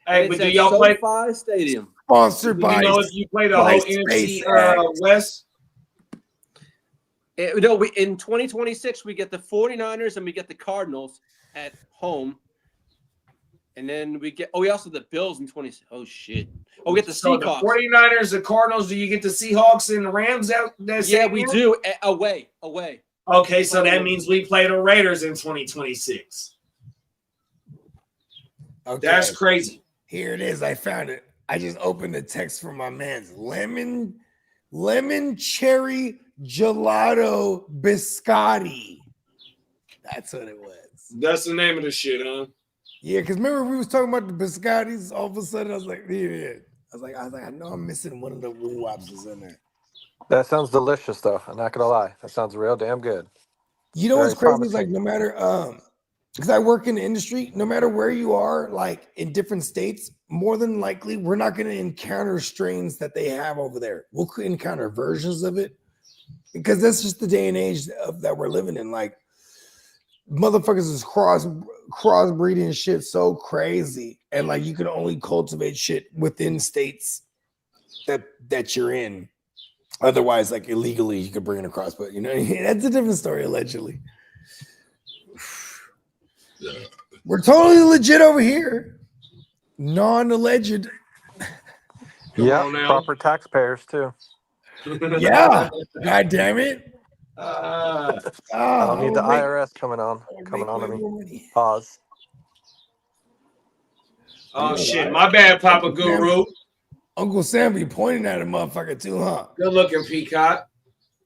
Hey, It's but do at y'all play? SoFi Stadium. Sponsored Do you by know if you play the by whole NFC SpaceX. West? In 2026, we get the 49ers and we get the Cardinals at home. And then we also have the Bills in 20. Oh, shit. Oh, we get the So Seahawks. the 49ers, the Cardinals, do you get the Seahawks and the Rams out there? Yeah, we do. Away. Okay, so that means we play the Raiders in 2026. Okay. That's crazy. Here it is. I found it. I just opened the text from my man's lemon cherry gelato biscotti. That's what it was. That's the name of the shit, huh? Yeah, because remember we was talking about the biscottis. All of a sudden, I was like, yeah. I was like, I know I'm missing one of the woo wops in there. That sounds delicious, though. I'm not gonna lie. That sounds real damn good. You know Very what's crazy is promising. like no matter because I work in the industry, no matter where you are, like in different states, more than likely, we're not going to encounter strains that they have over there. We'll encounter versions of it because that's just the day and age that we're living in. Like, motherfuckers is crossbreeding shit so crazy. And like, you can only cultivate shit within states that you're in. Otherwise, like illegally, you could bring it across. But, you know, that's a different story, allegedly. We're totally legit over here. Non-alleged. Yeah, proper taxpayers too. Yeah. God damn it. I don't need the IRS coming on to me. Pause. Oh shit, my bad, Papa Guru. Uncle Sam be pointing at a motherfucker too, huh? Good looking, Peacock.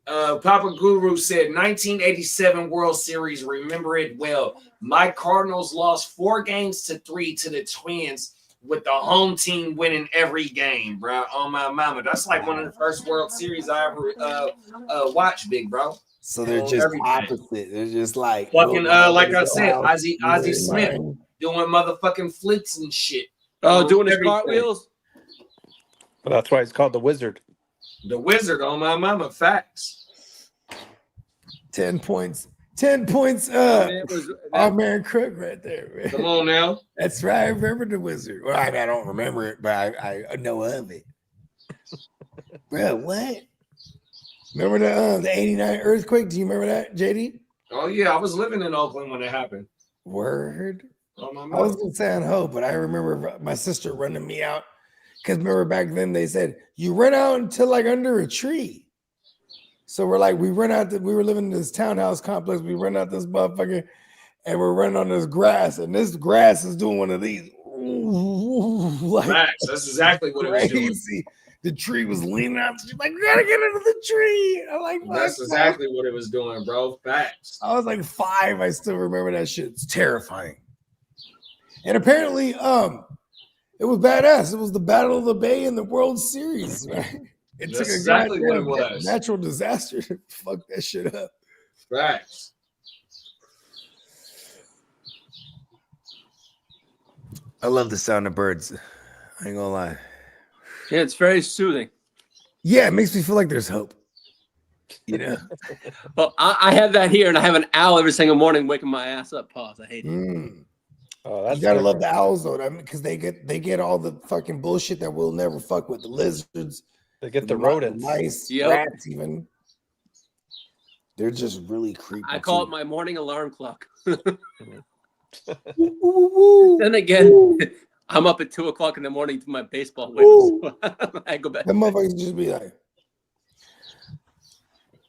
Papa Guru said 1987 World Series, remember it well. My Cardinals lost 4-3 to the Twins with the home team winning every game, bro. On my mama. That's like one of the first World Series I ever watched, big bro. So they're just opposite. They're just like fucking like I said, Ozzie Smith doing motherfucking flips and shit. Oh, doing his cartwheels. Well, that's why it's called the Wizard. The Wizard on my mama. Facts. 10 points. 10 points up. Our man Crook right there, man. Come on now. That's right. I remember the Wizard. Well, I don't remember it, but I know of it. Bro, what? Remember the 89 earthquake? Do you remember that, JD? Oh, yeah. I was living in Oakland when it happened. Word. Oh, my I was in San Ho, but I remember my sister running me out. Because remember back then they said, you run out until like under a tree. So we're like, we run out, we were living in this townhouse complex. We run out this motherfucker and we're running on this grass. And this grass is doing one of these. Like, facts. That's exactly what it was doing. The tree was leaning out. She's like, we gotta get into the tree. I'm like, that's exactly what it was doing, bro. Facts. I was like 5. I still remember that shit. It's terrifying. And apparently, it was badass. It was the Battle of the Bay in the World Series, right? It took exactly what it was. Natural disaster to fuck that shit up. Facts. I love the sound of birds. I ain't gonna lie. Yeah, it's very soothing. Yeah, it makes me feel like there's hope. You know? Well, I have that here, and I have an owl every single morning waking my ass up. Pause. I hate it. Oh, that's you gotta love the owls though, because they get all the fucking bullshit that we'll never fuck with. The lizards, they get the rodents, mice, rats, even. They're just really creepy. I call it my morning alarm clock. Then again, I'm up at 2:00 in the morning to my baseball waivers. I go back. The motherfuckers just be like,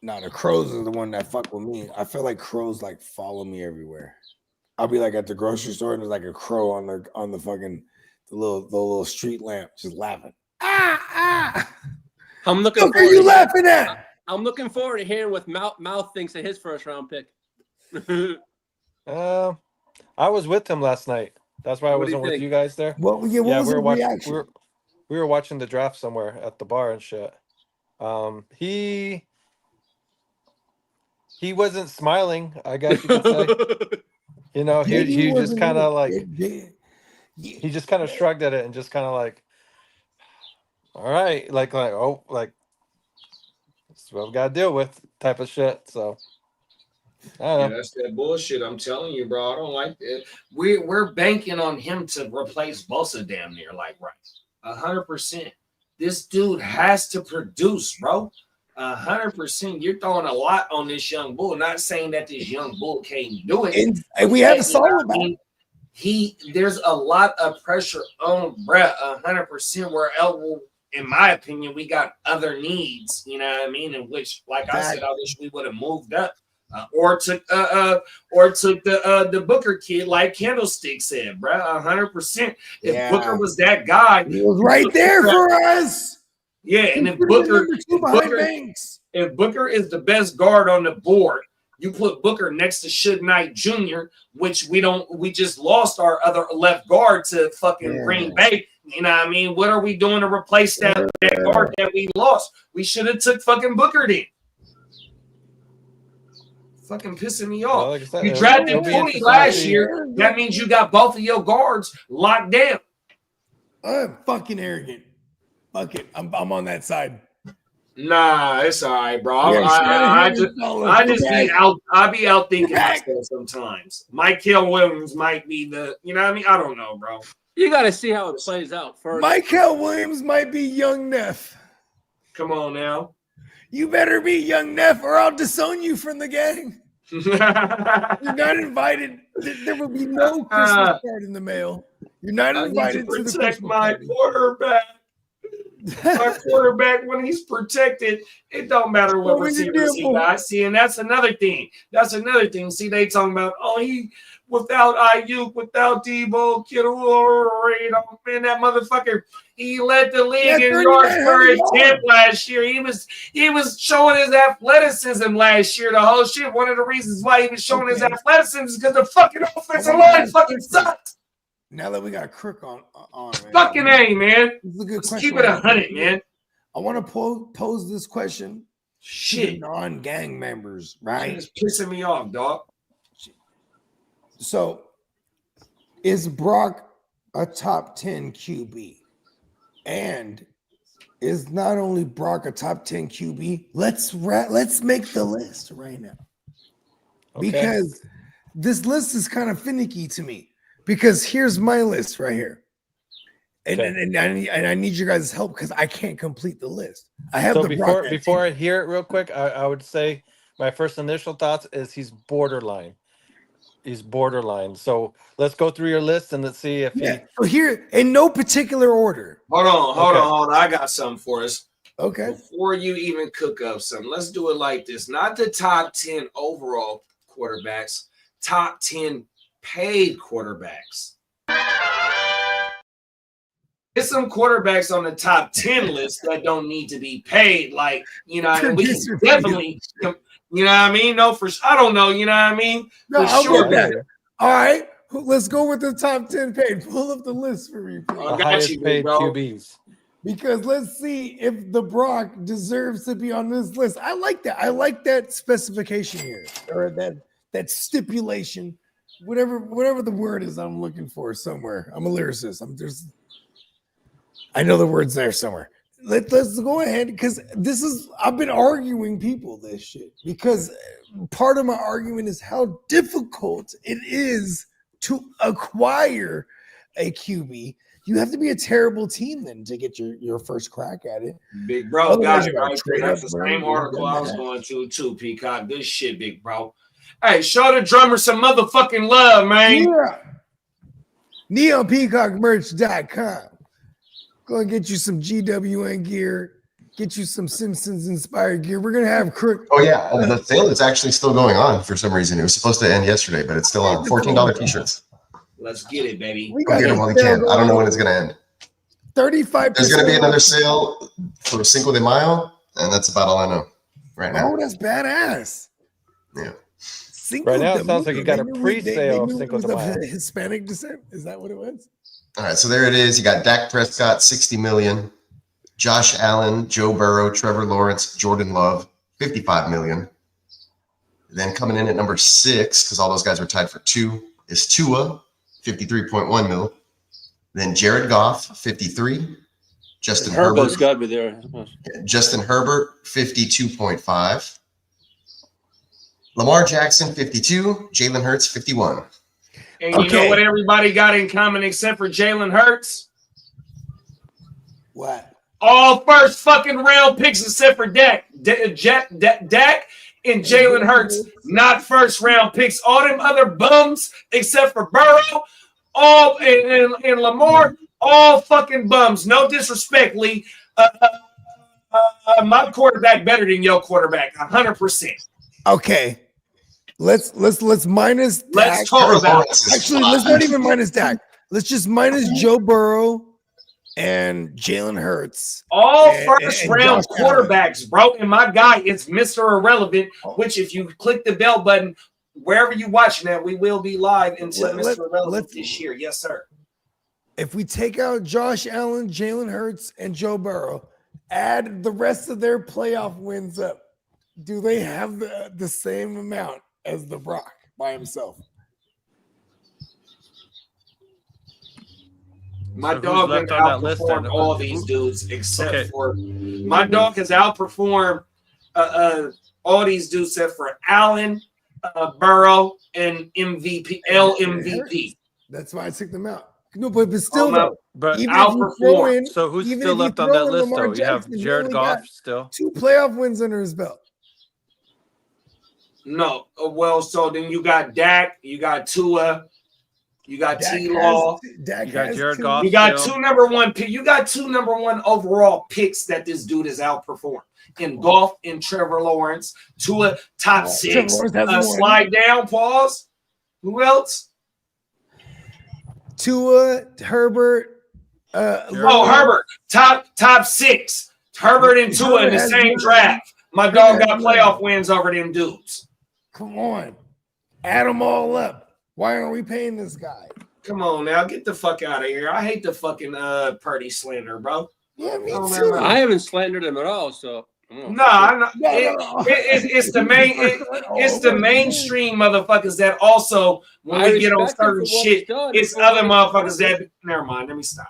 "Nah, the crows are the one that fuck with me." I feel like crows like follow me everywhere. I'll be like at the grocery store and there's like a crow on the fucking the little street lamp just laughing. I'm looking. What are you laughing at? I'm looking forward to hearing what Mouth thinks of his first round pick. I was with him last night. That's why I wasn't with you guys there. Well, yeah, what was we were the watching. reaction? We were watching the draft somewhere at the bar and shit. He wasn't smiling, I guess you could say. You know, he just kind of like he just kind of shrugged at it and just kind of like, all right, like oh, like that's what I've got to deal with type of shit. So I don't know. Yeah, that's that bullshit. I'm telling you, bro. I don't like it. We're banking on him to replace Bosa damn near like right. 100%. This dude has to produce, bro. 100%. You're throwing a lot on this young bull. Not saying that this young bull can't do it. And we had to solve it. There's a lot of pressure on Brett. 100%. Where Elwood, in my opinion, we got other needs. You know what I mean? In which, like I said, I wish we would have moved up. Or took the Booker kid, like Candlestick said, bro. 100%. If Booker was that guy, he was right there for us. Yeah, and if Booker is the best guard on the board, you put Booker next to Suge Knight Jr., which we just lost our other left guard to fucking Green Bay. You know what I mean? What are we doing to replace that guard that we lost? We should have took fucking Booker then. Fucking pissing me Well, off. like I said, You it'll drafted be Pooney interesting to last see. year. That means you got both of your guards locked down. I'm fucking arrogant. Fuck it. I'm on that side. Nah, it's all right, bro. Yeah, I just back. be out. I be out thinking back. myself sometimes. Michael Williams might be the. You know what I mean? I don't know, bro. You got to see how it plays out first. Michael Williams might be young Neff. Come on now. You better be young Neff, or I'll disown you from the gang. You're not invited. There will be no Christmas card in the mail. You're not I need invited to to the protect Christmas my party. quarterback. My quarterback, when he's protected, it don't matter what What you receivers do, he got. See, and that's another thing. See, they talking about, he without Ayuk, without Debo, man, that motherfucker, he led the league in yards per attempt last year. He was showing his athleticism last year. The whole shit. One of the reasons why he was showing his athleticism is because the fucking offensive line fucking sucked. Now that we got Crook on man. Fucking A, man. This is a good Let's question. keep it 100, man. I want to pose this question to the non-gang members, right? It's pissing me off, dog. So, is Brock a top 10 QB? And is not only Brock a top 10 QB, let's make the list right now. Okay. Because this list is kind of finicky to me. Because here's my list right here. And I need your guys' help because I can't complete the list. I have So the Brock before I hear it real quick, I would say my first initial thoughts is he's borderline. He's borderline. So let's go through your list and let's see if he. So here, in no particular order. Hold on. I got something for us. Okay. Before you even cook up something, let's do it like this. Not the top 10 overall quarterbacks, top 10 paid quarterbacks. There's some quarterbacks on the top 10 list that don't need to be paid. Like, and we can definitely, you know what I mean? No, I don't know, you know what I mean? No, for sure. All right. Let's go with the top 10 paid. Pull up the list for me, please. I got you, paid bro. QBs. Because let's see if the Brock deserves to be on this list. I like that. I like that specification here, or that stipulation, whatever the word is I'm looking for somewhere. I'm a lyricist. I know the word's there somewhere. Let's go ahead, because I've been arguing people this shit, because part of my argument is how difficult it is to acquire a QB. You have to be a terrible team then to get your first crack at it. Big bro, Otherwise, got it right there. That's the same article I was going to too, Peacock. Good shit, big bro. Hey, show the drummer some motherfucking love, man. Yeah. NeonPeacockMerch.com. Go and get you some GWN gear. Get you some Simpsons inspired gear. We're gonna have Crook. Oh yeah, the sale is actually still going on for some reason. It was supposed to end yesterday, but it's still on. $14 t-shirts. Let's get it, baby. We Go get them while we can. I don't know when it's gonna end. 35%. There's gonna be another sale for Cinco de Mayo, and that's about all I know right now. Oh, that's badass. Yeah. Right now, it sounds like you got a pre-sale of Cinco de Mayo. Hispanic descent. Is that what it was? All right, so there it is. You got Dak Prescott, $60 million. Josh Allen, Joe Burrow, Trevor Lawrence, Jordan Love, $55 million. Then coming in at number 6, because all those guys were tied for 2, is Tua, $53.1 million. Then Jared Goff, 53. Justin Herbert's Herbert. got to be there. Justin Herbert, 52.5. Lamar Jackson, 52. Jalen Hurts, 51. And you know what everybody got in common except for Jalen Hurts? What? All first fucking round picks except for Dak. Dak and Jalen Hurts, not first round picks. All them other bums except for Burrow, all and Lamar, all fucking bums. No disrespect, Lee. My quarterback better than your quarterback, 100%. Okay. Let's minus Dak. Let's talk about it. Actually, let's not even minus Dak. Let's just minus Joe Burrow and Jalen Hurts. All first round quarterbacks, bro. And my guy is Mr. Irrelevant, which if you click the bell button, wherever you're watching that, we will be live until Mr. Irrelevant this year. Yes, sir. If we take out Josh Allen, Jalen Hurts, and Joe Burrow, add the rest of their playoff wins up, do they have the same amount as the Brock by himself. My So who's dog left has on that list outperformed then? all these dudes except Okay. for my dog has outperformed all these dudes except for Allen, Burrow, and LMVP. That's why I took them out. No, but still, though, But even if you throw in, so who's even still if you left on throw that in list Lamar though? You have Jackson, he Jared only Goff got still. 2 playoff wins under his belt. No, well, so then you got Dak, you got Tua, you got T-Law, You got Jared Goff. you got still. 2 number 1 pick. You got 2 number 1 overall picks that this dude has outperformed in Goff and Trevor Lawrence. Tua top 6. Slide down, pause. Who else? Tua, Herbert. Herbert top 6. Herbert and Tua in the same draft. My dog got playoff wins over them dudes. Come on, add them all up. Why aren't we paying this guy? Come on now, get the fuck out of here. I hate the fucking Purdy slander, bro. Yeah, me Oh, too. I haven't slandered him at all, so it's the mainstream motherfuckers that also when we get on certain shit, it's other motherfuckers that never mind. Let me stop.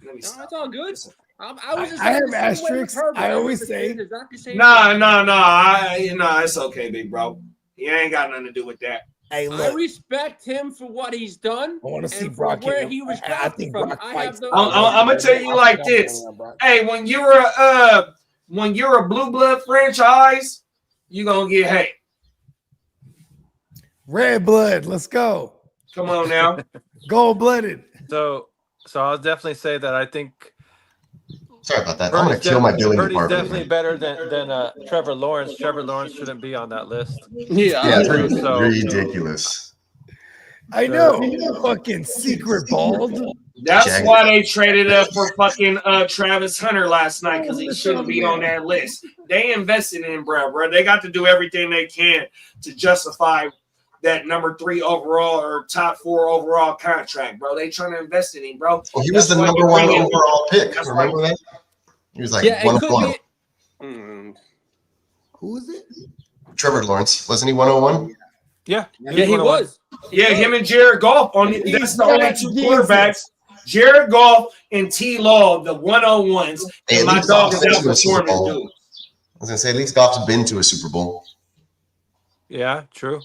No, it's all good. I have asterisks. I always say, it's okay, big bro. He ain't got nothing to do with that. Hey, I respect him for what he's done. I want to see and Brock. where he was I think from. Brock I fights. have I'm gonna tell you like this. Hey, when you're a blue blood franchise, you gonna get hate. Red blood. Let's go. Come on now. Gold blooded. So I'll definitely say that I think. Sorry about that. I'm going to kill my billing Purdy's department. definitely better than Trevor Lawrence. Trevor Lawrence shouldn't be on that list. Yeah, ridiculous. I know. Fucking secret bald. That's why they traded up for fucking Travis Hunter last night because he shouldn't be on that list. They invested in bro. They got to do everything they can to justify that number 3 overall or top 4 overall contract, bro. They trying to invest in him, bro. Well, he was the number 1 overall pick. Remember that? He was like 101. Who is it? Trevor Lawrence. Wasn't he 101? Yeah. He was. Yeah, him and Jared Goff that's the only 2 quarterbacks. Jared Goff and T-Law, the 101s. Hey, and my dog is outperforming dude. I was gonna say at least Goff's been to a Super Bowl. Yeah, true.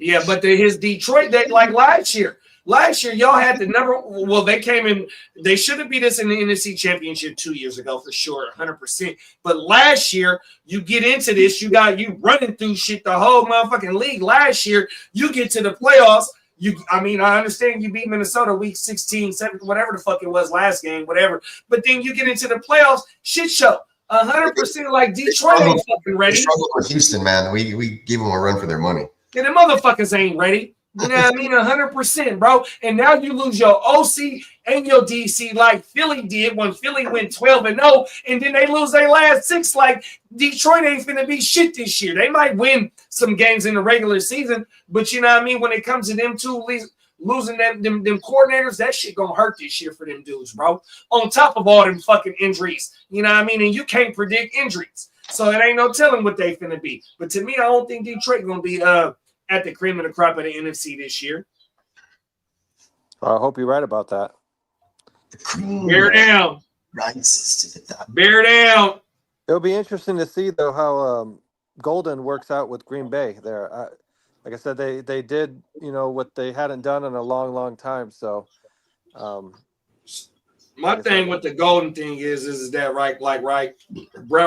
Yeah, but his Detroit, like last year. Last year, y'all had the number. Well, they came in. They should have beat us in the NFC Championship 2 years ago for sure, 100%. But last year, you get into this, you running through shit the whole motherfucking league. Last year, you get to the playoffs. I understand you beat Minnesota week 16, 17, whatever the fuck it was last game, whatever. But then you get into the playoffs, shit show. 100% like Detroit ain't fucking ready. They struggled with Houston, man. We gave them a run for their money. And the motherfuckers ain't ready. You know what I mean? 100%, bro. And now you lose your OC and your DC like Philly did when Philly went 12-0, and then they lose their last 6. Like Detroit ain't finna be shit this year. They might win some games in the regular season, but you know what I mean? When it comes to them two losing them coordinators, that shit gonna hurt this year for them dudes, bro. On top of all them fucking injuries. You know what I mean? And you can't predict injuries. So it ain't no telling what they finna be. But to me, I don't think Detroit gonna be at the cream of the crop of the NFC this year. I hope you're right about that. Bear down. Rises to the top. Bear down. It'll be interesting to see though how Golden works out with Green Bay there. Like I said, they did what they hadn't done in a long time. So my thing with the Golden thing is that right, Brad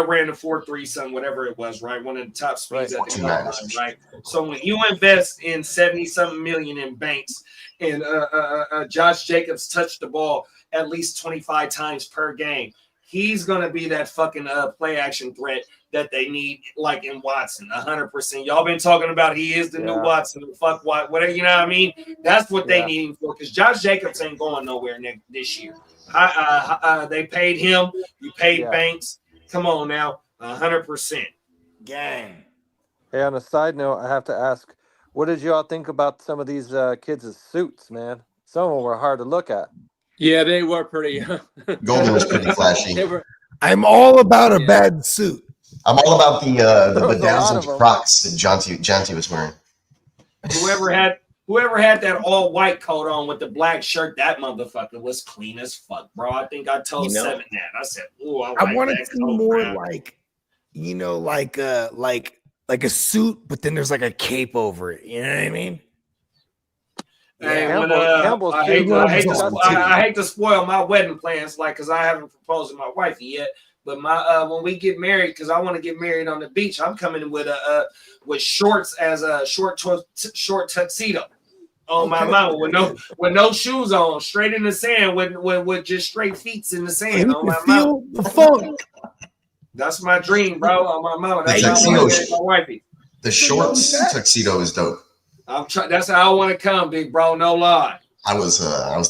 ran the 4.3 something, whatever it was, right? One of the top speeds at the time, right? So when you invest in 70-something million in Banks and Josh Jacobs touched the ball at least 25 times per game, he's gonna be that fucking play action threat that they need, like in Watson, 100%. Y'all been talking about he is the new Watson, fuck what, whatever, you know what I mean? That's what they need him for, because Josh Jacobs ain't going nowhere this year. They paid him. You paid Banks. Come on now, 100%. Gang. Hey, on a side note, I have to ask, what did y'all think about some of these kids' suits, man? Some of them were hard to look at. Yeah, they were pretty. Golden was pretty flashy. I'm all about a bad suit. I'm all about the bedazzled Crocs that Jonty was wearing. Whoever had that all white coat on with the black shirt, that motherfucker was clean as fuck, bro. I think I told Seven that. I said, "Ooh, I like want to that see coat, more man." like, like a suit, but then there's like a cape over it. You know what I mean? Hey, Yeah. when, Campbell's I hate too. I hate to spoil my wedding plans, like, because I haven't proposed to my wifey yet. But my when we get married, because I want to get married on the beach, I'm coming with with shorts as a short tuxedo on my mama with no shoes on, straight in the sand with just straight feet in the sand on my mama. Feel the funk. That's my dream, bro. On my mama. That's The how I want to tuxedo- marry my wifey. The shorts tuxedo is dope. That's how I want to come, big bro. No lie. I was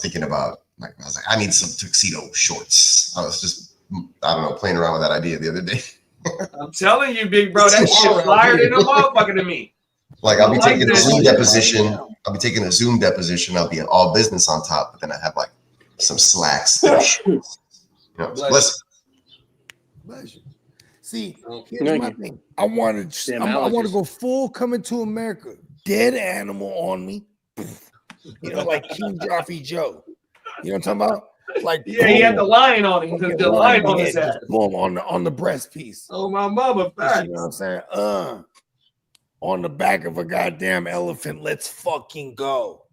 thinking about, like, I was like, I need some tuxedo shorts. I was just, I don't know, playing around with that idea the other day. I'm telling you, big bro, that shit flyer than a motherfucker to me. Like, I'll be I like taking a that Zoom shit. deposition. I'll be taking a Zoom deposition. I'll be all business on top, but then I have like some slacks. You know, bless. Bless you. See, Thank here's my you. thing. I want to go full Coming to America. Dead animal on me. You know, like King Joffrey Joe. You know what I'm talking about? Like, Yeah, he had the lion on him. The lion on his head. Boom, on the breast piece. Oh, my mama. You know what I'm saying? On the back of a goddamn elephant. Let's fucking go.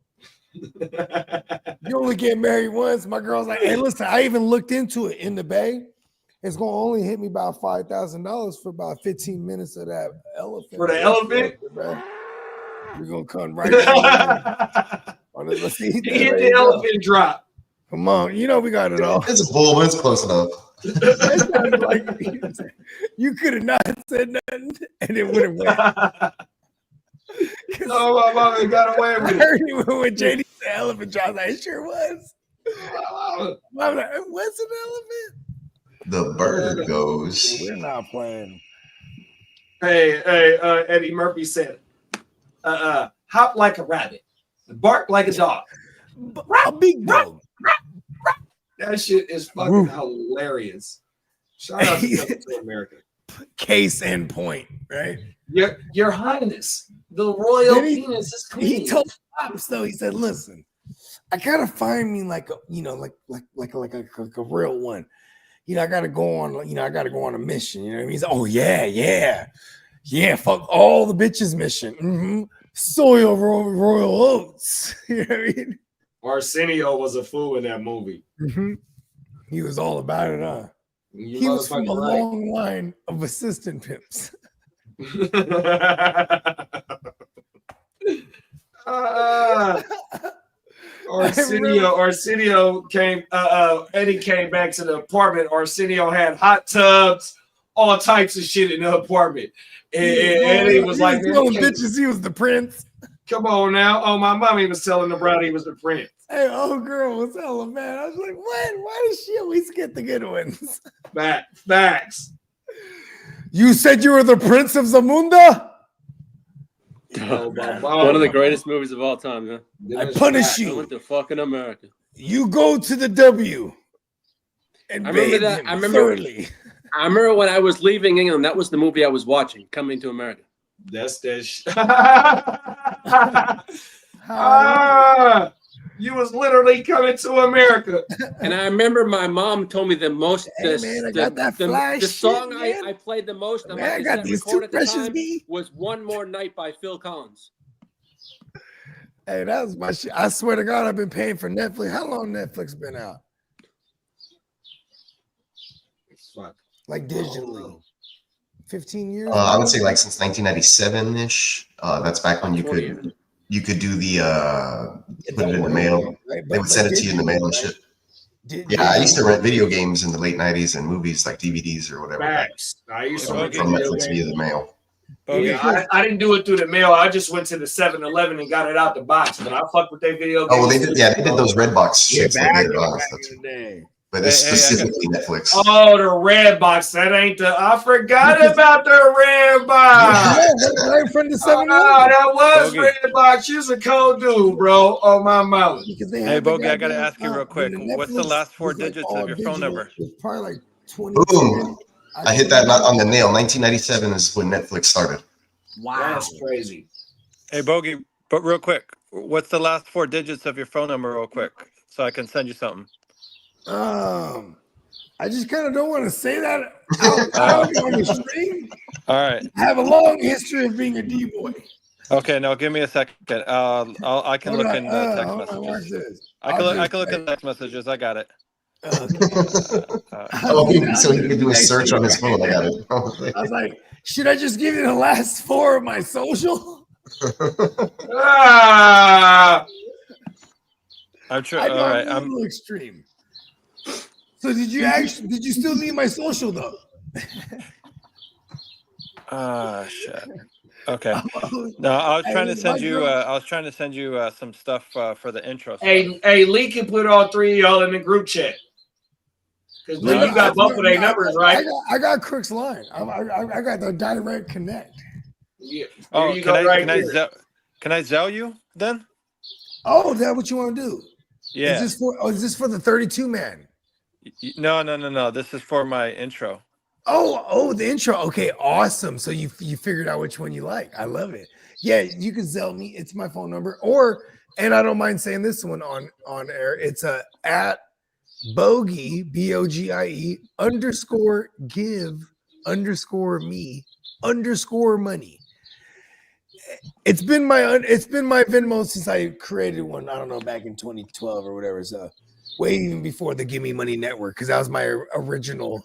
You only get married once. My girl's like, hey, listen, I even looked into it in the Bay. It's gonna only hit me about $5,000 for about 15 minutes of that elephant. For the elephant? We're gonna come right down. Let's see. He hit the elephant drop. Come on, you know we got it all. It's a bull, but it's close enough. It sounded like you could have not said nothing, and it would have went. No, my mama got away I with it. heard you when JD said elephant drop. I sure was. I'm like, what's an elephant? The bird goes. We're not playing. Hey, Eddie Murphy said, hop like a rabbit, bark like a dog. A big dog. That shit is fucking hilarious. Shout out to Coming to America. Case in point, right? Your Highness, the royal Then penis is clean. He told Pops though. He said, "Listen, I gotta find me like a, like a real one. You know, I gotta go on. You know, I gotta go on a mission. You know what I mean?" He's like, "Oh yeah. Fuck all the bitches mission. Mm-hmm. Soil royal oats. You know what I mean?" Arsenio was a fool in that movie. Mm-hmm. He was all about it, huh? He was from a long line of assistant pimps. Arsenio came. Eddie came back to the apartment. Arsenio had hot tubs, all types of shit in the apartment. And Eddie was like, telling bitches he was the prince. Come on now. Oh, my mommy was telling the bride he was the prince. Hey, old girl was hella mad. I was like, what? Why does she always get the good ones? Facts. You said you were the prince of Zamunda? One of the greatest movies of all time, man. I punish you. I went to fucking America. You go to the W. And I remember that. I remember when I was leaving England, that was the movie I was watching, Coming to America. That's you was literally coming to America. And I remember my mom told me the most. Hey, man, I got that flash the song shit, I played the most on man, my I got cassette these record at the toothbrushes, time B. was One More Night by Phil Collins. Hey, that was my shit. I swear to God, I've been paying for Netflix. How long Netflix been out? Like digitally. 15 years? I would say like since 1997-ish. That's back when you could do the put it in the mail. They would send it to you in the mail and shit. I used to rent video games in the late 90s and movies like DVDs or whatever. Facts. I used to rent from Netflix via the mail. Yeah, I didn't do it through the mail. I just went to the 7-Eleven and got it out the box. But I fucked with their video games. Oh, well, they did those red box shits back later on. But it's specifically Netflix. Oh, the red box. That ain't the. I forgot about the red box. Right in front of the 7-Eleven. Oh, that was red box. You're a cold dude, bro. Oh, my mouth. Hey, Bogey, I got to ask you real quick. What's the last 4 digits of your phone number? Probably like 20. Boom. I hit that on the nail. 1997 is when Netflix started. Wow. That's crazy. Hey, Bogey, But real quick, what's the last 4 digits of your phone number, real quick, so I can send you something? I just kind of don't want to say that out loud on the stream. All right. I have a long history of being a D-boy. Okay, now give me a second. I can look in text messages. I can look in text messages. I got it. So he can do a search on his phone. I got it. I was like, should I just give you the last 4 of my social? I'm sure. All right, I'm a little extreme. So did you still need my social though? Shit. Okay. No, I was trying to send you. I was trying to send you some stuff for the intro. Hey, Lee can put all 3 of y'all in the group chat. Because Lee, you got both of their numbers, right? I got Crook's line. I got the direct connect. Yeah. Oh, can I Zell you then? Oh, is that what you want to do? Yeah. Is this for the 32 man? No. This is for my intro. Oh, the intro. Okay, awesome. So you figured out which one you like. I love it. Yeah, you can Zell me. It's my phone number. And I don't mind saying this one on air. It's at Bogie BOGIE _give_me_money. It's been my Venmo since I created one. I don't know, back in 2012 or whatever. So way even before the Give Me Money Network, because that was my original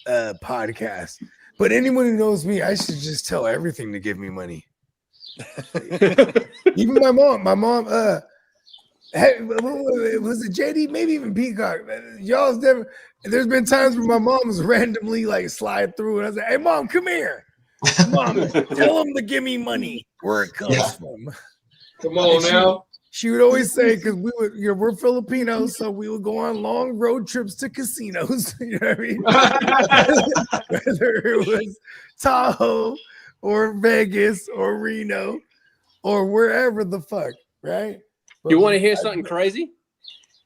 podcast. But anyone who knows me, I should just tell everything to give me money. Even my mom. Hey, was it JD? Maybe even Peacock. Y'all's never. There's been times where my mom's randomly like slide through, and I was like, "Hey, mom, come here, mom, tell them to give me money where it comes from." Come on now. She would always say, because we're Filipinos, so we would go on long road trips to casinos. You know what I mean? Whether it was Tahoe or Vegas or Reno or wherever the fuck, right? You want to hear something crazy?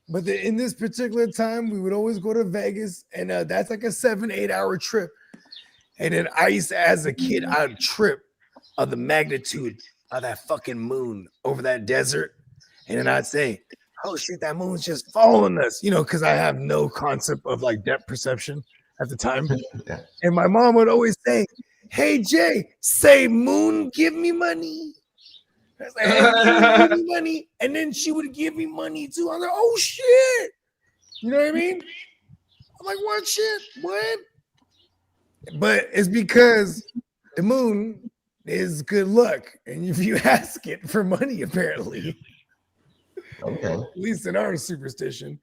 But in this particular time, we would always go to Vegas, and that's like a 7-8 hour trip. And then I used to, as a kid, I'd trip of the magnitude of that fucking moon over that desert. And then I'd say, oh shit, that moon's just following us, because I have no concept of like depth perception at the time. And my mom would always say, hey, Jay, say moon, give me money. I was like, hey, give me money. And then she would give me money too. I'm like, oh shit. You know what I mean? I'm like, what shit? What? But it's because the moon is good luck. And if you ask it for money, apparently. Okay. At least in our superstition.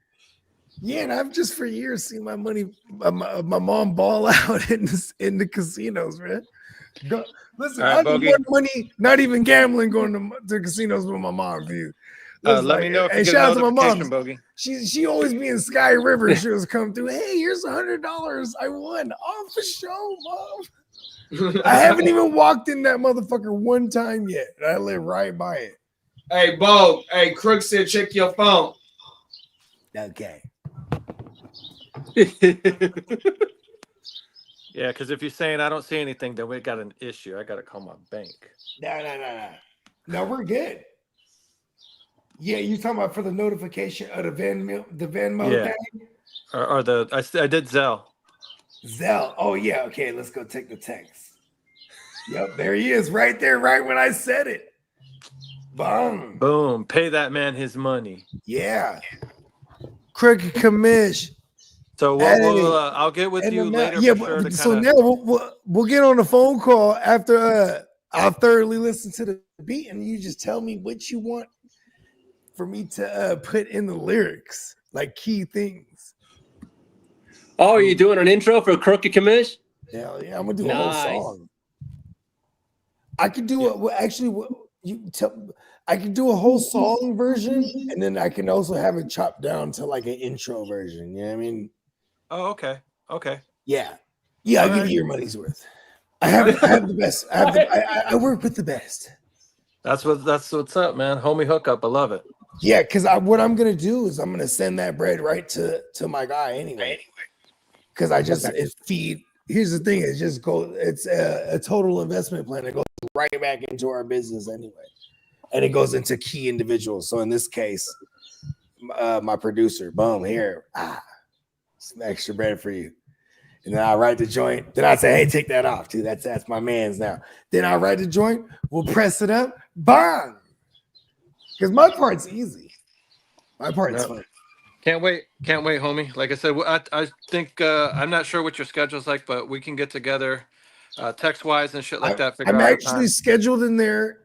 Yeah, and I've just for years seen my mom ball out in the casinos, man. Listen, Right, I have more money, not even gambling, going to casinos with my mom. Let me know if you get a notification, Bogey. She always be in Sky River. She was come through. Hey, here's $100. I won. Oh, for sure, mom. I haven't even walked in that motherfucker one time yet. I live right by it. Hey, Bo. Hey, Crook said check your phone. Okay. Yeah, because if you're saying I don't see anything, then we got an issue. I got to call my bank. No, we're good. Yeah, you talking about for the notification of the Venmo Yeah. thing? Or I did Zell. Zell. Oh yeah. Okay, let's go take the text. Yep, there he is, right there, right when I said it. Boom. Boom. Pay that man his money. Yeah. Crooked commish. So I'll get with you later. Yeah, for sure so now we'll get on the phone call after I'll thoroughly listen to the beat, and you just tell me what you want for me to put in the lyrics, like key things. Oh, are you doing an intro for Crooked Commish? Hell yeah, I'm gonna do a whole song. I could do I can do a whole song version, and then I can also have it chopped down to like an intro version. You know what I mean? Oh, okay. Yeah. I'll give you your money's worth. I have the best. I work with the best. That's what's up, man. Homie hookup. I love it. Yeah, because what I'm gonna do is I'm gonna send that bread right to my guy anyway. Because here's the thing, it's a total investment plan that goes right back into our business anyway. and it goes into key individuals. So in this case, my producer, boom, here, some extra bread for you. And then I write the joint. Then I say, hey, take that off, too. That's my man's now. Then I write the joint. We'll press it up. Bang! Because my part's easy. My part's fun. Can't wait, homie. Like I said, I think I'm not sure what your schedule's like, but we can get together, text wise and shit like that. Figure I'm out actually scheduled in there.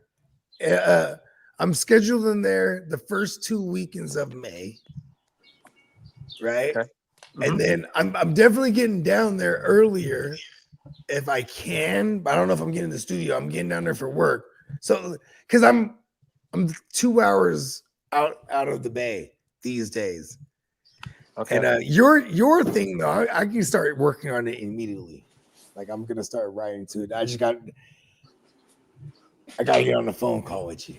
I'm scheduled in there the first 2 weekends of May, right? Okay. And then I'm definitely getting down there earlier if I can. But I don't know if I'm getting in the studio. I'm getting down there for work. So because I'm 2 hours out of the bay these days. Okay. And your thing though, I can start working on it immediately. Like I'm gonna start writing to it. I gotta get on the phone call with you.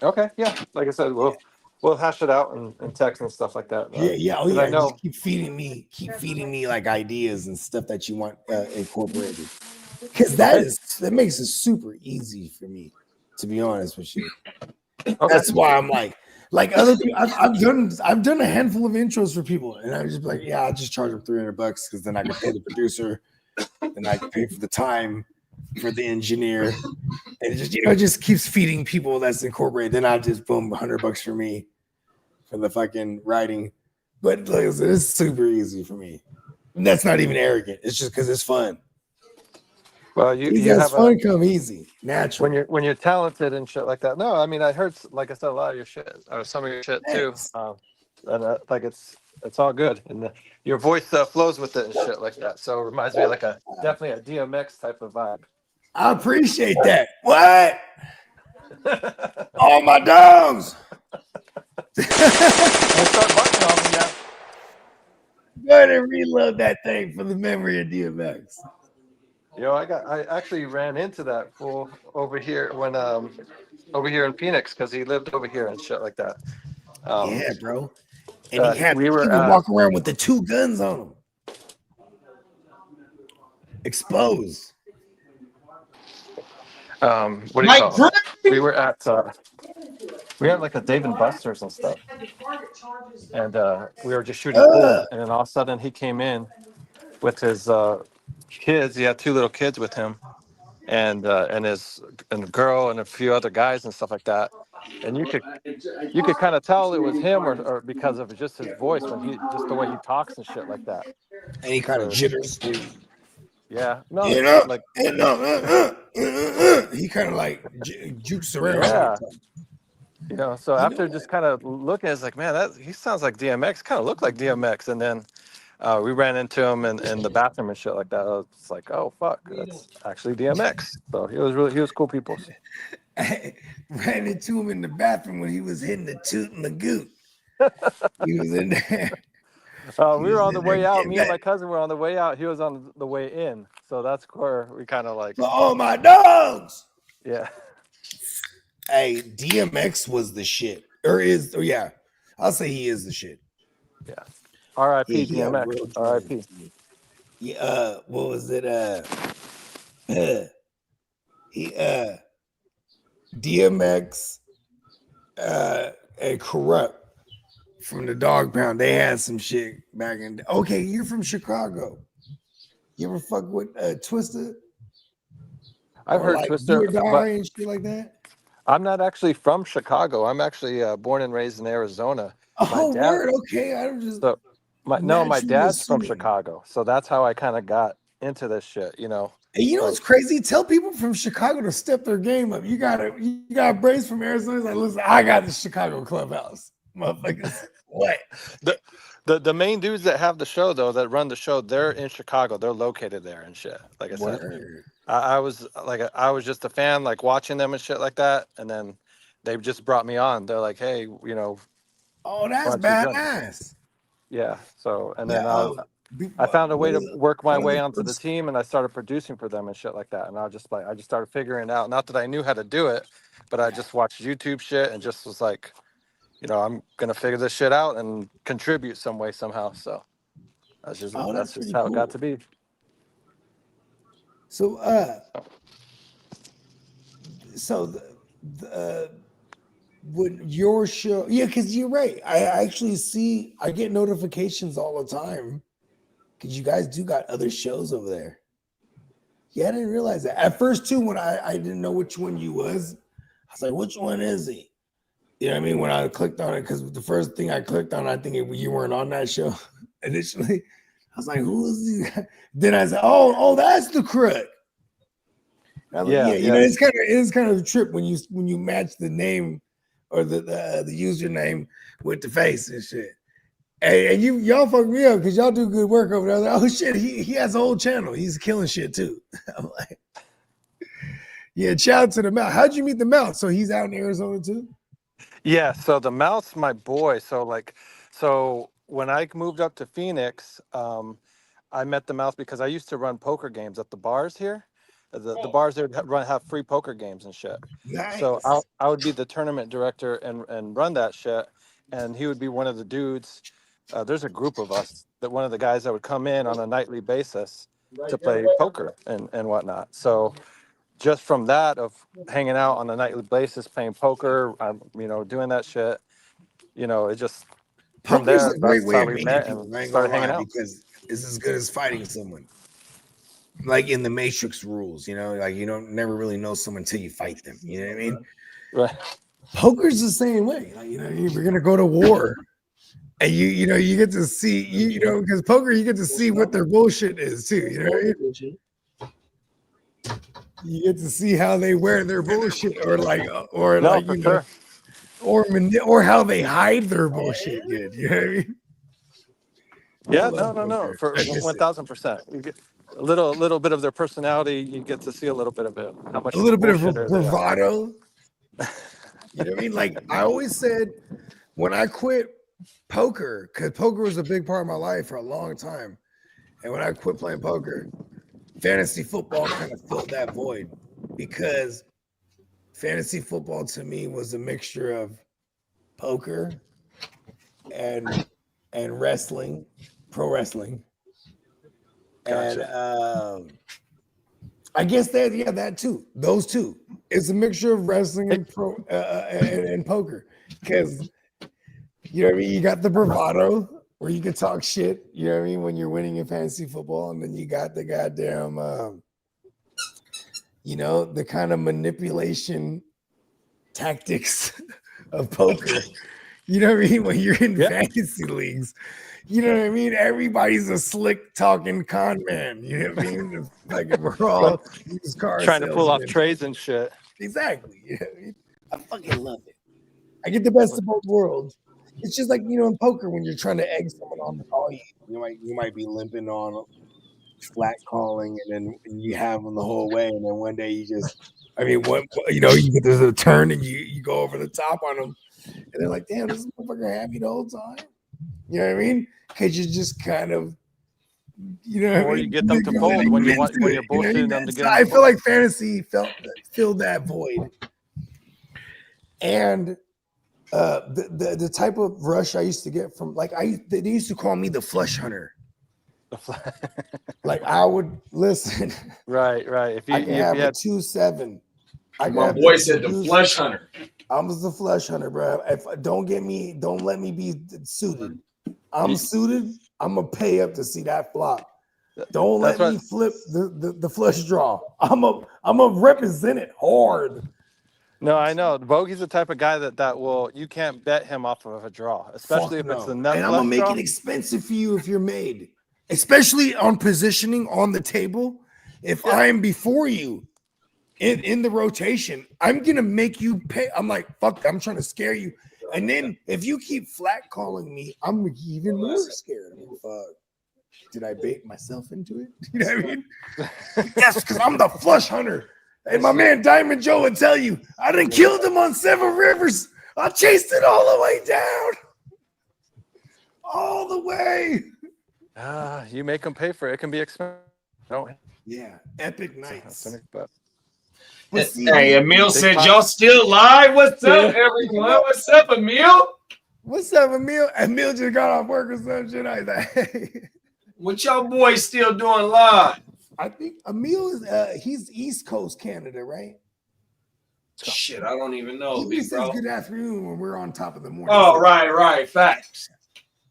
Okay. Yeah. Like I said, we'll hash it out and text and stuff like that. Yeah. Oh 'cause yeah. I know. Just keep feeding me like ideas and stuff that you want incorporated. Because that makes it super easy for me, to be honest with you. Okay. That's why I'm like other people. I've done a handful of intros for people, and I'm just like, yeah, I'll just charge them $300 because then I can pay the producer, and I can pay for the time for the engineer, and it just keeps feeding people that's incorporated. Then I just boom $100 for me for the fucking writing. But like I said, it's super easy for me. And that's not even arrogant. It's just because it's fun. Well, you have fun come easy, natural. when you're talented and shit like that. No, I mean I heard, like I said, a lot of your shit, or some of your shit too. And like it's all good, and your voice flows with it and shit like that. So it reminds me of definitely a DMX type of vibe. I appreciate that. What? All my dogs. Go ahead and reload that thing for the memory of DMX. I actually ran into that fool over here when over here in Phoenix because he lived over here and shit like that. Yeah, bro. And he would at, walk around with the 2 guns on him. Exposed. What do you call it? We were at like a Dave and Buster's and stuff, and we were just shooting pool, and then all of a sudden he came in with his kids. He had 2 little kids with him, and a girl and a few other guys and stuff like that. And you could kind of tell it was him, or because of just his voice when just the way he talks and shit like that. And he kind of jitters. Yeah, no, You know, like he kind of like jukes around. Yeah. So after just kind of looking, it's like, man, he sounds like DMX. Kind of looked like DMX, and then we ran into him in the bathroom and shit like that. I was like, oh fuck, that's actually DMX. So he was cool people. I ran into him in the bathroom when he was hitting the toot and the goot. He was in there. We were on the way out. Me and my cousin were on the way out. He was on the way in. So that's where we kind of like. Oh my dogs! Yeah. Hey, DMX was the shit, yeah. I'll say he is the shit. Yeah. R.I.P. DMX. R.I.P. Yeah. What was it? DMX and Corrupt from the Dog Pound. They had some shit back in. Okay, you're from Chicago. You ever fuck with Twister? I've heard like Twister, but and shit like that. I'm not actually from Chicago. I'm actually born and raised in Arizona. Oh, word. Okay, I just. So my dad's from Chicago, so that's how I kind of got into this shit. You know. And you know what's crazy? Tell people from Chicago to step their game up. You got Brace from Arizona. Like, listen, I got the Chicago clubhouse, motherfuckers. What? The main dudes that have the show though, that run the show, they're in Chicago. They're located there and shit. Like I said, I was just a fan, like watching them and shit like that. And then they just brought me on. They're like, hey, you know. Oh, that's badass. Yeah. So and then I found a way to work my way onto the team, and I started producing for them and shit like that. And I just started figuring it out. Not that I knew how to do it, but I just watched YouTube shit and just was like, you know, I'm gonna figure this shit out and contribute some way somehow. So that's just how it got to be. So Would your show? Yeah, because you're right. I actually I get notifications all the time because you guys do got other shows over there. Yeah, I didn't realize that at first too. When I didn't know which one you was, I was like, which one is he? You know what I mean? When I clicked on it, because the first thing I clicked on, I think you weren't on that show initially. I was like, who is he? Then I said, oh, that's the crook. I was like, Yeah, yeah, you know, it's kind of a trip when you match the name or the username with the face and shit. And y'all fuck me up because y'all do good work over there. I was like, oh shit, he has a whole channel. He's killing shit too. I'm like, yeah, shout out to the Mouse. How'd you meet the Mouse? So he's out in Arizona too? Yeah, so the Mouse, my boy. So when I moved up to Phoenix, I met the Mouse because I used to run poker games at the bars here. The bars there have free poker games and shit. Nice. So I would be the tournament director and run that shit, and he would be one of the dudes. There's a group of us that one of the guys that would come in on a nightly basis to play poker and whatnot. So just from that of hanging out on a nightly basis, playing poker, doing that shit, it just from Poker's there, a great that's way how of we meeting met people. and I ain't started gonna hanging lie, out. because it's as good as fighting someone. Like in the Matrix rules, like you don't never really know someone until you fight them. You know what I mean? Right. Poker's the same way. Like, we're gonna go to war, and you get to see because poker you get to see what their bullshit is too. You know what I mean? You get to see how they wear their bullshit, No, for sure. or how they hide their bullshit. Good, you know what I mean? Yeah, I love no, poker. for I miss it. 1000%. You get a little bit of their personality. You get to see a little bit of it. How much A of a little bit of bullshitter they are. bravado. You know what I mean? Like I always said, when I quit poker, because poker was a big part of my life for a long time, and when I quit playing poker, fantasy football kind of filled that void, because fantasy football to me was a mixture of poker and wrestling, pro wrestling, and Gotcha. I guess that too. Those two. It's a mixture of wrestling and and poker, because you know what I mean. You got the bravado where you can talk shit. You know what I mean, when you're winning in fantasy football, and then you got the goddamn, the kind of manipulation tactics of poker. You know what I mean? When you're in fantasy leagues, you know what I mean? Everybody's a slick talking con man. You know what I mean? Like we're all used car Trying to pull off salesmen. trades and shit. Exactly. You know what I mean? I fucking love it. I get the best of both worlds. It's just like, in poker, when you're trying to egg someone on to call you might be limping on flat calling, and then you have them the whole way, and then one day you just, you get to a turn and you go over the top on them, and they're like, damn, this motherfucker happy the whole time. You know what I mean? Because you just kind of, Or you get them to fold when you're bullshitting them to get them I to feel fold. like fantasy filled that void. And the type of rush I used to get from, like, they used to call me the flush hunter. Like I would listen. Right. If I can have a 2-7. My boy said the flush hunter. I was the flush hunter, bro. Don't let me be suited. I'm suited. I'm gonna pay up to see that flop. Don't let me flip the flush draw. I'm a represent it hard. No, I know. Bogey's the type of guy that will, you can't bet him off of a draw, especially if it's the nut And I'm flush gonna make draw. it expensive for you if you're made, especially on positioning on the table. If I'm before you in the rotation, I'm gonna make you pay. I'm like, fuck, I'm trying to scare you. And then if you keep flat calling me, I'm even more scared. I mean, fuck. Did I bait myself into it? You know what I mean? Yes, because I'm the flush hunter. And my man Diamond Joe would tell you, I done killed him on 7 rivers. I chased it all the way down. All the way. You make them pay for it. It can be expensive. Yeah, epic nights. Hey, Emil said y'all still live. What's up, everyone? What's up, Emil? What's up, Emil? Emil just got off work or some shit like that. Hey. What y'all boys still doing live? I think Emil is he's East Coast Canada, right? Shit, I don't even know, He big says bro. good afternoon when we're on top of the morning. Oh, right. Facts.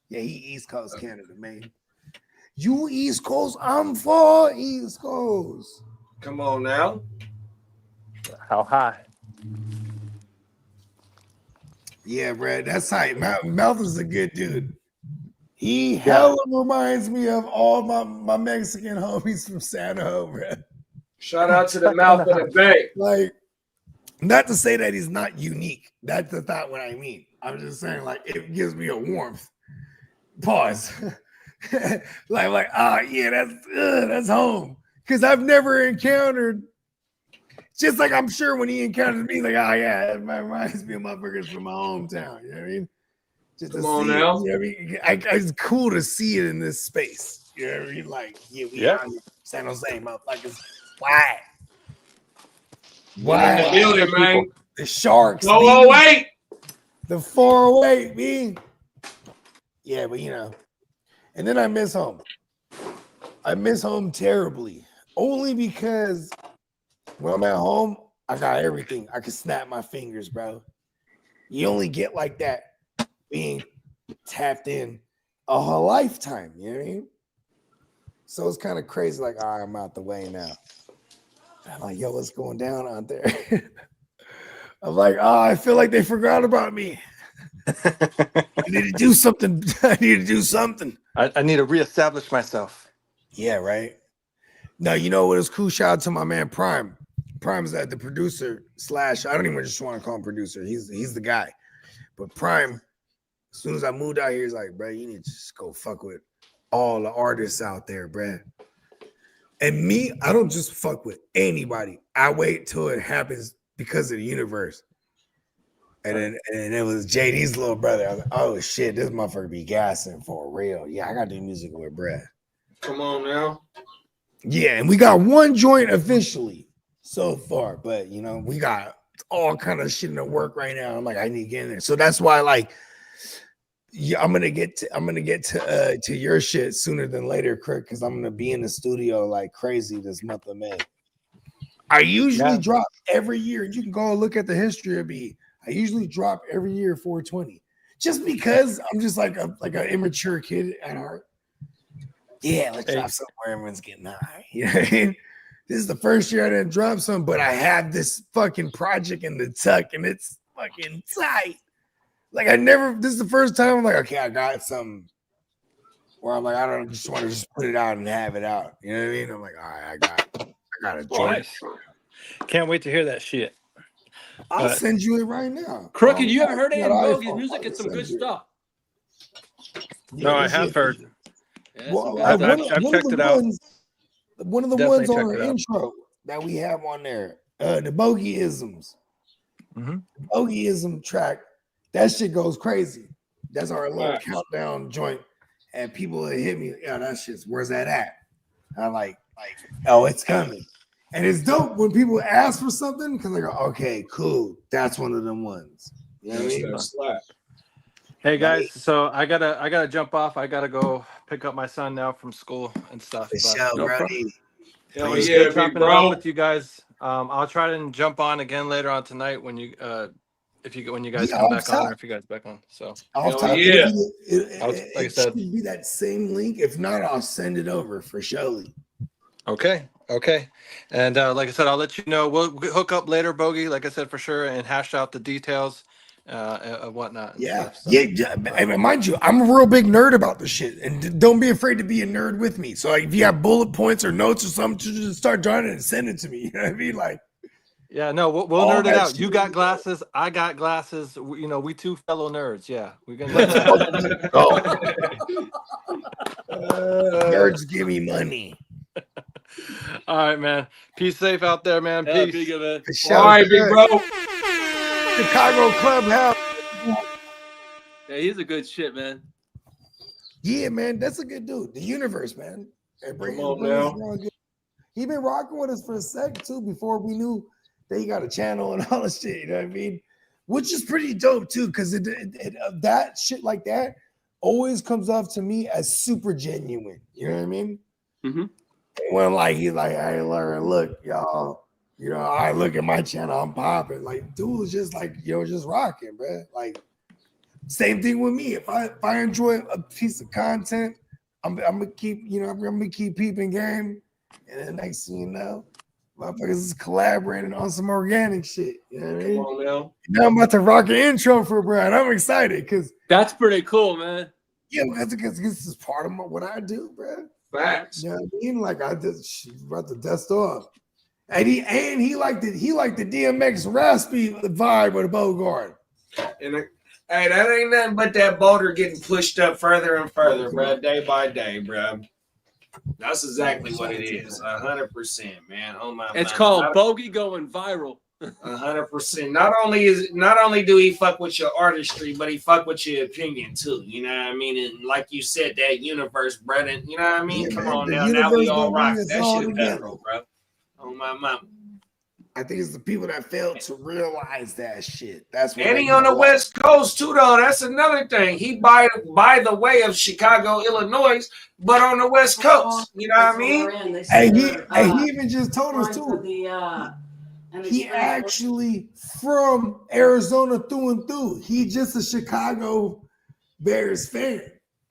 Yeah, he East Coast Canada, man. You East Coast, I'm for East Coast. Come on now. How high? Yeah, Brad, that's tight. Mouth is a good dude. He hella reminds me of all my Mexican homies from San Jose, bro. Shout out to the mouth of the bay. Like, not to say that he's not unique. That's not what I mean. I'm just saying, like, it gives me a warmth. Pause. like, yeah, that's home. Because I've never encountered, just like I'm sure when he encounters me, like, oh yeah, it reminds me of motherfuckers from my hometown. You know what I mean? Just Come to on see it, now. you know what I mean? It's cool to see it in this space. You know what I mean? Like, we out here, San Jose, motherfuckers. Why? In the building, man. The Sharks. Oh, wait. The 408, me. Yeah, but and then I miss home. I miss home terribly. Only because when I'm at home, I got everything. I can snap my fingers, bro. You only get like that being tapped in a whole lifetime. You know what I mean? So it's kind of crazy. Like, all right, I'm out the way now. I'm like, yo, what's going down out there? I'm like, I feel like they forgot about me. I need to do something. I need to reestablish myself. Yeah, right. No, you know what is cool? Shout out to my man Prime. Prime's the producer / I don't even just want to call him producer. He's the guy. But Prime, as soon as I moved out here, he's like, bro, you need to just go fuck with all the artists out there, bro. And me, I don't just fuck with anybody. I wait till it happens because of the universe. And then it was JD's little brother. I was like, oh shit, this motherfucker be gassing for real. Yeah, I got to do music with Brad. Come on now. Yeah, and we got one joint officially so far, but we got all kind of shit in the work right now. I'm like, I need to get in there. So that's why, like, yeah, I'm gonna get to your shit sooner than later, Kirk, because I'm gonna be in the studio like crazy this month of May. I usually drop every year. You can go look at the history of me. I usually drop every year 420, just because I'm just like an immature kid at heart. Yeah, let's drop somewhere everyone's getting high. You know what I mean? This is the first year I didn't drop some, but I have this fucking project in the tuck, and it's fucking tight. Like this is the first time I'm like, okay, I got something where I'm like, I don't just want to just put it out and have it out. You know what I mean? I'm like, all right, I got a joint. Nice. Can't wait to hear that shit. I'll send you it right now. Crooked, you ever heard any Bogey's music? It's some good stuff. No, I have heard. Yeah, Well, I've checked it out. One of the ones on our intro that we have on there, the Bogeyisms. Mm-hmm. The Bogeyism track, that shit goes crazy. That's our little countdown joint. And people that hit me, that shit's, where's that at? I'm like, oh, it's coming. And it's dope when people ask for something because they go, okay, cool. That's one of them ones. You know what I mean? Hey guys, so I gotta jump off. I gotta go pick up my son now from school and stuff. Hell It's yeah, good big chopping it bro. up with you guys. I'll try to jump on again later on tonight when you guys come back on, or if you guys back on. So Like I said, should be that same link. If not, I'll send it over for Shelly. Okay. And like I said, I'll let you know. We'll hook up later, Bogey, like I said, for sure, and hash out the details and whatnot. And stuff, And mind you, I'm a real big nerd about this shit. And don't be afraid to be a nerd with me. So like, if you have bullet points or notes or something, just start drawing it and send it to me. You know what I mean? Like, yeah, no, we'll nerd it out. You got glasses, I got glasses. We two fellow nerds. Yeah, we're gonna nerds give me money. All right, man. Peace safe out there, man. Peace. Big of it. All right, big bro. Chicago Clubhouse. Yeah, he's a good shit, man. Yeah, man, that's a good dude. The universe, man. Come on now. He been rocking with us for a sec too before we knew that he got a channel and all this shit. You know what I mean? Which is pretty dope too, because that shit like that always comes off to me as super genuine. You know what I mean? Mm-hmm. When he's like, hey, Larry, look, y'all, You know, I look at my channel, I'm popping. Like, dude is just like, just rocking, bro. Like, same thing with me. If I enjoy a piece of content, I'm gonna keep, I'm gonna keep peeping game. And then next thing you know, motherfuckers is collaborating on some organic shit. You know what I mean? Come on now. Now I'm about to rock an intro for Brian. I'm excited because That's pretty cool, man. because this is part of what I do, bro. Facts. You know what I mean? Like I just about to dust off. And he liked the DMX raspy vibe with the Bogart. And hey, that ain't nothing but that boulder getting pushed up further and further, bro, day by day, bro. That's exactly what it is. 100%, man. Oh my. It's called Bogey going viral. 100%. Not only do he fuck with your artistry, but he fuck with your opinion too. You know what I mean? And like you said, that universe, brother. You know what I mean? Yeah, Come man, on the now. Now we all universe rock. gonna bring us That all shit together. federal, bro. Oh my mama. I think it's the people that failed to realize that shit. That's what. And he on the West Coast too, though. That's another thing. He by the way of Chicago, Illinois, but on the West Coast. You know what I mean? Hey, he even just told us too. He actually from Arizona through and through. He just a Chicago Bears fan.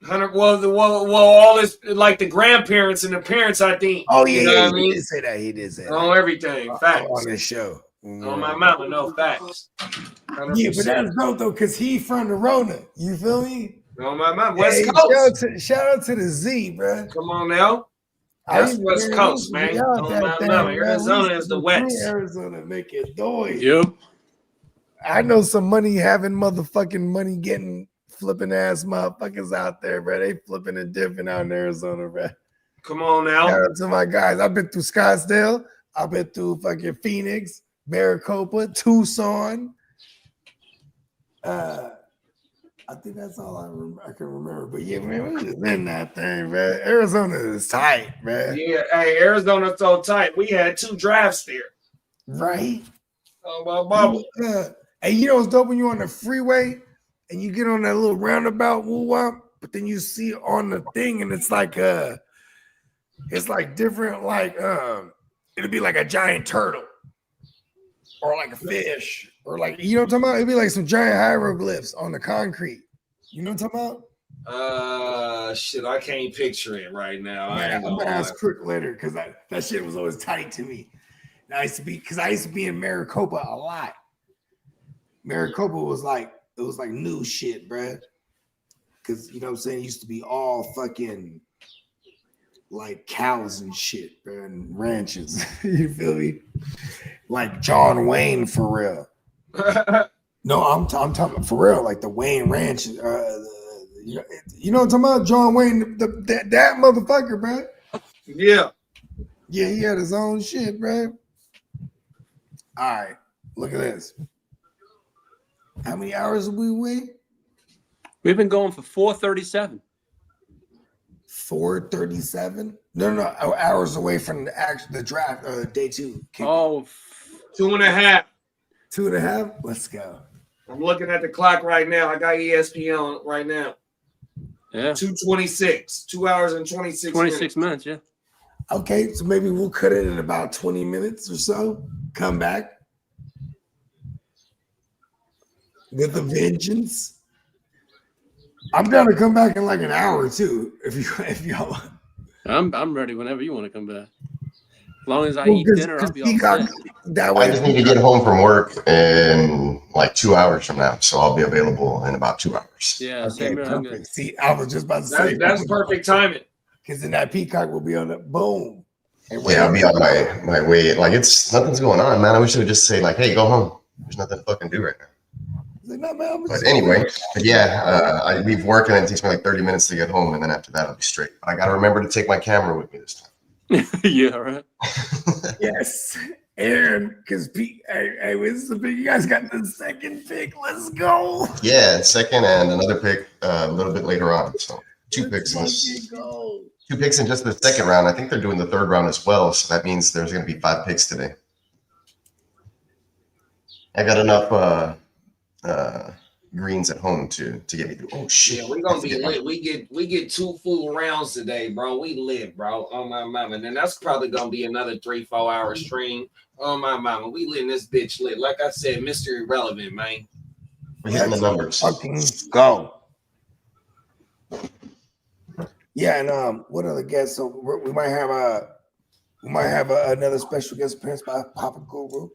Well, all his like the grandparents and the parents, I think. Oh yeah, you know yeah, what I mean? He did say that. He did say that. On everything, facts. On this show. On my mama, no facts. 100%. Yeah, but that's dope though, because he from the Rona. You feel me? On my mama, West Hey, Coast. Shout out to the Z, bro. Come on now. That's West Coast, man. On my mama. Arizona is the West. Arizona make it noise. Yep. I know some money having motherfucking money getting flipping ass motherfuckers out there, bro. They flipping and dipping out in Arizona, bro. Come on now. Shout out to my guys. I've been through Scottsdale. I've been through fucking Phoenix, Maricopa, Tucson. I think that's all I can remember. But yeah, man, we was in that thing, man. Arizona is tight, man. Yeah, hey, Arizona's so tight. We had 2 drafts there. Right? Oh, my bubble. Hey, you know what's dope when you're on the freeway and you get on that little roundabout woo-wop, but then you see on the thing and it's like different, like it'll be like a giant turtle or like a fish or like, you know what I'm talking about? It'd be like some giant hieroglyphs on the concrete. You know what I'm talking about? Shit, I can't picture it right now. Man, I'm gonna ask Crook later because that shit was always tight to me. And I used to be in Maricopa a lot. Maricopa was like new shit, bruh. Cause you know what I'm saying, it used to be all fucking like cows and shit, bro, and ranches. You feel me? Like John Wayne for real. No, I'm talking for real, like the Wayne Ranch. You know what I'm talking about? John Wayne, that motherfucker, bro. Yeah. Yeah, he had his own shit, bro. All right, look at this. How many hours did we wait? We've been going for 4:37. 4:37? No, hours away from the draft, day 2. Oh, 2.5. 2.5? Let's go. I'm looking at the clock right now. I got ESPN on right now. Yeah. 2:26. 2 hours and 26 26 minutes, yeah. Okay, so maybe we'll cut it in about 20 minutes or so. Come back with a vengeance. I'm down to come back in like an hour or two if y'all. I'm ready whenever you want to come back. As long as I eat dinner, I'll be all set. That way, I just need to get home from work in like 2 hours from now, so I'll be available in about 2 hours. Yeah, okay, same here. I'm good. perfect. See, I was just about to say that's perfect timing. Because then that peacock will be on the boom. Yeah, I'll be on my way. Like nothing's going on, man. I wish I would just say like, hey, go home. There's nothing to fucking do right now. But anyway, I leave work and it takes me like 30 minutes to get home, and then after that I'll be straight. But I gotta remember to take my camera with me this time. Yeah, right. Yes. And because hey, this is the pick. You guys got the second pick. Let's go. Yeah, second and another pick a little bit later on. So 2 picks in this. 2 picks in just the second round. I think they're doing the third round as well. So that means there's going to be 5 picks today. I got enough greens at home to get me through. Oh shit! Yeah, we're gonna be lit. We get 2 full rounds today, bro. We lit, bro. Oh my mama. And then that's probably gonna be another 3-4 hour stream. Oh my mama. We lit this bitch lit. Like I said, Mr. Irrelevant, man. We're hitting the numbers. Fucking go. Yeah, and what other guests? So we might have another special guest appearance by Papa Guru.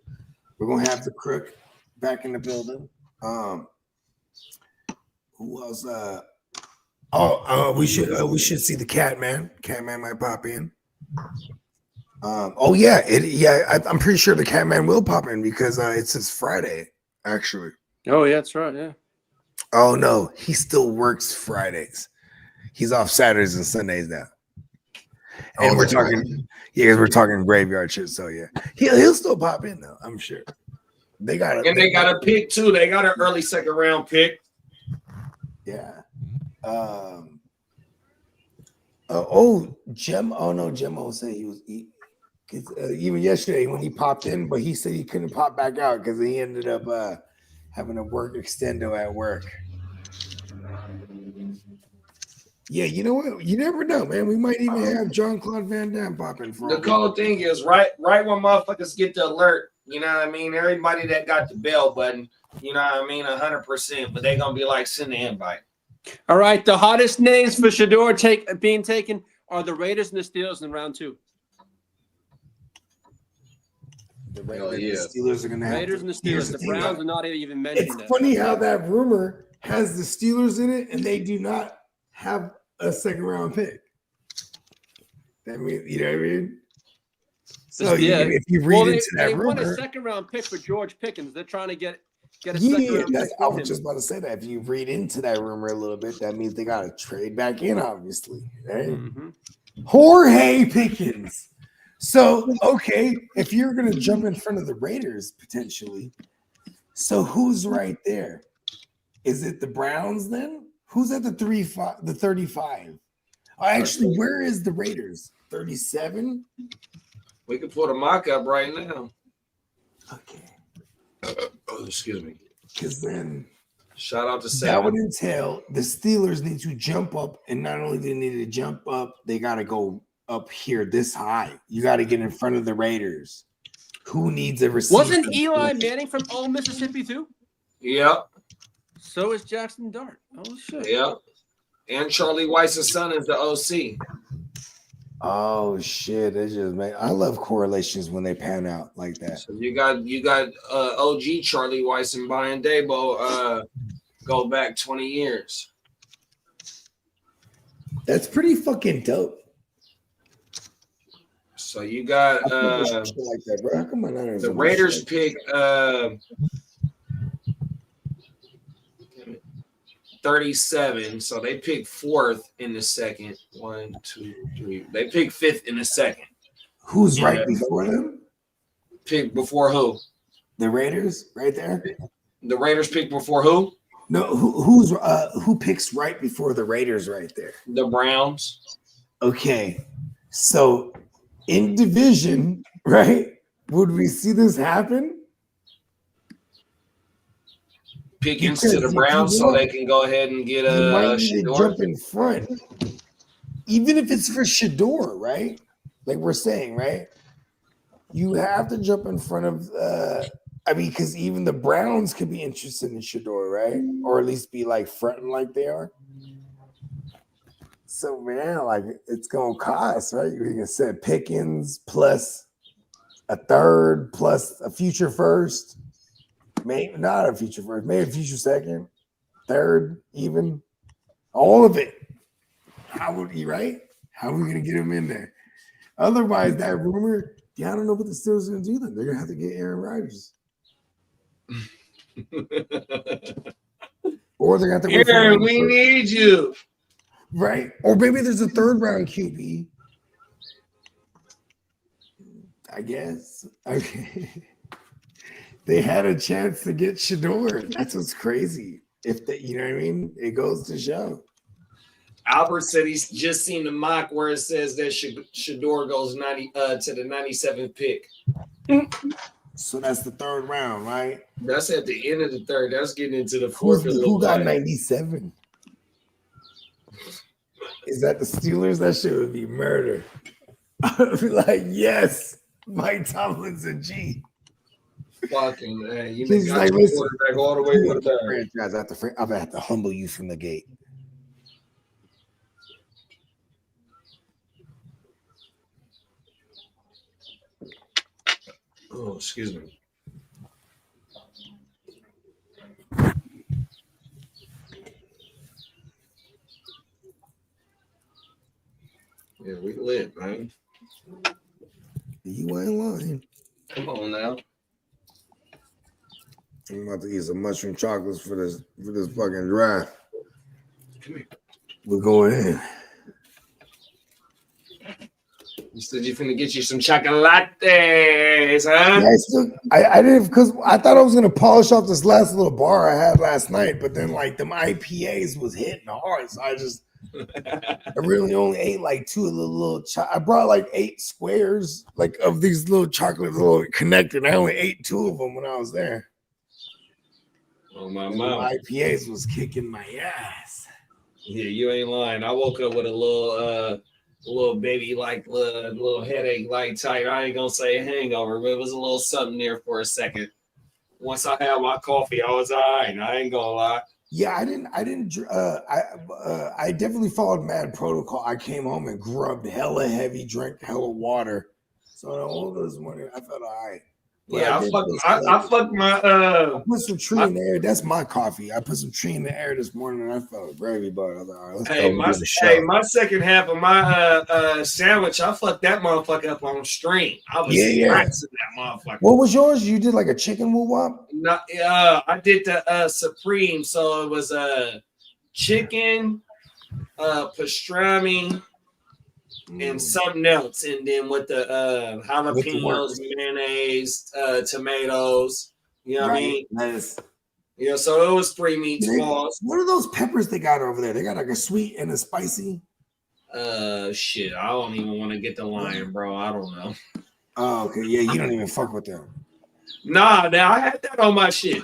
We're gonna have the Crook back in the building. Who else? We should see the Catman. Catman might pop in. I'm pretty sure the Catman will pop in because it's his Friday, actually. Oh yeah, that's right. Yeah. Oh no, he still works Fridays. He's off Saturdays and Sundays now. And we're talking graveyard shit. So yeah, he'll still pop in though. I'm sure. They got a pick too. They got an early 2nd round pick. Yeah. Gemmo said he was even yesterday when he popped in, but he said he couldn't pop back out because he ended up having to work extendo at work. Yeah, you know what? You never know, man. We might even have John Claude Van Damme popping for the cool thing is right when motherfuckers get the alert, you know what I mean? Everybody that got the bell button, you know what I mean, 100%, but they're gonna be like, send the invite. All right, the hottest names for Shador being taken are the Raiders and the Steelers in round 2. The Steelers are gonna have Raiders and the Steelers. The Browns are not even mentioned. It's funny how that rumor has the Steelers in it, and they do not have a 2nd round pick. That means, you know what I mean? So if you read into that rumor, they won a 2nd round pick for George Pickens. They're trying to get a 2nd round pick. I was just about to say that. If you read into that rumor a little bit, that means they got to trade back in, obviously. Right? Mm-hmm. Jorge Pickens. So, okay, if you're going to jump in front of the Raiders potentially, so who's right there? Is it the Browns then? Who's at the 35? Actually, where is the Raiders? 37? We can put a mock up right now. Okay. Excuse me. Because then shout out to Sam. That would entail the Steelers need to jump up, and not only do they need to jump up, they got to go up here this high. You got to get in front of the Raiders. Who needs a receiver? Wasn't Eli Manning from Old Mississippi too? Yep. So is Jackson Dart. Oh shit. Yep. And Charlie Weiss's son is the OC. Oh shit! It just I love correlations when they pan out like that. So you got OG Charlie Weiss and Brian Dabo go back 20 years. That's pretty fucking dope. So you got like that, bro. How come the Raiders pick 37, so they pick 4th in the 2nd. 1, 2, 3. They pick 5th in the 2nd. Who's right before them? Pick before who? The Raiders, right there. The Raiders pick before who? No, who picks right before the Raiders right there? The Browns. Okay, so in division, right? Would we see this happen? Pickens to the Browns so they can go ahead and get a jump in front, even if it's for Shador, right? Like we're saying, right? You have to jump in front of. Because even the Browns could be interested in Shador, right? Or at least be like fronting like they are. So man, like it's gonna cost, right? You can set Pickens plus a 3rd plus a future 1st. Maybe not a future 1st, maybe a future 2nd, 3rd, even all of it. How would he, right? How are we gonna get him in there? Otherwise, that rumor, I don't know what the Steelers are gonna do then. They're gonna have to get Aaron Rodgers. Or they're gonna have to Aaron, we need you. Right? Or maybe there's a 3rd round QB. I guess. Okay. They had a chance to get Shador. That's what's crazy. If they, you know what I mean? It goes to show. Albert said he's just seen the mock where it says that Shador goes 90 to the 97th pick. So that's the third round, right? That's at the end of the third. That's getting into the fourth. Who got 97? Is that the Steelers? That shit would be murder. I'd be like, yes, Mike Tomlin's a G. Fucking man, you He's got like, your listen, quarterback all the way to the back. franchise. I'm gonna have to humble you from the gate. Oh, excuse me. Yeah, we lit, man. You ain't lying. Come on now. I'm about to eat some mushroom chocolates for this fucking draft. Come here. We're going in. You said you finna get you some chocolates, huh? Yeah, I didn't, because I thought I was gonna polish off this last little bar I had last night, but then like them IPAs was hitting hard, so I really only ate like two of the little. I brought like 8 squares like of these little chocolate little connected. I only ate 2 of them when I was there. Oh my And mouth. the IPAs was kicking my ass. Yeah, you ain't lying. I woke up with a little baby like little headache like type. I ain't gonna say hangover, but it was a little something there for a second. Once I had my coffee, I was all right. I ain't gonna lie. Yeah, I definitely followed mad protocol. I came home and grubbed hella heavy, drank hella water. So when I woke up this morning, I felt all right. But Yeah, I fucked my I put some tree in the air. That's my coffee. I put some tree in the air this morning and I felt gravy, but I was like, all right, let's go give it a shot. my second half of my sandwich, I fucked that motherfucker up on stream. I was practicing that motherfucker. What was yours? You did like a chicken woo wop? No, I did the supreme, so it was chicken, pastrami, and something else, and then with the jalapenos, mayonnaise, tomatoes. You know what I mean? Nice. Yeah, so it was 3 meats balls. What are those peppers they got over there? They got like a sweet and a spicy. Shit, I don't even want to get the lion, bro. I don't know. Oh, okay. Yeah, you don't even fuck with them. Nah, now I had that on my shit.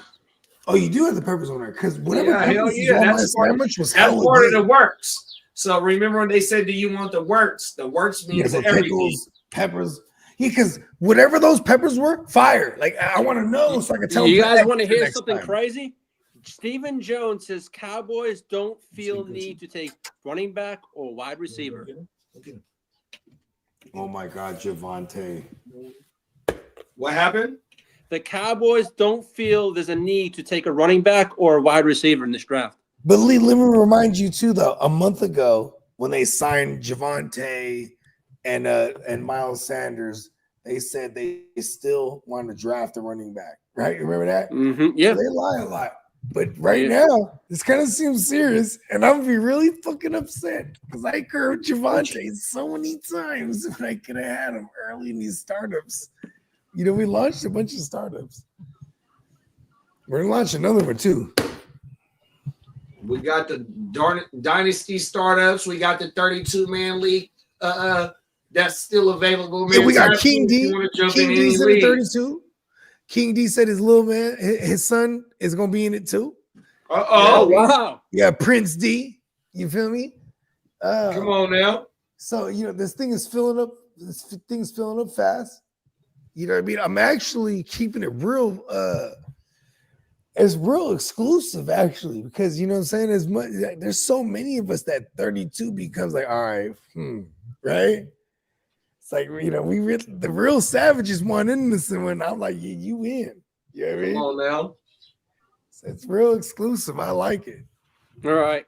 Oh, you do have the peppers on there because whatever. Yeah, hell yeah, that's part of the works. So remember when they said, "Do you want the works?" The works means everything. Pickles, peppers. Yeah, because whatever those peppers were, fire. Like I want to know so I can tell. You guys want to hear something crazy? Stephen Jones says Cowboys don't feel need to take running back or wide receiver. Oh my God, Javonte. What happened? The Cowboys don't feel there's a need to take a running back or a wide receiver in this draft. But Lee, let me remind you too, though. A month ago, when they signed Javonte and Miles Sanders, they said they still wanted to draft a running back. Right? You remember that? Mm-hmm. Yeah. They lie a lot. But right now, this kind of seems serious, and I'm gonna be really fucking upset because I curved Javonte so many times when I could have had him early in these startups. You know, we launched a bunch of startups. We're gonna launch another one too. We got the dynasty startups. We got the 32-man league. That's still available. Man. Yeah, we got King D. King D said 32. King D said his little man, his son, is gonna be in it too. Oh wow! Yeah, Prince D. You feel me? Come on now. So you know this thing is filling up. This thing's filling up fast. You know what I mean? I'm actually keeping it real. It's real exclusive actually, because you know what I'm saying. As much there's so many of us that 32 becomes like, all right, right? It's like, you know, the real savages want in this, and when I'm like, yeah, you in. You know what I mean? Come on now. So it's real exclusive. I like it. All right.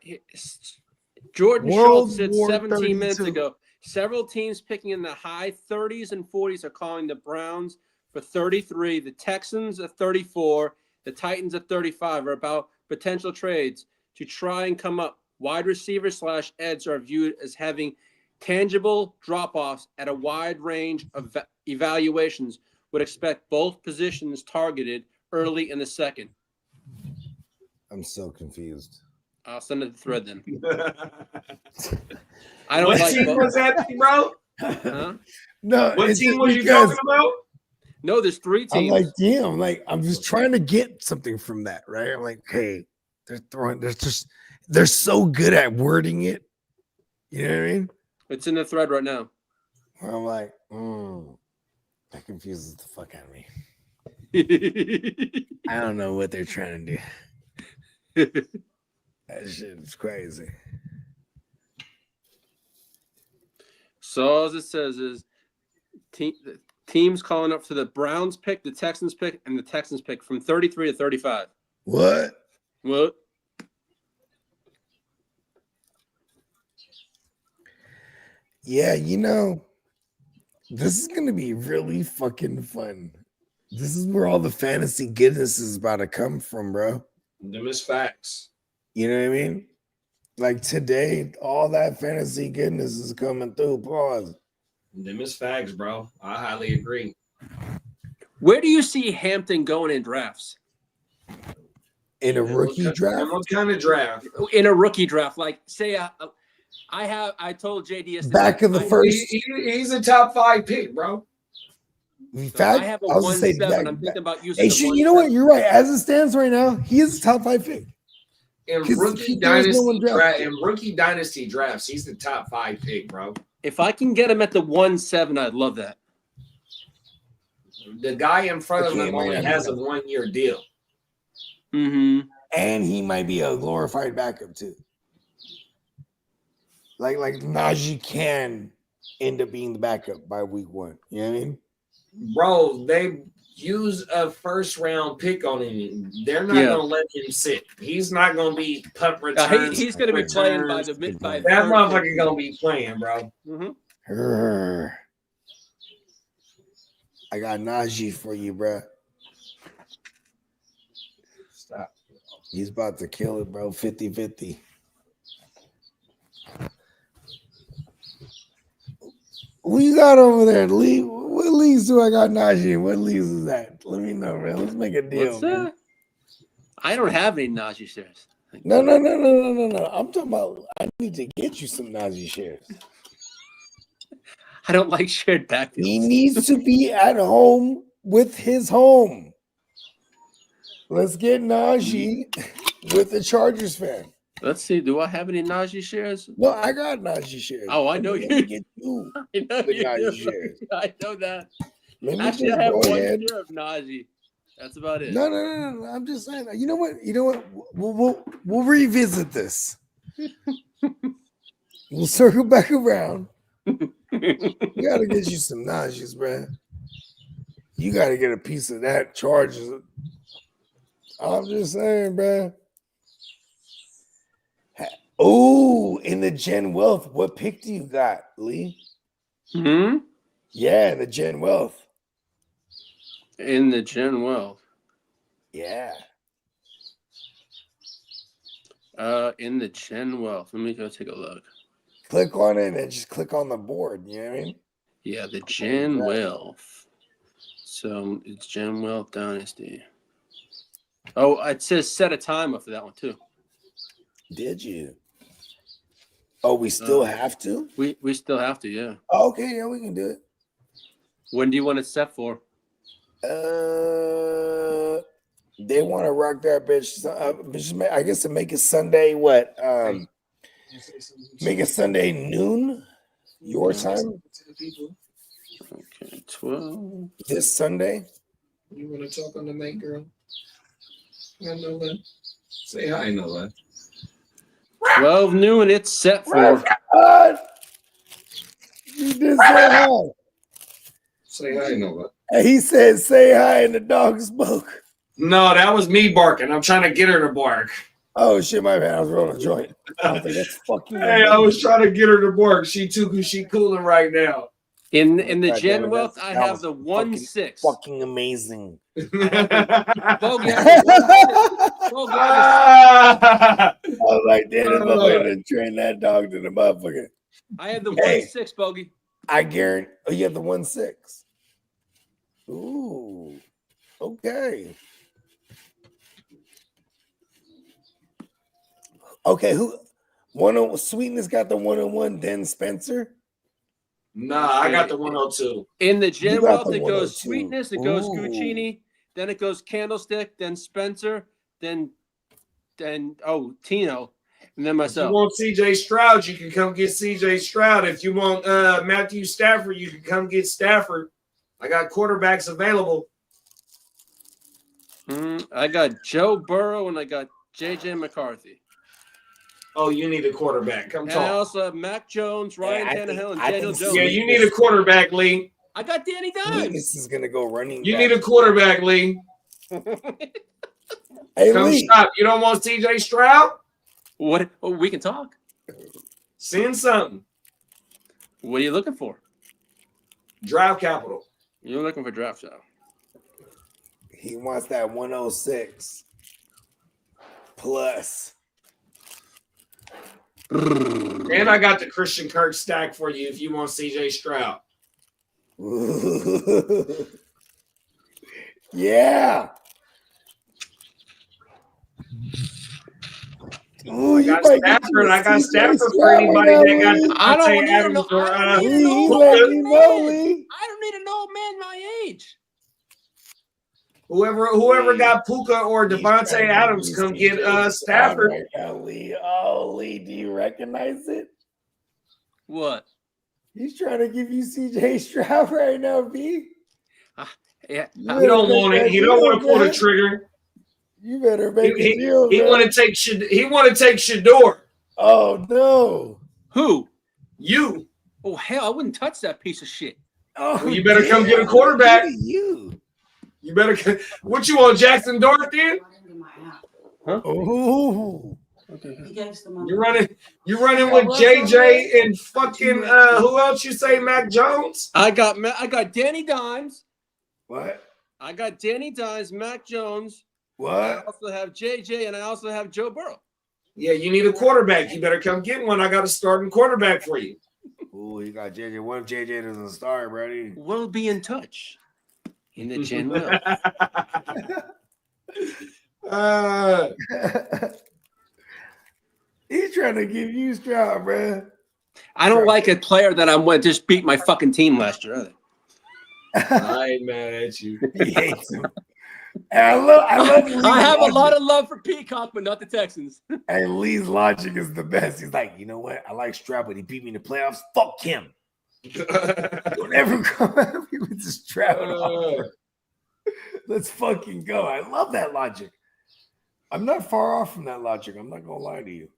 Jordan Schultz said 17 minutes ago, several teams picking in the high 30s and 40s are calling the Browns for 33, the Texans at 34, the Titans at 35 are about potential trades to try and come up. Wide receiver / edge are viewed as having tangible drop-offs at a wide range of evaluations. Would expect both positions targeted early in the second. I'm so confused. I'll send it the thread then. I don't what like team was that, bro? Huh? No. What team was you talking about? No, there's 3 teams. I'm like, damn, like I'm just trying to get something from that, right? I'm like, hey, they're so good at wording it. You know what I mean? It's in the thread right now. Where I'm like, that confuses the fuck out of me. I don't know what they're trying to do. That shit is crazy. So all it says is teams calling up to the Browns pick, the Texans pick, and the Texans pick from 33 to 35. What? What? Yeah, you know, this is gonna be really fucking fun. This is where all the fantasy goodness is about to come from, bro. Them is facts. You know what I mean? Like today, all that fantasy goodness is coming through. Pause. Them is facts, bro. I highly agree. Where do you see Hampton going in drafts? In a rookie draft? What kind of draft? In a rookie draft, like say I told JD yesterday, back of the first. He's a top 5 pick, bro. In fact, I have a I was gonna say 1-7. I'm thinking about using. Hey, you know what? You're right. As it stands right now, he is a top 5 pick. In rookie dynasty drafts, he's the top 5 pick, bro. If I can get him at the 1-7, I'd love that. The guy in front of him only has a 1-year deal. Mm-hmm. And he might be a glorified backup too. Like Najee can end up being the backup by week 1. You know what I mean? Bro, they use a 1st-round pick on him. They're not gonna let him sit. He's not gonna be punt returns. He's gonna be playing by the that motherfucker gonna be playing, bro. Mm-hmm. I got Najee for you, bro. Stop. He's about to kill it, bro. 50-50. Who you got over there, Lee? What leagues do I got Najee in? What leagues is that? Let me know, man. Let's make a deal. Man. I don't have any Najee shares. No. I'm talking about I need to get you some Najee shares. I don't like shared backfields. He needs to be at home with his home. Let's get Najee with the Chargers fan. Let's see. Do I have any Najee shares? No, I got Najee shares. Oh, I know you. Get you I know the you Najee do. shares. I know that. Actually, I have 1 share of Najee. That's about it. No. I'm just saying. You know what? We'll revisit this. We'll circle back around. We gotta get you some Najees, man. You gotta get a piece of that Chargers. I'm just saying, bro. Oh, in the Gen Wealth, what pick do you got, Lee? Hmm? Yeah, in the Gen Wealth. In the Gen Wealth. Yeah. In the Gen Wealth. Let me go take a look. Click on it and just click on the board. You know what I mean? Yeah, the Gen Wealth. So it's Gen Wealth Dynasty. Oh, it says set a timer for that one too. Did you? Oh, we still have to? We still have to, yeah. Okay, yeah, we can do it. When do you want it set for? They want to rock that bitch. I guess to make it Sunday. What? Make it Sunday noon, your time. Okay, 12. This Sunday. You want to talk on the mic, girl? I know that. Say hi, Noah. 12 noon. It's set for. God. You just said hi. Say hi, Noah. And he said, "Say hi," and the dog spoke. No, that was me barking. I'm trying to get her to bark. Oh shit, my bad. I was rolling a joint. I was like, "That's fucking." Hey, I was trying to get her to bark. She too, cause she cooling right now. In the Gen Wealth, I have the 1-6. Fucking amazing. Bogey, I was like, damn, I'm gonna train that dog to the motherfucker. I have the 1-6, Bogey. I guarantee. Oh, you have the 1-6. Ooh, okay. Okay, who? Sweetness got the 1-on-1. Then Spencer. Nah, I got the 102. In the Gen You got Wealth, the it goes 102. Sweetness, it goes Ooh. Guccini, then it goes Candlestick, then Spencer, then Tino, and then If you myself. want CJ Stroud, you can come get CJ Stroud. If you want Matthew Stafford, you can come get Stafford. I got quarterbacks available. I got Joe Burrow and I got JJ McCarthy. Oh, you need a quarterback. Come And I talk. also have Mac Jones, Ryan Tannehill, and Daniel Jones. Yeah, you need a quarterback, Lee. I got Danny Dimes. Sweetness is gonna go running. You back. need a quarterback, Lee. Hey, Come Lee. stop. You don't want CJ Stroud? What? Oh, we can talk. Send something. What are you looking for? Draft capital. You're looking for draft style. He wants that 106 plus. And I got the Christian Kirk stack for you if you want CJ Stroud. Yeah. Ooh, I got Stafford. I got Stafford for anybody that got I don't need to Adams know. or I don't need to know. Lee, let me know, Lee. I don't need to know a man my age. whoever got Puka or Devontae Adams, come get Stafford. Right now, Lee. Oh, Lee, do you recognize it? What? He's trying to give you CJ Stroud right now, B. Yeah. He don't want it. He don't want to pull the trigger. You better make a deal. He want to take. He want to take Shador. Oh no. Who? You. Oh hell! I wouldn't touch that piece of shit. Oh, well, you better come get a quarterback. You better. What you want, Jackson Dart then? Huh? Oh. Okay. You're running with JJ and fucking who else you say, Mac Jones? I got Danny Dimes. What? I got Danny Dimes, Mac Jones. What? I also have JJ and I also have Joe Burrow. Yeah, you need a quarterback. You better come get one. I got a starting quarterback for you. Oh, you got JJ. What if JJ doesn't start, buddy? We'll be in touch in the Gen Will. He's trying to give you Stroud, bro. I don't like a player that I'm with just beat my fucking team last year either. I ain't mad at you. He hates him. And I love I have a lot of love for Peacock, but not the Texans. And Lee's logic is the best. He's like, you know what? I like Stroud, but he beat me in the playoffs. Fuck him. Don't ever come at me with this Stroud offer. Let's fucking go. I love that logic. I'm not far off from that logic. I'm not gonna lie to you.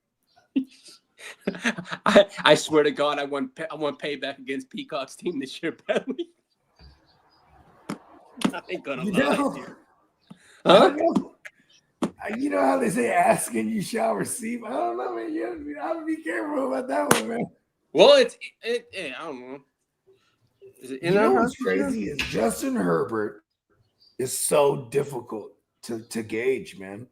I swear to God, I want payback against Peacock's team this year, badly. I ain't gonna lie to you. Huh? You know how they say, "Ask and you shall receive." I don't know, man. You have to be careful about that one, man. Well, I don't know. Is it in You know our what's crazy is Justin Herbert is so difficult to gauge, man.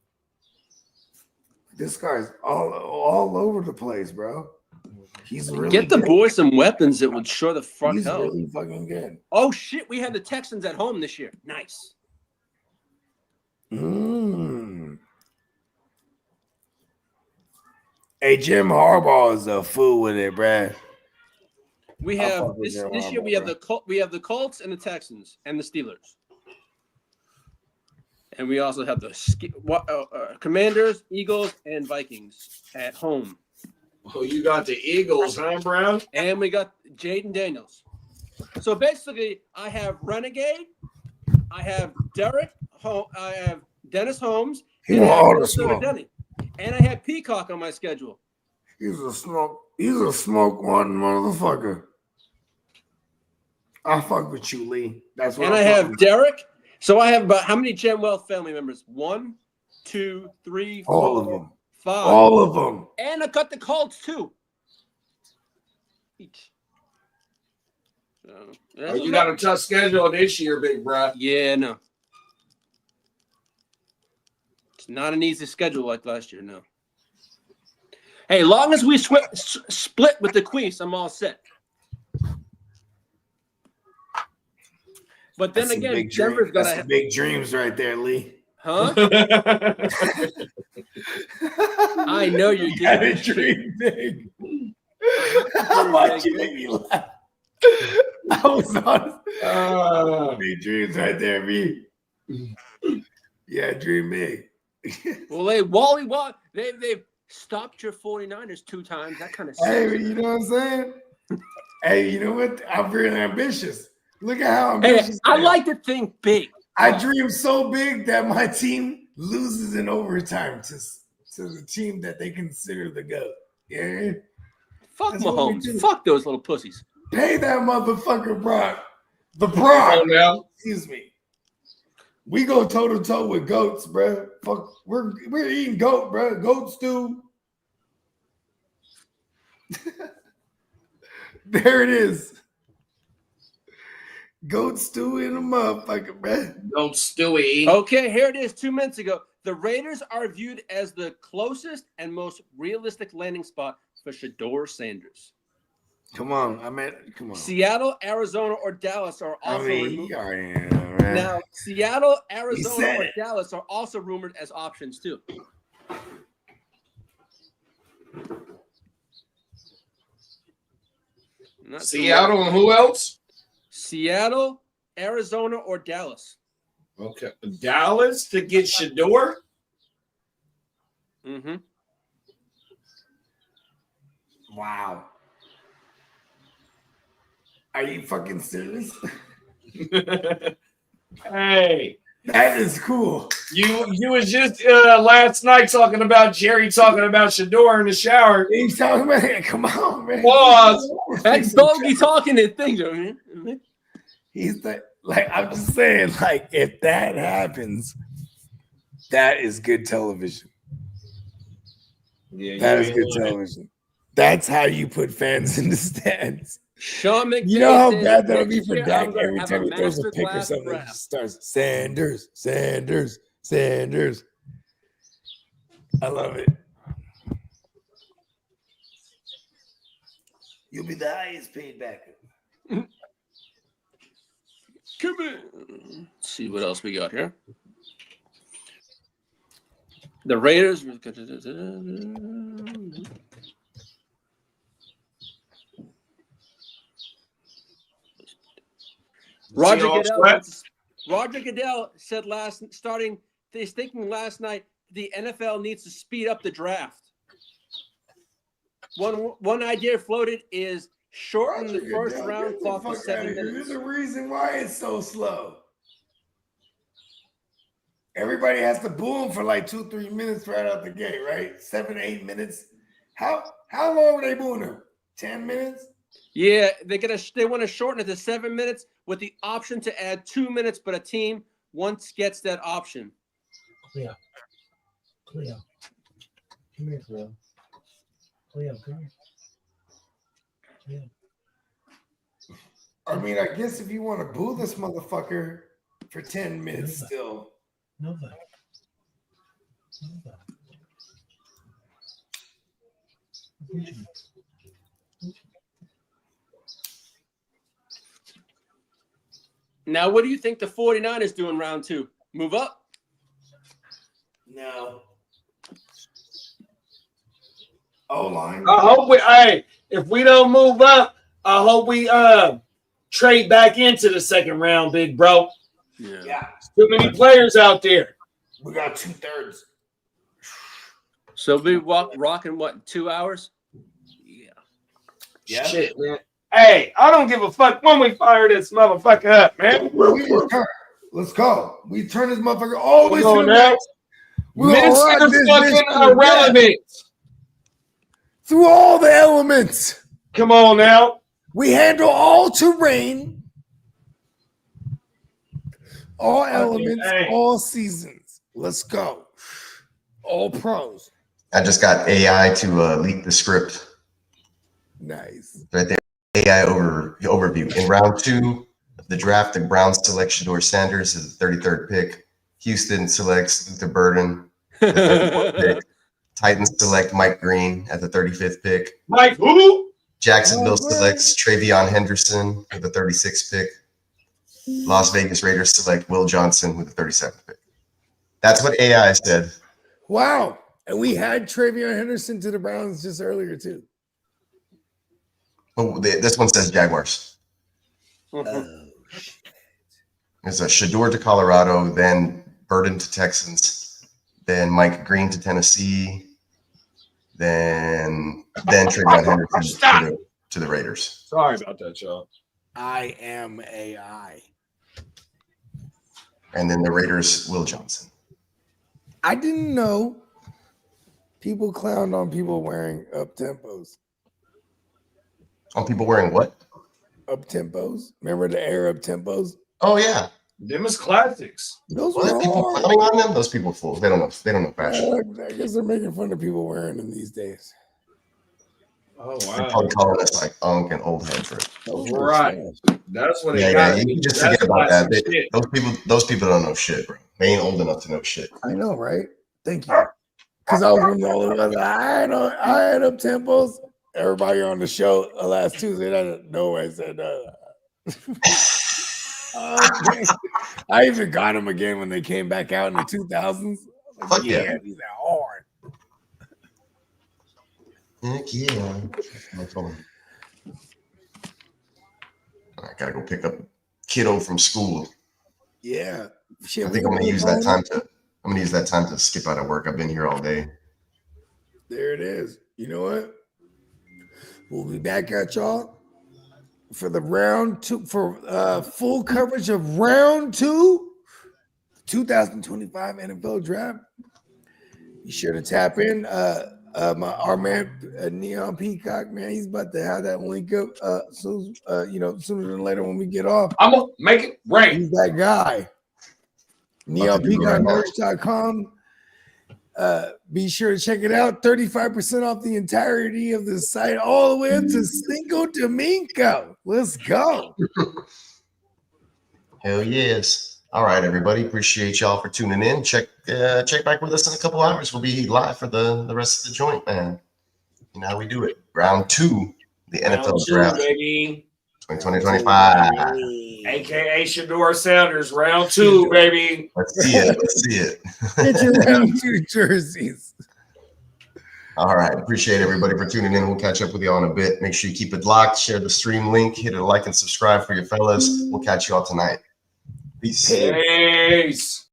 This guy's all over the place, bro. He's really Get the good. boy some weapons that would sure the fuck He's help. really fucking good. Oh shit, we had the Texans at home this year. Nice. Hey, Jim Harbaugh is a fool with it, bruh. We have this year. We have the Colts and the Texans and the Steelers, and we also have the Commanders, Eagles, and Vikings at home. Oh, you got the Eagles, huh, Brown? And we got Jaden Daniels. So basically, I have Renegade, I have Derek, I have Dennis Holmes, and I have Minnesota Denny, and I have Peacock on my schedule. He's a smoke one motherfucker. I fuck with you, Lee. That's what. And I have Derek. So I have about how many Gen Wealth family members? 1, 2, 3, 4, all of them. 5. All of them. And I cut the Colts too. Each. So, you got a tough schedule this year, big bro. Yeah, no. It's not an easy schedule like last year, no. Hey, long as we split with the Queefs, I'm all set. But then again, Denver's got to have big dreams right there, Lee. Huh? I know you got to dream big. How much you make me laugh? I was on big dreams right there, me. Yeah, dream big. Well, they've stopped your 49ers 2 times. That kind of sucks. Hey, you know what I'm saying? Hey, you know what? I'm really ambitious. Look at how Hey, ambitious I like to think big. I dream so big that my team loses in overtime to the team that they consider the GOAT. Yeah. Fuck That's what we Mahomes. do. Fuck those little pussies. Pay that motherfucker Brock. The Brock. Excuse me. We go toe to toe with goats, bro. Fuck, we're eating goat, bro. Goat stew. There it is. Goat stew in a motherfucker, bro. Goat stewy. Okay, here it is 2 minutes ago. The Raiders are viewed as the closest and most realistic landing spot for Shador Sanders. Come on, come on. Seattle, Arizona, or Dallas are also removed. You already know, man. Now, Seattle, He Arizona, said or it. Dallas are also rumored as options too. Not Seattle and who else? Seattle, Arizona, or Dallas. Okay. Dallas to get Shador? Mm-hmm. Wow. Are you fucking serious? Hey. That is cool. You was just last night talking about Jerry talking about Shador in the shower. He's talking about it. Come on, man. Pause. That's bogey talking and things, man. He's like, I'm just saying, like, if that happens, that is good television. Yeah, that is good television. That's how you put fans in the stands. Sean McVay, you know how says bad that would be next for year Dak I'm gonna every have time a he throws a pick or masterclass something. He draft. just starts Sanders, Sanders, Sanders. I love it. You'll be the highest paid backer. Come in. Let's see what else we got here. The Raiders. Roger Goodell said he's thinking last night the NFL needs to speed up the draft. One idea floated is shorten the first round clock to 7 minutes. There's a reason why it's so slow. Everybody has to boom for like 2-3 minutes right out the gate, right? 7-8 minutes. How long are they booing them? 10 minutes? Yeah, they want to shorten it to 7 minutes with the option to add 2 minutes, but a team once gets that option. Cleo. Come here, Cleo. Come here. I mean, I guess if you want to boo this motherfucker for 10 minutes still. Nova. Now, what do you think the 49ers do in round 2? Move up? No. O-line. I hope if we don't move up, I hope we trade back into the second round, big bro. Yeah. Too many players out there. We got 2/3. So we rocking what, 2 hours? Yeah. Shit, man. Hey, I don't give a fuck when we fire this motherfucker up, man. Let's go. We turn this motherfucker all the way We're to the going max. We're gonna Mr. ride this fucking bitch to the irrelevant. death. Through all the elements. Come on now. We handle all terrain, all elements, all seasons. Let's go. All pros. I just got AI to leak the script. Nice. Right there. AI overview. In round 2 of the draft, the Browns select Shador Sanders as the 33rd pick. Houston selects Luther Burden as the 34th pick. Titans select Mike Green at the 35th pick. Mike who? Jacksonville selects Travion Henderson with the 36th pick. Las Vegas Raiders select Will Johnson with the 37th pick. That's what AI said. Wow. And we had Travion Henderson to the Browns just earlier, too. Oh, this one says Jaguars. It's a Shador to Colorado, then Burden to Texans, then Mike Green to Tennessee, then Trayvon Henderson to the Raiders. Sorry about that, y'all. I am AI. And then the Raiders, Will Johnson. I didn't know people clowned on people wearing up tempos. On people wearing what? Up tempos. Remember the era up tempos? Oh yeah. Them is classics. Those What were people hard. clowning on them? Those people fools. They don't know fashion. I guess they're making fun of people wearing them these days. Oh They're wow. probably calling us like unk and old head for it. Right. That's what it Yeah, got. you just forget about that. Those people don't know shit, bro. They ain't old enough to know shit. I know, right? Thank you. Because I was one of the only ones. I had up tempos. Everybody on the show last Tuesday, I said, okay. I even got them again when they came back out in the 2000s. Fuck yeah. These are hard. Heck yeah. I gotta go pick up kiddo from school. Yeah. Shit, I think I'm gonna use that time to skip out of work. I've been here all day. There it is. You know what? We'll be back at y'all for the round two, for full coverage of round 2, 2025 NFL draft. Be sure to tap in. Our man Neon Peacock, man, he's about to have that link up sooner than later when we get off. I'm gonna make it rain. He's that guy. NeonPeacockNerch.com. Be sure to check it out. 35% off the entirety of the site, all the way up to Cinco Domingo. Let's go. Hell yes. All right, everybody. Appreciate y'all for tuning in. Check back with us in a couple hours. We'll be live for the rest of the joint, man. You know how we do it. Round 2, the NFL draft, baby. 2025. AKA Shador Sanders, round 2, baby. Let's see it. Get your round 2 jerseys. All right. Appreciate everybody for tuning in. We'll catch up with you all in a bit. Make sure you keep it locked. Share the stream link. Hit a like and subscribe for your fellas. We'll catch you all tonight. Peace. Peace.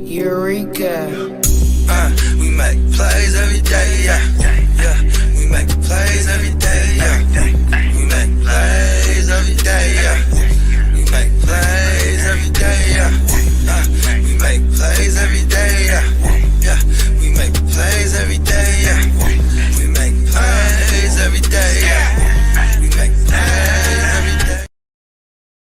Eureka. We make plays every day, yeah. We make plays every day.